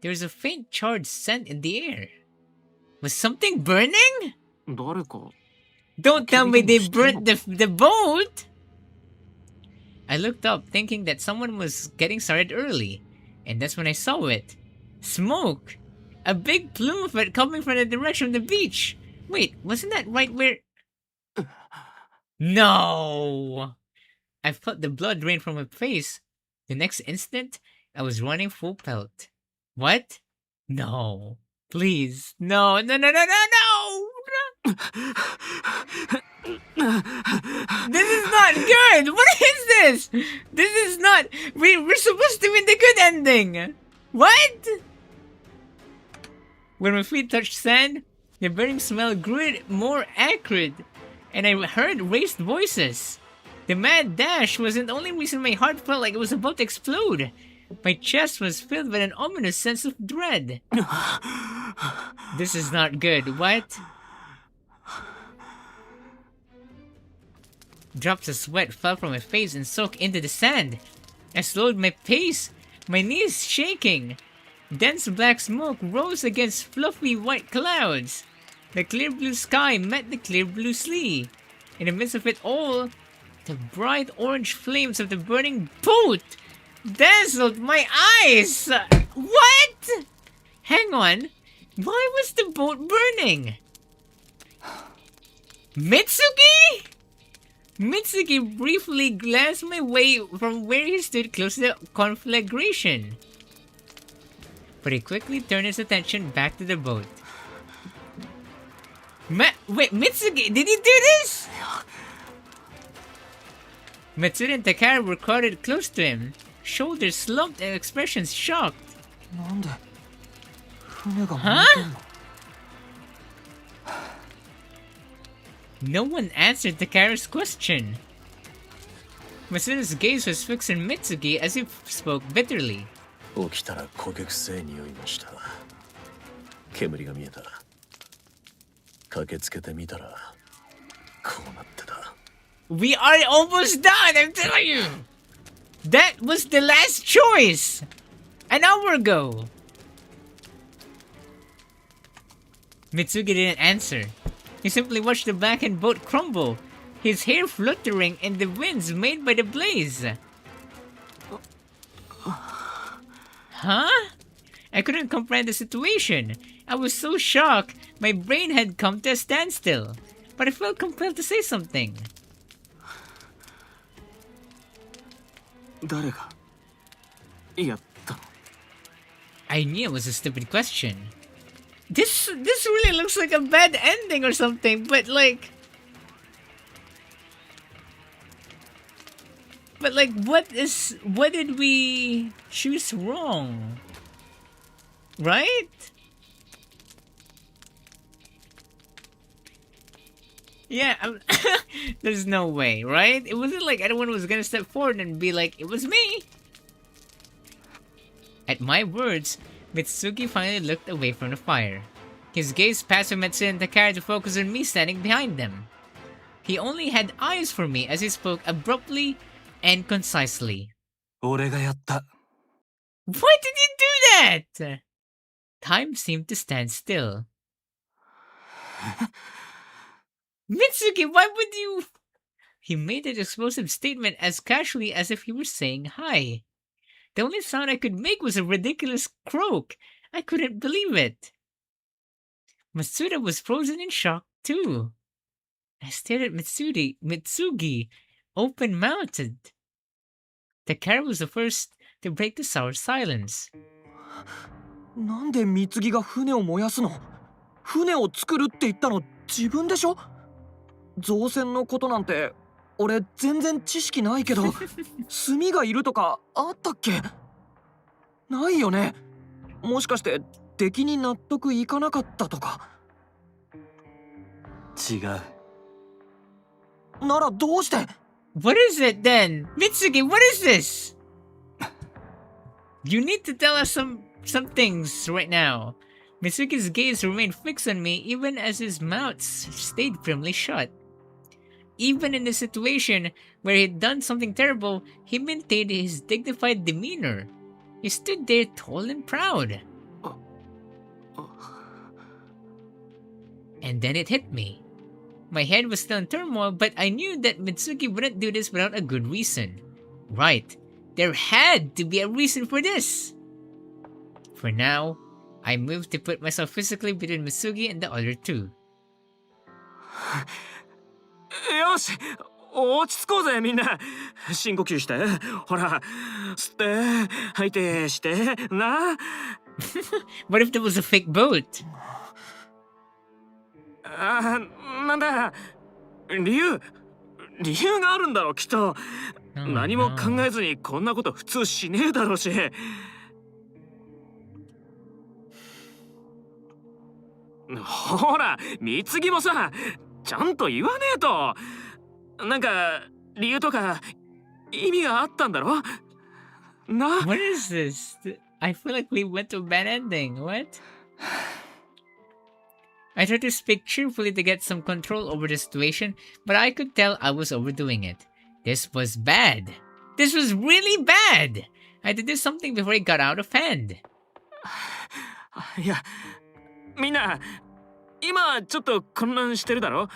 There was a faint charred scent in the air. Was something burning? Don't tell me they burnt the boat! I looked up thinking that someone was getting started early, and that's when I saw it. Smoke! A big plume of it coming from the direction of the beach! Wait, wasn't that right where... No! I felt the blood drain from my face. The next instant, I was running full pelt. What? No. Please. No, no, no, no, no, no! This is not good! What is this? This is not... We're supposed to win the good ending! What? When my feet touched sand, the burning smell grew more acrid, and I heard raised voices. The mad dash wasn't the only reason my heart felt like it was about to explode. My chest was filled with an ominous sense of dread. This is not good. What? Drops of sweat fell from my face and soaked into the sand. I slowed my pace, my knees shaking. Dense black smoke rose against fluffy white clouds. The clear blue sky met the clear blue sea. In the midst of it all, the bright orange flames of the burning boat dazzled my eyes! What? Hang on. Why was the boat burning? Mitsugi? Mitsugi briefly glanced my way from where he stood close to the conflagration. But he quickly turned his attention back to the boat. Wait, Mitsugi, did he do this? Matsuri and Takara were crowded close to him, shoulders slumped and expressions shocked. Huh? No one answered Takara's question. Matsuda's gaze was fixed on Mitsugi as he spoke bitterly. 起きたら焦げ臭い匂いがした。煙が見えた。駆けつけてみたら、こうなってた。We are almost done, I'm telling you! That was the last choice! An hour ago! Mitsugi didn't answer. He simply watched the blackened boat crumble, his hair fluttering in the winds made by the blaze. Huh? I couldn't comprehend the situation. I was so shocked, my brain had come to a standstill. But I felt compelled to say something. 誰がやったの？ I knew it was a stupid question. This really looks like a bad ending or something, but like, what did we choose wrong? Right? Yeah, there's no way, right? It wasn't like anyone was gonna step forward and be like, it was me. At my words, Mitsugi finally looked away from the fire. His gaze passed from Mitsugi and Takara to focus on me standing behind them. He only had eyes for me as he spoke abruptly and concisely. 俺がやった。 Why did you do that? Time seemed to stand still. Mitsugi, why would you? He made that explosive statement as casually as if he were saying hi. The only sound I could make was a ridiculous croak. I couldn't believe it. Matsuda was frozen in shock too. I stared at Mitsugi, open-mouthed. Takara was the first to break the sour silence. なんで貢が船を燃やすの？船を作るって言ったの自分でしょ？造船のことなんて俺全然知識ないけど炭がいるとかあったっけ？ないよね。もしかして敵に納得いかなかったとか？違う。ならどうして？ What is it then? Mitsugi, what is this? You need to tell us some things right now. Mitsugi's gaze remained fixed on me even as his mouth stayed firmly shut. Even in a situation where he'd done something terrible, he maintained his dignified demeanor. He stood there tall and proud. And then it hit me. My head was still in turmoil, but I knew that Mitsugi wouldn't do this without a good reason. Right, there had to be a reason for this. For now, I moved to put myself physically between Mitsugi and the other two. よし、落ち着こうぜみんな。深呼吸して、ほら、吸って吐いてしてな。What if there was a fake boat? なんだ、理由があるんだろうきっと。何も考えずにこんなこと普通しねえだろうし。ほら、貢もさ、ちゃんと言わねえと。なんか理由とか意味があったんだろ？な。What is this? I feel like we went to a bad ending. What? I tried to speak cheerfully to get some control over the situation, but I could tell I was overdoing it. This was bad. This was really bad. I had to do something before it got out of hand. いや、みんな、今ちょっと混乱してるだろ？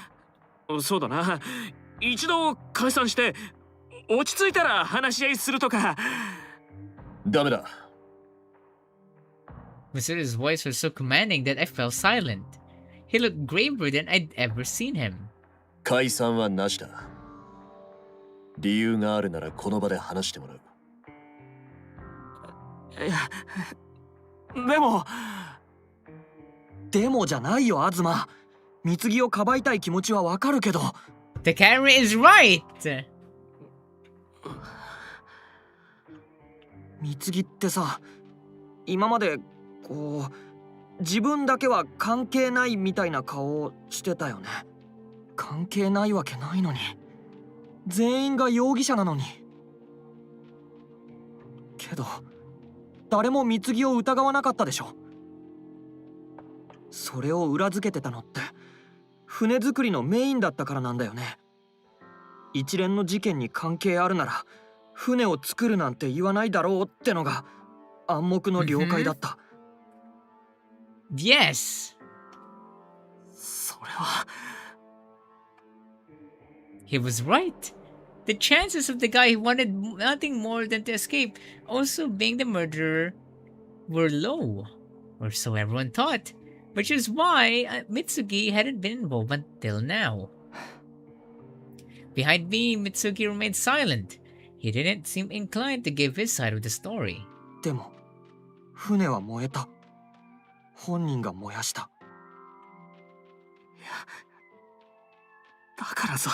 そうだな。一度解散して、落ち着いたら話し合いするとか。ダメだ。Masuda's voice was so commanding that I fell silent. He looked graver than I'd ever seen him. 解散はなしだ。理由があるならこの場で話してもらう。いや、でも。でもじゃないよ、東。貢をかばいたい気持ちはわかるけど。The camera is right! 貢ってさ、今までこう自分だけは関係ないみたいな顔をしてたよね。関係ないわけないのに。全員が容疑者なのに。けど誰も貢を疑わなかったでしょ。それを裏付けてたのって船作りのメインだったからなんだよね。一連の事件に関係あるなら船を作るなんて言わないだろうってのが暗黙の了解だった。Yes! それは。He was right. The chances of the guy who wanted nothing more than to escape also being the murderer were low, or so everyone thought, which is why Mitsugi hadn't been involved until now. Behind me, Mitsugi remained silent. He didn't seem inclined to give his side of the story. でも船は燃えた。本人が燃やした。だからさ。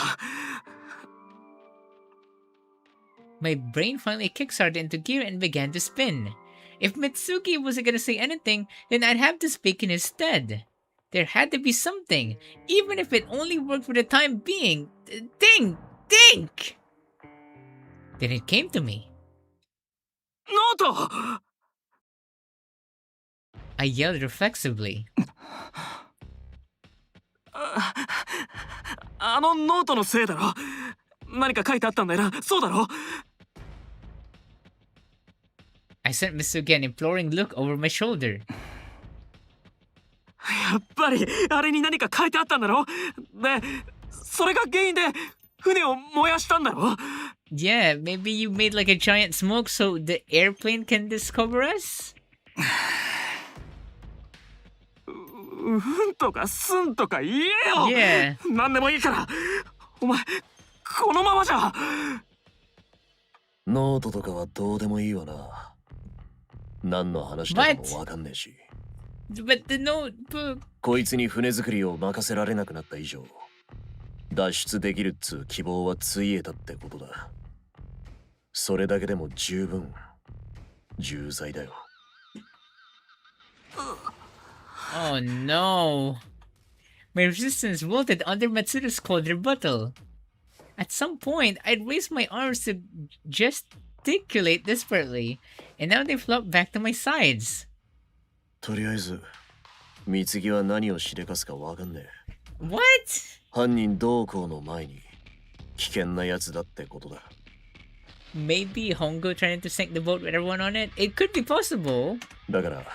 My brain finally kickstarted into gear and began to spin. If Mitsugi wasn't gonna say anything, then I'd have to speak in his stead. There had to be something, even if it only worked for the time being. Think! Then it came to me. ノート I yelled reflexively. あのノートのせいだろ。何か書いてあったんだよな。そうだろ。 I sent Mitsugi an imploring look over my shoulder. やっぱりあれに何か書いてあったんだろ。で、それが原因で船を燃やしたんだろ。 Yeah, maybe you made like a giant smoke so the airplane can discover us? うんとかすんとか言えよ。 Yeah. 何でもいいから。お前このままじゃ。ノートとかはどうでもいいわな。何の話だかもわかんねえし。But the notebook... こいつに船作りを任せられなくなった以上、脱出できるっつう希望はついえたってことだ。それだけでも十分重罪だよ。Oh no. My resistance wilted under Matsuda's cold rebuttal. At some point, I'd raised my arms to gesticulate desperately, and now they flopped back to my sides. とりあえず、Mitsugiは何をしでかすかわかんねえ。What? 犯人同行の前に危険なやつだってことだ。Maybe Hongo trying to sink the boat with everyone on it? It could be possible. だから、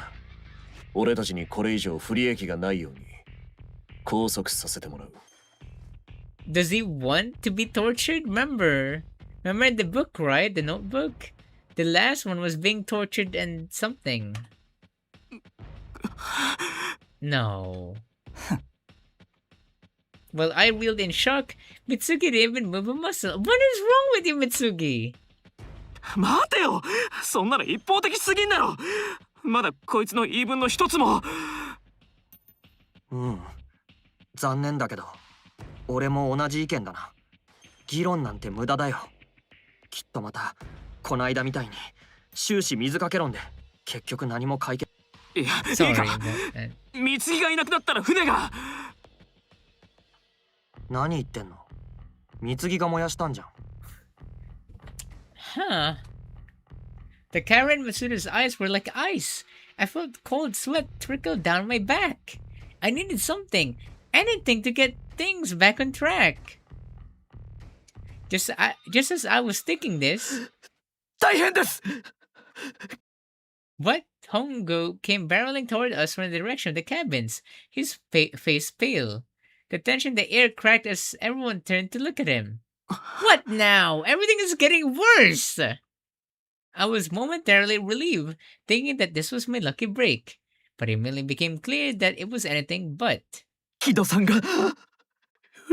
俺たちにこれ以上不利益がないように拘束させてもらう。Does he want to be tortured? Remember the book, right? The notebook? The last one was being tortured and something. No. Well, I reeled in shock. Mitsugi didn't even move a muscle. What is wrong with you, Mitsugi? 待てよ。そんなの一方的すぎんだろ。まだこいつの言い分の一つも。うん。残念だけど、俺も同じ意見だな。議論なんて無駄だよ。きっとまたこないだみたいに終始水かけ論で結局何も解決。いや、いい Sorry, か。 but, 貢ぎがいなくなったら船が。何言ってんの？貢が燃やしたんじゃん。huh. The camera in Matsuda's eyes were like ice. I felt cold sweat trickle down my back. I needed something, anything to get things back on track. Just as I was thinking this, 大変です。 what? Hongo came barreling toward us from the direction of the cabins, his face pale. The tension in the air cracked as everyone turned to look at him. What now? Everything is getting worse! I was momentarily relieved, thinking that this was my lucky break, but it immediately became clear that it was anything but. 木戸さんが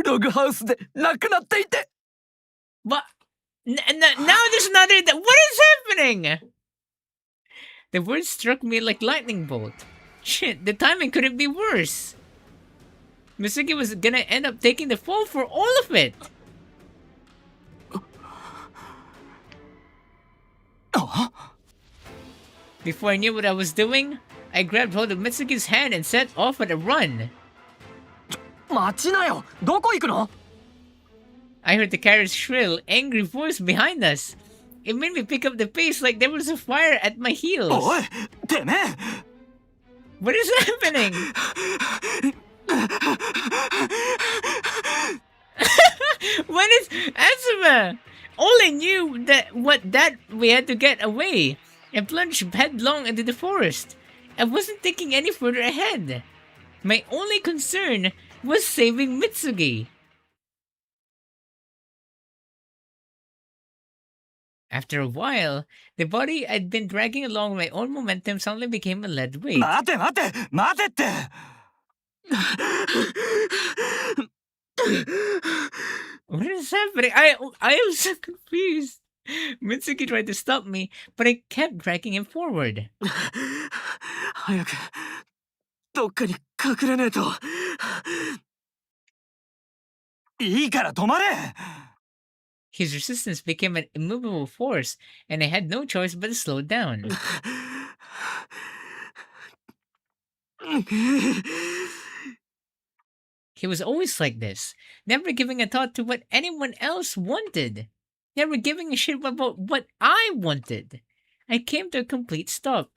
ログハウスで亡くなっていて。 But now there's another. What is happening? The words struck me like lightning bolt. Shit, the timing couldn't be worse. Mitsugi was gonna end up taking the fall for all of it. Before I knew what I was doing, I grabbed hold of Mitsugi's hand and set off on a run. 待ちなよ。どこ行くの？ I heard the carrier's shrill, angry voice behind us. It made me pick up the pace like there was a fire at my heels. おい、てめえ。 What is happening? What is Asuma? All I knew that we had to get away and plunge headlong into the forest. I wasn't thinking any further ahead. My only concern was saving Mitsugi. After a while, the body I'd been dragging along with my own momentum suddenly became a lead weight. 待て待て待てって What is happening? I am so confused. Mitsuki tried to stop me, but I kept dragging him forward. 早くどっかに隠れねえといいから止まれ His resistance became an immovable force, and I had no choice but to slow down. He was always like this, never giving a thought to what anyone else wanted, never giving a shit about what I wanted. I came to a complete stop.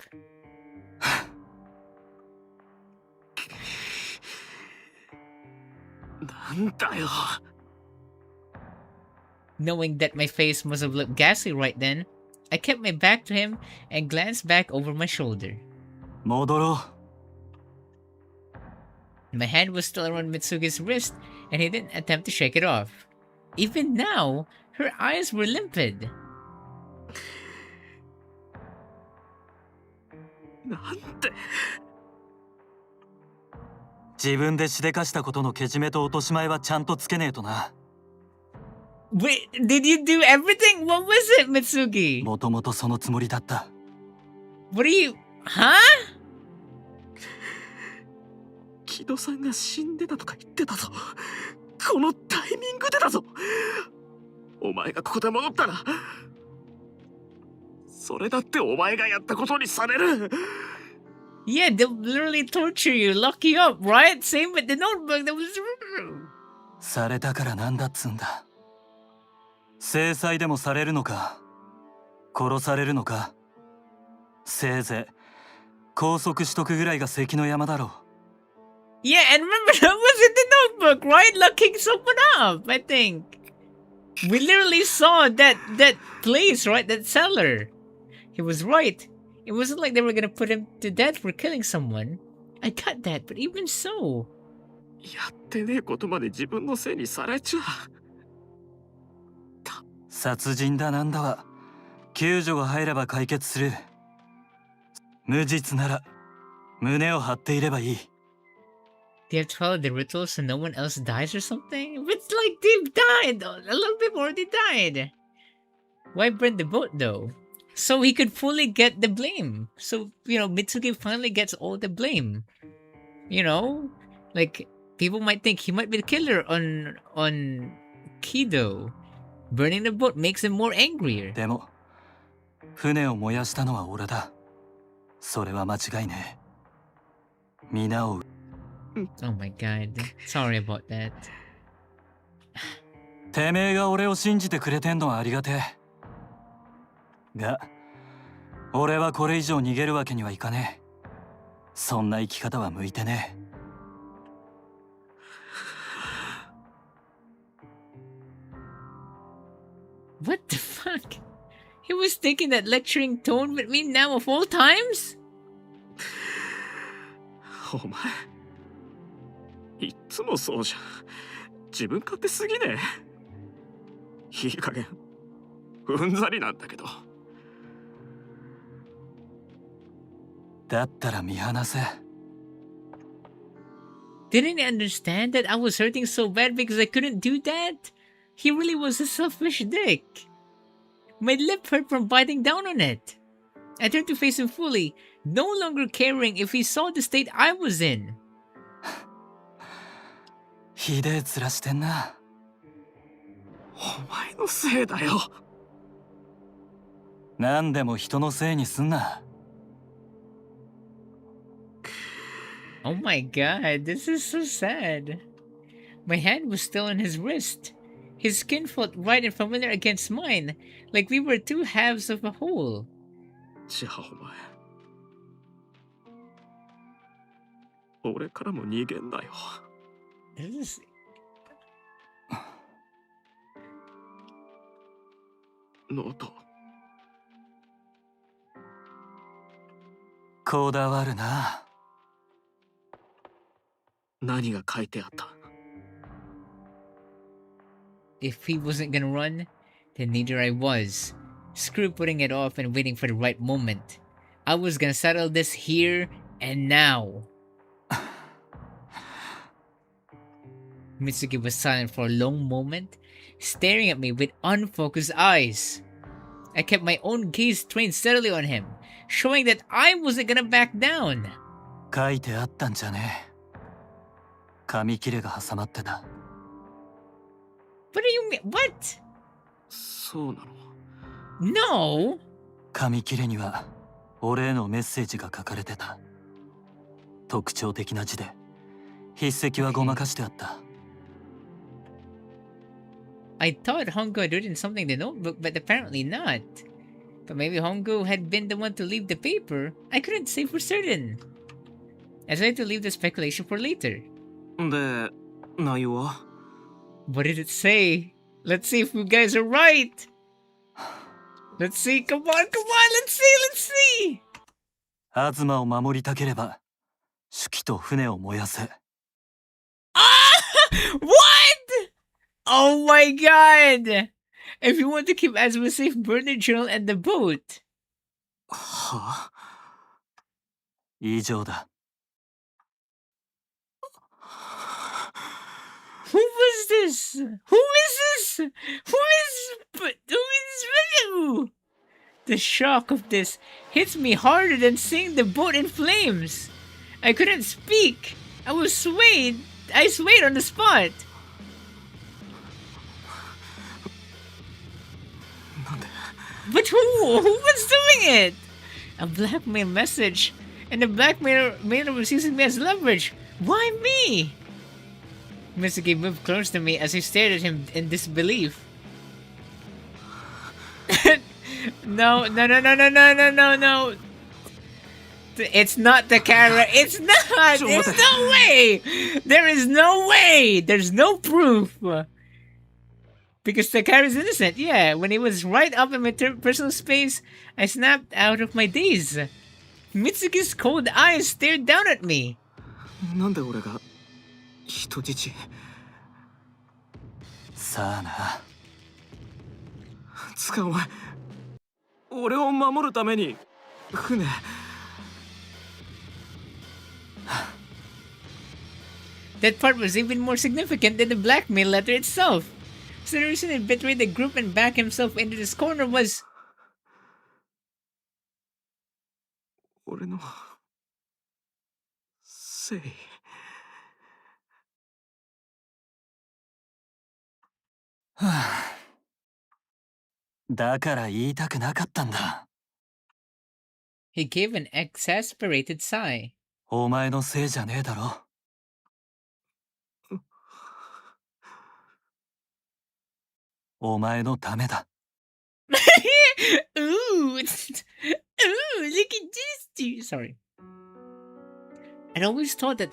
なんだよ Knowing that my face must have looked ghastly right then, I kept my back to him and glanced back over my shoulder. 戻ろ My hand was still around Mitsugi's wrist, and he didn't attempt to shake it off. Even now, her eyes were limpid. うなんて自分でしでかしたことのけじめと落とし前はちゃんとつけねえとな Wait, did you do everything? What was it, Mitsugi? もともとそのつもりだった What are you... Huh? 木戸さんが死んでたとか言ってたぞ。このタイミングでだぞ。お前がここで戻ったらそれだってお前がやったことにされる。 Yeah, they'll literally torture you, lock you up, right? Same with the notebook, that was... されたからなんだっつんだ制裁でもされるのか殺されるのかせいぜい拘束しとくぐらいが関の山だろう Yeah, and remember, that was in the notebook, right? Locking someone up, I think. We literally saw that place, right? That cellar. He was right. It wasn't like they were gonna put him to death for killing someone. I got that, but even so... やってねえことまで自分のせいにされちゃ殺人だなんだは救助が入れば解決する無実なら胸を張っていればいい They have to follow the ritual so no one else dies or something? It's like they've died! A little bit more, they died! Why burn the boat though? So he could fully get the blame. So, you know, Mitsugi finally gets all the blame. You know? Like, people might think he might be the killer on Kido. Burning the boat makes him more angrier. でも船を燃やしたのは俺だそれは間違いねえ皆を Oh my god. Sorry about that. てめえが俺を信じてくれてんのはありがてえが俺はこれ以上逃げるわけにはいかねえそんな生き方は向いてねえ What the fuck? He was taking that lecturing tone with me now of all times? お前いっつもそうじゃん。自分勝手すぎねえ。いい加減うんざりなんだけど。だったら見放せ Didn't he understand that I was hurting so bad because I couldn't do that? He really was a selfish dick. My lip hurt from biting down on it. I turned to face him fully, no longer caring if he saw the state I was in. ひでえ面してんなお前のせいだよ。何でも人のせいにすんな Oh my god, this is so sad. My hand was still on his wrist. His skin felt right and familiar against mine, like we were two halves of a whole. じゃあお前俺からも逃げんなよ。 This is... ノートこだわるな何が書いてあった？ If he wasn't gonna run, then neither I was. Screw putting it off and waiting for the right moment. I was gonna settle this here and now. Mitsugi was silent for a long moment, staring at me with unfocused eyes. I kept my own gaze trained steadily on him, showing that I wasn't gonna back down. 書いてあったんじゃねえ。紙切れが挟まってた。What do you mean? What? そうなの？ No! 紙切れには俺へのメッセージが書かれてた。特徴的な字で筆跡はごまかしてあった。I thought Hongo had written something in the notebook, but apparently not. But maybe Hongo had been the one to leave the paper. I couldn't say for certain. I decided to leave the speculation for later. で、内容は？ What did it say? Let's see if you guys are right. Let's see. Come on, let's see. 東を守りたければ手記と船を燃やせ。Ah! What? Oh my god! If you want to keep Azuma safe, burn the journal and the boat. はあ？以上だ。Who was this? Who is Ryu? The shock of this hits me harder than seeing the boat in flames. I couldn't speak. I swayed on the spot. But who was doing it? A blackmail message. And the blackmailer was using me as leverage. Why me? Mitsugi moved close to me as I stared at him in disbelief. No. It's not the camera. It's not. There's no way. There is no way. There's no proof. Because Takara is innocent. Yeah, when he was right up in my personal space, I snapped out of my daze. Mitsuki's cold eyes stared down at me. なんで俺が人質？さあな。つかお前、俺を守るために船。That part was even more significant than the blackmail letter itself. So the reason he betrayed the group and backed himself into this corner was... 俺のせい。はあ、だから言いたくなかったんだ。He gave an exasperated sigh. お前のせいじゃねえだろ。お前のためだ。Ooh, look at this. Sorry. I'd always thought that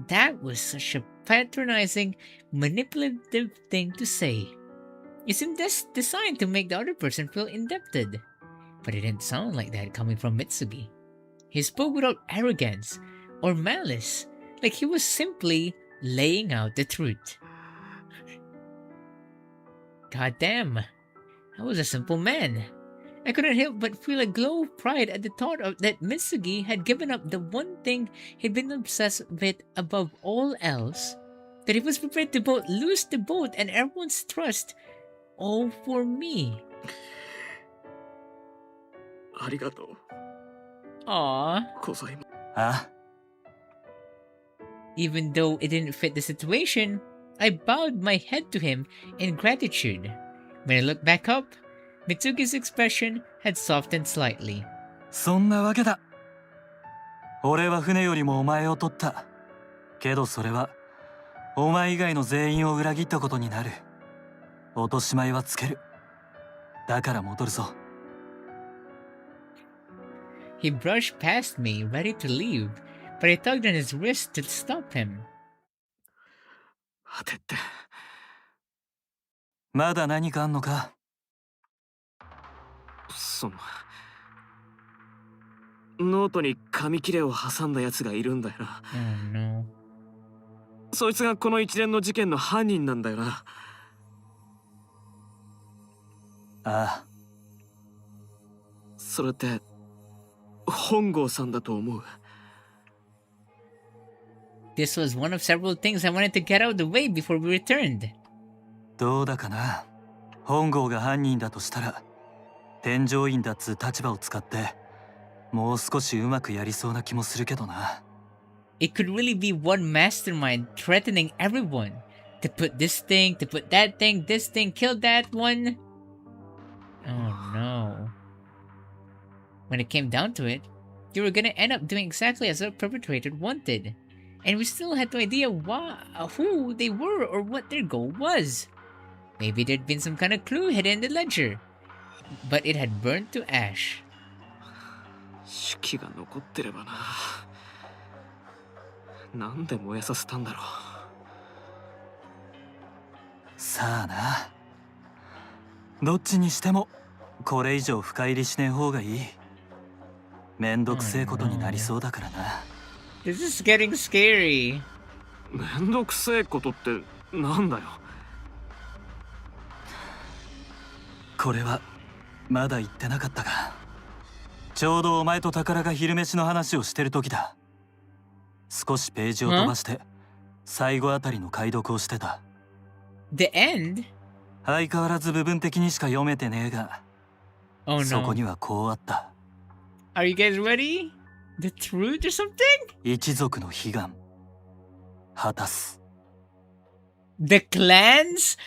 that was such a patronizing, manipulative thing to say. It seemed designed to make the other person feel indebted. But it didn't sound like that coming from Mitsugi. He spoke without arrogance or malice, like he was simply laying out the truth. God damn, I was a simple man. I couldn't help but feel a glow of pride at the thought of that Mitsugi had given up the one thing he'd been obsessed with above all else, that he was prepared to both lose the boat and everyone's trust, all for me. ありがとう。Aww. ございます。あ、Even though it didn't fit the situation, I bowed my head to him in gratitude. When I looked back up, Mitsugi's expression had softened slightly. そんなわけだ。俺は船よりもお前を取った。けどそれはお前以外の全員を裏切ったことになる。落とし前はつける。だから戻るぞ。He brushed past me, ready to leave, but I tugged on his wrist to stop him. 当てって。まだ何かあんのか？ノートに紙切れを挟んだやつがいるんだよな。Oh no. そいつがこの一連の事件の犯人なんだよな。ああ、それって本郷さんだと思う。 This was one of several things I wanted to get out of the way before we returned. どうだかな。本郷が犯人だとしたら添乗員だっつう立場を使ってもう少しうまくやりそうな気もするけどな。 It could really be one mastermind threatening everyone. To put this thing, to put that thing, this thing, kill that one. Oh no. When it came down to it, you were gonna end up doing exactly as the perpetrator wanted. And we still had no idea who they were or what their goal was. Maybe there'd been some kind of clue hidden in the ledger. But it had burned to ash. 手記が残ってればな。なんで燃やさせたんだろう。さあな。どっちにしてもこれ以上深入りしねえ方がいい。めんどくせえことになりそうだからな。This is getting scary. めんどくせえことってなんだよ。これはまだ言ってなかったが、ちょうどお前と宝が昼飯の話をしてる時だ。少しページを飛ばして最後あたりの解読をしてた。 The end? 相変わらず部分的にしか読めてねえが、 Oh そこ no. にはこうあった。 Are you guys ready? The truth or something? 一族の悲願果たす。 The clan's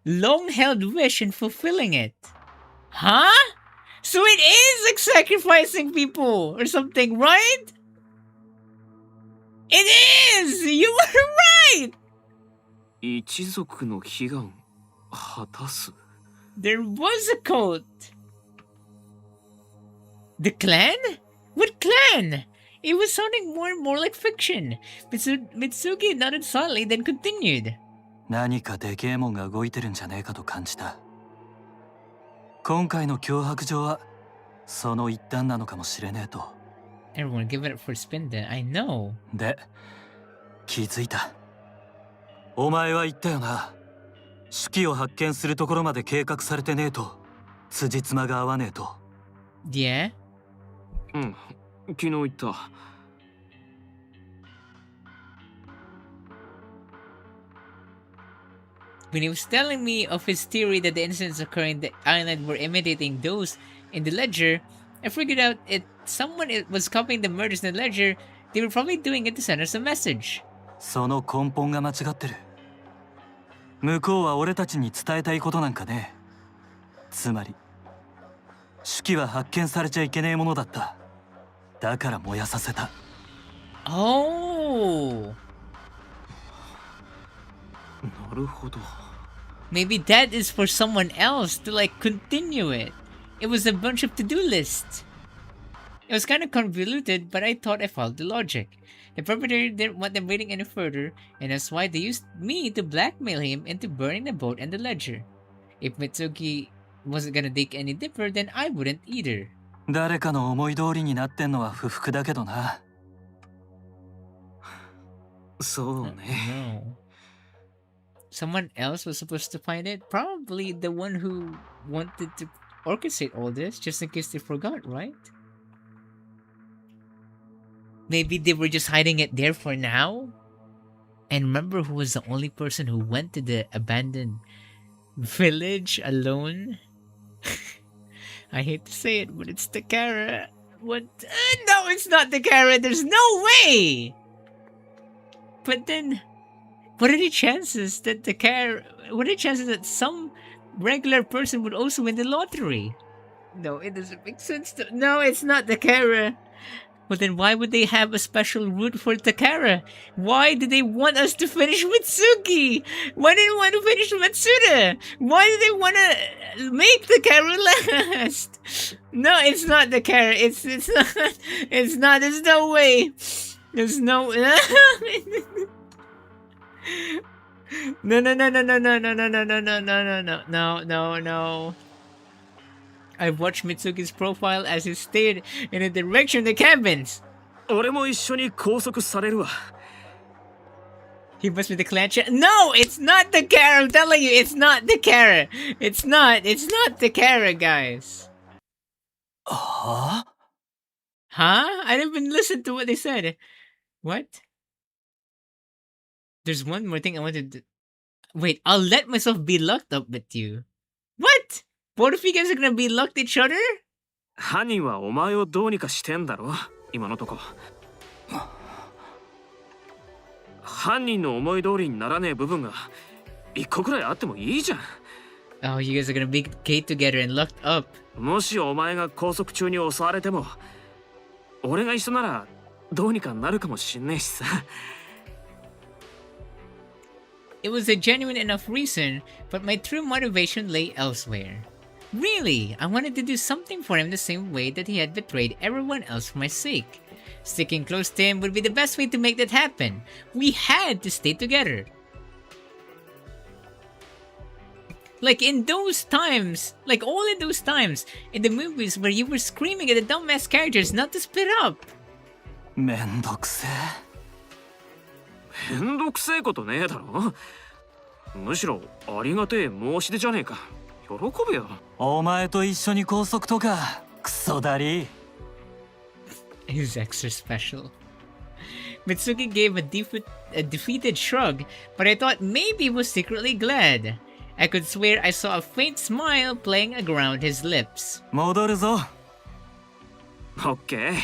long-held wish in fulfilling it. Huh? So it is like sacrificing people or something, right? It is! You were right! 一族の悲願果たす。 There was a cult. The clan? What clan? It was sounding more and more like fiction. Mitsugi nodded solidly, then continued. 何かでけえもんが動いてるんじゃねえかと感じた。今回の脅迫状はその一端なのかもしれねえと。 Everyone give it up for spin then. I know. で、気づいた。お前は言ったよな。手記を発見するところまで計画されてねえと、辻褄が合わねえと。 Yeah? うん、昨日言った。 When he was telling me of his theory that the incidents occurring in the island were imitating those in the ledger, I figured out someone was copying the murders in the ledger. They were probably doing it to send us a message. その根本が間違ってる。向こうは俺たちに伝えたいことなんかねえ。つまり、手記は発見されちゃいけねえものだった。だから燃やさせた。 Oh! なるほど。 Maybe that is for someone else to like continue it. It was a bunch of to-do lists. It was kind of convoluted, but I thought I followed the logic. The perpetrator didn't want them waiting any further, and that's why they used me to blackmail him into burning the boat and the ledger. If Mitsugi wasn't gonna dig any deeper, then I wouldn't either. 誰かの思い通りになってんのは不服だけどな。そうね。 No. Someone else was supposed to find it? Probably the one who wanted to orchestrate all this, just in case they forgot, right? Maybe they were just hiding it there for now? And remember who was the only person who went to the abandoned village alone? I hate to say it, but it's Takara. What? No, it's not Takara! There's no way! But then, what are the chances that what are the chances that some regular person would also win the lottery? No, it doesn't make sense to. No, it's not Takara. Well, then why would they have a special route for Takara? Why did they want us to finish Mitsugi? Why did they want to finish Matsuda? Why did they want to make Takara last? No, it's not Takara. It's not. It's not. There's no way. There's no. No, no, no, no, no, no, no, no, no, no, no, no, no, no, no, no, no. I watched Mitsugi's profile as he stared in the direction of the cabins. 俺も一緒に拘束されるわ。He must be the clan cha- No, it's not the Kara. I'm telling you, it's not the Kara. It's not the Kara, guys. はあ Huh? I didn't even listen to what they said. What? There's one more thing I wanted to... Wait, I'll let myself be locked up with you. What? Both of you guys are gonna be locked each other? 犯人はお前をどうにかしてんだろ今のとこ。犯人の思い通りにならねえ部分が一個くらいあってもいいじゃん。Oh, you guys are gonna be caged together and locked up. もしお前が拘束中に襲われても、俺が一緒ならどうにかなるかもしんねえしさ。It was a genuine enough reason, but my true motivation lay elsewhere. Really, I wanted to do something for him the same way that he had betrayed everyone else for my sake. Sticking close to him would be the best way to make that happen. We had to stay together. Like in those times, like all in those times, in the movies where you were screaming at the dumbass characters not to split up. めんどくせえ。めんどくせえことねえだろ。むしろありがてえ申し出じゃねえか。喜べよ。お前と一緒に拘束とかクソだり。He's extra special. Mitsugi gave a defeated shrug, but I thought maybe he was secretly glad. I could swear I saw a faint smile playing around his lips. 戻るぞ。オッケー。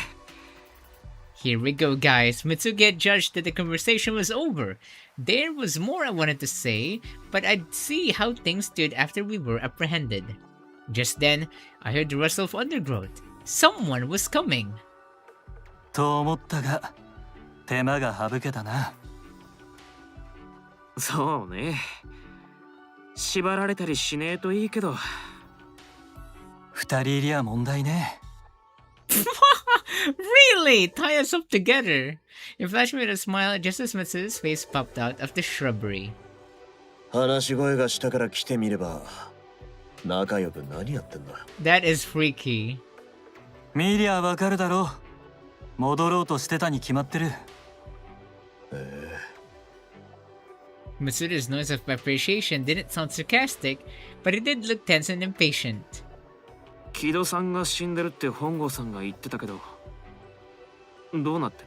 Here we go, guys. Mitsugi had judged that the conversation was over. There was more I wanted to say, but I'd see how things stood after we were apprehended. Just then, I heard the rustle of undergrowth. Someone was coming. と思ったが手間が省けたな。そうね。縛られたりしねえといいけど。二人いりゃ問題ね。Really? Tie us up together? He flashed me with a smile just as Mitsu's face popped out of the shrubbery. 話し声がしたから来てみれば仲良く何やってんだ。 That is freaky. 見りゃわかるだろう。戻ろうとしてたに決まってる。Mitsuda's noise of appreciation didn't sound sarcastic, but it did look tense and impatient. 木戸さんが死んでるって本郷さんが言ってたけど、どうなってん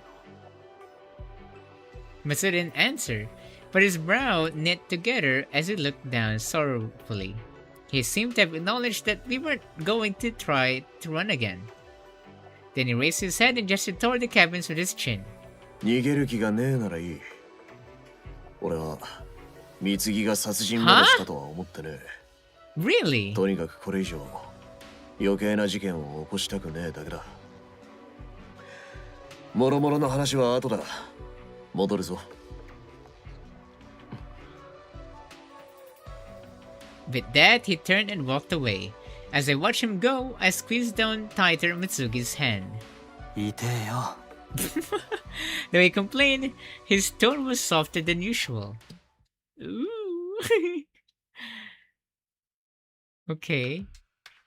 の？ Mitsuda didn't answer, but his brow knit together as he looked down sorrowfully. He seemed to have acknowledged that we weren't going to try to run again. Then he raised his head and gestured toward the cabins with his chin. 逃げる気がねえならいい。俺は貢ぎが殺人までしたとは思ってねえ。Really? とにかくこれ以上余計な事件を起こしたくねえだけだ。もろもろの話は後だ。戻るぞ。With that, he turned and walked away. As I watched him go, I squeezed down tighter Mitsugi's hand. 痛えよ。Though he complained, his tone was softer than usual. Ooh. Okay.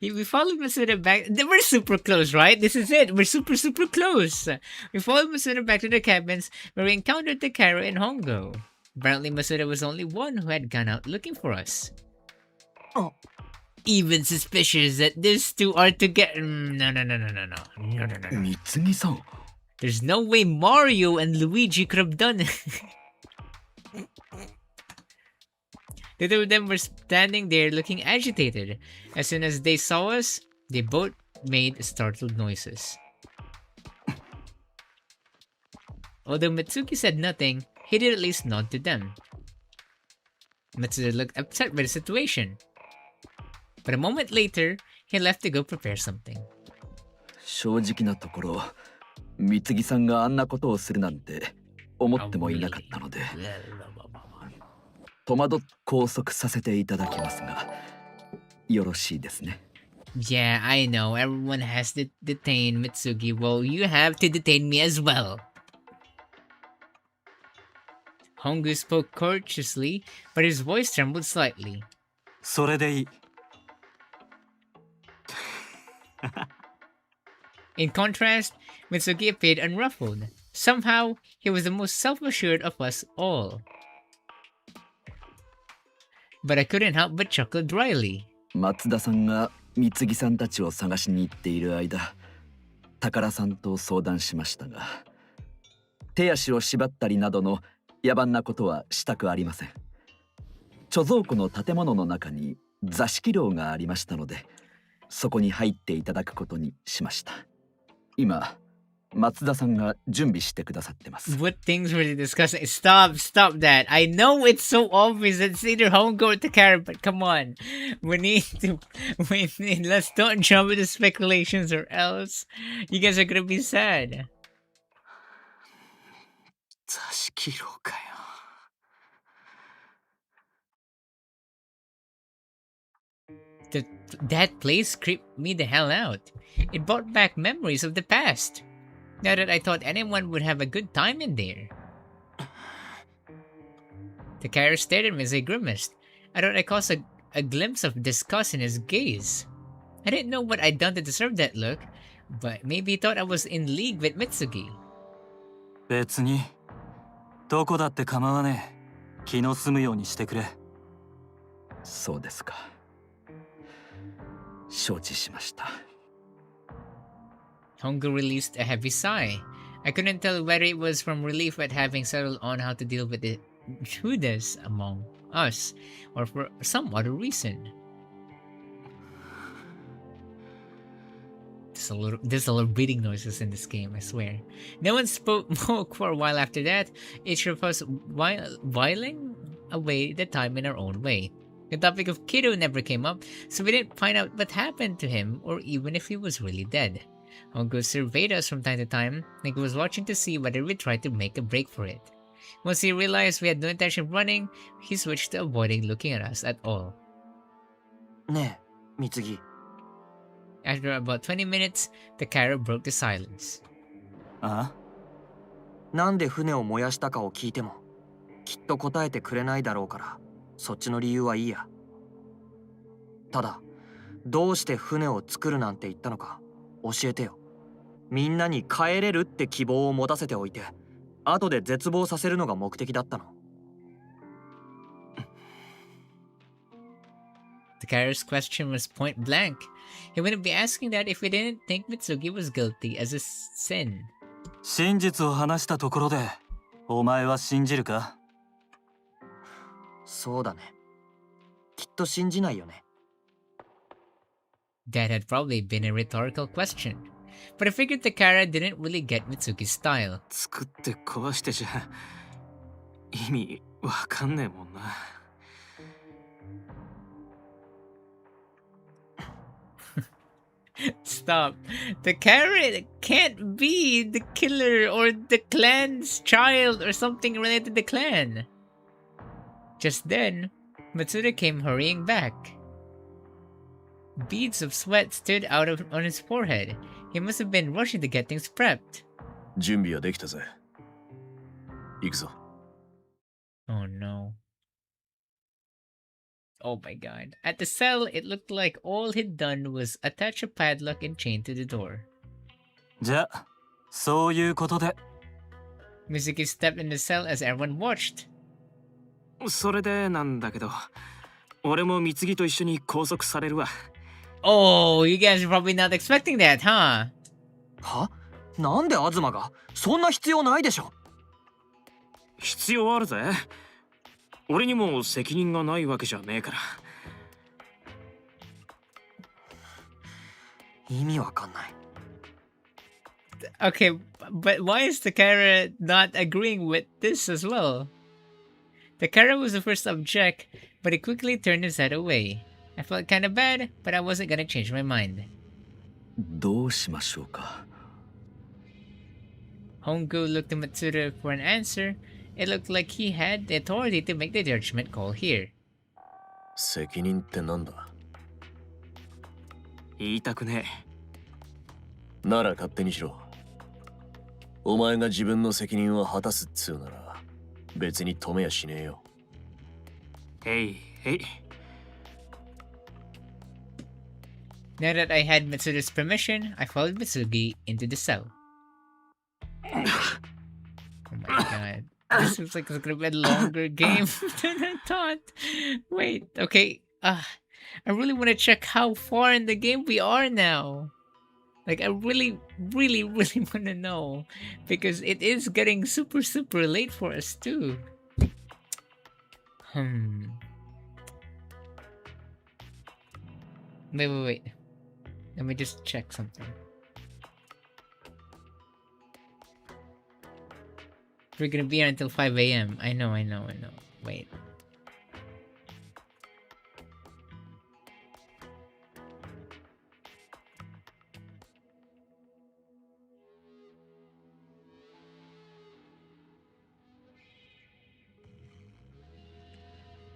We followed Masuda back. We're super close, right? This is it. We're super close. We followed Masuda back to the cabins where we encountered Takaro and Hongo. Apparently, Masuda was the only one who had gone out looking for us. Oh. Even suspicious that these two are together. No. 貢さん。 There's no way Mario and Luigi could have done it. The two of them were standing there looking agitated. As soon as they saw us, they both made startled noises. Although Mitsuki said nothing, he did at least nod to them. Mitsuda looked upset by the situation. But a moment later, he left to go prepare something. 正直なところ、貢さんがあんなことをするなんて思ってもいなかったので、戸惑って拘束させていただきますが、よろしいですね。Yeah, I know. Everyone has to detain Mitsugi. Well, you have to detain me as well. Hongu spoke courteously, but his voice trembled slightly. それでいい。In contrast, Mitsugi appeared unruffled. Somehow, he was the most self-assured of us all. but I couldn't help but chuckle dryly. 松田さんが貢さんたちを探しに行っている間、宝さんと相談しましたが、手足を縛ったりなどの野蛮なことはしたくありません。貯蔵庫の建物の中に座敷牢がありましたので、そこに入っていただくことにしました。今、松田さんが準備してくださってます。What things were they discussing? Stop that. I know it's so obvious that it's either Hongo or Takara, but come on. Let's don't jump into speculations or else you guys are gonna be sad. 座敷牢かよ。That place creeped me the hell out. It brought back memories of the past. Now that I thought anyone would have a good time in there. Takara stared at me as I grimaced. I thought I caught a glimpse of disgust in his gaze. I didn't know what I'd done to deserve that look, but maybe he thought I was in league with Mitsugi. 別にどこだって構わねえ。気の済むようにしてくれ。そうですか。承知しました。Hongo released a heavy sigh. I couldn't tell whether it was from relief at having settled on how to deal with the Judas among us, or for some other reason. There's a lot of breathing noises in this game, I swear. No one spoke for a while after that, each of us whiling away the time in our own way. The topic of Kido never came up, so we didn't find out what happened to him or even if he was really dead. Hongo surveyed us from time to time, like he was watching to see whether we tried to make a break for it. Once he realized we had no intention of running, he switched to avoiding looking at us at all. ねえ、Mitsugi。After about 20 minutes, Takara broke the silence. あ？なんで船を燃やしたかを聞いても、きっと答えてくれないだろうから、そっちの理由はいいや。ただ、どうして船を作るなんて言ったのか教えてよ。みんなに帰れるって希望を持たせておいて、後で絶望させるのが目的だったの。Takara's question was point blank. He wouldn't be asking that if he didn't think Mitsugi was guilty as a sin. 真実を話したところで、お前は信じるか？そうだね。きっと信じないよね。That had probably been a rhetorical question. But I figured Takara didn't really get Mitsugi's style. 作って壊してじゃ意味わかんねえもんな。Stop. Takara can't be the killer or the clan's child or something related to the clan. Just then, Matsuda came hurrying back. Beads of sweat stood out on his forehead. He must have been rushing to get things prepped. 準備はできたぜ。行くぞ。Oh no. Oh my god. At the cell, it looked like all he'd done was attach a padlock and chain to the door. じゃあ、そういうことで。Mitsugi stepped in the cell as everyone watched. それでなんだけど、俺も貢と一緒に拘束されるわ。Oh, you guys are probably not expecting that, huh? は？なんで東が？そんな必要ないでしょ。必要あるぜ。俺にも責任がないわけじゃねえから。意味わかんない。Okay, but why is Takara not agreeing with this as well? Takara was the first to object, but he quickly turned his head away. I felt kind of bad, but I wasn't gonna change my mind. どうしましょうか。Hongo looked to Matsuda for an answer. It looked like he had the authority to make the judgment call here. 責任ってなんだ？言いたくねえ。なら勝手にしろ。お前が自分の責任を果たすっつうなら別に止めやしねえよ。えいえい。Now that I had Matsuda's permission, I followed Mitsugi into the cell. Oh my god. This seems like it's gonna be a longer game than I thought. Wait, okay. I really want to check how far in the game we are now. Like, I really, really, really want to know. Because it is getting super, super late for us, too. Wait. Let me just check something. We're gonna be here until 5 a.m. I know. Wait.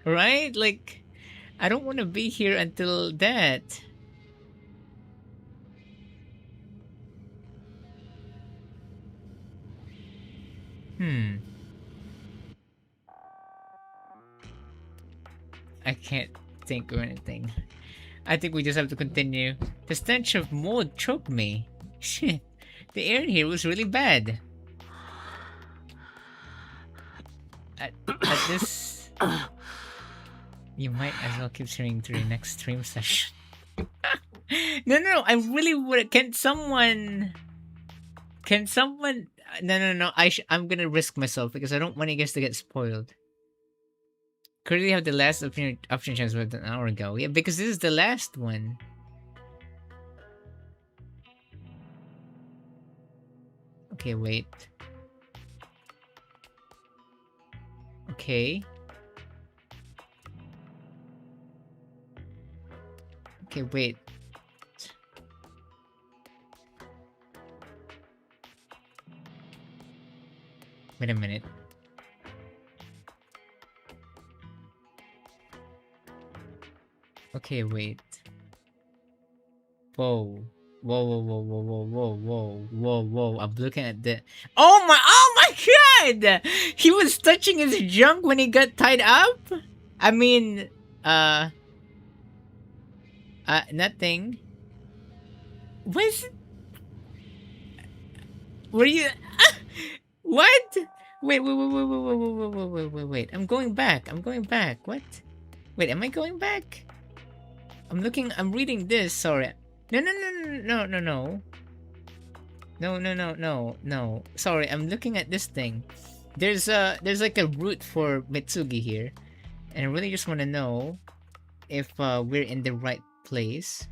Right? Like, I don't want to be here until that. I can't think of anything. I think we just have to continue. The stench of mold choked me. Shit. The air in here was really bad. At this... You might as well keep streaming through your next stream session. No, I really would... Can someone... No. I'm gonna risk myself because I don't want you guys to get spoiled. Currently have the last option chance with an hour ago. Yeah, because this is the last one. Okay, wait. Okay. Okay, wait. Wait a minute. Okay, wait. Whoa. I'm looking at the... Oh my god! He was touching his junk when he got tied up? I mean, nothing. Was... Were you... What? Wait. I'm going back. What? Wait, am I going back? I'm reading this, sorry. No. No. Sorry, I'm looking at this thing. There's like a route for Mitsugi here. And I really just want to know if we're in the right place.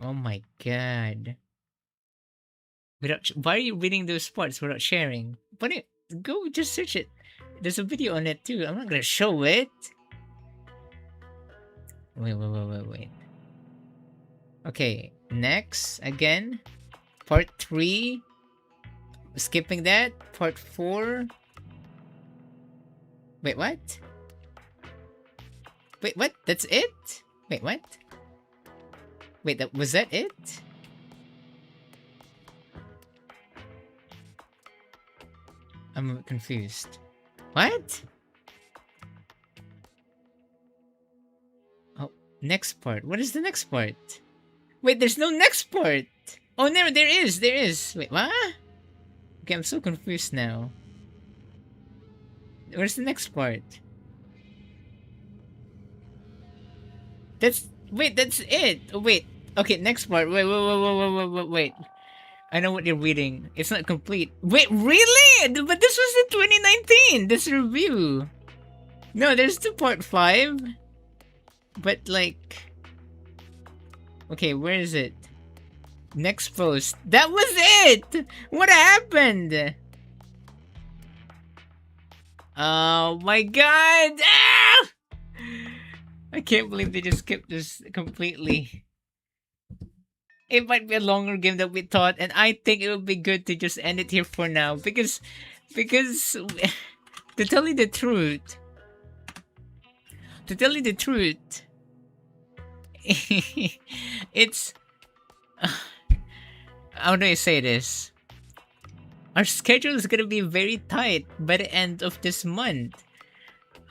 Oh my god. Why are you reading those parts without sharing? Go just search it. There's a video on it too. I'm not gonna show it. Wait. Okay, next again. Part 3. Skipping that. Part 4. Wait, what? Wait, what? That's it? Wait, what? Wait, was that it? I'm a bit confused. What? Oh, next part. What is the next part? Wait, there's no next part. Oh, no, there is. Wait, what? Okay, I'm so confused now. Where's the next part? That's it. Oh, wait. Okay, next part. Wait. I know what you're reading. It's not complete. Wait, really? But this was in 2019. This review. No, there's the part 5. But like... Okay, where is it? Next post. That was it! What happened? Oh my god! Ah! I can't believe they just skipped this completely. It might be a longer game than we thought, and I think it would be good to just end it here for now. Because to tell you the truth, it's... how do I say this? Our schedule is gonna be very tight by the end of this month.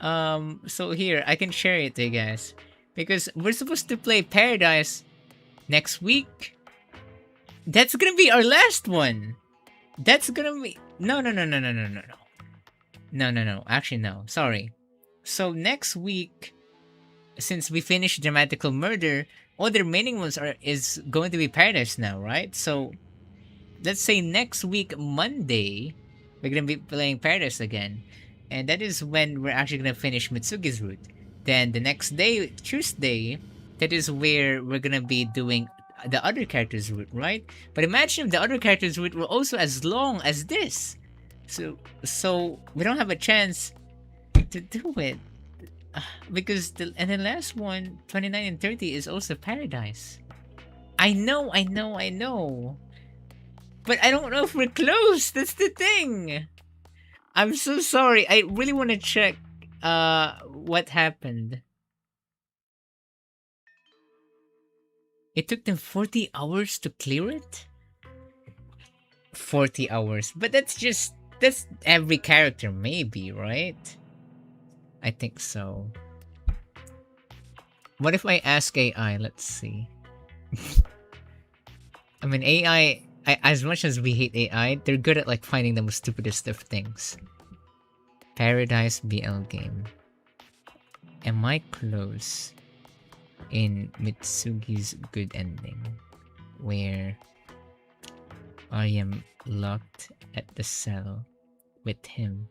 So here, I can share it to you guys. Because we're supposed to play Paradise next week. That's gonna be our last one. That's gonna be no. Actually, no. Sorry. So next week, since we finished Dramatical Murder, all the remaining ones is going to be Paradise now, right? So let's say next week Monday, we're gonna be playing Paradise again, and that is when we're actually gonna finish Mitsugi's route. Then the next day, Tuesday, that is where we're gonna be doing the other characters' route, right? But imagine if the other characters' route were also as long as this. So we don't have a chance to do it. Because the last one, 29 and 30, is also Paradise. I know. But I don't know if we're close. That's the thing. I'm so sorry. I really want to check what happened. It took them 40 hours to clear it? 40 hours. But that's every character maybe, right? I think so. What if I ask AI? Let's see. I mean, AI, as much as we hate AI, they're good at like finding the most stupidest of things. Paradise BL game. Am I close in Mitsugi's good ending? Where I am locked at the cell with him.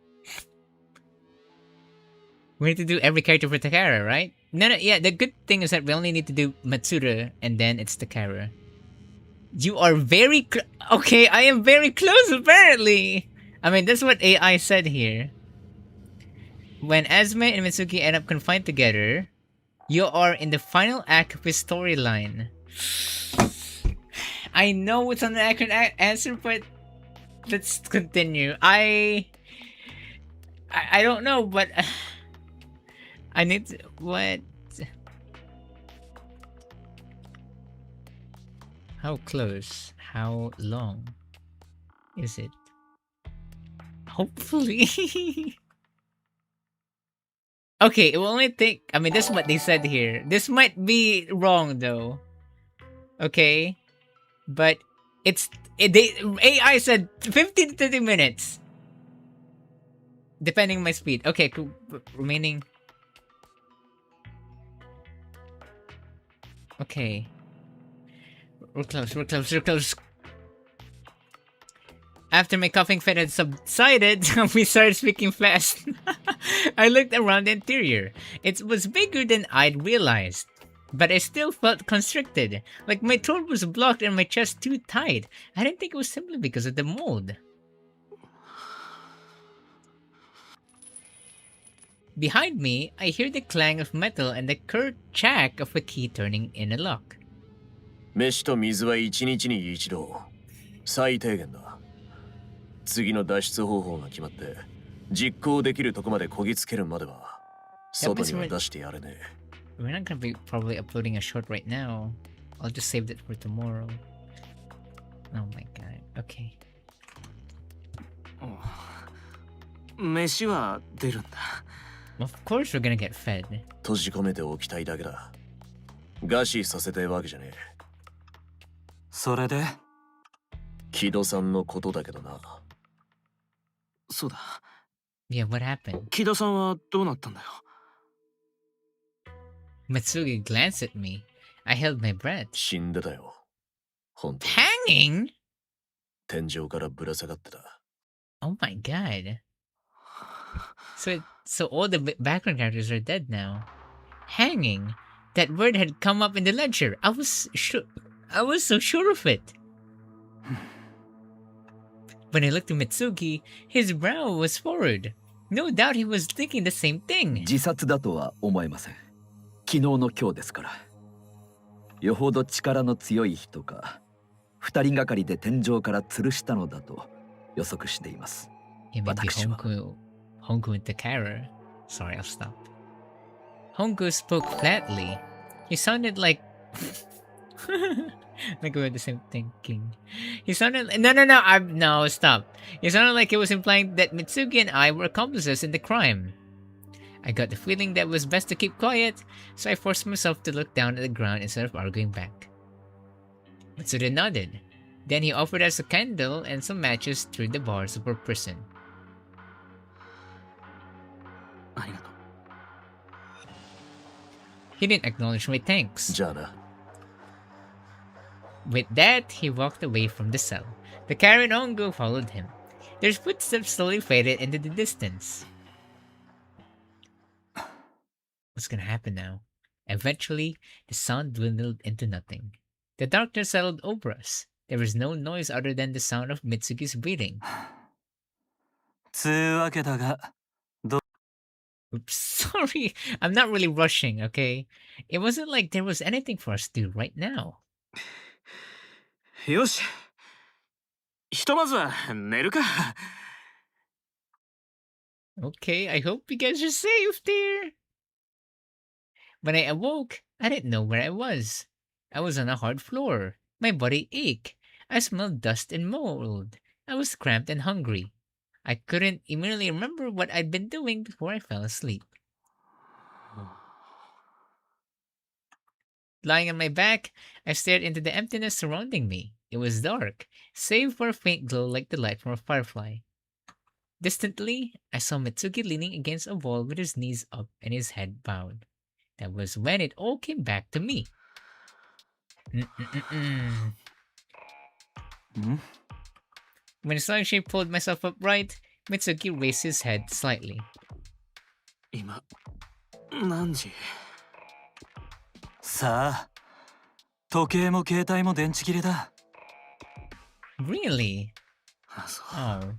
We need to do every character for Takara, right? No, yeah, the good thing is that we only need to do Matsura and then it's Takara. You are very okay, I am very close apparently! I mean, that's what AI said here. When Asme and Mitsuki end up confined together, you are in the final act of his storyline. I know it's an accurate answer, but let's continue. I don't know, but I need to, what? How close? How long is it? Hopefully. Okay, it will only take, I mean, this is what they said here. This might be wrong though. Okay? But AI said 15 to 30 minutes. Depending on my speed. Okay, cool. Remaining. Okay. We're close. After my coughing fit had subsided, we started speaking fast. I looked around the interior. It was bigger than I'd realized. But I still felt constricted, like my throat was blocked and my chest too tight. I didn't think it was simply because of the mold. Behind me, I hear the clang of metal and the curt jack of a key turning in a lock. 飯と水は1日に一度。最低限だ。次の脱出方法が決まって、実行できるとこまでこぎつけるまでは、外には出してやれねえ。We're not gonna be probably uploading a short right now. I'll just save that for tomorrow. Oh my god. Okay. 飯は出るんだ。Of course we're gonna get fed. 閉じ込めておきたいだけだ。餓死させたいわけじゃねえ。それで木戸さんのことだけどな。そうだ。Yeah, what happened? 木戸さんはどうなったんだよ。Mitsugi glanced at me. I held my breath. 死んでたよ。本当。Hanging? 天井からぶら下がってた。Oh my god. So all the background characters are dead now. Hanging? That word had come up in the ledger. I was so sure of it. When I looked at Mitsugi, his brow was furrowed. No doubt he was thinking the same thing. 自殺だとは思えません。昨日の今日ですから。よほど力の強い人か、二人がかりで天井から吊るしたのだと予測しています。 Yeah, maybe Hongu and Takara. Sorry, I'll stop. Hongu spoke flatly. He sounded like... like we had the same thinking. He sounded... No, stop. He sounded like he was implying that Mitsugi and I were accomplices in the crime. I got the feeling that it was best to keep quiet, so I forced myself to look down at the ground instead of arguing back. Mitsugi nodded. Then he offered us a candle and some matches through the bars of our prison. ありがとう。 He didn't acknowledge my thanks. じゃあな。 With that, he walked away from the cell. The Karen Ongo followed him. Their footsteps slowly faded into the distance. What's gonna happen now? Eventually, the sound dwindled into nothing. The darkness settled over us. There was no noise other than the sound of Mitsugi's breathing. つうわけだが、 Oops, sorry. I'm not really rushing, okay? It wasn't like there was anything for us to do right now. よし。ひとまずは寝るか。 Okay, I hope you guys are safe there. When I awoke, I didn't know where I was. I was on a hard floor. My body ached. I smelled dust and mold. I was cramped and hungry. I couldn't immediately remember what I'd been doing before I fell asleep. Lying on my back, I stared into the emptiness surrounding me. It was dark, save for a faint glow like the light from a firefly. Distantly, I saw Mitsugi leaning against a wall with his knees up and his head bowed. That was when it all came back to me. Mm-mm-mm-mm. ん When suddenly pulled myself upright, Mitsugi raised his head slightly. 今、何時？さあ、時計も携帯も電池切れだ。 Really? あ、そう。 Oh.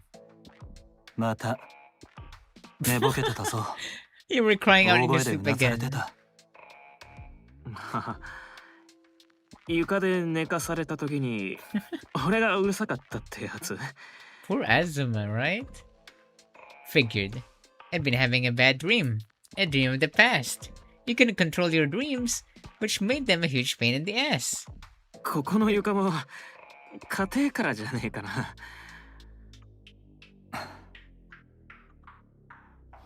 また、寝ぼけてたぞ。 You were crying out 大 in your 声で sleep うなされ again. てた。まあ、床で寝かされた時に俺がうるさかったってやつ。 Poor Azuma, right? Figured. I'd been having a bad dream. A dream of the past. You couldn't control your dreams, which made them a huge pain in the ass. ここの床も家庭からじゃねえかな。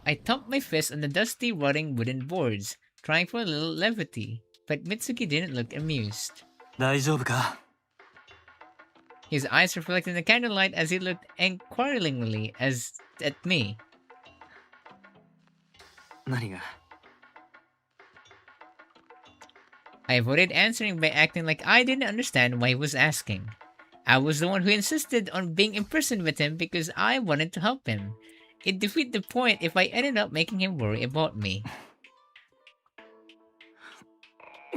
I thumped my fist on the dusty, rotting wooden boards, trying for a little levity, but Mitsuki didn't look amused. 大丈夫か？ His eyes reflected in the candlelight as he looked inquiringly at me. 何が？ I avoided answering by acting like I didn't understand why he was asking. I was the one who insisted on being imprisoned with him because I wanted to help him. It defeated the point if I ended up making him worry about me.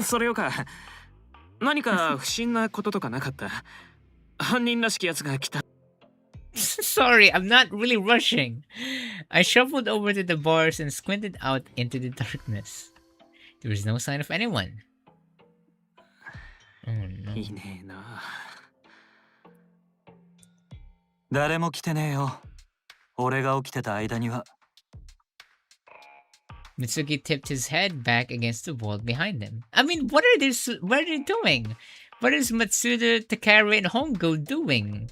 それよか。何か不審なこととかなかった？犯人らしきやつが来た。 Sorry, I'm not really rushing. I shuffled over to the bars and squinted out into the darkness. There was no sign of anyone. Oh no. いねえな。誰も来てねえよ。俺が起きてた間には。 Mitsugi tipped his head back against the wall behind him. I mean, what are they doing? What is Matsuda, Takara, and Hongo doing?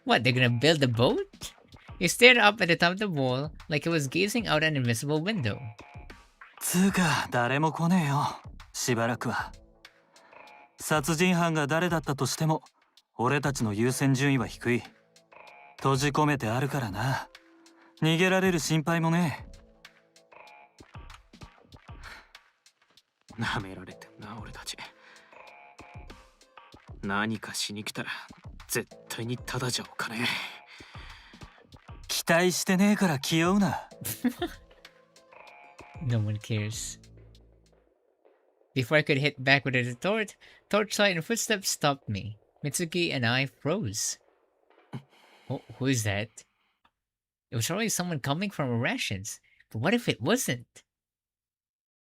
What, they're gonna build a boat? He stared up at the top of the wall like he was gazing out an invisible window. つうか、誰も来ねえよ。しばらくは。殺人犯が誰だったとしても、俺たちの優先順位は低い。閉じ込めてあるからな。逃げられる心配もねえ。 なめられてんな俺たち。何かしに来たら絶対にただじゃおかねえ。期待してねえから気負うな。 No one cares. Before I could hit back with a retort, torchlight and footsteps stopped me. Mitsuki and I froze. Oh, who is that? It was probably someone coming from our rations, but what if it wasn't?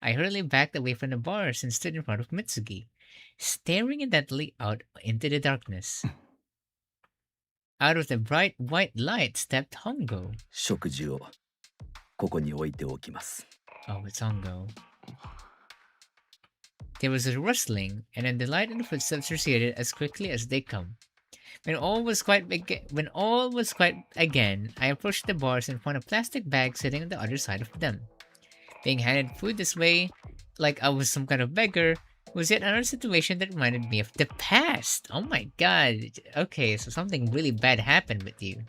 I hurriedly backed away from the bars and stood in front of Mitsugi, staring intently out into the darkness. Out of the bright white light stepped Hongo. 食事をここに置いておきます。 Oh, it's Hongo. There was a rustling, and then the light and the footsteps receded as quickly as they come. When all was quiet again, I approached the bars and found a plastic bag sitting on the other side of them. Being handed food this way, like I was some kind of beggar, was yet another situation that reminded me of the past. Oh my god. Okay, so something really bad happened with you.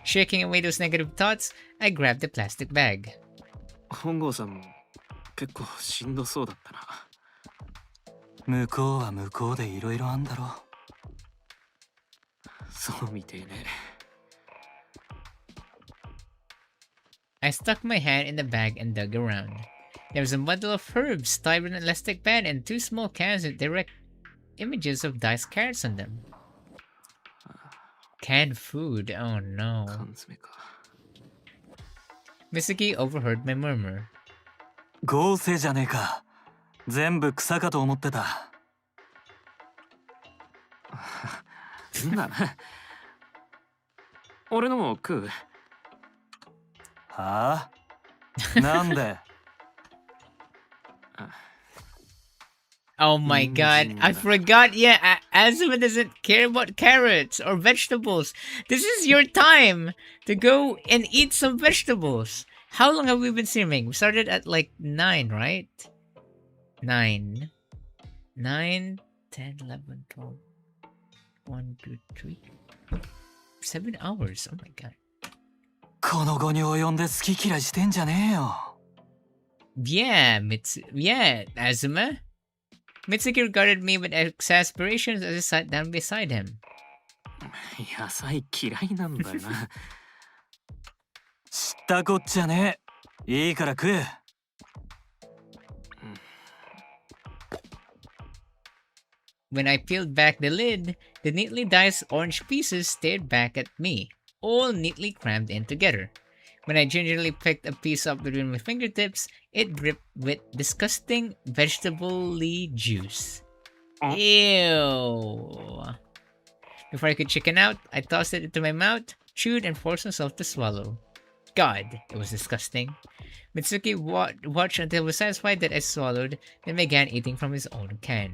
Shaking away those negative thoughts, I grabbed the plastic bag. 本郷さんも結構しんどそうだったな。向こうは向こうでいろいろあんだろ。そうみてえね。I stuck my hand in the bag and dug around. There was a bundle of herbs tied with an elastic band and 2 small cans with direct images of diced carrots on them. Canned food, oh no. 缶詰か。Mitsugi overheard my murmur. 合成じゃねえか。全部草かと思ってた。なな。俺のも食う。はあ？なんで？ Oh my god, I forgot. Yeah, Azuma doesn't care about carrots or vegetables. This is your time to go and eat some vegetables. How long have we been streaming? We started at like 9, right? 9, 10, 11, 12, 1, 2, 3, 7 hours. Oh my god. この後に及んで好き嫌いしてんじゃねえよ。Yeah, Azuma. Mitsugi regarded me with exasperation as I sat down beside him. 野菜嫌いなんだよな。知ったこっちゃねえ。いいから食え。When I peeled back the lid, the neatly diced orange pieces stared back at me, all neatly crammed in together. When I gingerly picked a piece up between my fingertips, it dripped with disgusting vegetable-y juice. Ew. Before I could chicken out, I tossed it into my mouth, chewed, and forced myself to swallow. God, it was disgusting. Mitsuki watched until he was satisfied that I swallowed, then began eating from his own can.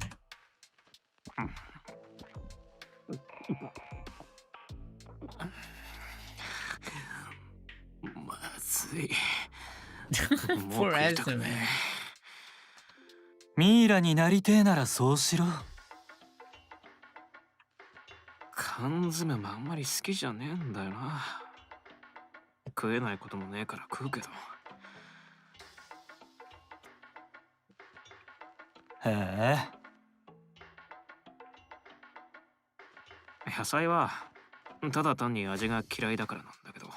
まずい。Poor もう食いたく Azuma. ねミイラになりてえならそうしろ。缶詰もあんまり好きじゃねえんだよな。食えないこともねえから食うけど。へえ。野菜はただ単に味が嫌いだからなんだけど。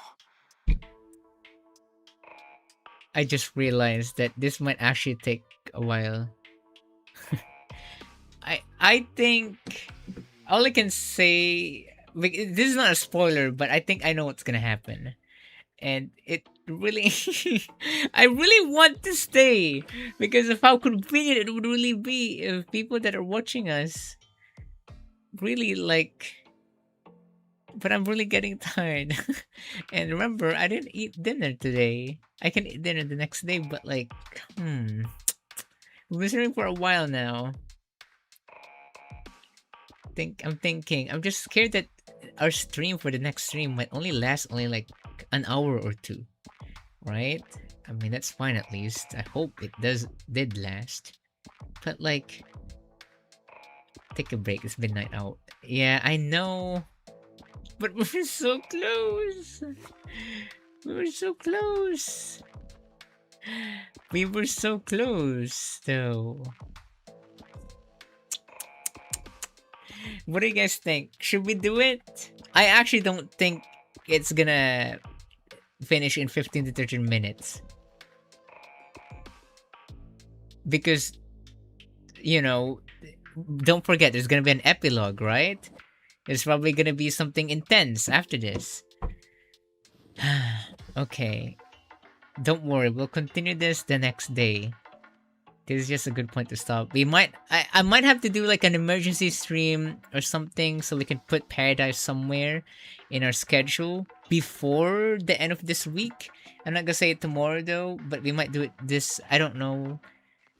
I just realized that this might actually take a while. I think all I can say, this is not a spoiler, but I think I know what's gonna happen, and it really I really want to stay because of how convenient it would really be if people that are watching us really like. But I'm really getting tired. And remember, I didn't eat dinner today. I can eat dinner the next day, but like, we've been streaming for a while now. I'm just scared that our stream for the next stream might only last like an hour or two. Right? I mean, that's fine at least. I hope it did last. But like, take a break. It's midnight out. Yeah, I know. But we're so close. We were so close. We were so close, though. What do you guys think? Should we do it? I actually don't think it's gonna finish in 15 to 13 minutes. Because, you know, don't forget, there's gonna be an epilogue, right? There's probably gonna be something intense after this. Okay. Don't worry, we'll continue this the next day. This is just a good point to stop. I might have to do like an emergency stream or something so we can put Paradise somewhere in our schedule before the end of this week. I'm not gonna say it tomorrow though, but we might do it this, I don't know.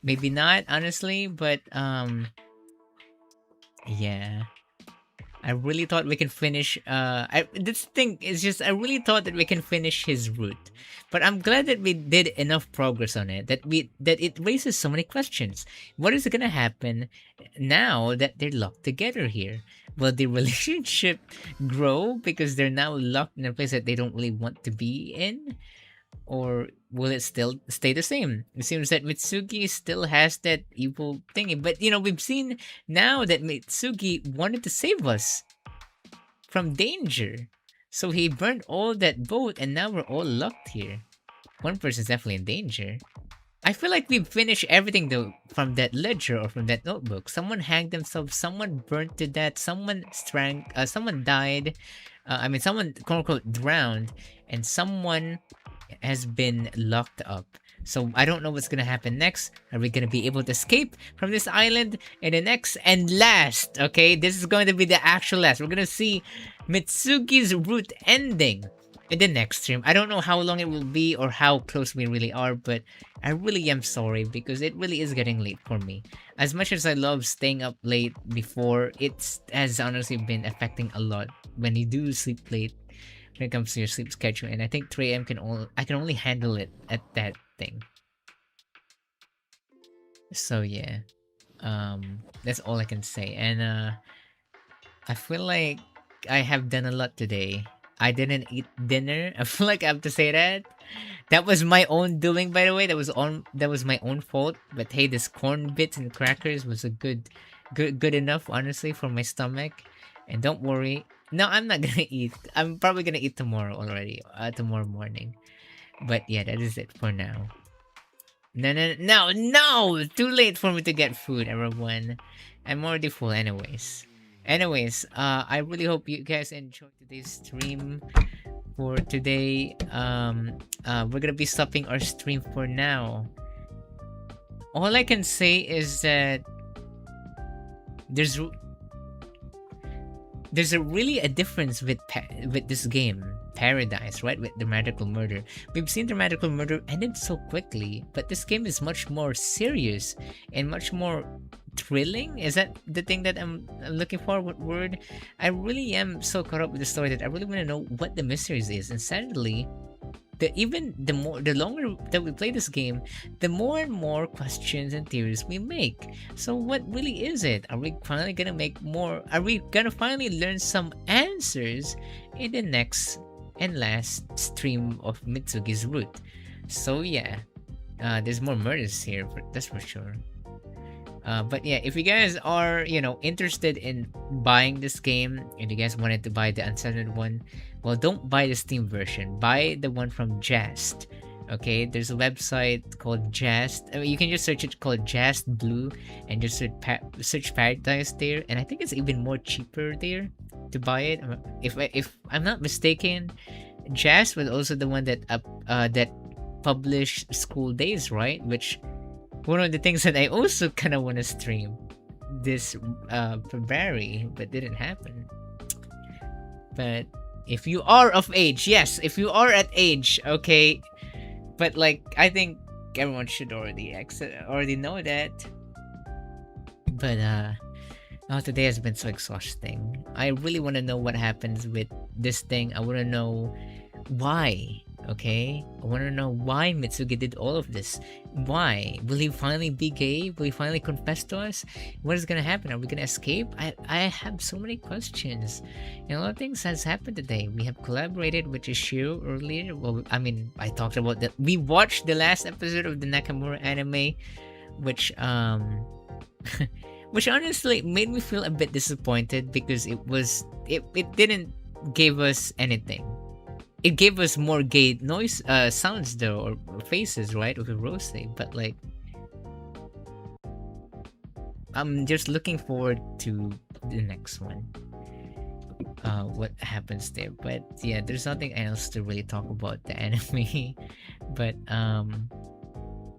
Maybe not, honestly, but yeah. I really thought we can finish. This thing is just I really thought that we can finish his route, but I'm glad that we did enough progress on it. That it raises so many questions. What is gonna happen now that they're locked together here? Will the relationship grow because they're now locked in a place that they don't really want to be in? Or will it still stay the same? It seems that Mitsugi still has that evil thingy, but we've seen now that Mitsugi wanted to save us from danger. So he burned all that boat and now we're all locked here. One person's definitely in danger. I feel like we've finished everything though from that ledger or from that notebook. Someone hanged themselves, someone burnt to death, someone someone died. Someone quote unquote drowned, and someone has been locked up. So I don't know what's gonna happen next. Are we gonna be able to escape from this island in the next and last? Okay, this is going to be the actual last. We're gonna see Mitsugi's route ending in the next stream. I don't know how long it will be or how close we really are, but I really am sorry because it really is getting late for me. As much as I love staying up late before, it has honestly been affecting a lot when you do sleep late when it comes to your sleep schedule, and I think 3 a.m. I can only handle it at that thing. So yeah, that's all I can say. And I feel like I have done a lot today. I didn't eat dinner. I feel like I have to say that. That was my own doing, by the way. That was my own fault. But hey, this corn bits and crackers was a good enough, honestly, for my stomach. And don't worry. No, I'm not gonna eat. I'm probably gonna eat tomorrow already. Tomorrow morning. But yeah, that is it for now. No! Too late for me to get food, everyone. I'm already full anyways. I really hope you guys enjoyed today's stream. For today, we're gonna be stopping our stream for now. All I can say is that there's really a difference with this game, Paradise, right? With Dramatical Murder. We've seen Dramatical Murder ended so quickly, but this game is much more serious and much more thrilling. Is that the thing that I'm looking for? What word? I really am so caught up with the story that I really want to know what the mystery is. And sadly, the longer that we play this game, the more and more questions and theories we make. So what really is it? Are we finally gonna make more? Are we gonna finally learn some answers in the next and last stream of Mitsugi's route? So yeah, there's more murders here, that's for sure. But yeah, if you guys are, interested in buying this game and you guys wanted to buy the uncensored one, well, don't buy the Steam version. Buy the one from Jast. Okay, there's a website called Jast. You can just search it called Jast Blue and just search Paradise there. And I think it's even more cheaper there to buy it. If I'm not mistaken, Jast was also the one that published School Days, right? Which one of the things that I also kind of want to stream this February, but didn't happen. But if you are of age, yes, if you are at age, okay. But I think everyone should already know that. But today has been so exhausting. I really want to know what happens with this thing. I want to know why. Okay, I want to know why Mitsugi did all of this. Why? Will he finally be gay? Will he finally confess to us? What is gonna happen? Are we gonna escape? I have so many questions. And a lot of things has happened today. We have collaborated with Ishiro earlier. Well, I talked about that. We watched the last episode of the Nakamura anime, which which honestly made me feel a bit disappointed because it didn't give us anything. It gave us more gay noise sounds though, or faces, right, with Rose, but I'm just looking forward to the next one, what happens there. But yeah, there's nothing else to really talk about the anime. But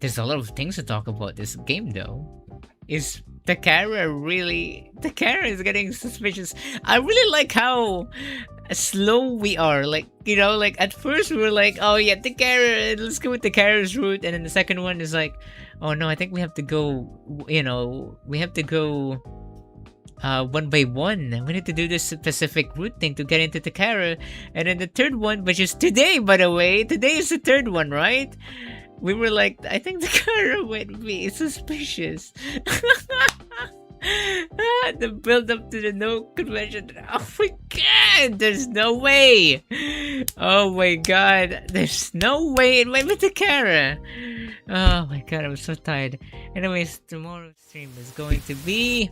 there's a lot of things to talk about this game though. Is Takara is getting suspicious. I really like how slow we are. At first we were like, oh yeah, Takara, let's go with Takara's route, and then the second one is like, oh no, I think we have to go one by one. We need to do this specific route thing to get into Takara. And then the third one, which is today, by the way. Today is the third one, right? We were like, I think Takara would be suspicious. The build up to the no convention. Oh my god, there's no way. Oh my god, there's no way it might be Takara. Oh my god, I'm so tired. Anyways, tomorrow's stream is going to be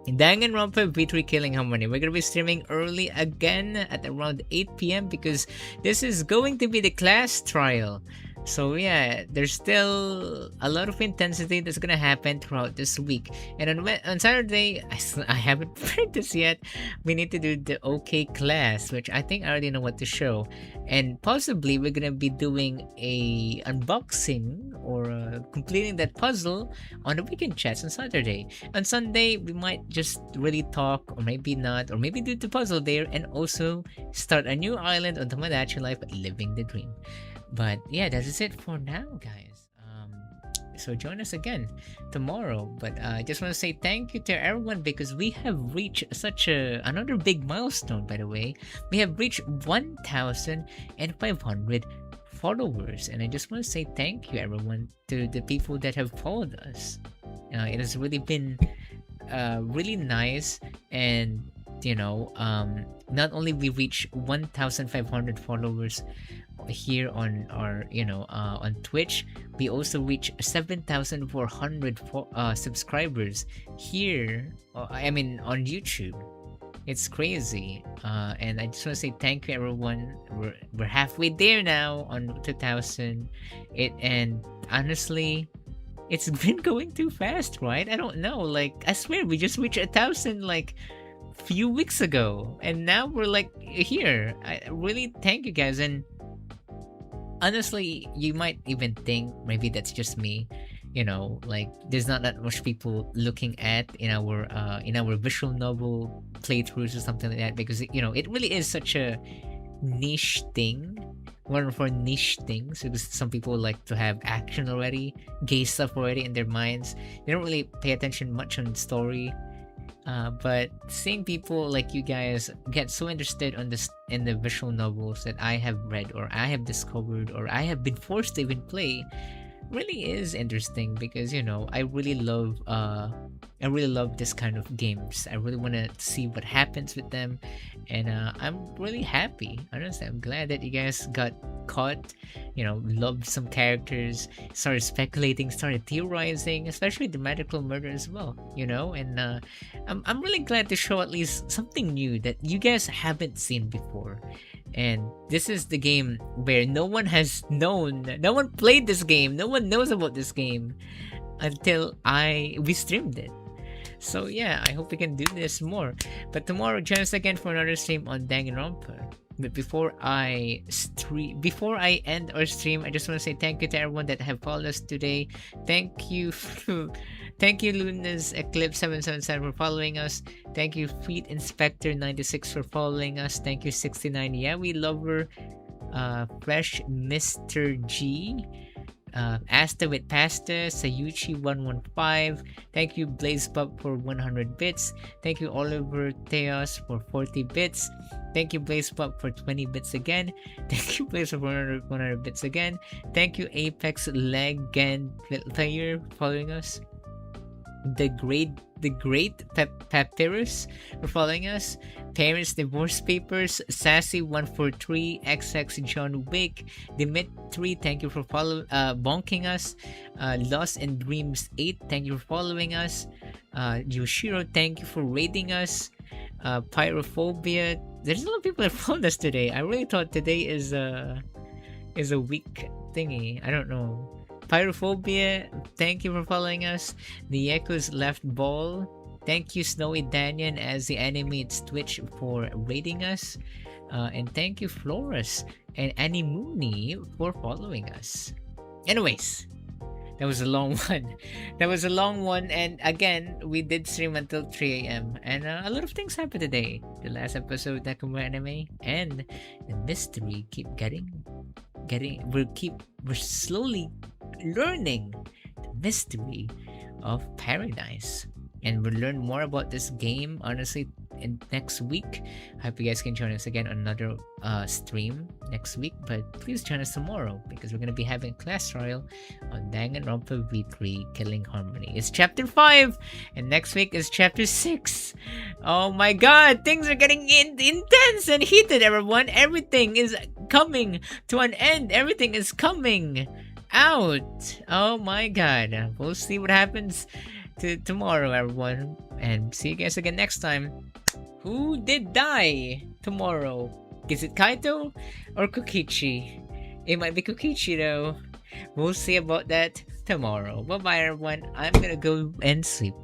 Danganronpa V3 Killing Harmony. We're gonna be streaming early again at around 8 p.m. because this is going to be the class trial. So yeah, there's still a lot of intensity that's gonna happen throughout this week. And on Saturday, I haven't prepared this yet. We need to do the OK class, which I think I already know what to show. And possibly we're gonna be doing a unboxing or completing that puzzle on the weekend chats on Saturday. On Sunday, we might just really talk, or maybe not, or maybe do the puzzle there and also start a new island on Tomodachi Life, living the dream. But yeah, that is it for now, guys. So join us again tomorrow. But I just want to say thank you to everyone because we have reached such another big milestone. By the way, we have reached 1,500 followers, and I just want to say thank you, everyone, to the people that have followed us. It has really been really nice, and not only we reach 1,500 followers here on our on Twitch, we also reach 7,400 subscribers here, on YouTube. It's crazy, and I just want to say thank you, everyone. We're halfway there now on 2,000. And honestly, it's been going too fast, right? I don't know, like I swear we just reached 1,000 like few weeks ago, and now we're like here. I really thank you guys. And honestly, you might even think maybe that's just me, like there's not that much people looking at in our visual novel playthroughs or something like that, because it really is such a niche thing, one of our niche things, because some people like to have action already, gay stuff already in their minds. They don't really pay attention much on story. But seeing people like you guys get so interested in the visual novels that I have read, or I have discovered, or I have been forced to even play, really is interesting, because I really love this kind of games. I really want to see what happens with them, and I'm really happy. Honestly, I'm glad that you guys got caught, loved some characters, started speculating, started theorizing, especially the magical murder as well, and I'm really glad to show at least something new that you guys haven't seen before. And this is the game where no one played this game, no one knows about this game until we streamed it. So yeah, I hope we can do this more. But tomorrow, join us again for another stream on Danganronpa. But before I end our stream, I just want to say thank you to everyone that have followed us today. Thank you, Luna's Eclipse 777 for following us. Thank you, Feet Inspector 96 for following us. Thank you, 69. Yeah, we love her. Fresh Mr. G. Asta with Pasta, Sayuchi 115. Thank you, Blaze Pup, for 100 bits. Thank you, Oliver Theos, for 40 bits. Thank you, Blaze Pup, for 20 bits again. Thank you, Blaze Pup, for 100 bits again. Thank you, Apex Legend Player, for following us. The great Papyrus for following us. Parents Divorce Papers, Sassy 143, XX John Wick, Dimitri, thank you for bonking us. Lost in Dreams 8, thank you for following us. Yoshiro, thank you for raiding us. Pyrophobia, there's a lot of people that followed us today. I really thought today is a week thingy. I don't know. Pyrophobia, thank you for following us. The Echo's Left Ball, thank you, Snowy Danyan as the Animates Twitch, for rating us. And thank you, Florus and Annie Mooney, for following us. Anyways, that was a long one. And again, we did stream until 3 a.m. And a lot of things happened today. The last episode, Nakamura Anime, and the mystery we're slowly learning the mystery of paradise. and we'll learn more about this game honestly in next week. I hope you guys can join us again on another stream next week, but please join us tomorrow because we're going to be having a class trial on Danganronpa V3 Killing Harmony. It's chapter 5 and next week is chapter 6. Oh my god, things are getting intense and heated, everyone. Everything is coming to an end. Everything is coming out. Oh my god. We'll see what happens tomorrow, everyone, and see you guys again next time. Who did die tomorrow? Is it Kaito or Kokichi? It might be Kokichi though. We'll see about that tomorrow. Bye bye, everyone. I'm gonna go and sleep.